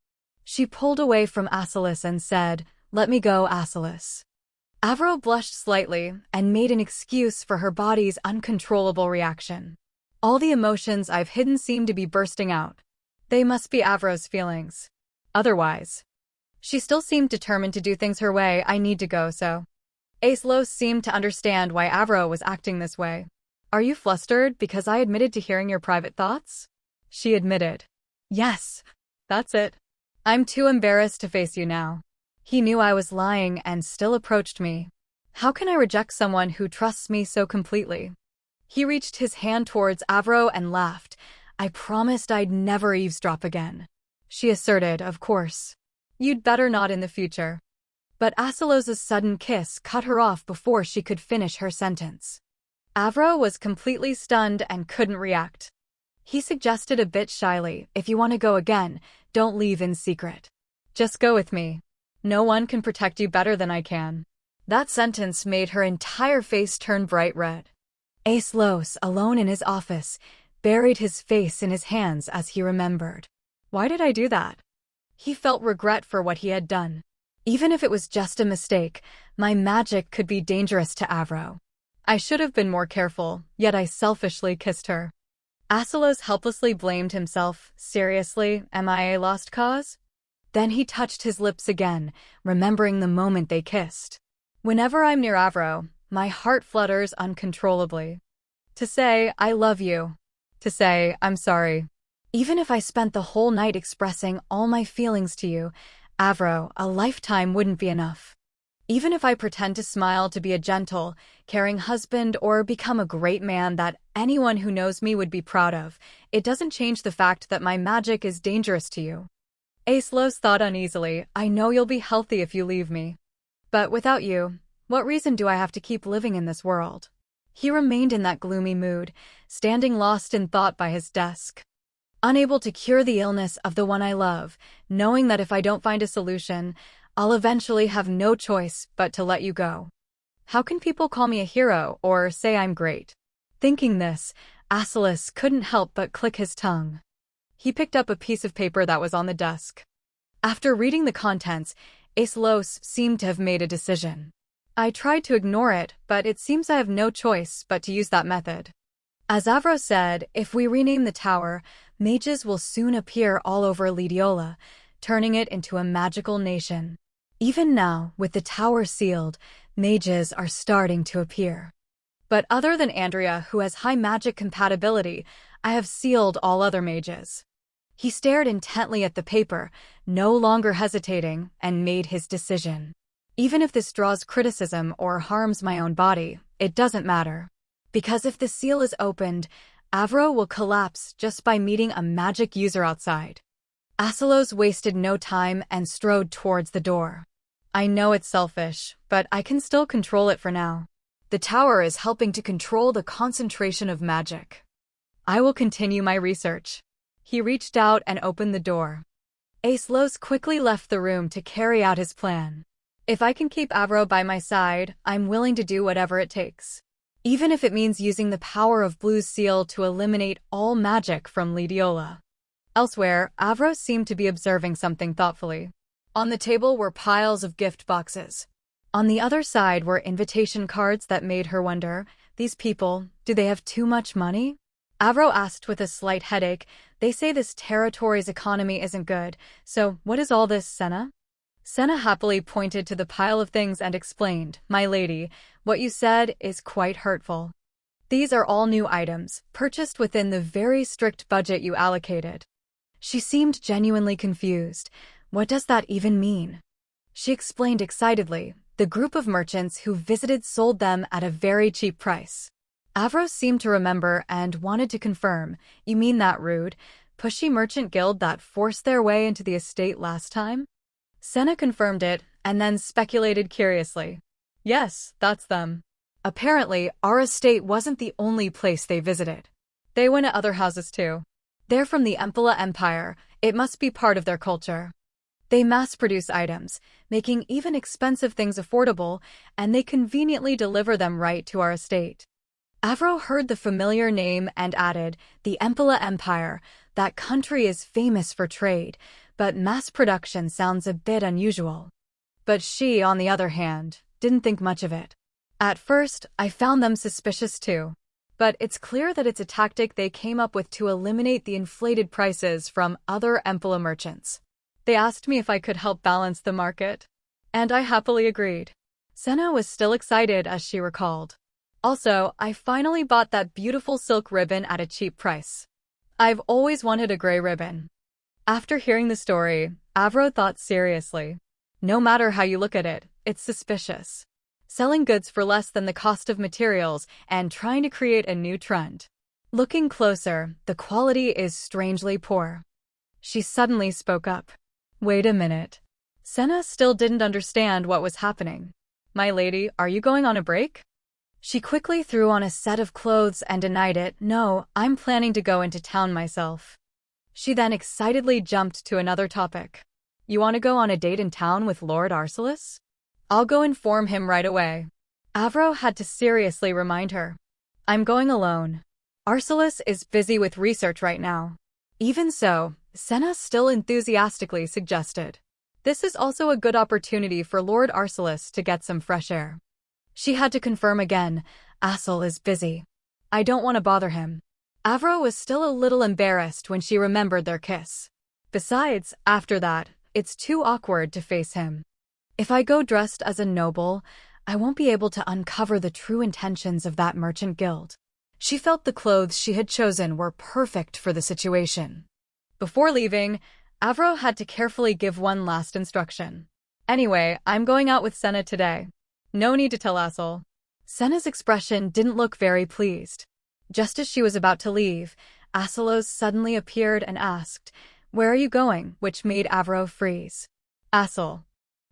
she pulled away from Aislos and said, "Let me go, Aislos." Avro blushed slightly and made an excuse for her body's uncontrollable reaction. "All the emotions I've hidden seem to be bursting out. They must be Avro's feelings. Otherwise." She still seemed determined to do things her way. "I need to go, so." Aislos seemed to understand why Avro was acting this way. "Are you flustered because I admitted to hearing your private thoughts?" She admitted. "Yes, that's it. I'm too embarrassed to face you now." He knew I was lying and still approached me. How can I reject someone who trusts me so completely? He reached his hand towards Avro and laughed. "I promised I'd never eavesdrop again." She asserted, "Of course. You'd better not in the future." But Aislos' sudden kiss cut her off before she could finish her sentence. Avro was completely stunned and couldn't react. He suggested a bit shyly, "If you want to go again, don't leave in secret. Just go with me. No one can protect you better than I can." That sentence made her entire face turn bright red. Aislos, alone in his office, buried his face in his hands as he remembered. Why did I do that? He felt regret for what he had done. Even if it was just a mistake, my magic could be dangerous to Avro. I should have been more careful, yet I selfishly kissed her. Aislos helplessly blamed himself. "Seriously, am I a lost cause?" Then he touched his lips again, remembering the moment they kissed. "Whenever I'm near Avro, my heart flutters uncontrollably. To say, 'I love you.' To say, 'I'm sorry.' Even if I spent the whole night expressing all my feelings to you, Avro, a lifetime wouldn't be enough. Even if I pretend to smile to be a gentle, caring husband or become a great man that anyone who knows me would be proud of, it doesn't change the fact that my magic is dangerous to you." Aislos thought uneasily, "I know you'll be healthy if you leave me. But without you, what reason do I have to keep living in this world?" He remained in that gloomy mood, standing lost in thought by his desk. Unable to cure the illness of the one I love, knowing that if I don't find a solution, I'll eventually have no choice but to let you go. How can people call me a hero or say I'm great? Thinking this, Aeschylus couldn't help but click his tongue. He picked up a piece of paper that was on the desk. After reading the contents, Aeschylus seemed to have made a decision. I tried to ignore it, but it seems I have no choice but to use that method. As Avro said, if we rename the tower, mages will soon appear all over Lidiola, turning it into a magical nation. Even now, with the tower sealed, mages are starting to appear. But other than Andrea, who has high magic compatibility, I have sealed all other mages. He stared intently at the paper, no longer hesitating, and made his decision. Even if this draws criticism or harms my own body, it doesn't matter. Because if the seal is opened, Avro will collapse just by meeting a magic user outside. Aeschylus wasted no time and strode towards the door. I know it's selfish, but I can still control it for now. The tower is helping to control the concentration of magic. I will continue my research. He reached out and opened the door. Aeschylus quickly left the room to carry out his plan. If I can keep Avro by my side, I'm willing to do whatever it takes. Even if it means using the power of Blue's seal to eliminate all magic from Lidiola. Elsewhere, Avro seemed to be observing something thoughtfully. On the table were piles of gift boxes. On the other side were invitation cards that made her wonder, these people, do they have too much money? Avro asked with a slight headache, they say this territory's economy isn't good, so what is all this, Senna? Senna happily pointed to the pile of things and explained, my lady, what you said is quite hurtful. These are all new items, purchased within the very strict budget you allocated. She seemed genuinely confused. What does that even mean? She explained excitedly. The group of merchants who visited sold them at a very cheap price. Avro seemed to remember and wanted to confirm. You mean that rude, pushy merchant guild that forced their way into the estate last time? Senna confirmed it, and then speculated curiously. Yes, that's them. Apparently, our estate wasn't the only place they visited. They went to other houses too. They're from the Empala Empire, it must be part of their culture. They mass-produce items, making even expensive things affordable, and they conveniently deliver them right to our estate. Avro heard the familiar name and added, the Empala Empire, that country is famous for trade, but mass production sounds a bit unusual. But she, on the other hand, didn't think much of it. At first, I found them suspicious too. But it's clear that it's a tactic they came up with to eliminate the inflated prices from other Empala merchants. They asked me if I could help balance the market. And I happily agreed. Senna was still excited as she recalled. Also, I finally bought that beautiful silk ribbon at a cheap price. I've always wanted a gray ribbon. After hearing the story, Avro thought seriously. No matter how you look at it, it's suspicious. Selling goods for less than the cost of materials and trying to create a new trend. Looking closer, the quality is strangely poor. She suddenly spoke up. Wait a minute. Senna still didn't understand what was happening. My lady, are you going on a break? She quickly threw on a set of clothes and denied it. No, I'm planning to go into town myself. She then excitedly jumped to another topic. You want to go on a date in town with Lord Aeschylus? I'll go inform him right away. Avro had to seriously remind her. I'm going alone. Aeschylus is busy with research right now. Even so, Senna still enthusiastically suggested. This is also a good opportunity for Lord Aeschylus to get some fresh air. She had to confirm again, Aeschylus is busy. I don't want to bother him. Avro was still a little embarrassed when she remembered their kiss. Besides, after that, it's too awkward to face him. If I go dressed as a noble, I won't be able to uncover the true intentions of that merchant guild. She felt the clothes she had chosen were perfect for the situation. Before leaving, Avro had to carefully give one last instruction. Anyway, I'm going out with Senna today. No need to tell Aeschylus. Senna's expression didn't look very pleased. Just as she was about to leave, Aeschylus suddenly appeared and asked, Where are you going? Which made Avro freeze. Aeschylus.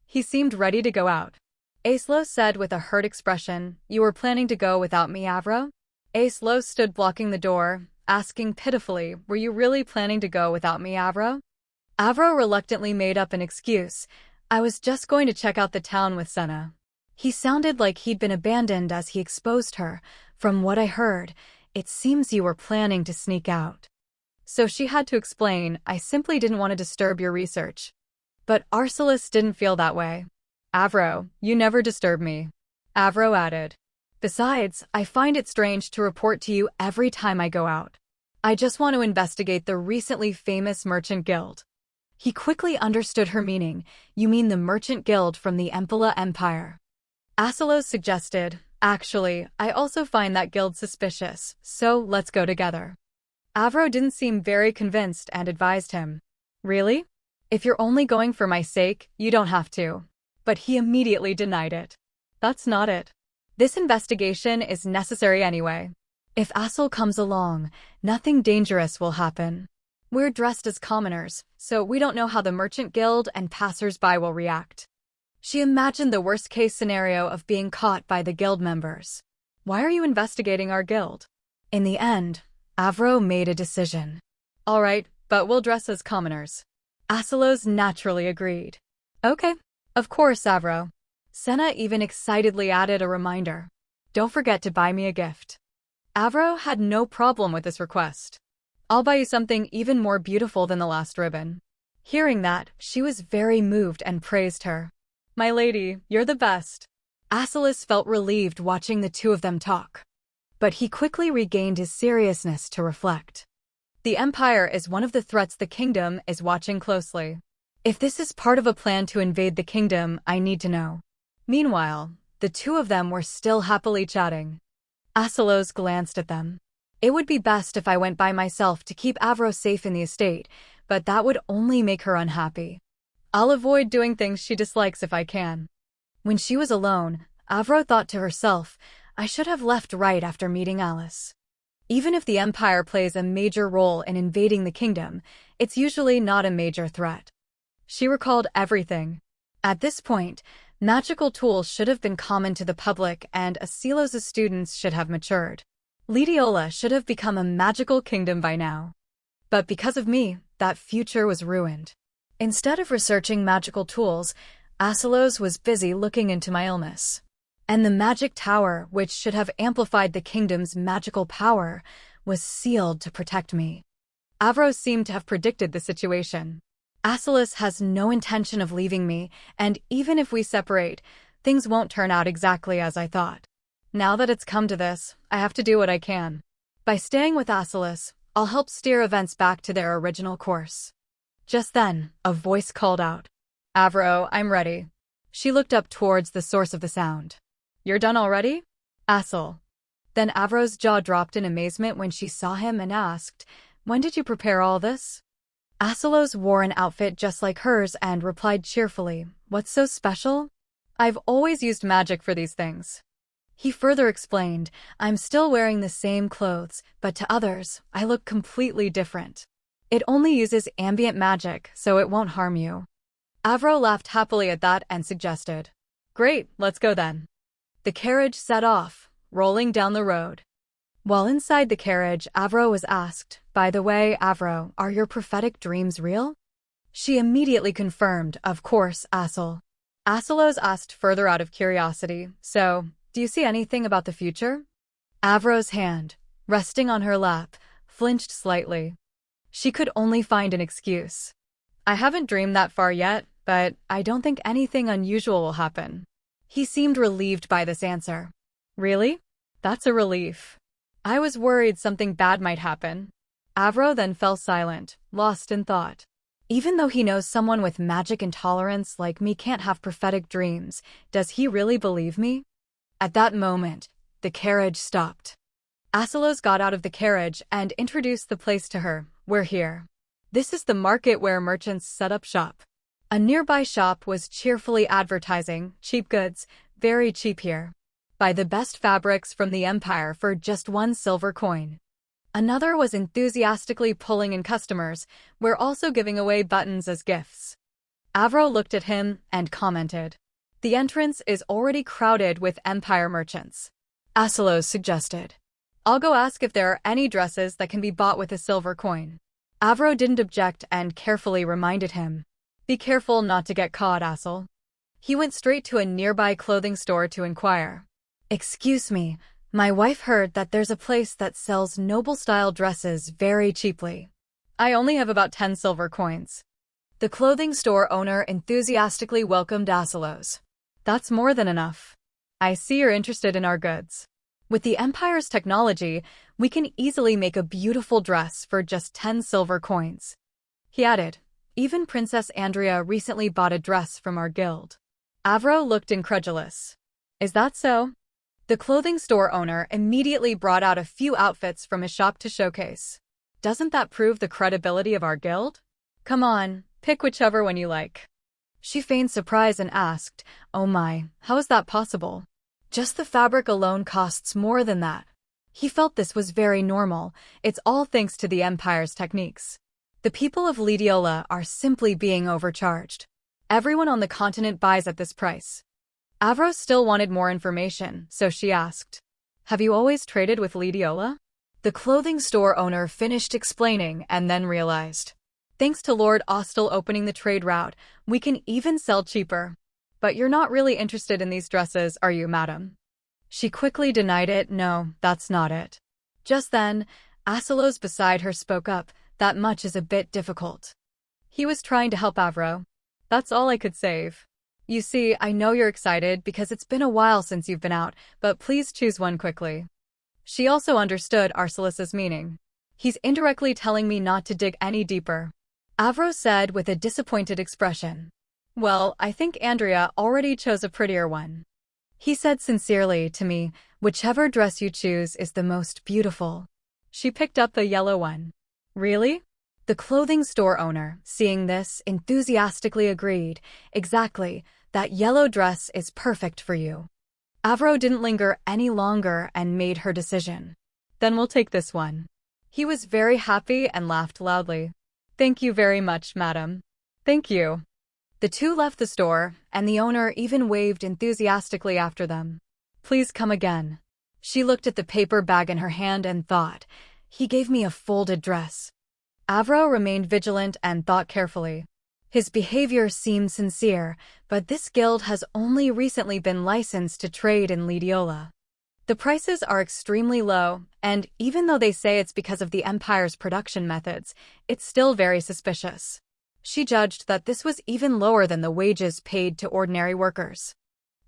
He seemed ready to go out. Aeschylus said with a hurt expression, You were planning to go without me, Avro? Aeschylus stood blocking the door, asking pitifully, Were you really planning to go without me, Avro? Avro reluctantly made up an excuse. I was just going to check out the town with Senna. He sounded like he'd been abandoned as he exposed her. From what I heard, it seems you were planning to sneak out. So she had to explain, I simply didn't want to disturb your research. But Arcelis didn't feel that way. Avro, you never disturb me. Avro added. Besides, I find it strange to report to you every time I go out. I just want to investigate the recently famous Merchant Guild. He quickly understood her meaning. You mean the Merchant Guild from the Empala Empire? Acilos suggested, actually, I also find that guild suspicious, so let's go together. Avro didn't seem very convinced and advised him. Really? If you're only going for my sake, you don't have to. But he immediately denied it. That's not it. This investigation is necessary anyway. If Acil comes along, nothing dangerous will happen. We're dressed as commoners, so we don't know how the Merchant Guild and passers-by will react. She imagined the worst-case scenario of being caught by the guild members. Why are you investigating our guild? In the end, Avro made a decision. All right, but we'll dress as commoners. Acilos naturally agreed. Okay, of course, Avro. Senna even excitedly added a reminder. Don't forget to buy me a gift. Avro had no problem with this request. I'll buy you something even more beautiful than the last ribbon. Hearing that, she was very moved and praised her. My lady, you're the best. Acilis felt relieved watching the two of them talk. But he quickly regained his seriousness to reflect. The Empire is one of the threats the kingdom is watching closely. If this is part of a plan to invade the kingdom, I need to know. Meanwhile, the two of them were still happily chatting. Acilos glanced at them. It would be best if I went by myself to keep Avro safe in the estate, but that would only make her unhappy. I'll avoid doing things she dislikes if I can. When she was alone, Avro thought to herself, I should have left right after meeting Alice. Even if the Empire plays a major role in invading the kingdom, it's usually not a major threat. She recalled everything. At this point, magical tools should have been common to the public and Acilos' students should have matured. Lidiola should have become a magical kingdom by now. But because of me, that future was ruined. Instead of researching magical tools, Acilos was busy looking into my illness. And the magic tower, which should have amplified the kingdom's magical power, was sealed to protect me. Avro seemed to have predicted the situation. Acilos has no intention of leaving me, and even if we separate, things won't turn out exactly as I thought. Now that it's come to this, I have to do what I can. By staying with Acilos, I'll help steer events back to their original course. Just then, a voice called out. Avro, I'm ready. She looked up towards the source of the sound. You're done already? Acil. Then Avro's jaw dropped in amazement when she saw him and asked, When did you prepare all this? Acilos wore an outfit just like hers and replied cheerfully, What's so special? I've always used magic for these things. He further explained, I'm still wearing the same clothes, but to others, I look completely different. It only uses ambient magic, so it won't harm you. Avro laughed happily at that and suggested, Great, let's go then. The carriage set off, rolling down the road. While inside the carriage, Avro was asked, By the way, Avro, are your prophetic dreams real? She immediately confirmed, Of course, Acil. Acilos asked further out of curiosity, So, do you see anything about the future? Avro's hand, resting on her lap, flinched slightly. She could only find an excuse. I haven't dreamed that far yet, but I don't think anything unusual will happen. He seemed relieved by this answer. Really? That's a relief. I was worried something bad might happen. Avro then fell silent, lost in thought. Even though he knows someone with magic intolerance like me can't have prophetic dreams, does he really believe me? At that moment, the carriage stopped. Acilos got out of the carriage and introduced the place to her. We're here. This is the market where merchants set up shop. A nearby shop was cheerfully advertising, cheap goods, very cheap here. Buy the best fabrics from the Empire for just 1 silver coin. Another was enthusiastically pulling in customers, we're also giving away buttons as gifts. Avro looked at him and commented. The entrance is already crowded with Empire merchants. Acilos suggested. I'll go ask if there are any dresses that can be bought with a silver coin. Avro didn't object and carefully reminded him. Be careful not to get caught, asshole. He went straight to a nearby clothing store to inquire. Excuse me, my wife heard that there's a place that sells noble-style dresses very cheaply. I only have about 10 silver coins. The clothing store owner enthusiastically welcomed Asilos. That's more than enough. I see you're interested in our goods. With the Empire's technology, we can easily make a beautiful dress for just 10 silver coins. He added, even Princess Andrea recently bought a dress from our guild. Avro looked incredulous. Is that so? The clothing store owner immediately brought out a few outfits from his shop to showcase. Doesn't that prove the credibility of our guild? Come on, pick whichever one you like. She feigned surprise and asked, oh my, how is that possible? Just the fabric alone costs more than that. He felt this was very normal. It's all thanks to the Empire's techniques. The people of Lidiola are simply being overcharged. Everyone on the continent buys at this price. Avro still wanted more information, so she asked, have you always traded with Lidiola? The clothing store owner finished explaining and then realized, thanks to Lord Ostel opening the trade route, we can even sell cheaper. But you're not really interested in these dresses, are you, madam? She quickly denied it. No, that's not it. Just then, Asilos beside her spoke up, that much is a bit difficult. He was trying to help Avro. That's all I could save. You see, I know you're excited because it's been a while since you've been out, but please choose one quickly. She also understood Arcelus' meaning. He's indirectly telling me not to dig any deeper. Avro said with a disappointed expression. Well, I think Andrea already chose a prettier one. He said sincerely to me, whichever dress you choose is the most beautiful. She picked up the yellow one. Really? The clothing store owner, seeing this, enthusiastically agreed. Exactly, that yellow dress is perfect for you. Avro didn't linger any longer and made her decision. Then we'll take this one. He was very happy and laughed loudly. Thank you very much, madam. Thank you. The two left the store, and the owner even waved enthusiastically after them. Please come again. She looked at the paper bag in her hand and thought, he gave me a folded dress. Avro remained vigilant and thought carefully. His behavior seemed sincere, but this guild has only recently been licensed to trade in Lidiola. The prices are extremely low, and even though they say it's because of the Empire's production methods, it's still very suspicious. She judged that this was even lower than the wages paid to ordinary workers.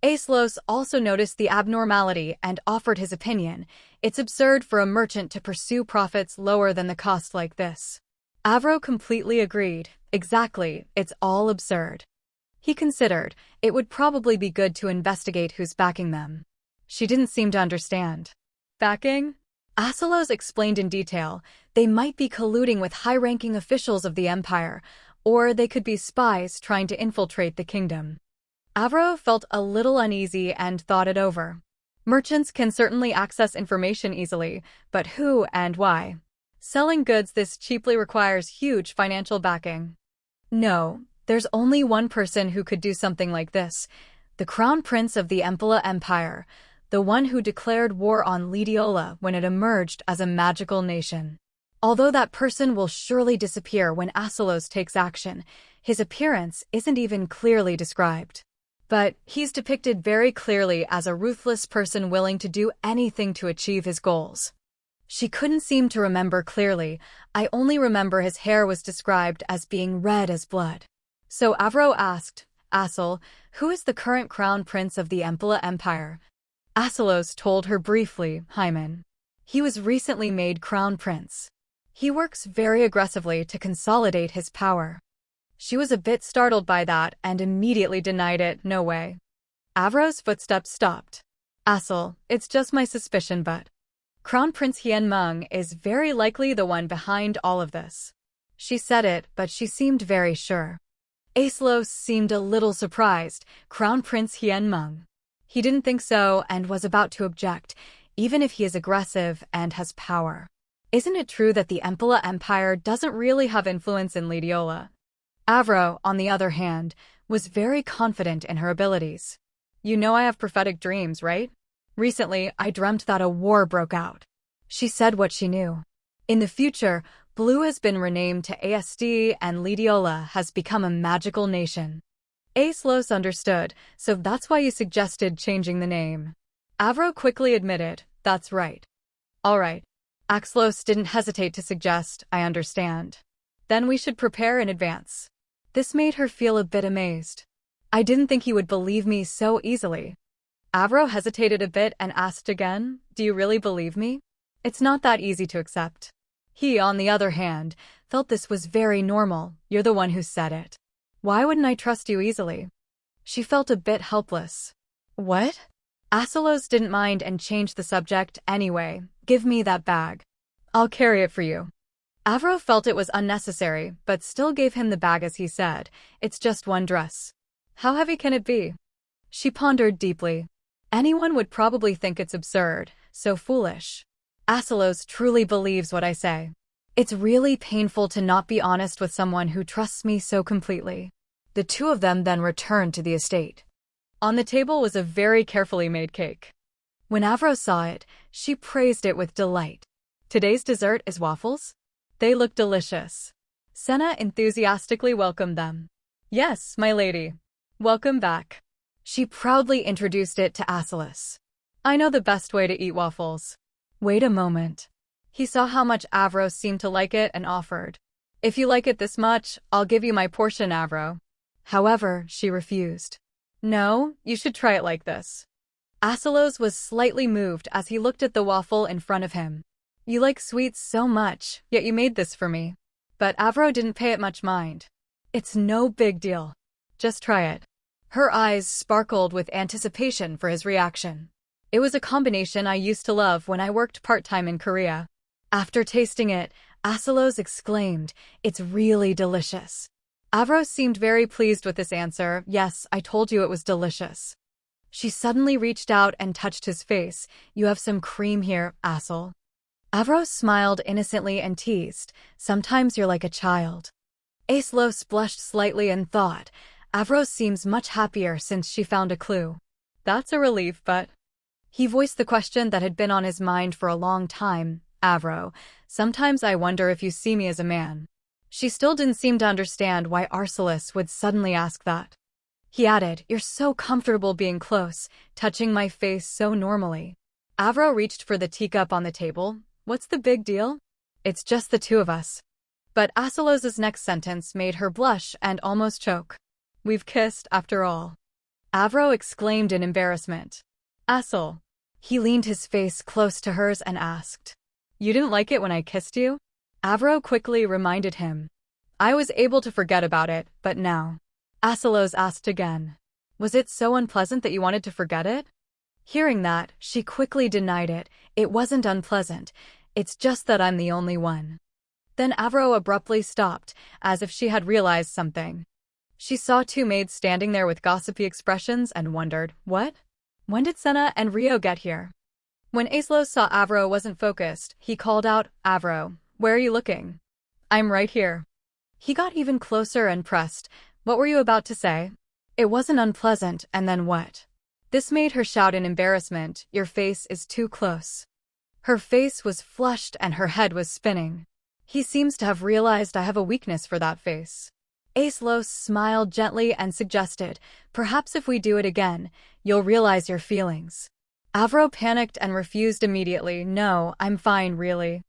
Aislos also noticed the abnormality and offered his opinion. It's absurd for a merchant to pursue profits lower than the cost like this. Avro completely agreed. Exactly, it's all absurd. He considered, it would probably be good to investigate who's backing them. She didn't seem to understand. Backing? Asilos explained in detail, they might be colluding with high-ranking officials of the Empire, or they could be spies trying to infiltrate the kingdom. Avro felt a little uneasy and thought it over. Merchants can certainly access information easily, but who and why? Selling goods this cheaply requires huge financial backing. No, there's only one person who could do something like this, the Crown Prince of the Empala Empire, the one who declared war on Lidiola when it emerged as a magical nation. Although that person will surely disappear when Asilos takes action, his appearance isn't even clearly described. But he's depicted very clearly as a ruthless person willing to do anything to achieve his goals. She couldn't seem to remember clearly. I only remember his hair was described as being red as blood. So Avro asked, Asil, who is the current crown prince of the Empala Empire? Asilos told her briefly, Hyman. He was recently made crown prince. He works very aggressively to consolidate his power. She was a bit startled by that and immediately denied it. No way. Avro's footsteps stopped. Asil, it's just my suspicion, but Crown Prince Hien Meng is very likely the one behind all of this. She said it, but she seemed very sure. Aislos seemed a little surprised. Crown Prince Hien Meng. He didn't think so and was about to object, even if he is aggressive and has power. Isn't it true that the Empala Empire doesn't really have influence in Lidiola? Avro, on the other hand, was very confident in her abilities. You know I have prophetic dreams, right? Recently, I dreamt that a war broke out. She said what she knew. In the future, Blue has been renamed to ASD and Lidiola has become a magical nation. Aeslos understood, so that's why you suggested changing the name. Avro quickly admitted, that's right. All right. Axlos didn't hesitate to suggest, I understand. Then we should prepare in advance. This made her feel a bit amazed. I didn't think he would believe me so easily. Avro hesitated a bit and asked again, do you really believe me? It's not that easy to accept. He, on the other hand, felt this was very normal. You're the one who said it. Why wouldn't I trust you easily? She felt a bit helpless. What? Asalos didn't mind and changed the subject anyway. Give me that bag. I'll carry it for you. Avro felt it was unnecessary, but still gave him the bag as he said, it's just one dress. How heavy can it be? She pondered deeply. Anyone would probably think it's absurd, so foolish. Asalos truly believes what I say. It's really painful to not be honest with someone who trusts me so completely. The two of them then returned to the estate. On the table was a very carefully made cake. When Avro saw it, she praised it with delight. Today's dessert is waffles? They look delicious. Senna enthusiastically welcomed them. Yes, my lady. Welcome back. She proudly introduced it to Asalos. I know the best way to eat waffles. Wait a moment. He saw how much Avro seemed to like it and offered. If you like it this much, I'll give you my portion, Avro. However, she refused. No, you should try it like this. Asalos was slightly moved as he looked at the waffle in front of him. You like sweets so much, yet you made this for me. But Avro didn't pay it much mind. It's no big deal. Just try it. Her eyes sparkled with anticipation for his reaction. It was a combination I used to love when I worked part-time in Korea. After tasting it, Asalos exclaimed, it's really delicious. Avro seemed very pleased with this answer. Yes, I told you it was delicious. She suddenly reached out and touched his face. You have some cream here, Asal. Avro smiled innocently and teased. Sometimes you're like a child. Aeslos blushed slightly and thought, Avro seems much happier since she found a clue. That's a relief, but... He voiced the question that had been on his mind for a long time. Avro, sometimes I wonder if you see me as a man. She still didn't seem to understand why Arsalis would suddenly ask that. He added, you're so comfortable being close, touching my face so normally. Avro reached for the teacup on the table. What's the big deal? It's just the two of us. But Asalos's next sentence made her blush and almost choke. We've kissed, after all. Avro exclaimed in embarrassment. Asal. He leaned his face close to hers and asked. You didn't like it when I kissed you? Avro quickly reminded him. I was able to forget about it, but now. Asalos asked again. Was it so unpleasant that you wanted to forget it? Hearing that, she quickly denied it. It wasn't unpleasant. It's just that I'm the only one. Then Avro abruptly stopped, as if she had realized something. She saw two maids standing there with gossipy expressions and wondered, what? When did Senna and Rio get here? When Aeslos saw Avro wasn't focused, he called out, Avro, where are you looking? I'm right here. He got even closer and pressed. What were you about to say? It wasn't unpleasant, and then what? This made her shout in embarrassment, your face is too close. Her face was flushed and her head was spinning. He seems to have realized I have a weakness for that face. Aeslos smiled gently and suggested, perhaps if we do it again, you'll realize your feelings. Avro panicked and refused immediately. No, I'm fine, really.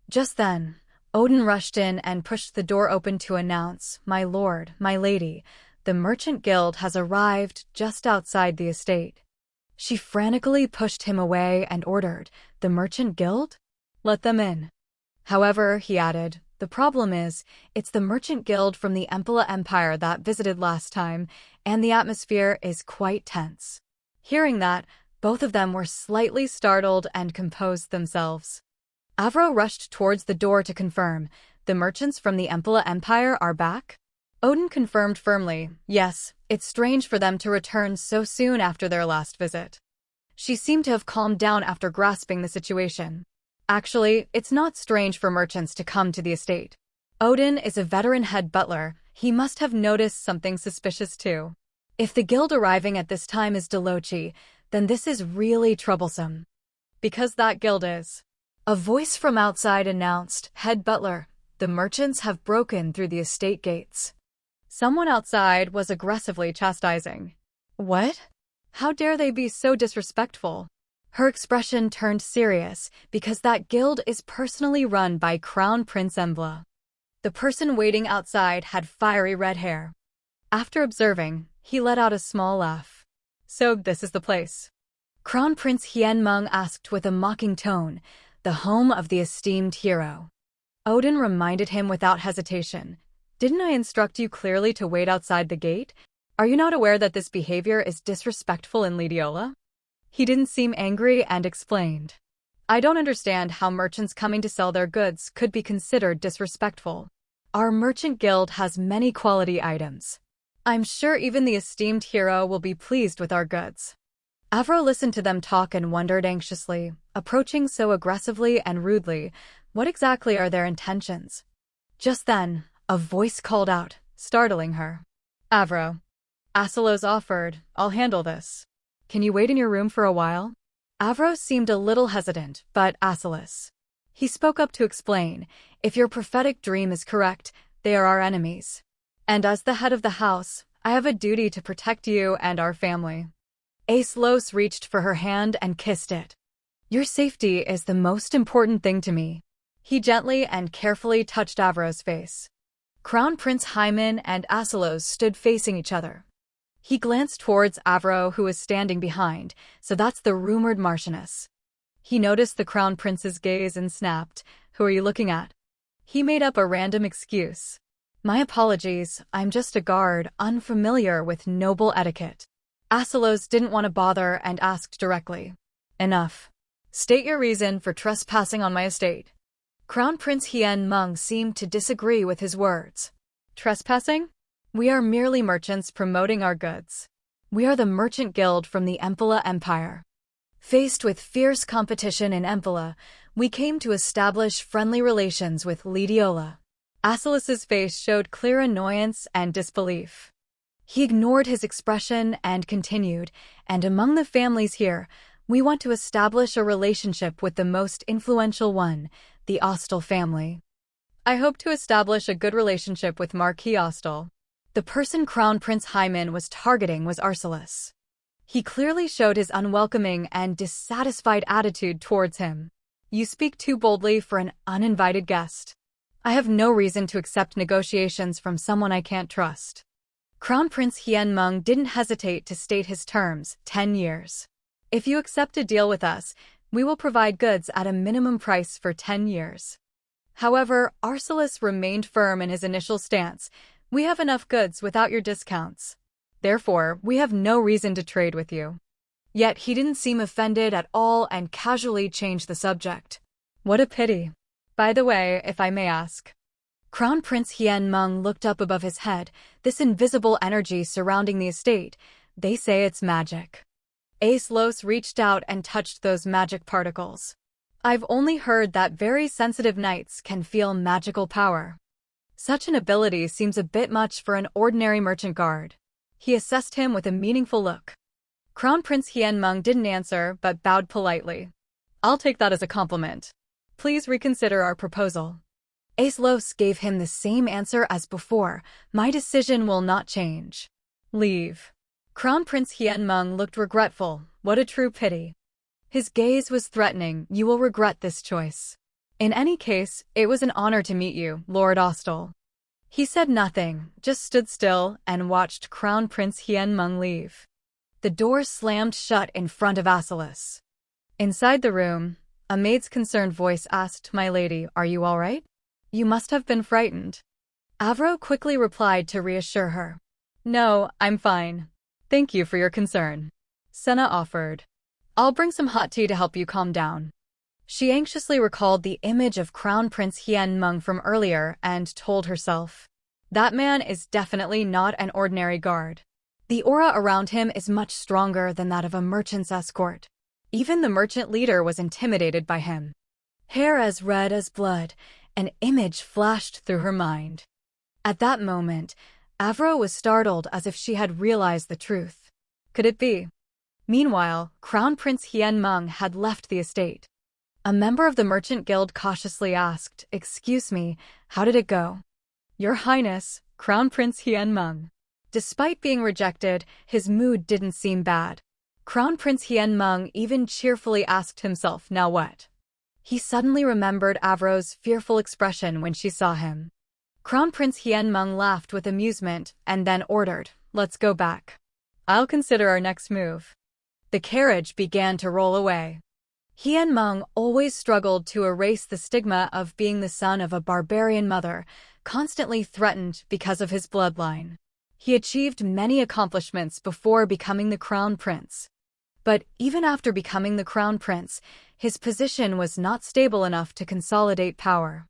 Just then, Odin rushed in and pushed the door open to announce, my lord, my lady, the merchant guild has arrived just outside the estate. She frantically pushed him away and ordered, the merchant guild? Let them in. However, he added, the problem is, it's the merchant guild from the Empala Empire that visited last time, and the atmosphere is quite tense. Hearing that, both of them were slightly startled and composed themselves. Avro rushed towards the door to confirm, the merchants from the Empala Empire are back? Odin confirmed firmly, yes, it's strange for them to return so soon after their last visit. She seemed to have calmed down after grasping the situation. Actually, it's not strange for merchants to come to the estate. Odin is a veteran head butler, he must have noticed something suspicious too. If the guild arriving at this time is Delochi, then this is really troublesome. Because that guild is. A voice from outside announced, head butler, The merchants have broken through the estate gates. Someone outside was aggressively chastising. What? How dare they be so disrespectful? Her expression turned serious because that guild is personally run by Crown Prince Embla. The person waiting outside had fiery red hair. After observing, he let out a small laugh. So this is the place? Crown Prince Hienmeng asked with a mocking tone, the home of the esteemed hero. Odin reminded him without hesitation. Didn't I instruct you clearly to wait outside the gate? Are you not aware that this behavior is disrespectful in Lidiola? He didn't seem angry and explained. I don't understand how merchants coming to sell their goods could be considered disrespectful. Our merchant guild has many quality items. I'm sure even the esteemed hero will be pleased with our goods. Avro listened to them talk and wondered anxiously, approaching so aggressively and rudely, what exactly are their intentions? Just then, a voice called out, startling her. Avro. Asilos offered, I'll handle this. Can you wait in your room for a while? Avro seemed a little hesitant, but Asilos. He spoke up to explain, if your prophetic dream is correct, they are our enemies. And as the head of the house, I have a duty to protect you and our family. Asilos reached for her hand and kissed it. Your safety is the most important thing to me. He gently and carefully touched Avro's face. Crown Prince Hyman and Asilos stood facing each other. He glanced towards Avro, who was standing behind, so that's the rumored Marchioness. He noticed the Crown Prince's gaze and snapped, Who are you looking at? He made up a random excuse. My apologies, I'm just a guard, unfamiliar with noble etiquette. Asilos didn't want to bother and asked directly. Enough. State your reason for trespassing on my estate. Crown Prince Hienmeng seemed to disagree with his words. Trespassing? We are merely merchants promoting our goods. We are the merchant guild from the Empala Empire. Faced with fierce competition in Empala, we came to establish friendly relations with Lidiola. Asilos's face showed clear annoyance and disbelief. He ignored his expression and continued, and among the families here, we want to establish a relationship with the most influential one, the Ostel family. I hope to establish a good relationship with Marquis Ostel. The person Crown Prince Hyman was targeting was Arcelis. He clearly showed his unwelcoming and dissatisfied attitude towards him. You speak too boldly for an uninvited guest. I have no reason to accept negotiations from someone I can't trust. Crown Prince Hienmeng didn't hesitate to state his terms, 10 years. If you accept a deal with us, we will provide goods at a minimum price for 10 years. However, Arcelis remained firm in his initial stance. We have enough goods without your discounts. Therefore, we have no reason to trade with you. Yet he didn't seem offended at all and casually changed the subject. What a pity. By the way, if I may ask. Crown Prince Hienmeng looked up above his head, this invisible energy surrounding the estate. They say it's magic. Asilos reached out and touched those magic particles. I've only heard that very sensitive knights can feel magical power. Such an ability seems a bit much for an ordinary merchant guard. He assessed him with a meaningful look. Crown Prince Hienmeng didn't answer but bowed politely. I'll take that as a compliment. Please reconsider our proposal. Asilos gave him the same answer as before. My decision will not change. Leave. Crown Prince Hienmeng looked regretful. What a true pity. His gaze was threatening. You will regret this choice. In any case, it was an honor to meet you, Lord Ostel. He said nothing, just stood still and watched Crown Prince Hienmeng leave. The door slammed shut in front of Asilos. Inside the room, a maid's concerned voice asked, My lady, are you all right? You must have been frightened. Avro quickly replied to reassure her. No, I'm fine. Thank you for your concern. Senna offered. I'll bring some hot tea to help you calm down. She anxiously recalled the image of Crown Prince Hienmeng from earlier and told herself, that man is definitely not an ordinary guard. The aura around him is much stronger than that of a merchant's escort. Even the merchant leader was intimidated by him. Hair as red as blood, an image flashed through her mind. At that moment, Avro was startled as if she had realized the truth. Could it be? Meanwhile, Crown Prince Hienmeng had left the estate. A member of the Merchant Guild cautiously asked, "Excuse me, how did it go?" "Your Highness, Crown Prince Hienmeng." Despite being rejected, his mood didn't seem bad. Crown Prince Hienmeng even cheerfully asked himself, "Now what?" He suddenly remembered Avro's fearful expression when she saw him. Crown Prince Hienmeng laughed with amusement and then ordered, "Let's go back. I'll consider our next move." The carriage began to roll away. Hienmeng always struggled to erase the stigma of being the son of a barbarian mother, constantly threatened because of his bloodline. He achieved many accomplishments before becoming the crown prince. But even after becoming the crown prince, his position was not stable enough to consolidate power.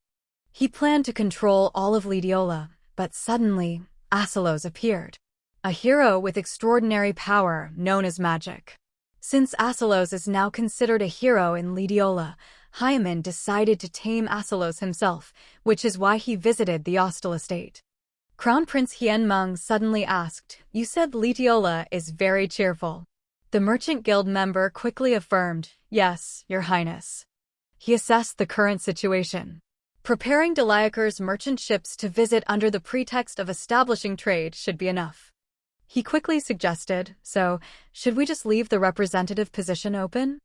He planned to control all of Lidiola, but suddenly, Asalos appeared. A hero with extraordinary power known as magic. Since Asalos is now considered a hero in Lidiola, Hyman decided to tame Asalos himself, which is why he visited the Ostal estate. Crown Prince Hienmeng suddenly asked, "You said Lidiola is very cheerful." The Merchant Guild member quickly affirmed, "Yes, Your Highness." He assessed the current situation. Preparing Deliaker's merchant ships to visit under the pretext of establishing trade should be enough. He quickly suggested, "So, should we just leave the representative position open?"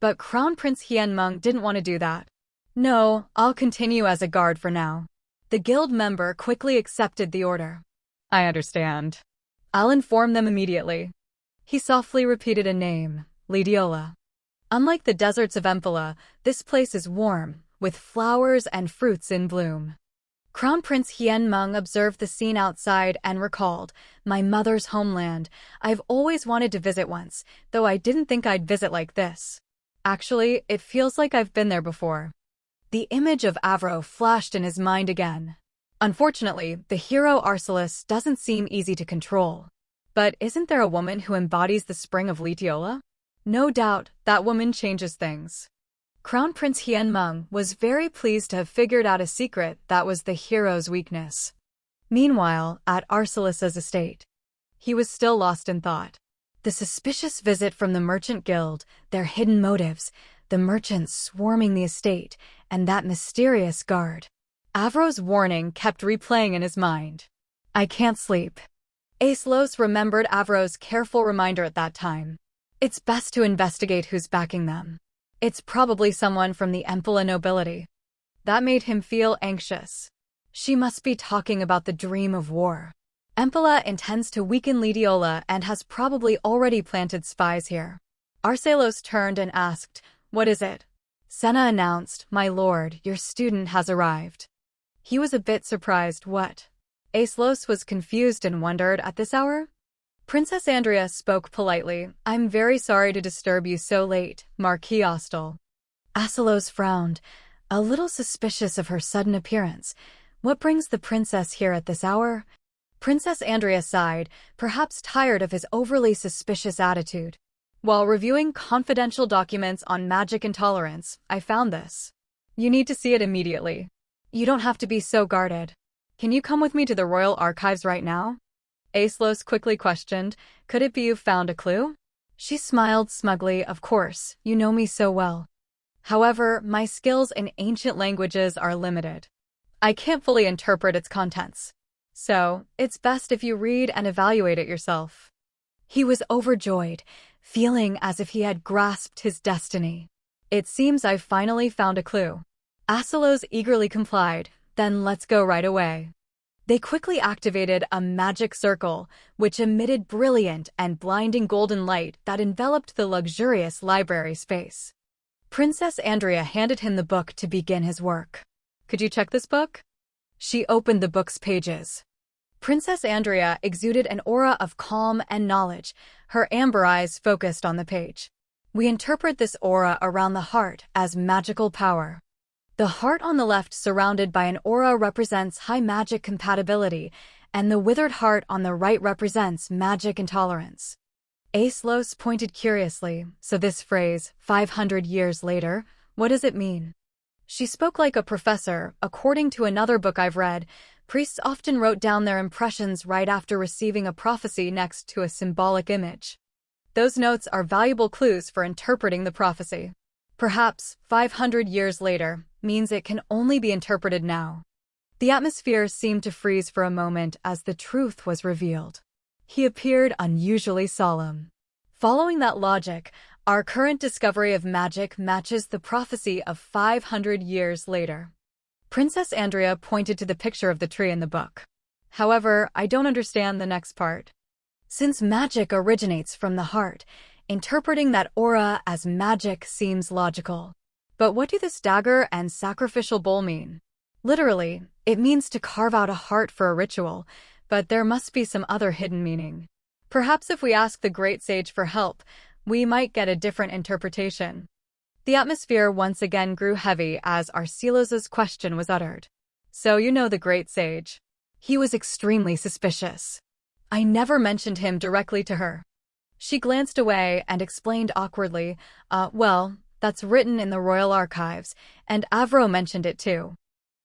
But Crown Prince Hienmeng didn't want to do that. "No, I'll continue as a guard for now." The guild member quickly accepted the order. "I understand. I'll inform them immediately." He softly repeated a name, Lidiola. Unlike the deserts of Emphala, this place is warm, with flowers and fruits in bloom. Crown Prince Hienmeng observed the scene outside and recalled, "My mother's homeland. I've always wanted to visit once, though I didn't think I'd visit like this. Actually, it feels like I've been there before." The image of Avro flashed in his mind again. Unfortunately, the hero Arcelis doesn't seem easy to control. But isn't there a woman who embodies the spring of Lidiola? No doubt, that woman changes things. Crown Prince Hienmeng was very pleased to have figured out a secret that was the hero's weakness. Meanwhile, at Arcelis's estate, he was still lost in thought. The suspicious visit from the Merchant Guild, their hidden motives, the merchants swarming the estate, and that mysterious guard. Avro's warning kept replaying in his mind. "I can't sleep." Aeslos remembered Avro's careful reminder at that time. It's best to investigate who's backing them. It's probably someone from the Emphala nobility. That made him feel anxious. She must be talking about the dream of war. Emphala intends to weaken Lidiola and has probably already planted spies here. Arcelos turned and asked, "What is it?" Senna announced, "My lord, your student has arrived." He was a bit surprised. What? Aeslos was confused and wondered, at this hour? Princess Andrea spoke politely. "I'm very sorry to disturb you so late, Marquis Ostal." Asalos frowned, a little suspicious of her sudden appearance. What brings the princess here at this hour? Princess Andrea sighed, perhaps tired of his overly suspicious attitude. "While reviewing confidential documents on magic intolerance, I found this. You need to see it immediately. You don't have to be so guarded. Can you come with me to the royal archives right now?" Aeslos quickly questioned, "Could it be you found a clue?" She smiled smugly. "Of course, you know me so well. However, my skills in ancient languages are limited. I can't fully interpret its contents. So, it's best if you read and evaluate it yourself." He was overjoyed, feeling as if he had grasped his destiny. "It seems I've finally found a clue." Asalos eagerly complied. "Then let's go right away." They quickly activated a magic circle, which emitted brilliant and blinding golden light that enveloped the luxurious library space. Princess Andrea handed him the book to begin his work. "Could you check this book?" She opened the book's pages. Princess Andrea exuded an aura of calm and knowledge, her amber eyes focused on the page. "We interpret this aura around the heart as magical power. The heart on the left surrounded by an aura represents high magic compatibility, and the withered heart on the right represents magic intolerance." Aeslos pointed curiously. "So this phrase, 500 years later, what does it mean?" She spoke like a professor. "According to another book I've read, priests often wrote down their impressions right after receiving a prophecy next to a symbolic image. Those notes are valuable clues for interpreting the prophecy." Perhaps 500 years later means it can only be interpreted now. The atmosphere seemed to freeze for a moment as the truth was revealed. He appeared unusually solemn. Following that logic, our current discovery of magic matches the prophecy of 500 years later. Princess Andrea pointed to the picture of the tree in the book. However, I don't understand the next part. Since magic originates from the heart, interpreting that aura as magic seems logical. But what do this dagger and sacrificial bowl mean? Literally, it means to carve out a heart for a ritual, but there must be some other hidden meaning. Perhaps if we ask the great sage for help, we might get a different interpretation. The atmosphere once again grew heavy as Arcelos's question was uttered. So you know the great sage. He was extremely suspicious. I never mentioned him directly to her. She glanced away and explained awkwardly, well, that's written in the royal archives, and Avro mentioned it too.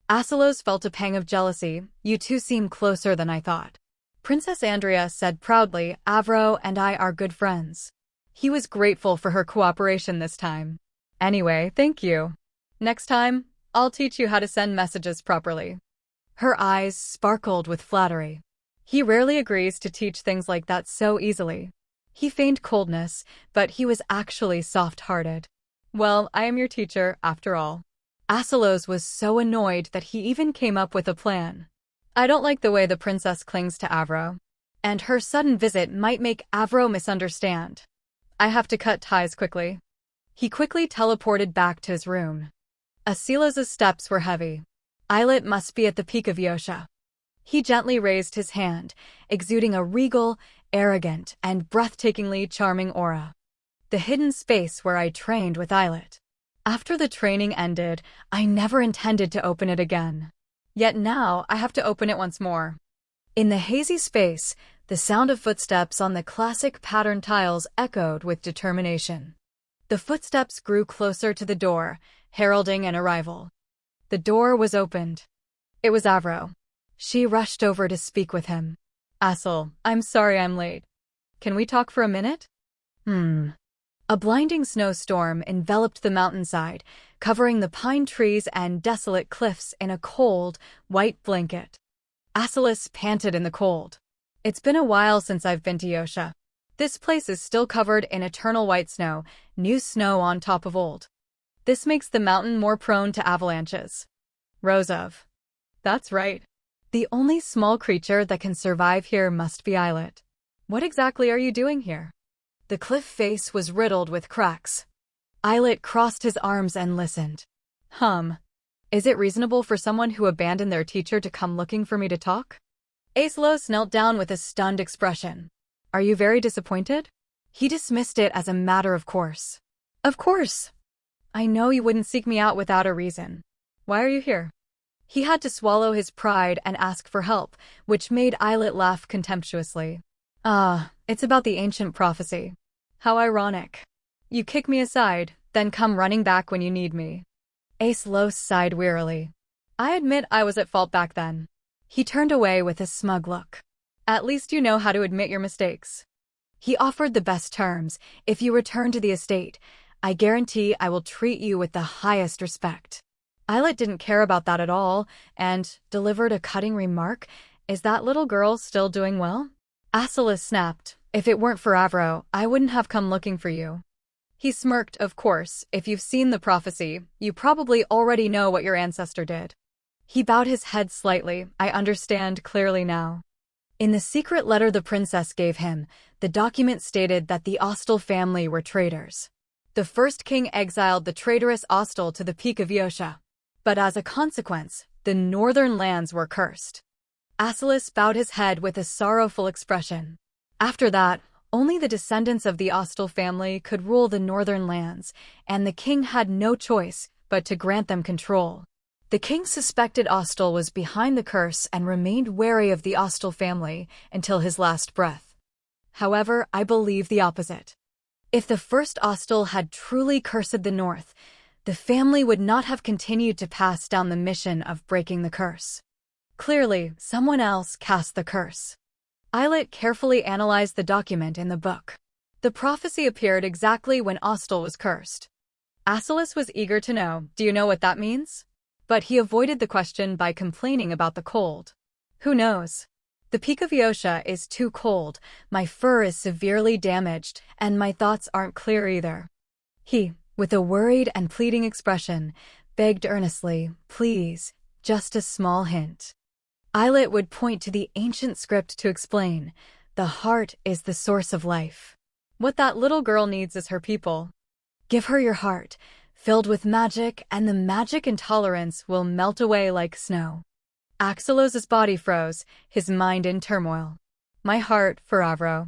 Arcelos felt a pang of jealousy. You two seem closer than I thought. Princess Andrea said proudly, Avro and I are good friends. He was grateful for her cooperation this time. Anyway, thank you. Next time, I'll teach you how to send messages properly. Her eyes sparkled with flattery. He rarely agrees to teach things like that so easily. He feigned coldness, but he was actually soft-hearted. Well, I am your teacher, after all. Arcelos was so annoyed that he even came up with a plan. I don't like the way the princess clings to Avro, and her sudden visit might make Avro misunderstand. I have to cut ties quickly. He quickly teleported back to his room. Arcelos's steps were heavy. Islet must be at the peak of Yosha. He gently raised his hand, exuding a regal, arrogant, and breathtakingly charming aura. The hidden space where I trained with Islet. After the training ended, I never intended to open it again. Yet now I have to open it once more. In the hazy space, the sound of footsteps on the classic pattern tiles echoed with determination. The footsteps grew closer to the door, heralding an arrival. The door was opened. It was Avro. She rushed over to speak with him. Asel, I'm sorry I'm late. Can we talk for a minute? A blinding snowstorm enveloped the mountainside, covering the pine trees and desolate cliffs in a cold, white blanket. Acelus panted in the cold. It's been a while since I've been to Yosha. This place is still covered in eternal white snow, new snow on top of old. This makes the mountain more prone to avalanches. Rozov. That's right. The only small creature that can survive here must be Islet. What exactly are you doing here? The cliff face was riddled with cracks. Islet crossed his arms and listened. Is it reasonable for someone who abandoned their teacher to come looking for me to talk? Acelos knelt down with a stunned expression. Are you very disappointed? He dismissed it as a matter of course. Of course. I know you wouldn't seek me out without a reason. Why are you here? He had to swallow his pride and ask for help, which made Islet laugh contemptuously. It's about the ancient prophecy. How ironic. You kick me aside, then come running back when you need me. Acelos sighed wearily. I admit I was at fault back then. He turned away with a smug look. At least you know how to admit your mistakes. He offered the best terms. If you return to the estate, I guarantee I will treat you with the highest respect. Islet didn't care about that at all, and delivered a cutting remark. Is that little girl still doing well? Acelus snapped. If it weren't for Avro, I wouldn't have come looking for you. He smirked, of course. If you've seen the prophecy, you probably already know what your ancestor did. He bowed his head slightly. I understand clearly now. In the secret letter the princess gave him, the document stated that the Ostel family were traitors. The first king exiled the traitorous Ostel to the peak of Yosha. But as a consequence, the northern lands were cursed. Acelus bowed his head with a sorrowful expression. After that, only the descendants of the Ostel family could rule the northern lands, and the king had no choice but to grant them control. The king suspected Ostel was behind the curse and remained wary of the Ostel family until his last breath. However, I believe the opposite. If the first Ostel had truly cursed the north, the family would not have continued to pass down the mission of breaking the curse. Clearly, someone else cast the curse. Islet carefully analyzed the document in the book. The prophecy appeared exactly when Ostel was cursed. Aeschylus was eager to know, do you know what that means? But he avoided the question by complaining about the cold. Who knows? The peak of Yosha is too cold, my fur is severely damaged, and my thoughts aren't clear either. He, with a worried and pleading expression, begged earnestly, please, just a small hint. Eilert would point to the ancient script to explain, the heart is the source of life. What that little girl needs is her people. Give her your heart, filled with magic, and the magic intolerance will melt away like snow. Axelos's body froze, his mind in turmoil. My heart for Avro.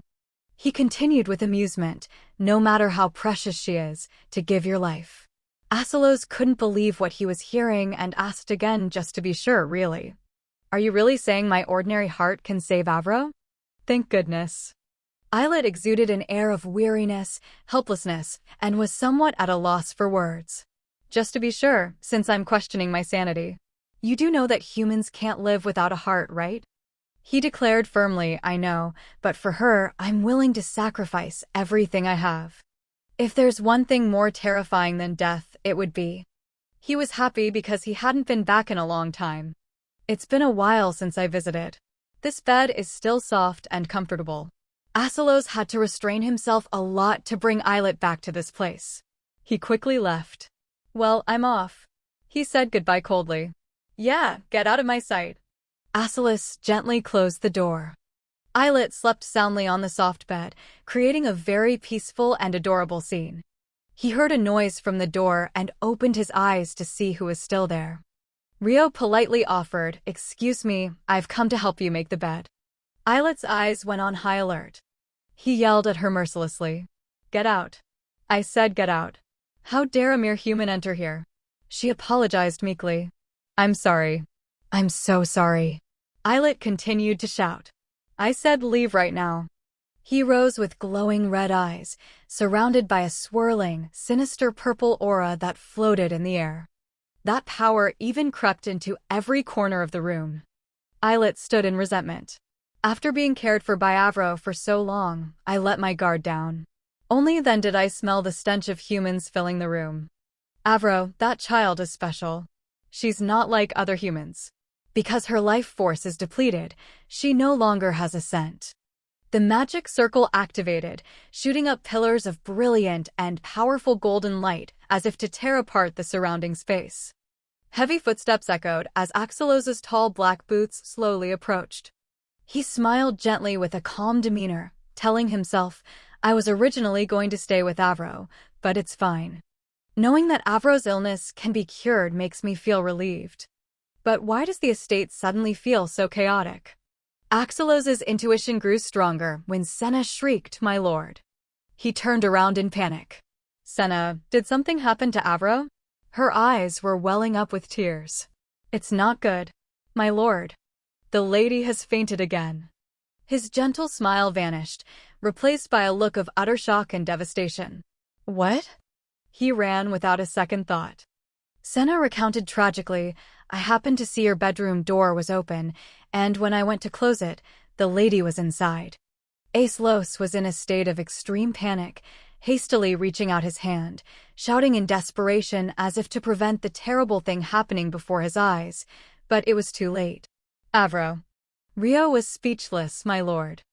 He continued with amusement, no matter how precious she is, to give your life. Axelos couldn't believe what he was hearing and asked again just to be sure, really. Are you really saying my ordinary heart can save Avro? Thank goodness. Eilert exuded an air of weariness, helplessness, and was somewhat at a loss for words. Just to be sure, since I'm questioning my sanity. You do know that humans can't live without a heart, right? He declared firmly, I know, but for her, I'm willing to sacrifice everything I have. If there's one thing more terrifying than death, it would be. He was happy because he hadn't been back in a long time. It's been a while since I visited. This bed is still soft and comfortable. Aeschylus had to restrain himself a lot to bring Eilert back to this place. He quickly left. Well, I'm off. He said goodbye coldly. Yeah, get out of my sight. Aeschylus gently closed the door. Eilert slept soundly on the soft bed, creating a very peaceful and adorable scene. He heard a noise from the door and opened his eyes to see who was still there. Rio politely offered, excuse me, I've come to help you make the bed. Eilert's eyes went on high alert. He yelled at her mercilessly. Get out. I said get out. How dare a mere human enter here? She apologized meekly. I'm sorry. I'm so sorry. Eilert continued to shout. I said leave right now. He rose with glowing red eyes, surrounded by a swirling, sinister purple aura that floated in the air. That power even crept into every corner of the room. Eilert stood in resentment. After being cared for by Avro for so long, I let my guard down. Only then did I smell the stench of humans filling the room. Avro, that child is special. She's not like other humans. Because her life force is depleted, she no longer has a scent. The magic circle activated, shooting up pillars of brilliant and powerful golden light as if to tear apart the surrounding space. Heavy footsteps echoed as Axelos's tall black boots slowly approached. He smiled gently with a calm demeanor, telling himself, I was originally going to stay with Avro, but it's fine. Knowing that Avro's illness can be cured makes me feel relieved. But why does the estate suddenly feel so chaotic? Axelos's intuition grew stronger when Senna shrieked, my lord. He turned around in panic. Senna, did something happen to Avro? Her eyes were welling up with tears. It's not good. My lord. The lady has fainted again. His gentle smile vanished, replaced by a look of utter shock and devastation. What? He ran without a second thought. Senna recounted tragically, I happened to see your bedroom door was open, and when I went to close it, the lady was inside. Aeschylus was in a state of extreme panic, hastily reaching out his hand, shouting in desperation as if to prevent the terrible thing happening before his eyes, but it was too late. Avro. Rio was speechless, my lord.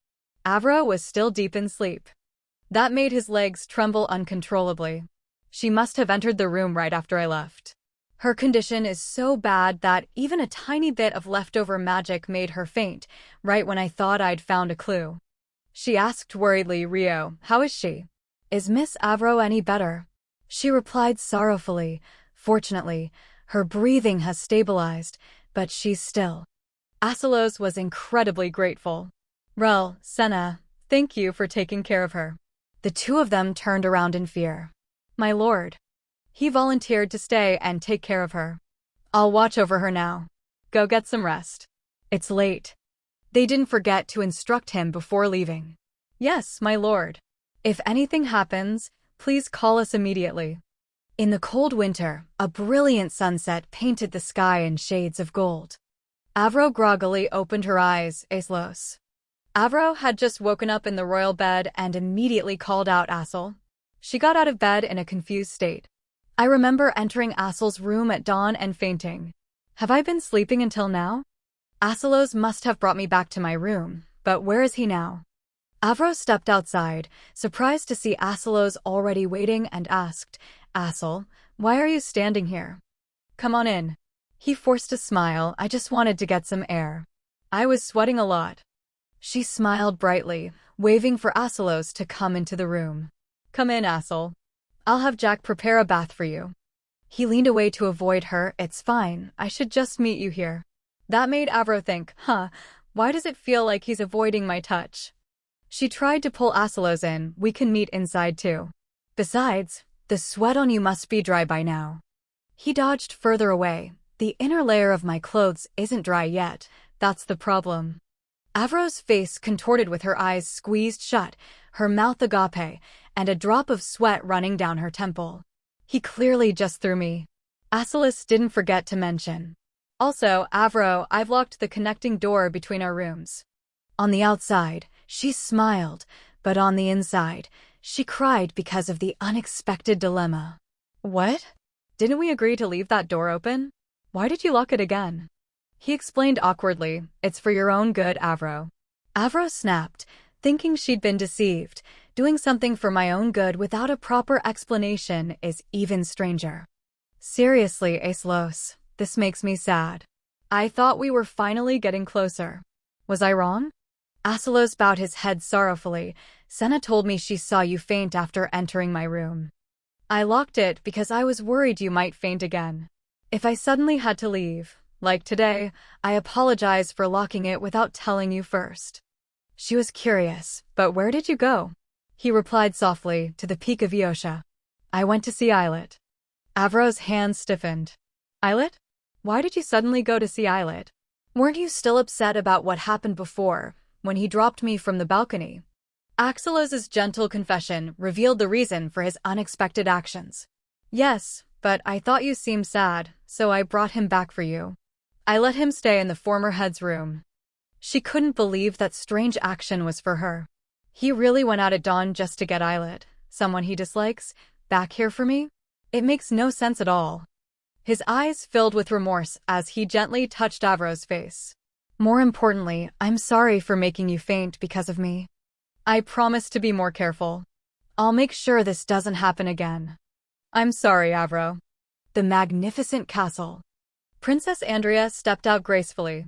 Avro was still deep in sleep. That made his legs tremble uncontrollably. She must have entered the room right after I left. Her condition is so bad that even a tiny bit of leftover magic made her faint, right when I thought I'd found a clue. She asked worriedly, Rio, how is she? Is Miss Avro any better? She replied sorrowfully, fortunately, her breathing has stabilized, but she's still. Aeschylus was incredibly grateful. Well, Senna, thank you for taking care of her. The two of them turned around in fear. My lord. He volunteered to stay and take care of her. I'll watch over her now. Go get some rest. It's late. They didn't forget to instruct him before leaving. Yes, my lord. If anything happens, please call us immediately. In the cold winter, a brilliant sunset painted the sky in shades of gold. Avro groggily opened her eyes, Aeschylus. Avro had just woken up in the royal bed and immediately called out Aeschylus. She got out of bed in a confused state. I remember entering Asel's room at dawn and fainting. Have I been sleeping until now? Aselos must have brought me back to my room, but where is he now? Avro stepped outside, surprised to see Aselos already waiting, and asked, Asel, why are you standing here? Come on in. He forced a smile. I just wanted to get some air. I was sweating a lot. She smiled brightly, waving for Aselos to come into the room. Come in, Asel. I'll have Jack prepare a bath for you. He leaned away to avoid her. It's fine, I should just meet you here. That made Avro think, why does it feel like he's avoiding my touch? She tried to pull Aselos in. We can meet inside too. Besides, the sweat on you must be dry by now. He dodged further away. The inner layer of my clothes isn't dry yet. That's the problem. Avro's face contorted with her eyes squeezed shut, her mouth agape, and a drop of sweat running down her temple. He clearly just threw me. Aselos didn't forget to mention. Also, Avro, I've locked the connecting door between our rooms. On the outside, she smiled, but on the inside, she cried because of the unexpected dilemma. What? Didn't we agree to leave that door open? Why did you lock it again? He explained awkwardly, it's for your own good, Avro. Avro snapped, thinking she'd been deceived. Doing something for my own good without a proper explanation is even stranger. Seriously, Aselos, this makes me sad. I thought we were finally getting closer. Was I wrong? Aselos bowed his head sorrowfully. Senna told me she saw you faint after entering my room. I locked it because I was worried you might faint again. If I suddenly had to leave, like today, I apologize for locking it without telling you first. She was curious, but where did you go? He replied softly, to the peak of Eosha. I went to see Islet. Avro's hands stiffened. Islet? Why did you suddenly go to see Islet? Weren't you still upset about what happened before, when he dropped me from the balcony? Axelos's gentle confession revealed the reason for his unexpected actions. Yes, but I thought you seemed sad, so I brought him back for you. I let him stay in the former head's room. She couldn't believe that strange action was for her. He really went out at dawn just to get Islet, someone he dislikes, back here for me? It makes no sense at all. His eyes filled with remorse as he gently touched Avro's face. More importantly, I'm sorry for making you faint because of me. I promise to be more careful. I'll make sure this doesn't happen again. I'm sorry, Avro. The magnificent castle. Princess Andrea stepped out gracefully.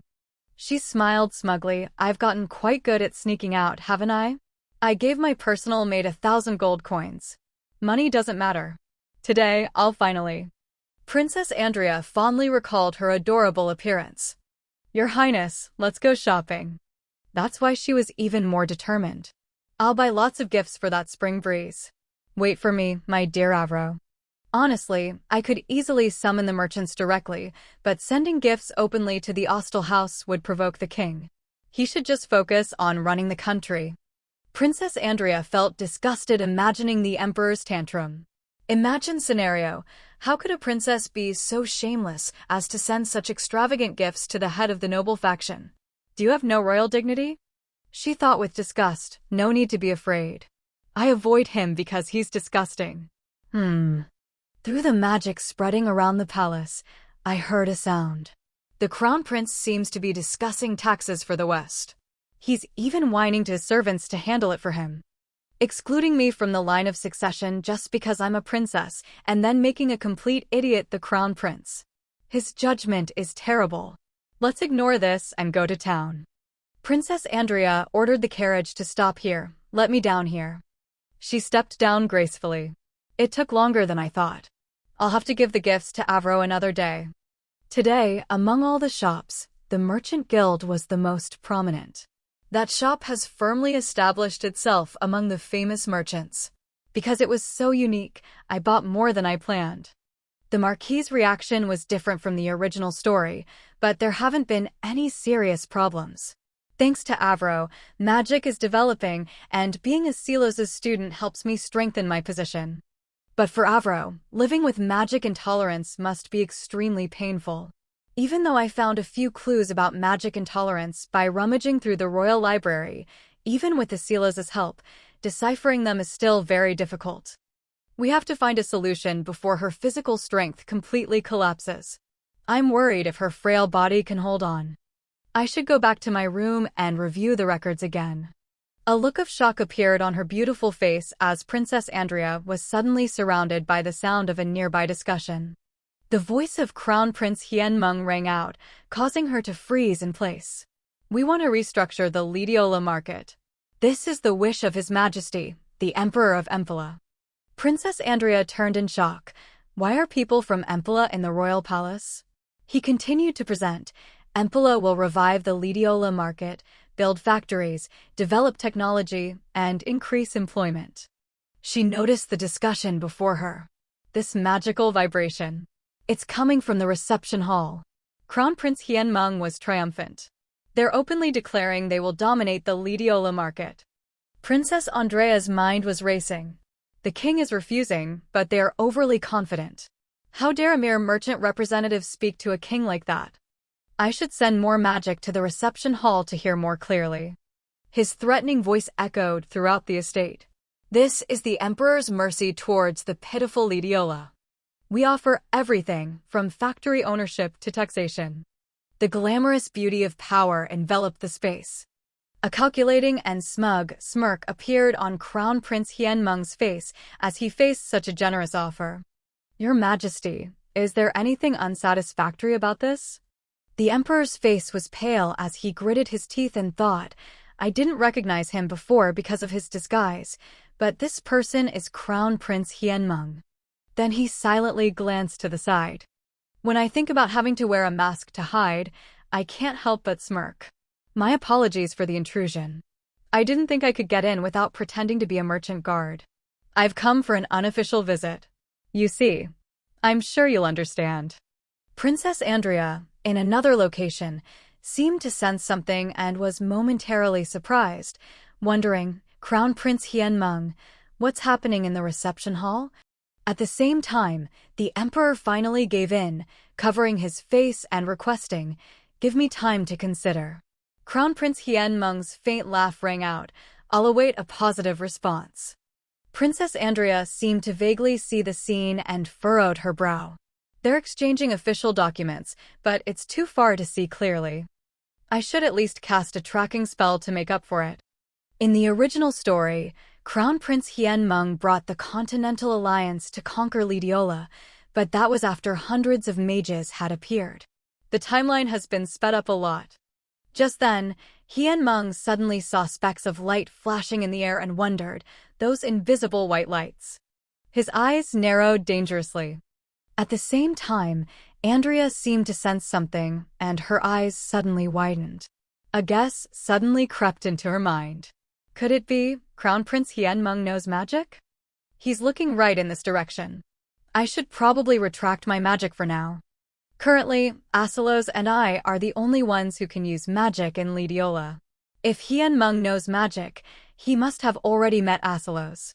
She smiled smugly. I've gotten quite good at sneaking out, haven't I? I gave my personal maid 1,000 gold coins. Money doesn't matter. Today, I'll finally. Princess Andrea fondly recalled her adorable appearance. Your Highness, let's go shopping. That's why she was even more determined. I'll buy lots of gifts for that spring breeze. Wait for me, my dear Avro. Honestly, I could easily summon the merchants directly, but sending gifts openly to the Ostel house would provoke the king. He should just focus on running the country. Princess Andrea felt disgusted imagining the emperor's tantrum. Imagine scenario, how could a princess be so shameless as to send such extravagant gifts to the head of the noble faction? Do you have no royal dignity? She thought with disgust, no need to be afraid. I avoid him because he's disgusting. Through the magic spreading around the palace, I heard a sound. The crown prince seems to be discussing taxes for the West. He's even whining to his servants to handle it for him. Excluding me from the line of succession just because I'm a princess, and then making a complete idiot the crown prince. His judgment is terrible. Let's ignore this and go to town. Princess Andrea ordered the carriage to stop here. Let me down here. She stepped down gracefully. It took longer than I thought. I'll have to give the gifts to Avro another day. Today, among all the shops, the Merchant Guild was the most prominent. That shop has firmly established itself among the famous merchants. Because it was so unique, I bought more than I planned. The Marquis's reaction was different from the original story, but there haven't been any serious problems. Thanks to Avro, magic is developing, and being a Selos's student helps me strengthen my position. But for Avro, living with magic intolerance must be extremely painful. Even though I found a few clues about magic intolerance by rummaging through the royal library, even with the Selos's help, deciphering them is still very difficult. We have to find a solution before her physical strength completely collapses. I'm worried if her frail body can hold on. I should go back to my room and review the records again. A look of shock appeared on her beautiful face as Princess Andrea was suddenly surrounded by the sound of a nearby discussion. The voice of Crown Prince Hienmeng rang out, causing her to freeze in place. We want to restructure the Lidiola market. This is the wish of His Majesty, the Emperor of Empela. Princess Andrea turned in shock. Why are people from Empela in the royal palace? He continued to present. Empela will revive the Lidiola market, build factories, develop technology, and increase employment. She noticed the discussion before her. This magical vibration. It's coming from the reception hall. Crown Prince Hienmeng was triumphant. They're openly declaring they will dominate the Lidiola market. Princess Andrea's mind was racing. The king is refusing, but they are overly confident. How dare a mere merchant representative speak to a king like that? I should send more magic to the reception hall to hear more clearly. His threatening voice echoed throughout the estate. This is the Emperor's mercy towards the pitiful Lidiola. We offer everything, from factory ownership to taxation. The glamorous beauty of power enveloped the space. A calculating and smug smirk appeared on Crown Prince Hienmeng's face as he faced such a generous offer. Your Majesty, is there anything unsatisfactory about this? The Emperor's face was pale as he gritted his teeth and thought, I didn't recognize him before because of his disguise, but this person is Crown Prince Hienmeng. Then he silently glanced to the side. When I think about having to wear a mask to hide, I can't help but smirk. My apologies for the intrusion. I didn't think I could get in without pretending to be a merchant guard. I've come for an unofficial visit. You see, I'm sure you'll understand. Princess Andrea, in another location, seemed to sense something and was momentarily surprised, wondering, Crown Prince Hienmeng, what's happening in the reception hall? At the same time, the Emperor finally gave in, covering his face and requesting, give me time to consider. Crown Prince Hienmeng's faint laugh rang out. I'll await a positive response. Princess Andrea seemed to vaguely see the scene and furrowed her brow. They're exchanging official documents, but it's too far to see clearly. I should at least cast a tracking spell to make up for it. In the original story, Crown Prince Hienmeng brought the Continental Alliance to conquer Lidiola, but that was after hundreds of mages had appeared. The timeline has been sped up a lot. Just then, Hienmeng suddenly saw specks of light flashing in the air and wondered, those invisible white lights. His eyes narrowed dangerously. At the same time, Andrea seemed to sense something, and her eyes suddenly widened. A guess suddenly crept into her mind. Could it be, Crown Prince Hienmeng knows magic? He's looking right in this direction. I should probably retract my magic for now. Currently, Asalos and I are the only ones who can use magic in Lidiola. If Hienmeng knows magic, he must have already met Asalos.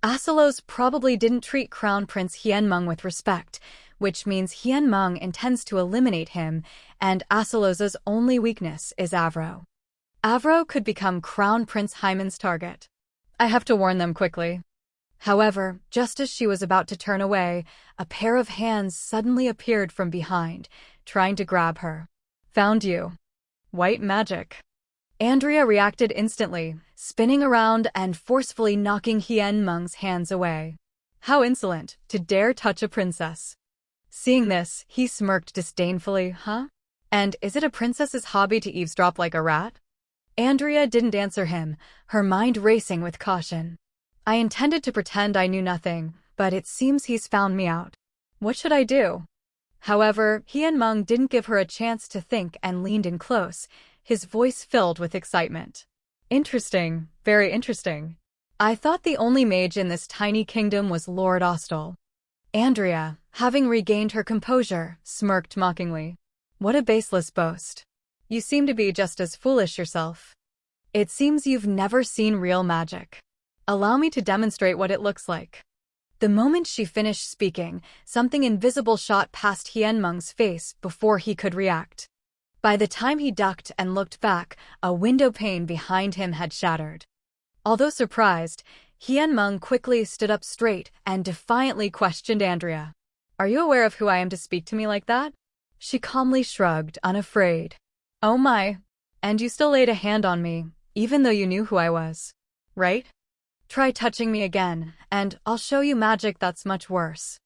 Asalos probably didn't treat Crown Prince Hienmeng with respect, which means Hienmeng intends to eliminate him, and Asalos's only weakness is Avro. Avro could become Crown Prince Hyman's target. I have to warn them quickly. However, just as she was about to turn away, a pair of hands suddenly appeared from behind, trying to grab her. Found you. White magic. Andrea reacted instantly, spinning around and forcefully knocking Hienmeng's hands away. How insolent, to dare touch a princess. Seeing this, he smirked disdainfully, huh? And is it a princess's hobby to eavesdrop like a rat? Andrea didn't answer him, her mind racing with caution. I intended to pretend I knew nothing, but it seems he's found me out. What should I do? However, Hienmeng didn't give her a chance to think and leaned in close, his voice filled with excitement. Interesting, very interesting. I thought the only mage in this tiny kingdom was Lord Ostel. Andrea, having regained her composure, smirked mockingly. What a baseless boast. You seem to be just as foolish yourself. It seems you've never seen real magic. Allow me to demonstrate what it looks like. The moment she finished speaking, something invisible shot past Hienmeng's face before he could react. By the time he ducked and looked back, a window pane behind him had shattered. Although surprised, Meng quickly stood up straight and defiantly questioned Andrea. Are you aware of who I am to speak to me like that? She calmly shrugged, unafraid. Oh my. And you still laid a hand on me, even though you knew who I was. Right? Try touching me again, and I'll show you magic that's much worse.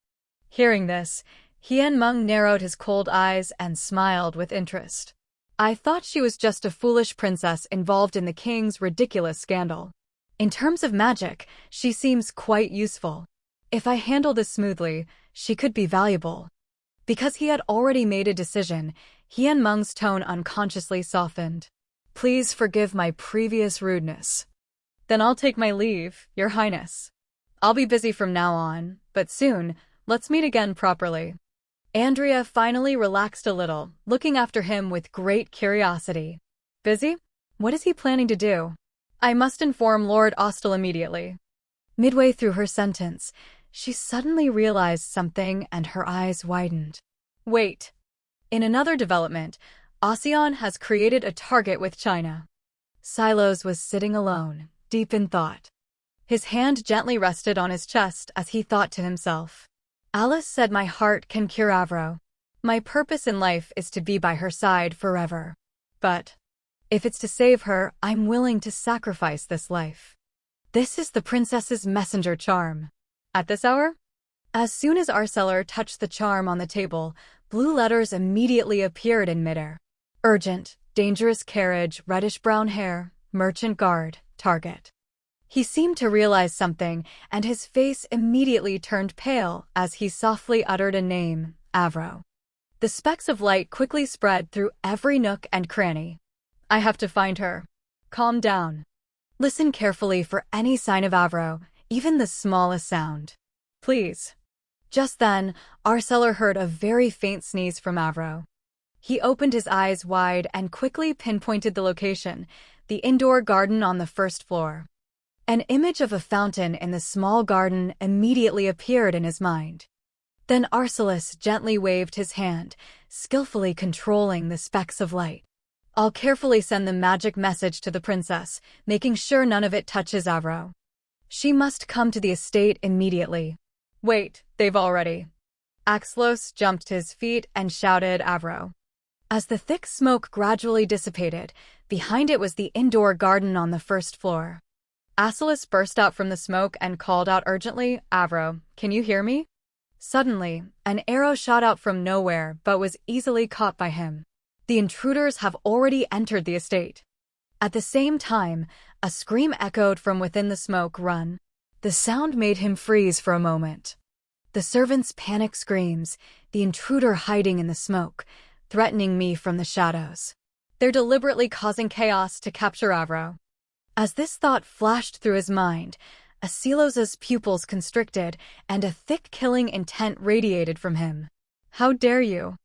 Hearing this, Meng narrowed his cold eyes and smiled with interest. I thought she was just a foolish princess involved in the king's ridiculous scandal. In terms of magic, she seems quite useful. If I handle this smoothly, she could be valuable. Because he had already made a decision, Meng's tone unconsciously softened. Please forgive my previous rudeness. Then I'll take my leave, Your Highness. I'll be busy from now on, but soon, let's meet again properly. Andrea finally relaxed a little, looking after him with great curiosity. Busy? What is he planning to do? I must inform Lord Ostel immediately. Midway through her sentence, she suddenly realized something and her eyes widened. Wait. In another development, ASEAN has created a target with China. Silos was sitting alone, deep in thought. His hand gently rested on his chest as he thought to himself. Alice said my heart can cure Avro. My purpose in life is to be by her side forever. But if it's to save her, I'm willing to sacrifice this life. This is the princess's messenger charm. At this hour? As soon as Arceller touched the charm on the table, blue letters immediately appeared in midair. Urgent, dangerous carriage, reddish-brown hair, merchant guard, target. He seemed to realize something, and his face immediately turned pale as he softly uttered a name, Avro. The specks of light quickly spread through every nook and cranny. I have to find her. Calm down. Listen carefully for any sign of Avro, even the smallest sound. Please. Just then, Arceller heard a very faint sneeze from Avro. He opened his eyes wide and quickly pinpointed the location, the indoor garden on the first floor. An image of a fountain in the small garden immediately appeared in his mind. Then Arceus gently waved his hand, skillfully controlling the specks of light. I'll carefully send the magic message to the princess, making sure none of it touches Avro. She must come to the estate immediately. Wait, they've already. Axlos jumped to his feet and shouted Avro. As the thick smoke gradually dissipated, behind it was the indoor garden on the first floor. Asilis burst out from the smoke and called out urgently, Avro, can you hear me? Suddenly, an arrow shot out from nowhere but was easily caught by him. The intruders have already entered the estate. At the same time, a scream echoed from within the smoke run. The sound made him freeze for a moment. The servants' panic screams, the intruder hiding in the smoke, threatening me from the shadows. They're deliberately causing chaos to capture Avro. As this thought flashed through his mind, Asilos's pupils constricted and a thick killing intent radiated from him. How dare you?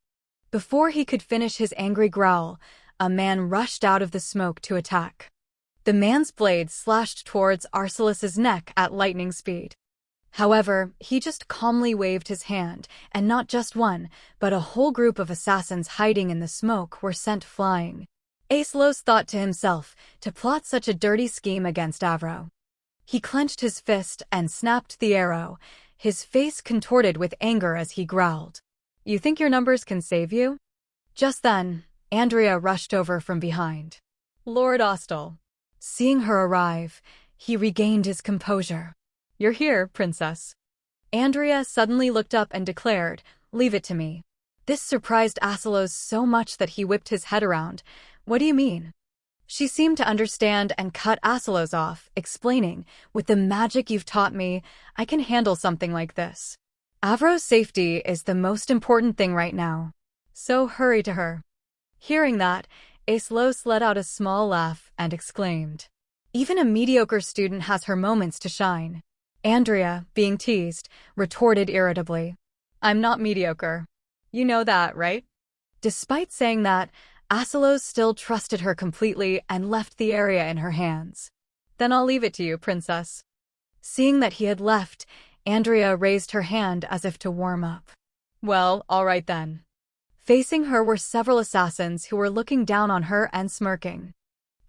Before he could finish his angry growl, a man rushed out of the smoke to attack. The man's blade slashed towards Arcelus's neck at lightning speed. However, he just calmly waved his hand, and not just one, but a whole group of assassins hiding in the smoke were sent flying. Acelos thought to himself, to plot such a dirty scheme against Avro. He clenched his fist and snapped the arrow, his face contorted with anger as he growled. You think your numbers can save you? Just then, Andrea rushed over from behind. Lord Ostel. Seeing her arrive, he regained his composure. You're here, princess. Andrea suddenly looked up and declared, leave it to me. This surprised Asilos so much that he whipped his head around. What do you mean? She seemed to understand and cut Asilos off, explaining, with the magic you've taught me, I can handle something like this. Avro's safety is the most important thing right now. So hurry to her. Hearing that, Acelos let out a small laugh and exclaimed, even a mediocre student has her moments to shine. Andrea, being teased, retorted irritably, I'm not mediocre. You know that, right? Despite saying that, Asilos still trusted her completely and left the area in her hands. Then I'll leave it to you, princess. Seeing that he had left, Andrea raised her hand as if to warm up. Well, all right then. Facing her were several assassins who were looking down on her and smirking.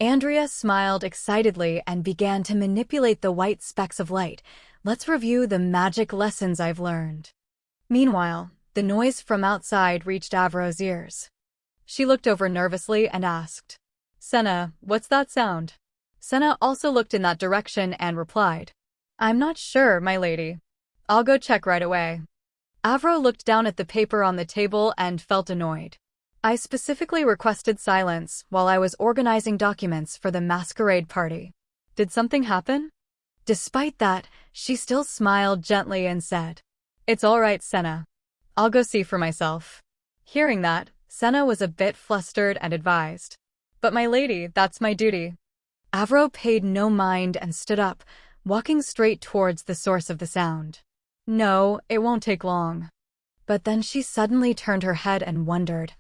Andrea smiled excitedly and began to manipulate the white specks of light. Let's review the magic lessons I've learned. Meanwhile, the noise from outside reached Avro's ears. She looked over nervously and asked, Senna, what's that sound? Senna also looked in that direction and replied, I'm not sure, my lady. I'll go check right away. Avro looked down at the paper on the table and felt annoyed. I specifically requested silence while I was organizing documents for the masquerade party. Did something happen? Despite that, she still smiled gently and said, It's all right, Senna. I'll go see for myself. Hearing that, Senna was a bit flustered and advised, But my lady, that's my duty. Avro paid no mind and stood up, walking straight towards the source of the sound. No, it won't take long. But then she suddenly turned her head and wondered,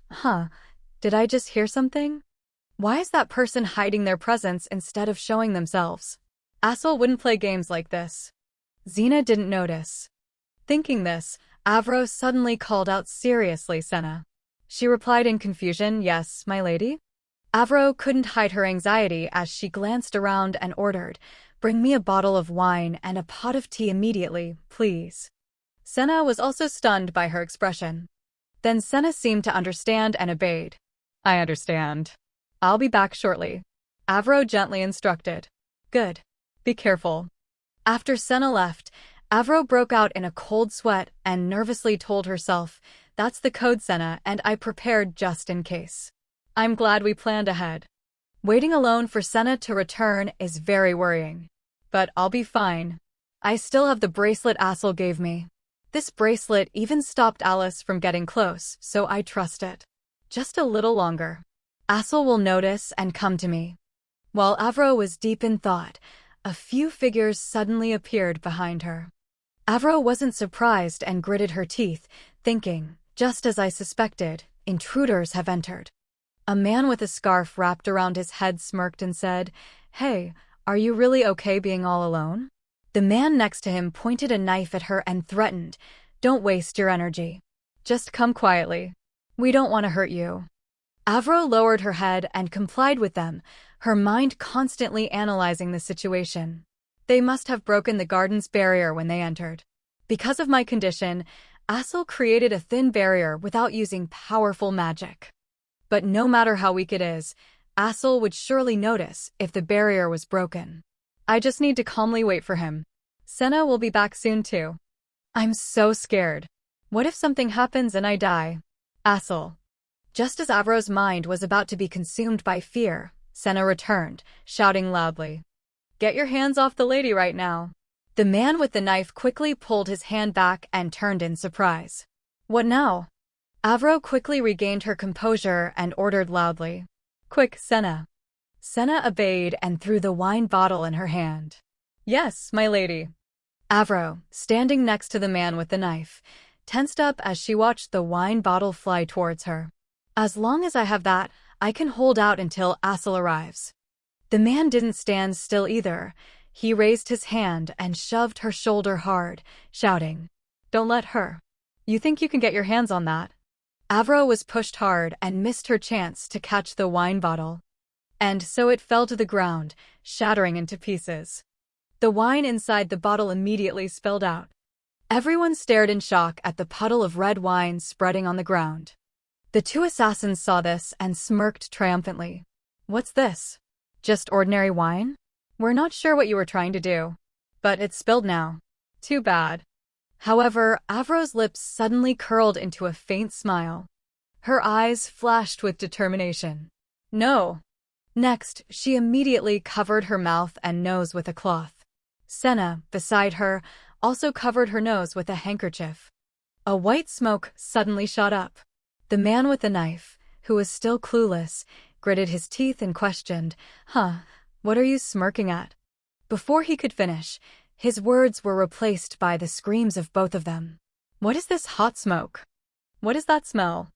did I just hear something? Why is that person hiding their presence instead of showing themselves? Assel wouldn't play games like this. Xena didn't notice. Thinking this, Avro suddenly called out seriously, Senna. She replied in confusion, Yes, my lady. Avro couldn't hide her anxiety as she glanced around and ordered, Bring me a bottle of wine and a pot of tea immediately, please. Senna was also stunned by her expression. Then Senna seemed to understand and obeyed. I understand. I'll be back shortly. Avro gently instructed. Good. Be careful. After Senna left, Avro broke out in a cold sweat and nervously told herself, That's the code, Senna, and I prepared just in case. I'm glad we planned ahead. Waiting alone for Senna to return is very worrying. But I'll be fine. I still have the bracelet Assel gave me. This bracelet even stopped Alice from getting close, so I trust it. Just a little longer. Assel will notice and come to me. While Avro was deep in thought, a few figures suddenly appeared behind her. Avro wasn't surprised and gritted her teeth, thinking, just as I suspected, intruders have entered. A man with a scarf wrapped around his head smirked and said, Hey, are you really okay being all alone? The man next to him pointed a knife at her and threatened, Don't waste your energy. Just come quietly. We don't want to hurt you. Avro lowered her head and complied with them, her mind constantly analyzing the situation. They must have broken the garden's barrier when they entered. Because of my condition, Assel created a thin barrier without using powerful magic. But no matter how weak it is, Assel would surely notice if the barrier was broken. I just need to calmly wait for him. Senna will be back soon too. I'm so scared. What if something happens and I die? Assel. Just as Avro's mind was about to be consumed by fear, Senna returned, shouting loudly, Get your hands off the lady right now. The man with the knife quickly pulled his hand back and turned in surprise. What now? Avro quickly regained her composure and ordered loudly, Quick, Senna. Senna obeyed and threw the wine bottle in her hand. Yes, my lady. Avro, standing next to the man with the knife, tensed up as she watched the wine bottle fly towards her. As long as I have that, I can hold out until Assel arrives. The man didn't stand still either. He raised his hand and shoved her shoulder hard, shouting, Don't let her. You think you can get your hands on that? Avro was pushed hard and missed her chance to catch the wine bottle. And so it fell to the ground, shattering into pieces. The wine inside the bottle immediately spilled out. Everyone stared in shock at the puddle of red wine spreading on the ground. The two assassins saw this and smirked triumphantly. What's this? Just ordinary wine? We're not sure what you were trying to do. But it's spilled now. Too bad. However, Avro's lips suddenly curled into a faint smile. Her eyes flashed with determination. No. Next, she immediately covered her mouth and nose with a cloth. Senna, beside her, also covered her nose with a handkerchief. A white smoke suddenly shot up. The man with the knife, who was still clueless, gritted his teeth and questioned, What are you smirking at? Before he could finish, his words were replaced by the screams of both of them. What is this hot smoke? What is that smell?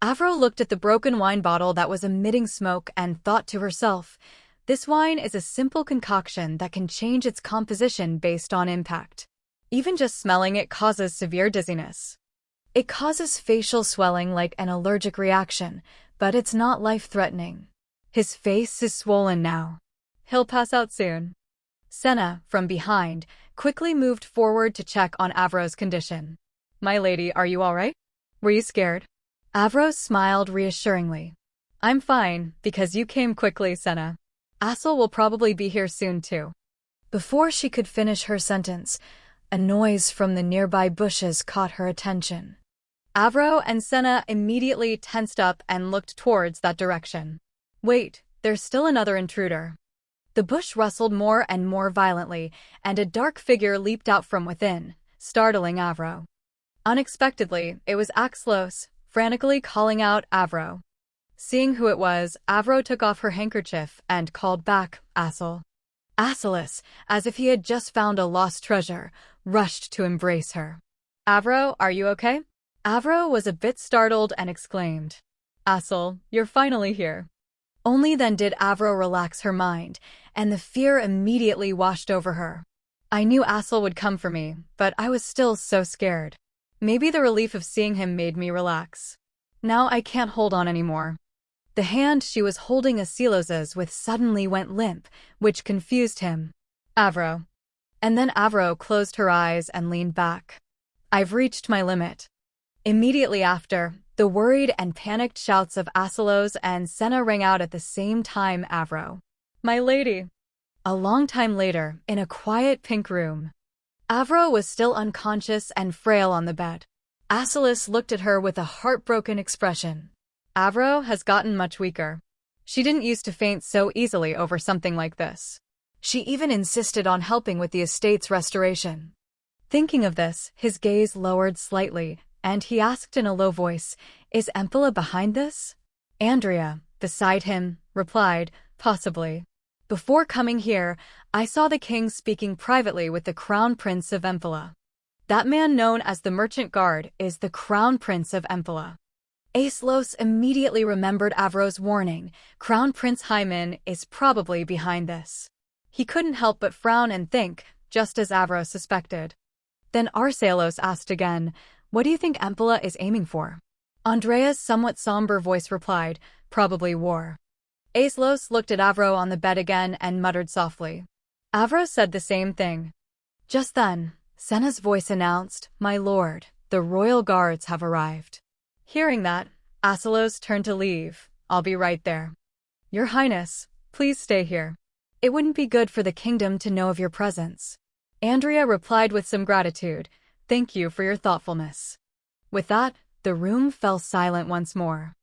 Avro looked at the broken wine bottle that was emitting smoke and thought to herself, This wine is a simple concoction that can change its composition based on impact. Even just smelling it causes severe dizziness. It causes facial swelling like an allergic reaction, but it's not life-threatening. His face is swollen now. He'll pass out soon. Senna, from behind, quickly moved forward to check on Avro's condition. My lady, are you all right? Were you scared? Avro smiled reassuringly. I'm fine, because you came quickly, Senna. Assel will probably be here soon too. Before she could finish her sentence, a noise from the nearby bushes caught her attention. Avro and Senna immediately tensed up and looked towards that direction. Wait, there's still another intruder. The bush rustled more and more violently, and a dark figure leaped out from within, startling Avro. Unexpectedly, it was Axlos, frantically calling out Avro. Seeing who it was, Avro took off her handkerchief and called back, Assel. Asselis, as if he had just found a lost treasure, rushed to embrace her. Avro, are you okay? Avro was a bit startled and exclaimed, Assel, you're finally here. Only then did Avro relax her mind, and the fear immediately washed over her. I knew Assel would come for me, but I was still so scared. Maybe the relief of seeing him made me relax. Now I can't hold on anymore. The hand she was holding Asilos's with suddenly went limp, which confused him. Avro. And then Avro closed her eyes and leaned back. I've reached my limit. Immediately after, the worried and panicked shouts of Aselos and Senna rang out at the same time. Avro. My lady. A long time later, in a quiet pink room. Avro was still unconscious and frail on the bed. Aselos looked at her with a heartbroken expression. Avro has gotten much weaker. She didn't used to faint so easily over something like this. She even insisted on helping with the estate's restoration. Thinking of this, his gaze lowered slightly, and he asked in a low voice, Is Empela behind this? Andrea, beside him, replied, Possibly. Before coming here, I saw the king speaking privately with the Crown Prince of Empela. That man known as the Merchant Guard is the Crown Prince of Empela. Aselos immediately remembered Avro's warning. Crown Prince Hyman is probably behind this. He couldn't help but frown and think, just as Avro suspected. Then Arsalos asked again, What do you think Empela is aiming for? Andrea's somewhat somber voice replied, Probably war. Aselos looked at Avro on the bed again and muttered softly. Avro said the same thing. Just then, Senna's voice announced, My lord, the royal guards have arrived. Hearing that, Aselos turned to leave. I'll be right there. Your Highness, please stay here. It wouldn't be good for the kingdom to know of your presence. Andrea replied with some gratitude. Thank you for your thoughtfulness. With that, the room fell silent once more.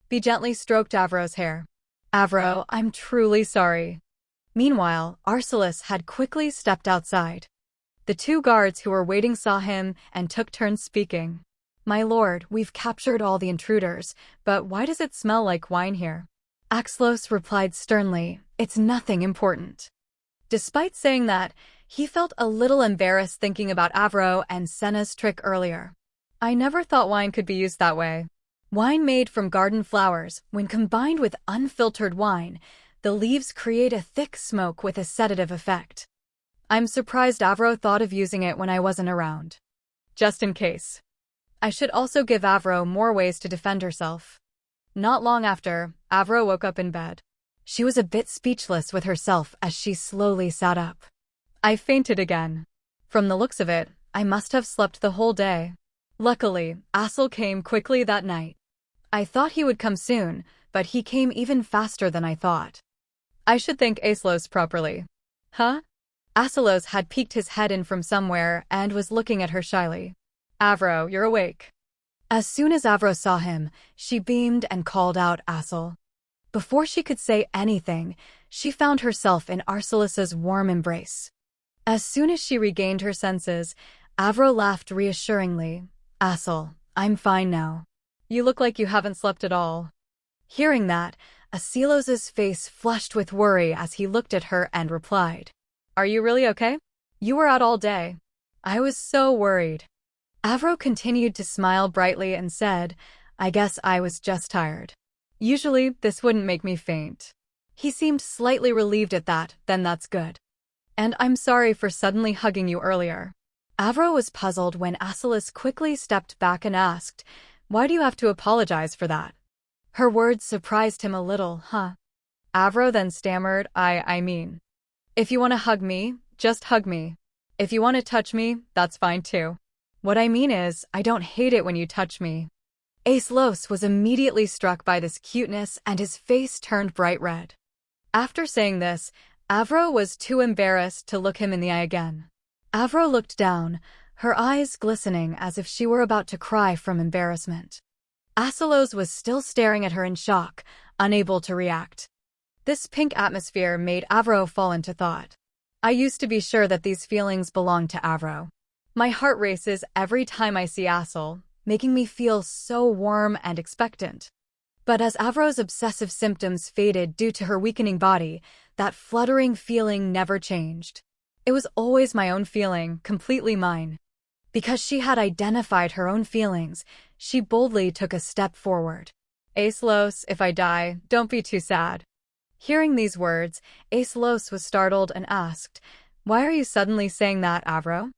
Be gently stroked Avro's hair. Avro, I'm truly sorry. Meanwhile, Arsalos had quickly stepped outside. The two guards who were waiting saw him and took turns speaking. My lord, we've captured all the intruders, but why does it smell like wine here? Axlos replied sternly, It's nothing important. Despite saying that, he felt a little embarrassed thinking about Avro and Senna's trick earlier. I never thought wine could be used that way. Wine made from garden flowers, when combined with unfiltered wine, the leaves create a thick smoke with a sedative effect. I'm surprised Avro thought of using it when I wasn't around. Just in case. I should also give Avro more ways to defend herself. Not long after, Avro woke up in bed. She was a bit speechless with herself as she slowly sat up. I fainted again. From the looks of it, I must have slept the whole day. Luckily, Assel came quickly that night. I thought he would come soon, but he came even faster than I thought. I should thank Aselos properly. Huh? Aselos had peeked his head in from somewhere and was looking at her shyly. Avro, you're awake. As soon as Avro saw him, she beamed and called out Assel. Before she could say anything, she found herself in Arsalos's warm embrace. As soon as she regained her senses, Avro laughed reassuringly. Assel, I'm fine now. You look like you haven't slept at all. Hearing that, Asilos's face flushed with worry as he looked at her and replied. Are you really okay? You were out all day. I was so worried. Avro continued to smile brightly and said, I guess I was just tired. Usually, this wouldn't make me faint. He seemed slightly relieved at that, then that's good. And I'm sorry for suddenly hugging you earlier. Avro was puzzled when Aselos quickly stepped back and asked, Why do you have to apologize for that? Her words surprised him a little, huh? Avro then stammered, I mean, if you want to hug me, just hug me. If you want to touch me, that's fine too. What I mean is, I don't hate it when you touch me. Aislos was immediately struck by this cuteness and his face turned bright red. After saying this, Avro was too embarrassed to look him in the eye again. Avro looked down, her eyes glistening as if she were about to cry from embarrassment. Aislos was still staring at her in shock, unable to react. This pink atmosphere made Avro fall into thought. I used to be sure that these feelings belonged to Avro. My heart races every time I see Aisel, making me feel so warm and expectant. But as Avro's obsessive symptoms faded due to her weakening body, that fluttering feeling never changed. It was always my own feeling, completely mine. Because she had identified her own feelings, she boldly took a step forward. Aislos, if I die, don't be too sad. Hearing these words, Aislos was startled and asked, why are you suddenly saying that, Avro?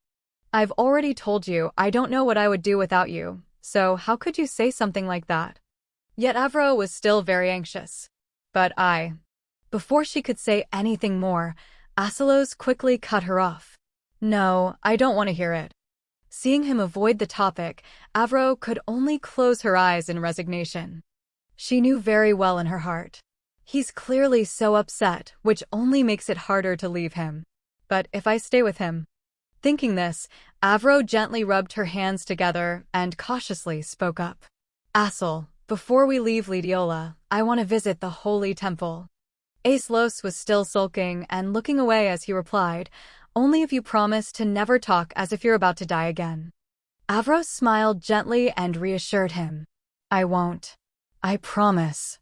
I've already told you I don't know what I would do without you, so how could you say something like that? Yet Avro was still very anxious. Before she could say anything more, Aislos quickly cut her off. No, I don't want to hear it. Seeing him avoid the topic, Avro could only close her eyes in resignation. She knew very well in her heart. He's clearly so upset, which only makes it harder to leave him. But if I stay with him? Thinking this, Avro gently rubbed her hands together and cautiously spoke up. Aisel, before we leave Lidiola, I want to visit the holy temple. Aislos was still sulking and looking away as he replied, only if you promise to never talk as if you're about to die again. Avro smiled gently and reassured him. I won't. I promise.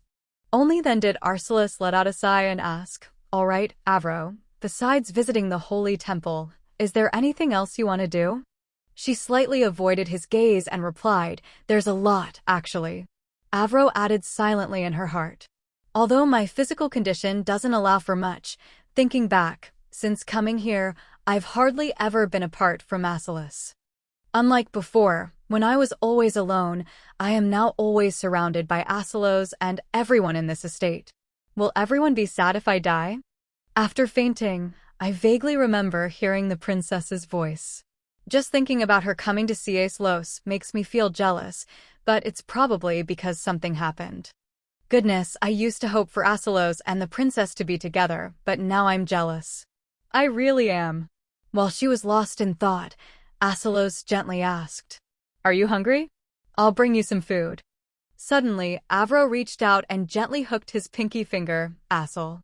Only then did Aislos let out a sigh and ask, all right, Avro, besides visiting the holy temple, is there anything else you want to do? She slightly avoided his gaze and replied, there's a lot, actually. Avro added silently in her heart. Although my physical condition doesn't allow for much, thinking back, since coming here, I've hardly ever been apart from Aislos. Unlike before, when I was always alone, I am now always surrounded by Aislos and everyone in this estate. Will everyone be sad if I die? After fainting, I vaguely remember hearing the princess's voice. Just thinking about her coming to see Aislos makes me feel jealous, but it's probably because something happened. Goodness, I used to hope for Aislos and the princess to be together, but now I'm jealous. I really am. While she was lost in thought, Aislos gently asked, are you hungry? I'll bring you some food. Suddenly, Avro reached out and gently hooked his pinky finger, Aisel.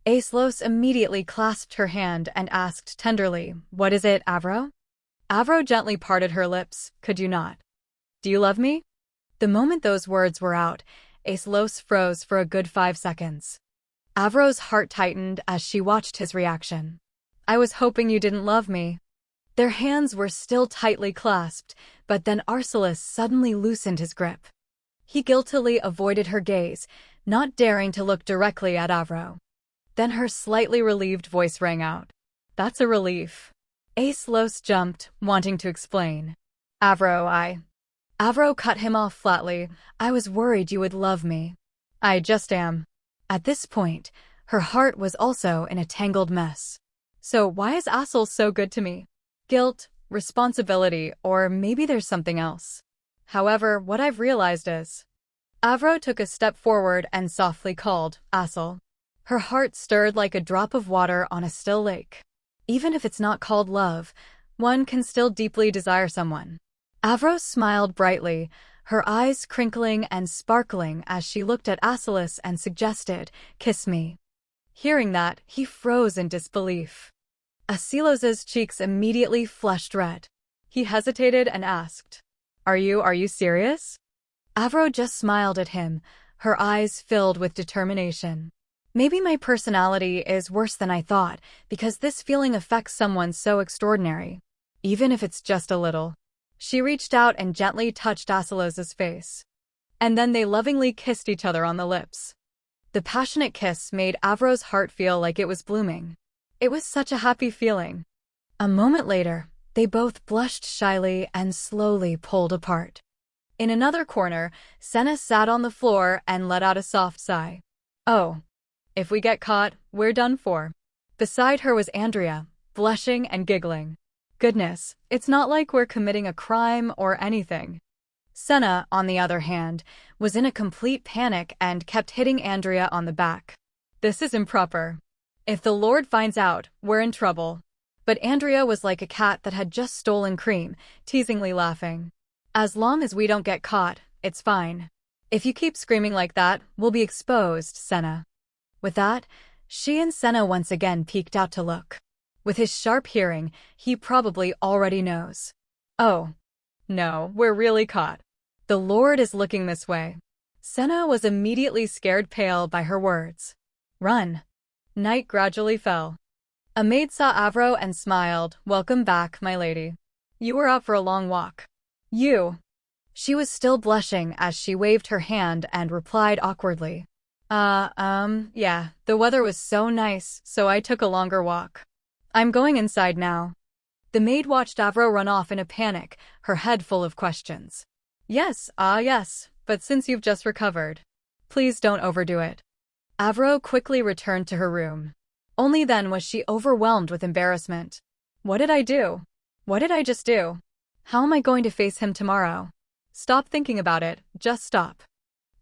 Aislos immediately clasped her hand and asked tenderly, what is it, Avro? Avro gently parted her lips, could you not? Do you love me? The moment those words were out, Aislos froze for a good 5 seconds. Avro's heart tightened as she watched his reaction. I was hoping you didn't love me. Their hands were still tightly clasped, but then Aislos suddenly loosened his grip. He guiltily avoided her gaze, not daring to look directly at Avro. Then her slightly relieved voice rang out. That's a relief. Aislos jumped, wanting to explain. Avro cut him off flatly. I was worried you would love me. I just am. At this point, her heart was also in a tangled mess. So why is Aisel so good to me? Guilt, responsibility, or maybe there's something else. However, what I've realized is... Avro took a step forward and softly called, Aisel. Her heart stirred like a drop of water on a still lake. Even if it's not called love, one can still deeply desire someone. Avro smiled brightly, her eyes crinkling and sparkling as she looked at Aislos and suggested, kiss me. Hearing that, he froze in disbelief. Aislos' cheeks immediately flushed red. He hesitated and asked, Are you serious? Avro just smiled at him, her eyes filled with determination. Maybe my personality is worse than I thought, because this feeling affects someone so extraordinary. Even if it's just a little. She reached out and gently touched Aislos' face. And then they lovingly kissed each other on the lips. The passionate kiss made Avro's heart feel like it was blooming. It was such a happy feeling. A moment later, they both blushed shyly and slowly pulled apart. In another corner, Senna sat on the floor and let out a soft sigh. Oh. If we get caught, we're done for. Beside her was Andrea, blushing and giggling. Goodness, it's not like we're committing a crime or anything. Senna, on the other hand, was in a complete panic and kept hitting Andrea on the back. This is improper. If the Lord finds out, we're in trouble. But Andrea was like a cat that had just stolen cream, teasingly laughing. As long as we don't get caught, it's fine. If you keep screaming like that, we'll be exposed, Senna. With that, she and Senna once again peeked out to look. With his sharp hearing, he probably already knows. Oh. No, we're really caught. The Lord is looking this way. Senna was immediately scared pale by her words. Run. Night gradually fell. A maid saw Avro and smiled. Welcome back, my lady. You were out for a long walk. You. She was still blushing as she waved her hand and replied awkwardly. Yeah, the weather was so nice, so I took a longer walk. I'm going inside now. The maid watched Avro run off in a panic, her head full of questions. Yes, but since you've just recovered, please don't overdo it. Avro quickly returned to her room. Only then was she overwhelmed with embarrassment. What did I do? What did I just do? How am I going to face him tomorrow? Stop thinking about it, just stop.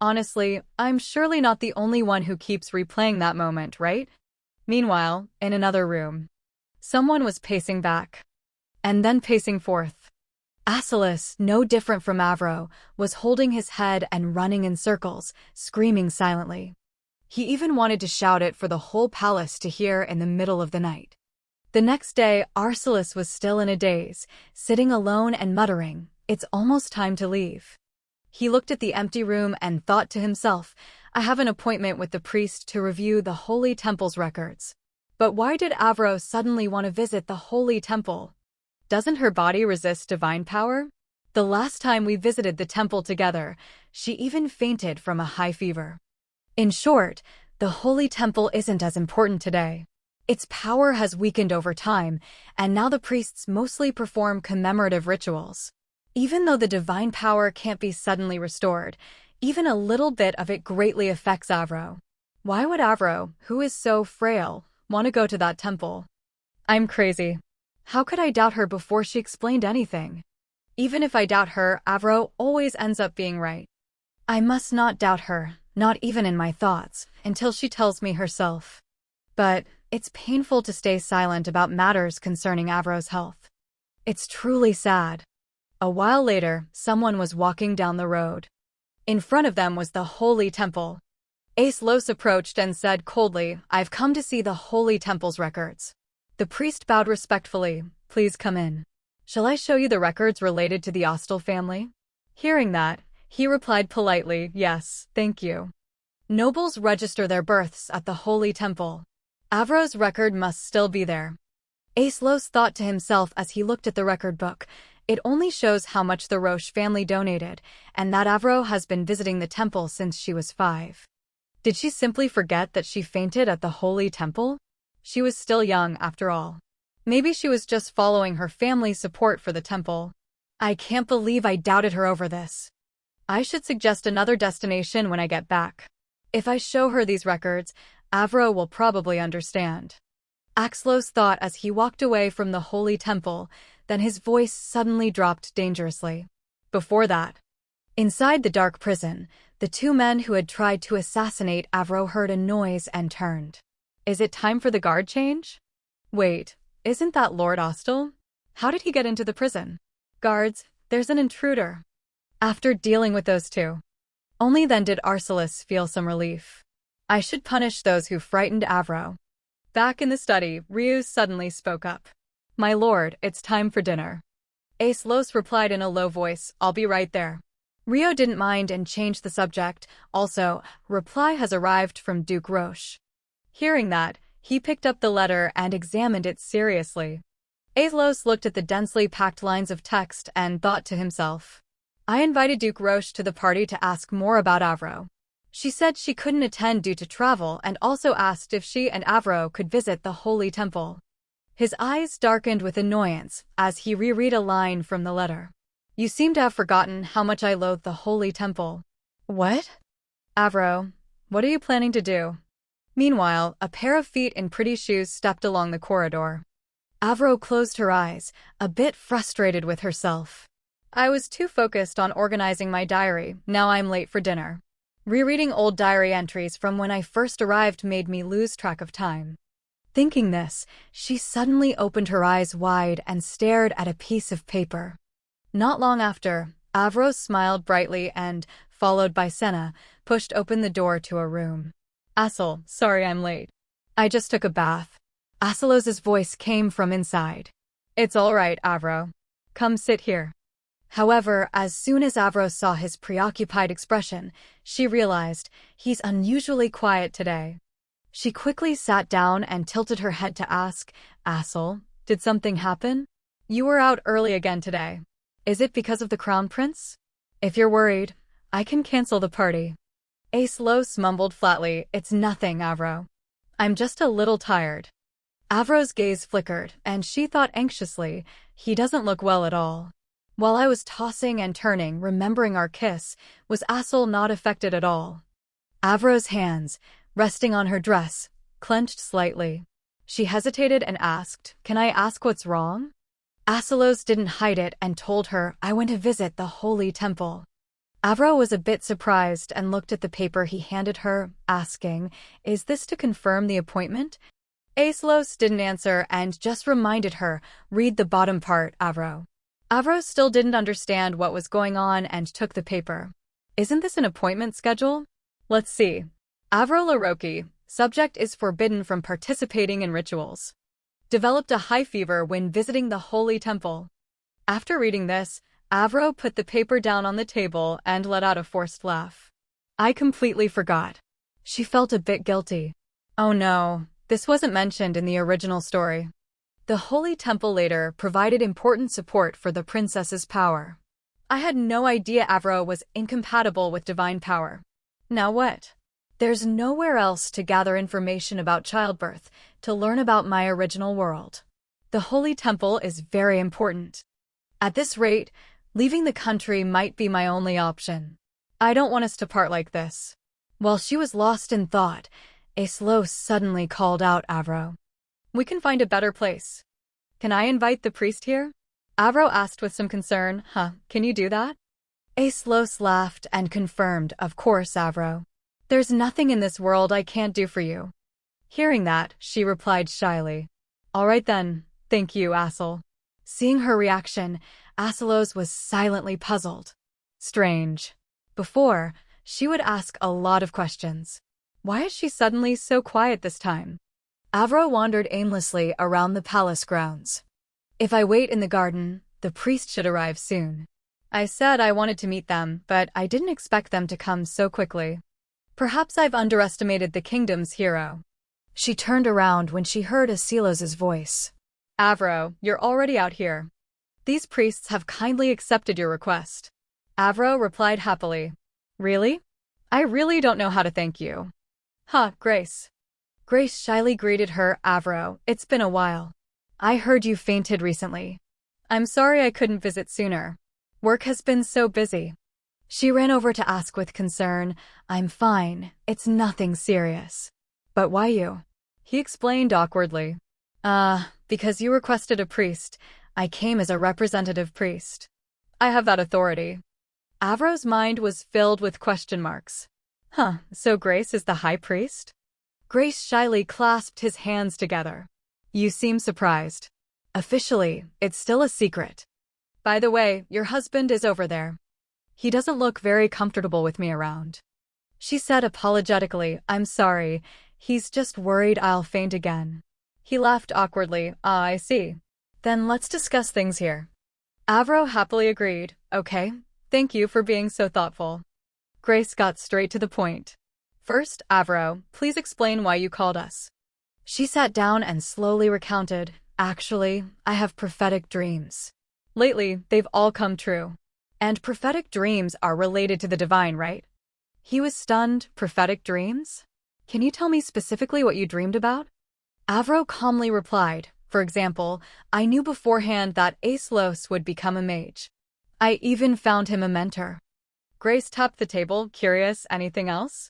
Honestly, I'm surely not the only one who keeps replaying that moment, right? Meanwhile, in another room, someone was pacing back, and then pacing forth. Asilis, no different from Avro, was holding his head and running in circles, screaming silently. He even wanted to shout it for the whole palace to hear in the middle of the night. The next day, Arcelis was still in a daze, sitting alone and muttering, "It's almost time to leave." He looked at the empty room and thought to himself, I have an appointment with the priest to review the Holy Temple's records. But why did Avro suddenly want to visit the Holy Temple? Doesn't her body resist divine power? The last time we visited the temple together, she even fainted from a high fever. In short, the Holy Temple isn't as important today. Its power has weakened over time, and now the priests mostly perform commemorative rituals. Even though the divine power can't be suddenly restored, even a little bit of it greatly affects Avro. Why would Avro, who is so frail, want to go to that temple? I'm crazy. How could I doubt her before she explained anything? Even if I doubt her, Avro always ends up being right. I must not doubt her, not even in my thoughts, until she tells me herself. But it's painful to stay silent about matters concerning Avro's health. It's truly sad. A while later, someone was walking down the road. In front of them was the Holy Temple. Ace approached and said coldly, I've come to see the Holy Temple's records. The priest bowed respectfully. Please come in. Shall I show you the records related to the Ostel family? Hearing that, he replied politely, yes, thank you. Nobles register their births at the Holy Temple. Avro's record must still be there. Ace thought to himself as he looked at the record book. It only shows how much the Roche family donated, and that Avro has been visiting the temple since she was 5. Did she simply forget that she fainted at the Holy Temple? She was still young, after all. Maybe she was just following her family's support for the temple. I can't believe I doubted her over this. I should suggest another destination when I get back. If I show her these records, Avro will probably understand. Axlos thought as he walked away from the Holy Temple, then his voice suddenly dropped dangerously. Before that, inside the dark prison, the two men who had tried to assassinate Avro heard a noise and turned. Is it time for the guard change? Wait, isn't that Lord Ostel? How did he get into the prison? Guards, there's an intruder. After dealing with those two, only then did Arcelis feel some relief. I should punish those who frightened Avro. Back in the study, Ryu suddenly spoke up. My lord, it's time for dinner. Ace replied in a low voice, I'll be right there. Ryo didn't mind and changed the subject. Also, reply has arrived from Duke Roche. Hearing that, he picked up the letter and examined it seriously. Ace looked at the densely packed lines of text and thought to himself. I invited Duke Roche to the party to ask more about Avro. She said she couldn't attend due to travel and also asked if she and Avro could visit the Holy Temple. His eyes darkened with annoyance as he reread a line from the letter. You seem to have forgotten how much I loathe the Holy Temple. What? Avro, what are you planning to do? Meanwhile, a pair of feet in pretty shoes stepped along the corridor. Avro closed her eyes, a bit frustrated with herself. I was too focused on organizing my diary, now I'm late for dinner. Rereading old diary entries from when I first arrived made me lose track of time. Thinking this, she suddenly opened her eyes wide and stared at a piece of paper. Not long after, Avro smiled brightly and, followed by Senna, pushed open the door to a room. Asel, sorry I'm late. I just took a bath. Aselos's voice came from inside. It's all right, Avro. Come sit here. However, as soon as Avro saw his preoccupied expression, she realized he's unusually quiet today. She quickly sat down and tilted her head to ask, Asel, did something happen? You were out early again today. Is it because of the crown prince? If you're worried, I can cancel the party. Aselos mumbled flatly, it's nothing, Avro. I'm just a little tired. Avro's gaze flickered, and she thought anxiously, he doesn't look well at all. While I was tossing and turning, remembering our kiss, was Asel not affected at all? Avro's hands, resting on her dress, clenched slightly. She hesitated and asked, can I ask what's wrong? Aselos didn't hide it and told her, I went to visit the holy temple. Avro was a bit surprised and looked at the paper he handed her, asking, is this to confirm the appointment? Aselos didn't answer and just reminded her, read the bottom part, Avro. Avro still didn't understand what was going on and took the paper. Isn't this an appointment schedule? Let's see. Avro Laroki, subject is forbidden from participating in rituals. Developed a high fever when visiting the holy temple. After reading this, Avro put the paper down on the table and let out a forced laugh. I completely forgot. She felt a bit guilty. Oh no, this wasn't mentioned in the original story. The holy temple later provided important support for the princess's power. I had no idea Avro was incompatible with divine power. Now what? There's nowhere else to gather information about childbirth, to learn about my original world. The holy temple is very important. At this rate, leaving the country might be my only option. I don't want us to part like this. While she was lost in thought, Aselos suddenly called out Avro. We can find a better place. Can I invite the priest here? Avro asked with some concern, can you do that? Aselos laughed and confirmed, of course, Avro. There's nothing in this world I can't do for you. Hearing that, she replied shyly. All right then, thank you, Asel. Seeing her reaction, Aselos was silently puzzled. Strange. Before, she would ask a lot of questions. Why is she suddenly so quiet this time? Avro wandered aimlessly around the palace grounds. If I wait in the garden, the priest should arrive soon. I said I wanted to meet them, but I didn't expect them to come so quickly. Perhaps I've underestimated the kingdom's hero. She turned around when she heard Aselos's voice. Avro, you're already out here. These priests have kindly accepted your request. Avro replied happily. Really? I really don't know how to thank you. Grace. Grace shyly greeted her, Avro, it's been a while. I heard you fainted recently. I'm sorry I couldn't visit sooner. Work has been so busy. She ran over to ask with concern, I'm fine, it's nothing serious. But why you? He explained awkwardly. Because you requested a priest, I came as a representative priest. I have that authority. Avro's mind was filled with question marks. So Grace is the high priest? Grace shyly clasped his hands together. You seem surprised. Officially, it's still a secret. By the way, your husband is over there. He doesn't look very comfortable with me around. She said apologetically, I'm sorry, he's just worried I'll faint again. He laughed awkwardly, I see. Then let's discuss things here. Avro happily agreed, okay, thank you for being so thoughtful. Grace got straight to the point. First, Avro, please explain why you called us. She sat down and slowly recounted, actually, I have prophetic dreams. Lately, they've all come true. And prophetic dreams are related to the divine, right? He was stunned. Prophetic dreams? Can you tell me specifically what you dreamed about? Avro calmly replied, for example, I knew beforehand that Aselos would become a mage. I even found him a mentor. Grace tapped the table, curious, anything else?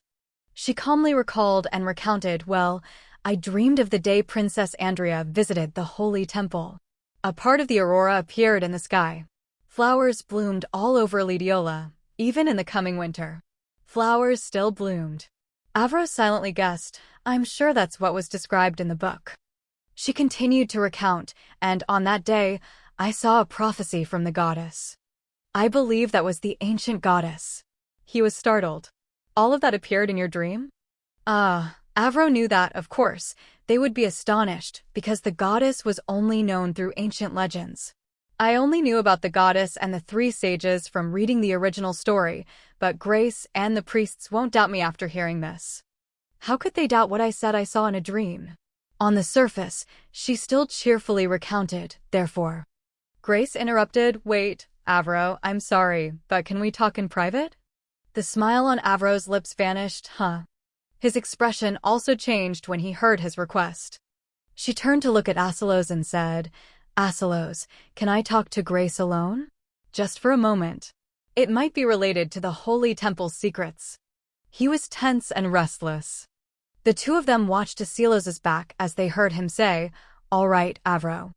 She calmly recalled and recounted, well, I dreamed of the day Princess Andrea visited the Holy Temple. A part of the aurora appeared in the sky. Flowers bloomed all over Lidiola, even in the coming winter. Flowers still bloomed. Avro silently guessed, I'm sure that's what was described in the book. She continued to recount, and on that day, I saw a prophecy from the goddess. I believe that was the ancient goddess. He was startled. All of that appeared in your dream? Avro knew that, of course, they would be astonished because the goddess was only known through ancient legends. I only knew about the goddess and the three sages from reading the original story, but Grace and the priests won't doubt me after hearing this. How could they doubt what I said I saw in a dream? On the surface, she still cheerfully recounted, therefore. Grace interrupted, wait, Avro, I'm sorry, but can we talk in private? The smile on Avro's lips vanished, His expression also changed when he heard his request. She turned to look at Asilos and said, Asilos, can I talk to Grace alone? Just for a moment. It might be related to the Holy Temple's secrets. He was tense and restless. The two of them watched Asilos's back as they heard him say, all right, Avro.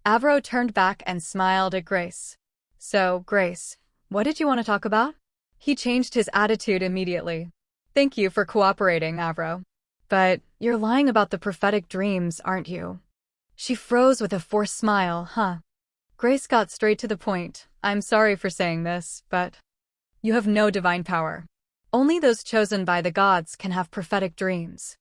Avro turned back and smiled at Grace. So, Grace, what did you want to talk about? He changed his attitude immediately. Thank you for cooperating, Avro. But you're lying about the prophetic dreams, aren't you? She froze with a forced smile, Grace got straight to the point. I'm sorry for saying this, but you have no divine power. Only those chosen by the gods can have prophetic dreams.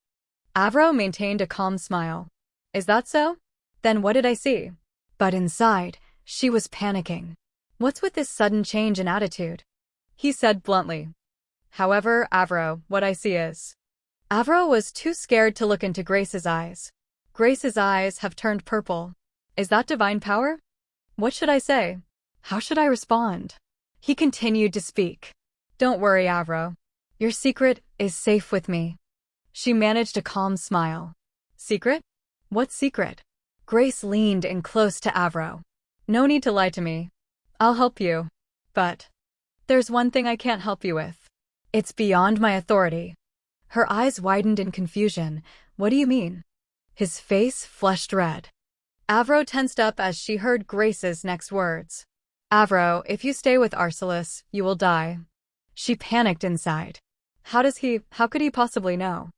Avro maintained a calm smile. Is that so? Then what did I see? But inside, she was panicking. What's with this sudden change in attitude? He said bluntly. However, Avro, what I see is... Avro was too scared to look into Grace's eyes. Grace's eyes have turned purple. Is that divine power? What should I say? How should I respond? He continued to speak. Don't worry, Avro. Your secret is safe with me. She managed a calm smile. Secret? What secret? Grace leaned in close to Avro. No need to lie to me. I'll help you. But there's one thing I can't help you with. It's beyond my authority. Her eyes widened in confusion. What do you mean? His face flushed red. Avro tensed up as she heard Grace's next words. Avro, if you stay with Arcelis, you will die. She panicked inside. How could he possibly know?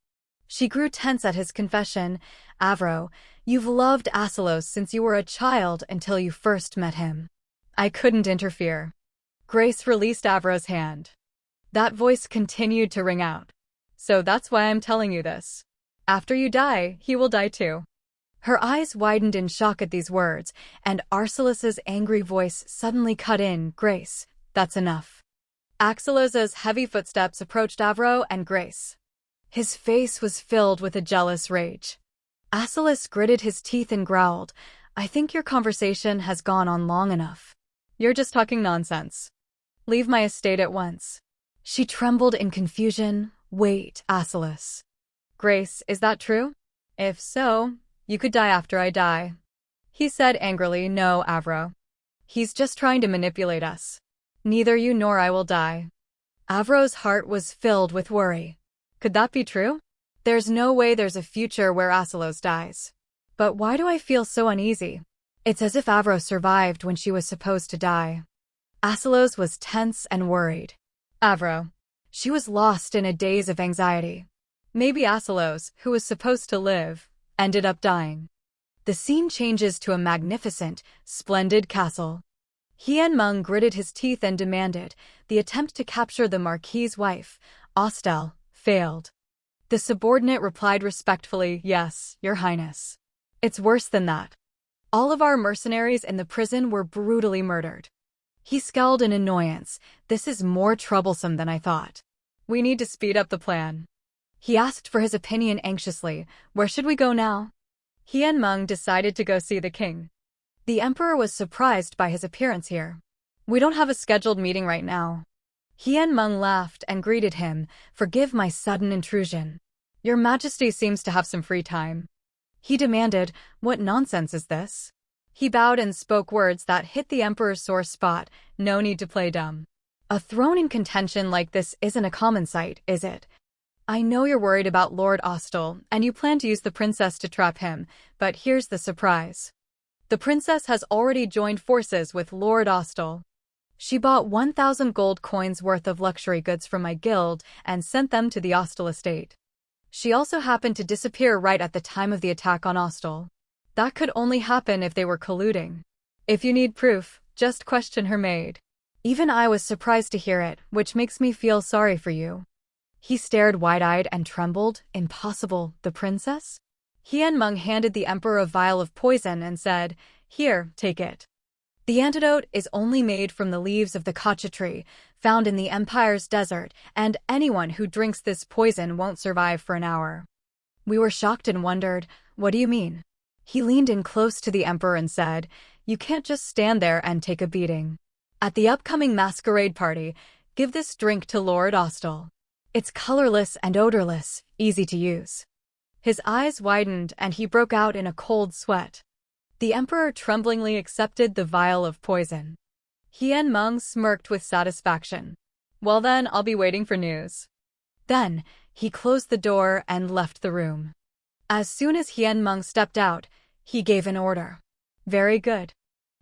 She grew tense at his confession. Avro, you've loved Asilos since you were a child until you first met him. I couldn't interfere. Grace released Avro's hand. That voice continued to ring out. So that's why I'm telling you this. After you die, he will die too. Her eyes widened in shock at these words, and Arcelis's angry voice suddenly cut in, Grace, that's enough. Axelos's heavy footsteps approached Avro and Grace. His face was filled with a jealous rage. Asilos gritted his teeth and growled, I think your conversation has gone on long enough. You're just talking nonsense. Leave my estate at once. She trembled in confusion. Wait, Asilos. Grace, is that true? If so, you could die after I die. He said angrily, no, Avro. He's just trying to manipulate us. Neither you nor I will die. Avro's heart was filled with worry. Could that be true? There's no way there's a future where Asilos dies. But why do I feel so uneasy? It's as if Avro survived when she was supposed to die. Asilos was tense and worried. Avro. She was lost in a daze of anxiety. Maybe Asilos, who was supposed to live, ended up dying. The scene changes to a magnificent, splendid castle. Hien-Meng gritted his teeth and demanded. The attempt to capture the Marquis's wife, Ostel, failed. The subordinate replied respectfully, yes, Your Highness. It's worse than that. All of our mercenaries in the prison were brutally murdered. He scowled in annoyance. This is more troublesome than I thought. We need to speed up the plan. He asked for his opinion anxiously. Where should we go now? Hien-Meng decided to go see the king. The emperor was surprised by his appearance here. We don't have a scheduled meeting right now. Hien-Meng laughed and greeted him. Forgive my sudden intrusion. Your Majesty seems to have some free time. He demanded, what nonsense is this? He bowed and spoke words that hit the emperor's sore spot. No need to play dumb. A throne in contention like this isn't a common sight, is it? I know you're worried about Lord Ostel, and you plan to use the princess to trap him, but here's the surprise. The princess has already joined forces with Lord Ostel. She bought 1,000 gold coins worth of luxury goods from my guild and sent them to the Ostel estate. She also happened to disappear right at the time of the attack on Ostel. That could only happen if they were colluding. If you need proof, just question her maid. Even I was surprised to hear it, which makes me feel sorry for you. He stared wide-eyed and trembled. Impossible, the princess? Hienmeng handed the emperor a vial of poison and said, "Here, take it. The antidote is only made from the leaves of the kacha tree, found in the empire's desert, and anyone who drinks this poison won't survive for an hour." We were shocked and wondered, "What do you mean?" He leaned in close to the emperor and said, "You can't just stand there and take a beating. At the upcoming masquerade party, give this drink to Lord Ostel. It's colorless and odorless, easy to use." His eyes widened and he broke out in a cold sweat. The emperor tremblingly accepted the vial of poison. Hienmeng smirked with satisfaction. "Well then, I'll be waiting for news." Then, he closed the door and left the room. As soon as Hienmeng stepped out, he gave an order. "Very good.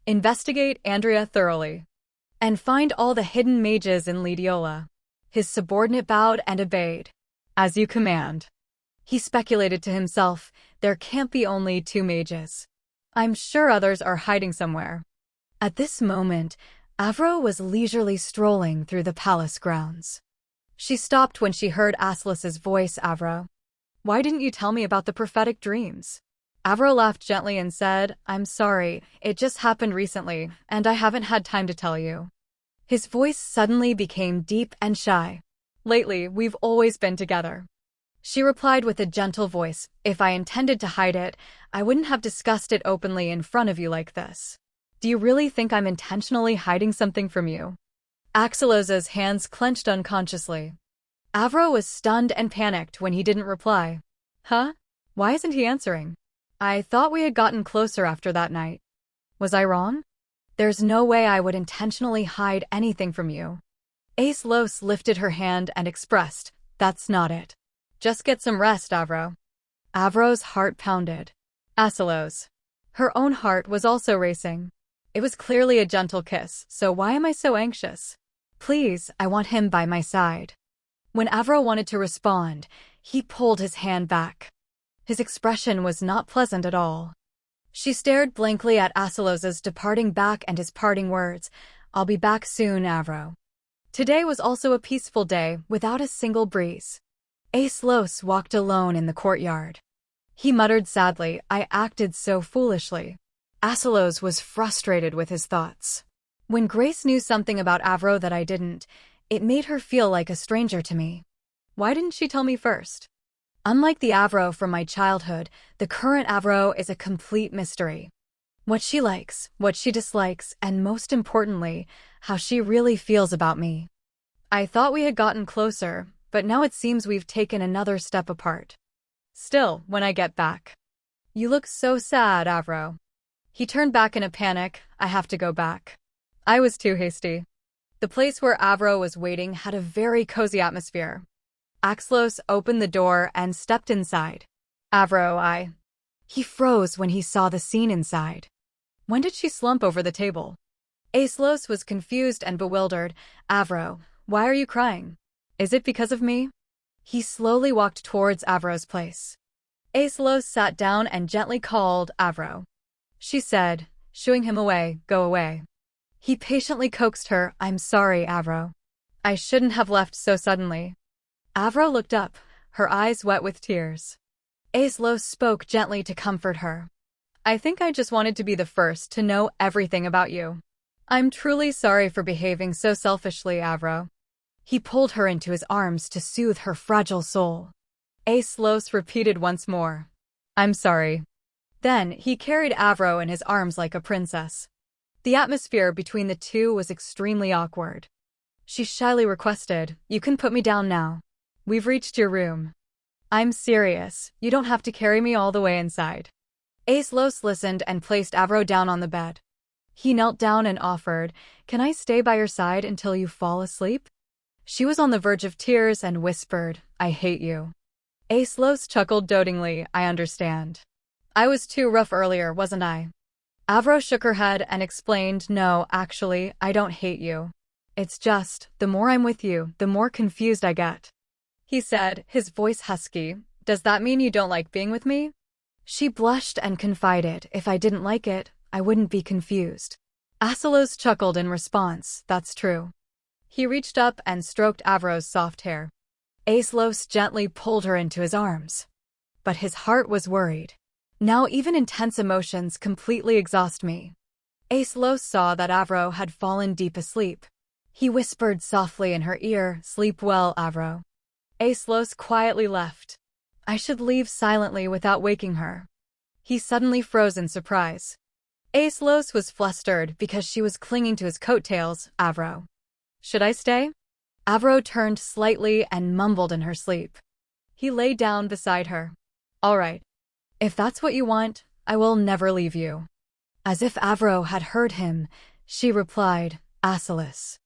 Investigate Andrea thoroughly. And find all the hidden mages in Lidiola." His subordinate bowed and obeyed. "As you command." He speculated to himself, there can't be only 2 mages. I'm sure others are hiding somewhere. At this moment, Avro was leisurely strolling through the palace grounds. She stopped when she heard Aslos's voice. "Avro, why didn't you tell me about the prophetic dreams?" Avro laughed gently and said, "I'm sorry, it just happened recently, and I haven't had time to tell you." His voice suddenly became deep and shy. "Lately, we've always been together." She replied with a gentle voice, "If I intended to hide it, I wouldn't have discussed it openly in front of you like this. Do you really think I'm intentionally hiding something from you?" Axelos's hands clenched unconsciously. Avro was stunned and panicked when he didn't reply. "Huh? Why isn't he answering? I thought we had gotten closer after that night. Was I wrong? There's no way I would intentionally hide anything from you." Aislos lifted her hand and expressed, "That's not it. Just get some rest, Avro." Avro's heart pounded. Aselos. Her own heart was also racing. It was clearly a gentle kiss, so why am I so anxious? Please, I want him by my side. When Avro wanted to respond, he pulled his hand back. His expression was not pleasant at all. She stared blankly at Aselos's departing back and his parting words, "I'll be back soon, Avro." Today was also a peaceful day, without a single breeze. Aislos walked alone in the courtyard. He muttered sadly, "I acted so foolishly." Aselos was frustrated with his thoughts. When Grace knew something about Avro that I didn't, it made her feel like a stranger to me. Why didn't she tell me first? Unlike the Avro from my childhood, the current Avro is a complete mystery. What she likes, what she dislikes, and most importantly, how she really feels about me. I thought we had gotten closer, but now it seems we've taken another step apart. Still, when I get back. You look so sad, Avro. He turned back in a panic. I have to go back. I was too hasty. The place where Avro was waiting had a very cozy atmosphere. Axlos opened the door and stepped inside. Avro, He froze when he saw the scene inside. When did she slump over the table? Aislos was confused and bewildered. Avro, why are you crying? Is it because of me? He slowly walked towards Avro's place. Aislos sat down and gently called, Avro. She said, shooing him away, go away. He patiently coaxed her, I'm sorry, Avro. I shouldn't have left so suddenly. Avro looked up, her eyes wet with tears. Aislos spoke gently to comfort her. I think I just wanted to be the first to know everything about you. I'm truly sorry for behaving so selfishly, Avro. He pulled her into his arms to soothe her fragile soul. Aislos repeated once more, I'm sorry. Then he carried Avro in his arms like a princess. The atmosphere between the two was extremely awkward. She shyly requested, you can put me down now. We've reached your room. I'm serious, you don't have to carry me all the way inside. Aislos listened and placed Avro down on the bed. He knelt down and offered, can I stay by your side until you fall asleep? She was on the verge of tears and whispered, "I hate you." Aislos chuckled dotingly, "I understand. I was too rough earlier, wasn't I?" Avro shook her head and explained, "No, actually, I don't hate you. It's just, the more I'm with you, the more confused I get." He said, his voice husky, "Does that mean you don't like being with me?" She blushed and confided, "If I didn't like it, I wouldn't be confused." Aislos chuckled in response, "That's true." He reached up and stroked Avro's soft hair. Aislos gently pulled her into his arms. But his heart was worried. "Now even intense emotions completely exhaust me." Aislos saw that Avro had fallen deep asleep. He whispered softly in her ear, "Sleep well, Avro." Aislos quietly left. "I should leave silently without waking her." He suddenly froze in surprise. Aislos was flustered because she was clinging to his coattails. "Avro. Should I stay?" Avro turned slightly and mumbled in her sleep. He lay down beside her. "All right. If that's what you want, I will never leave you." As if Avro had heard him, she replied, "Aislos."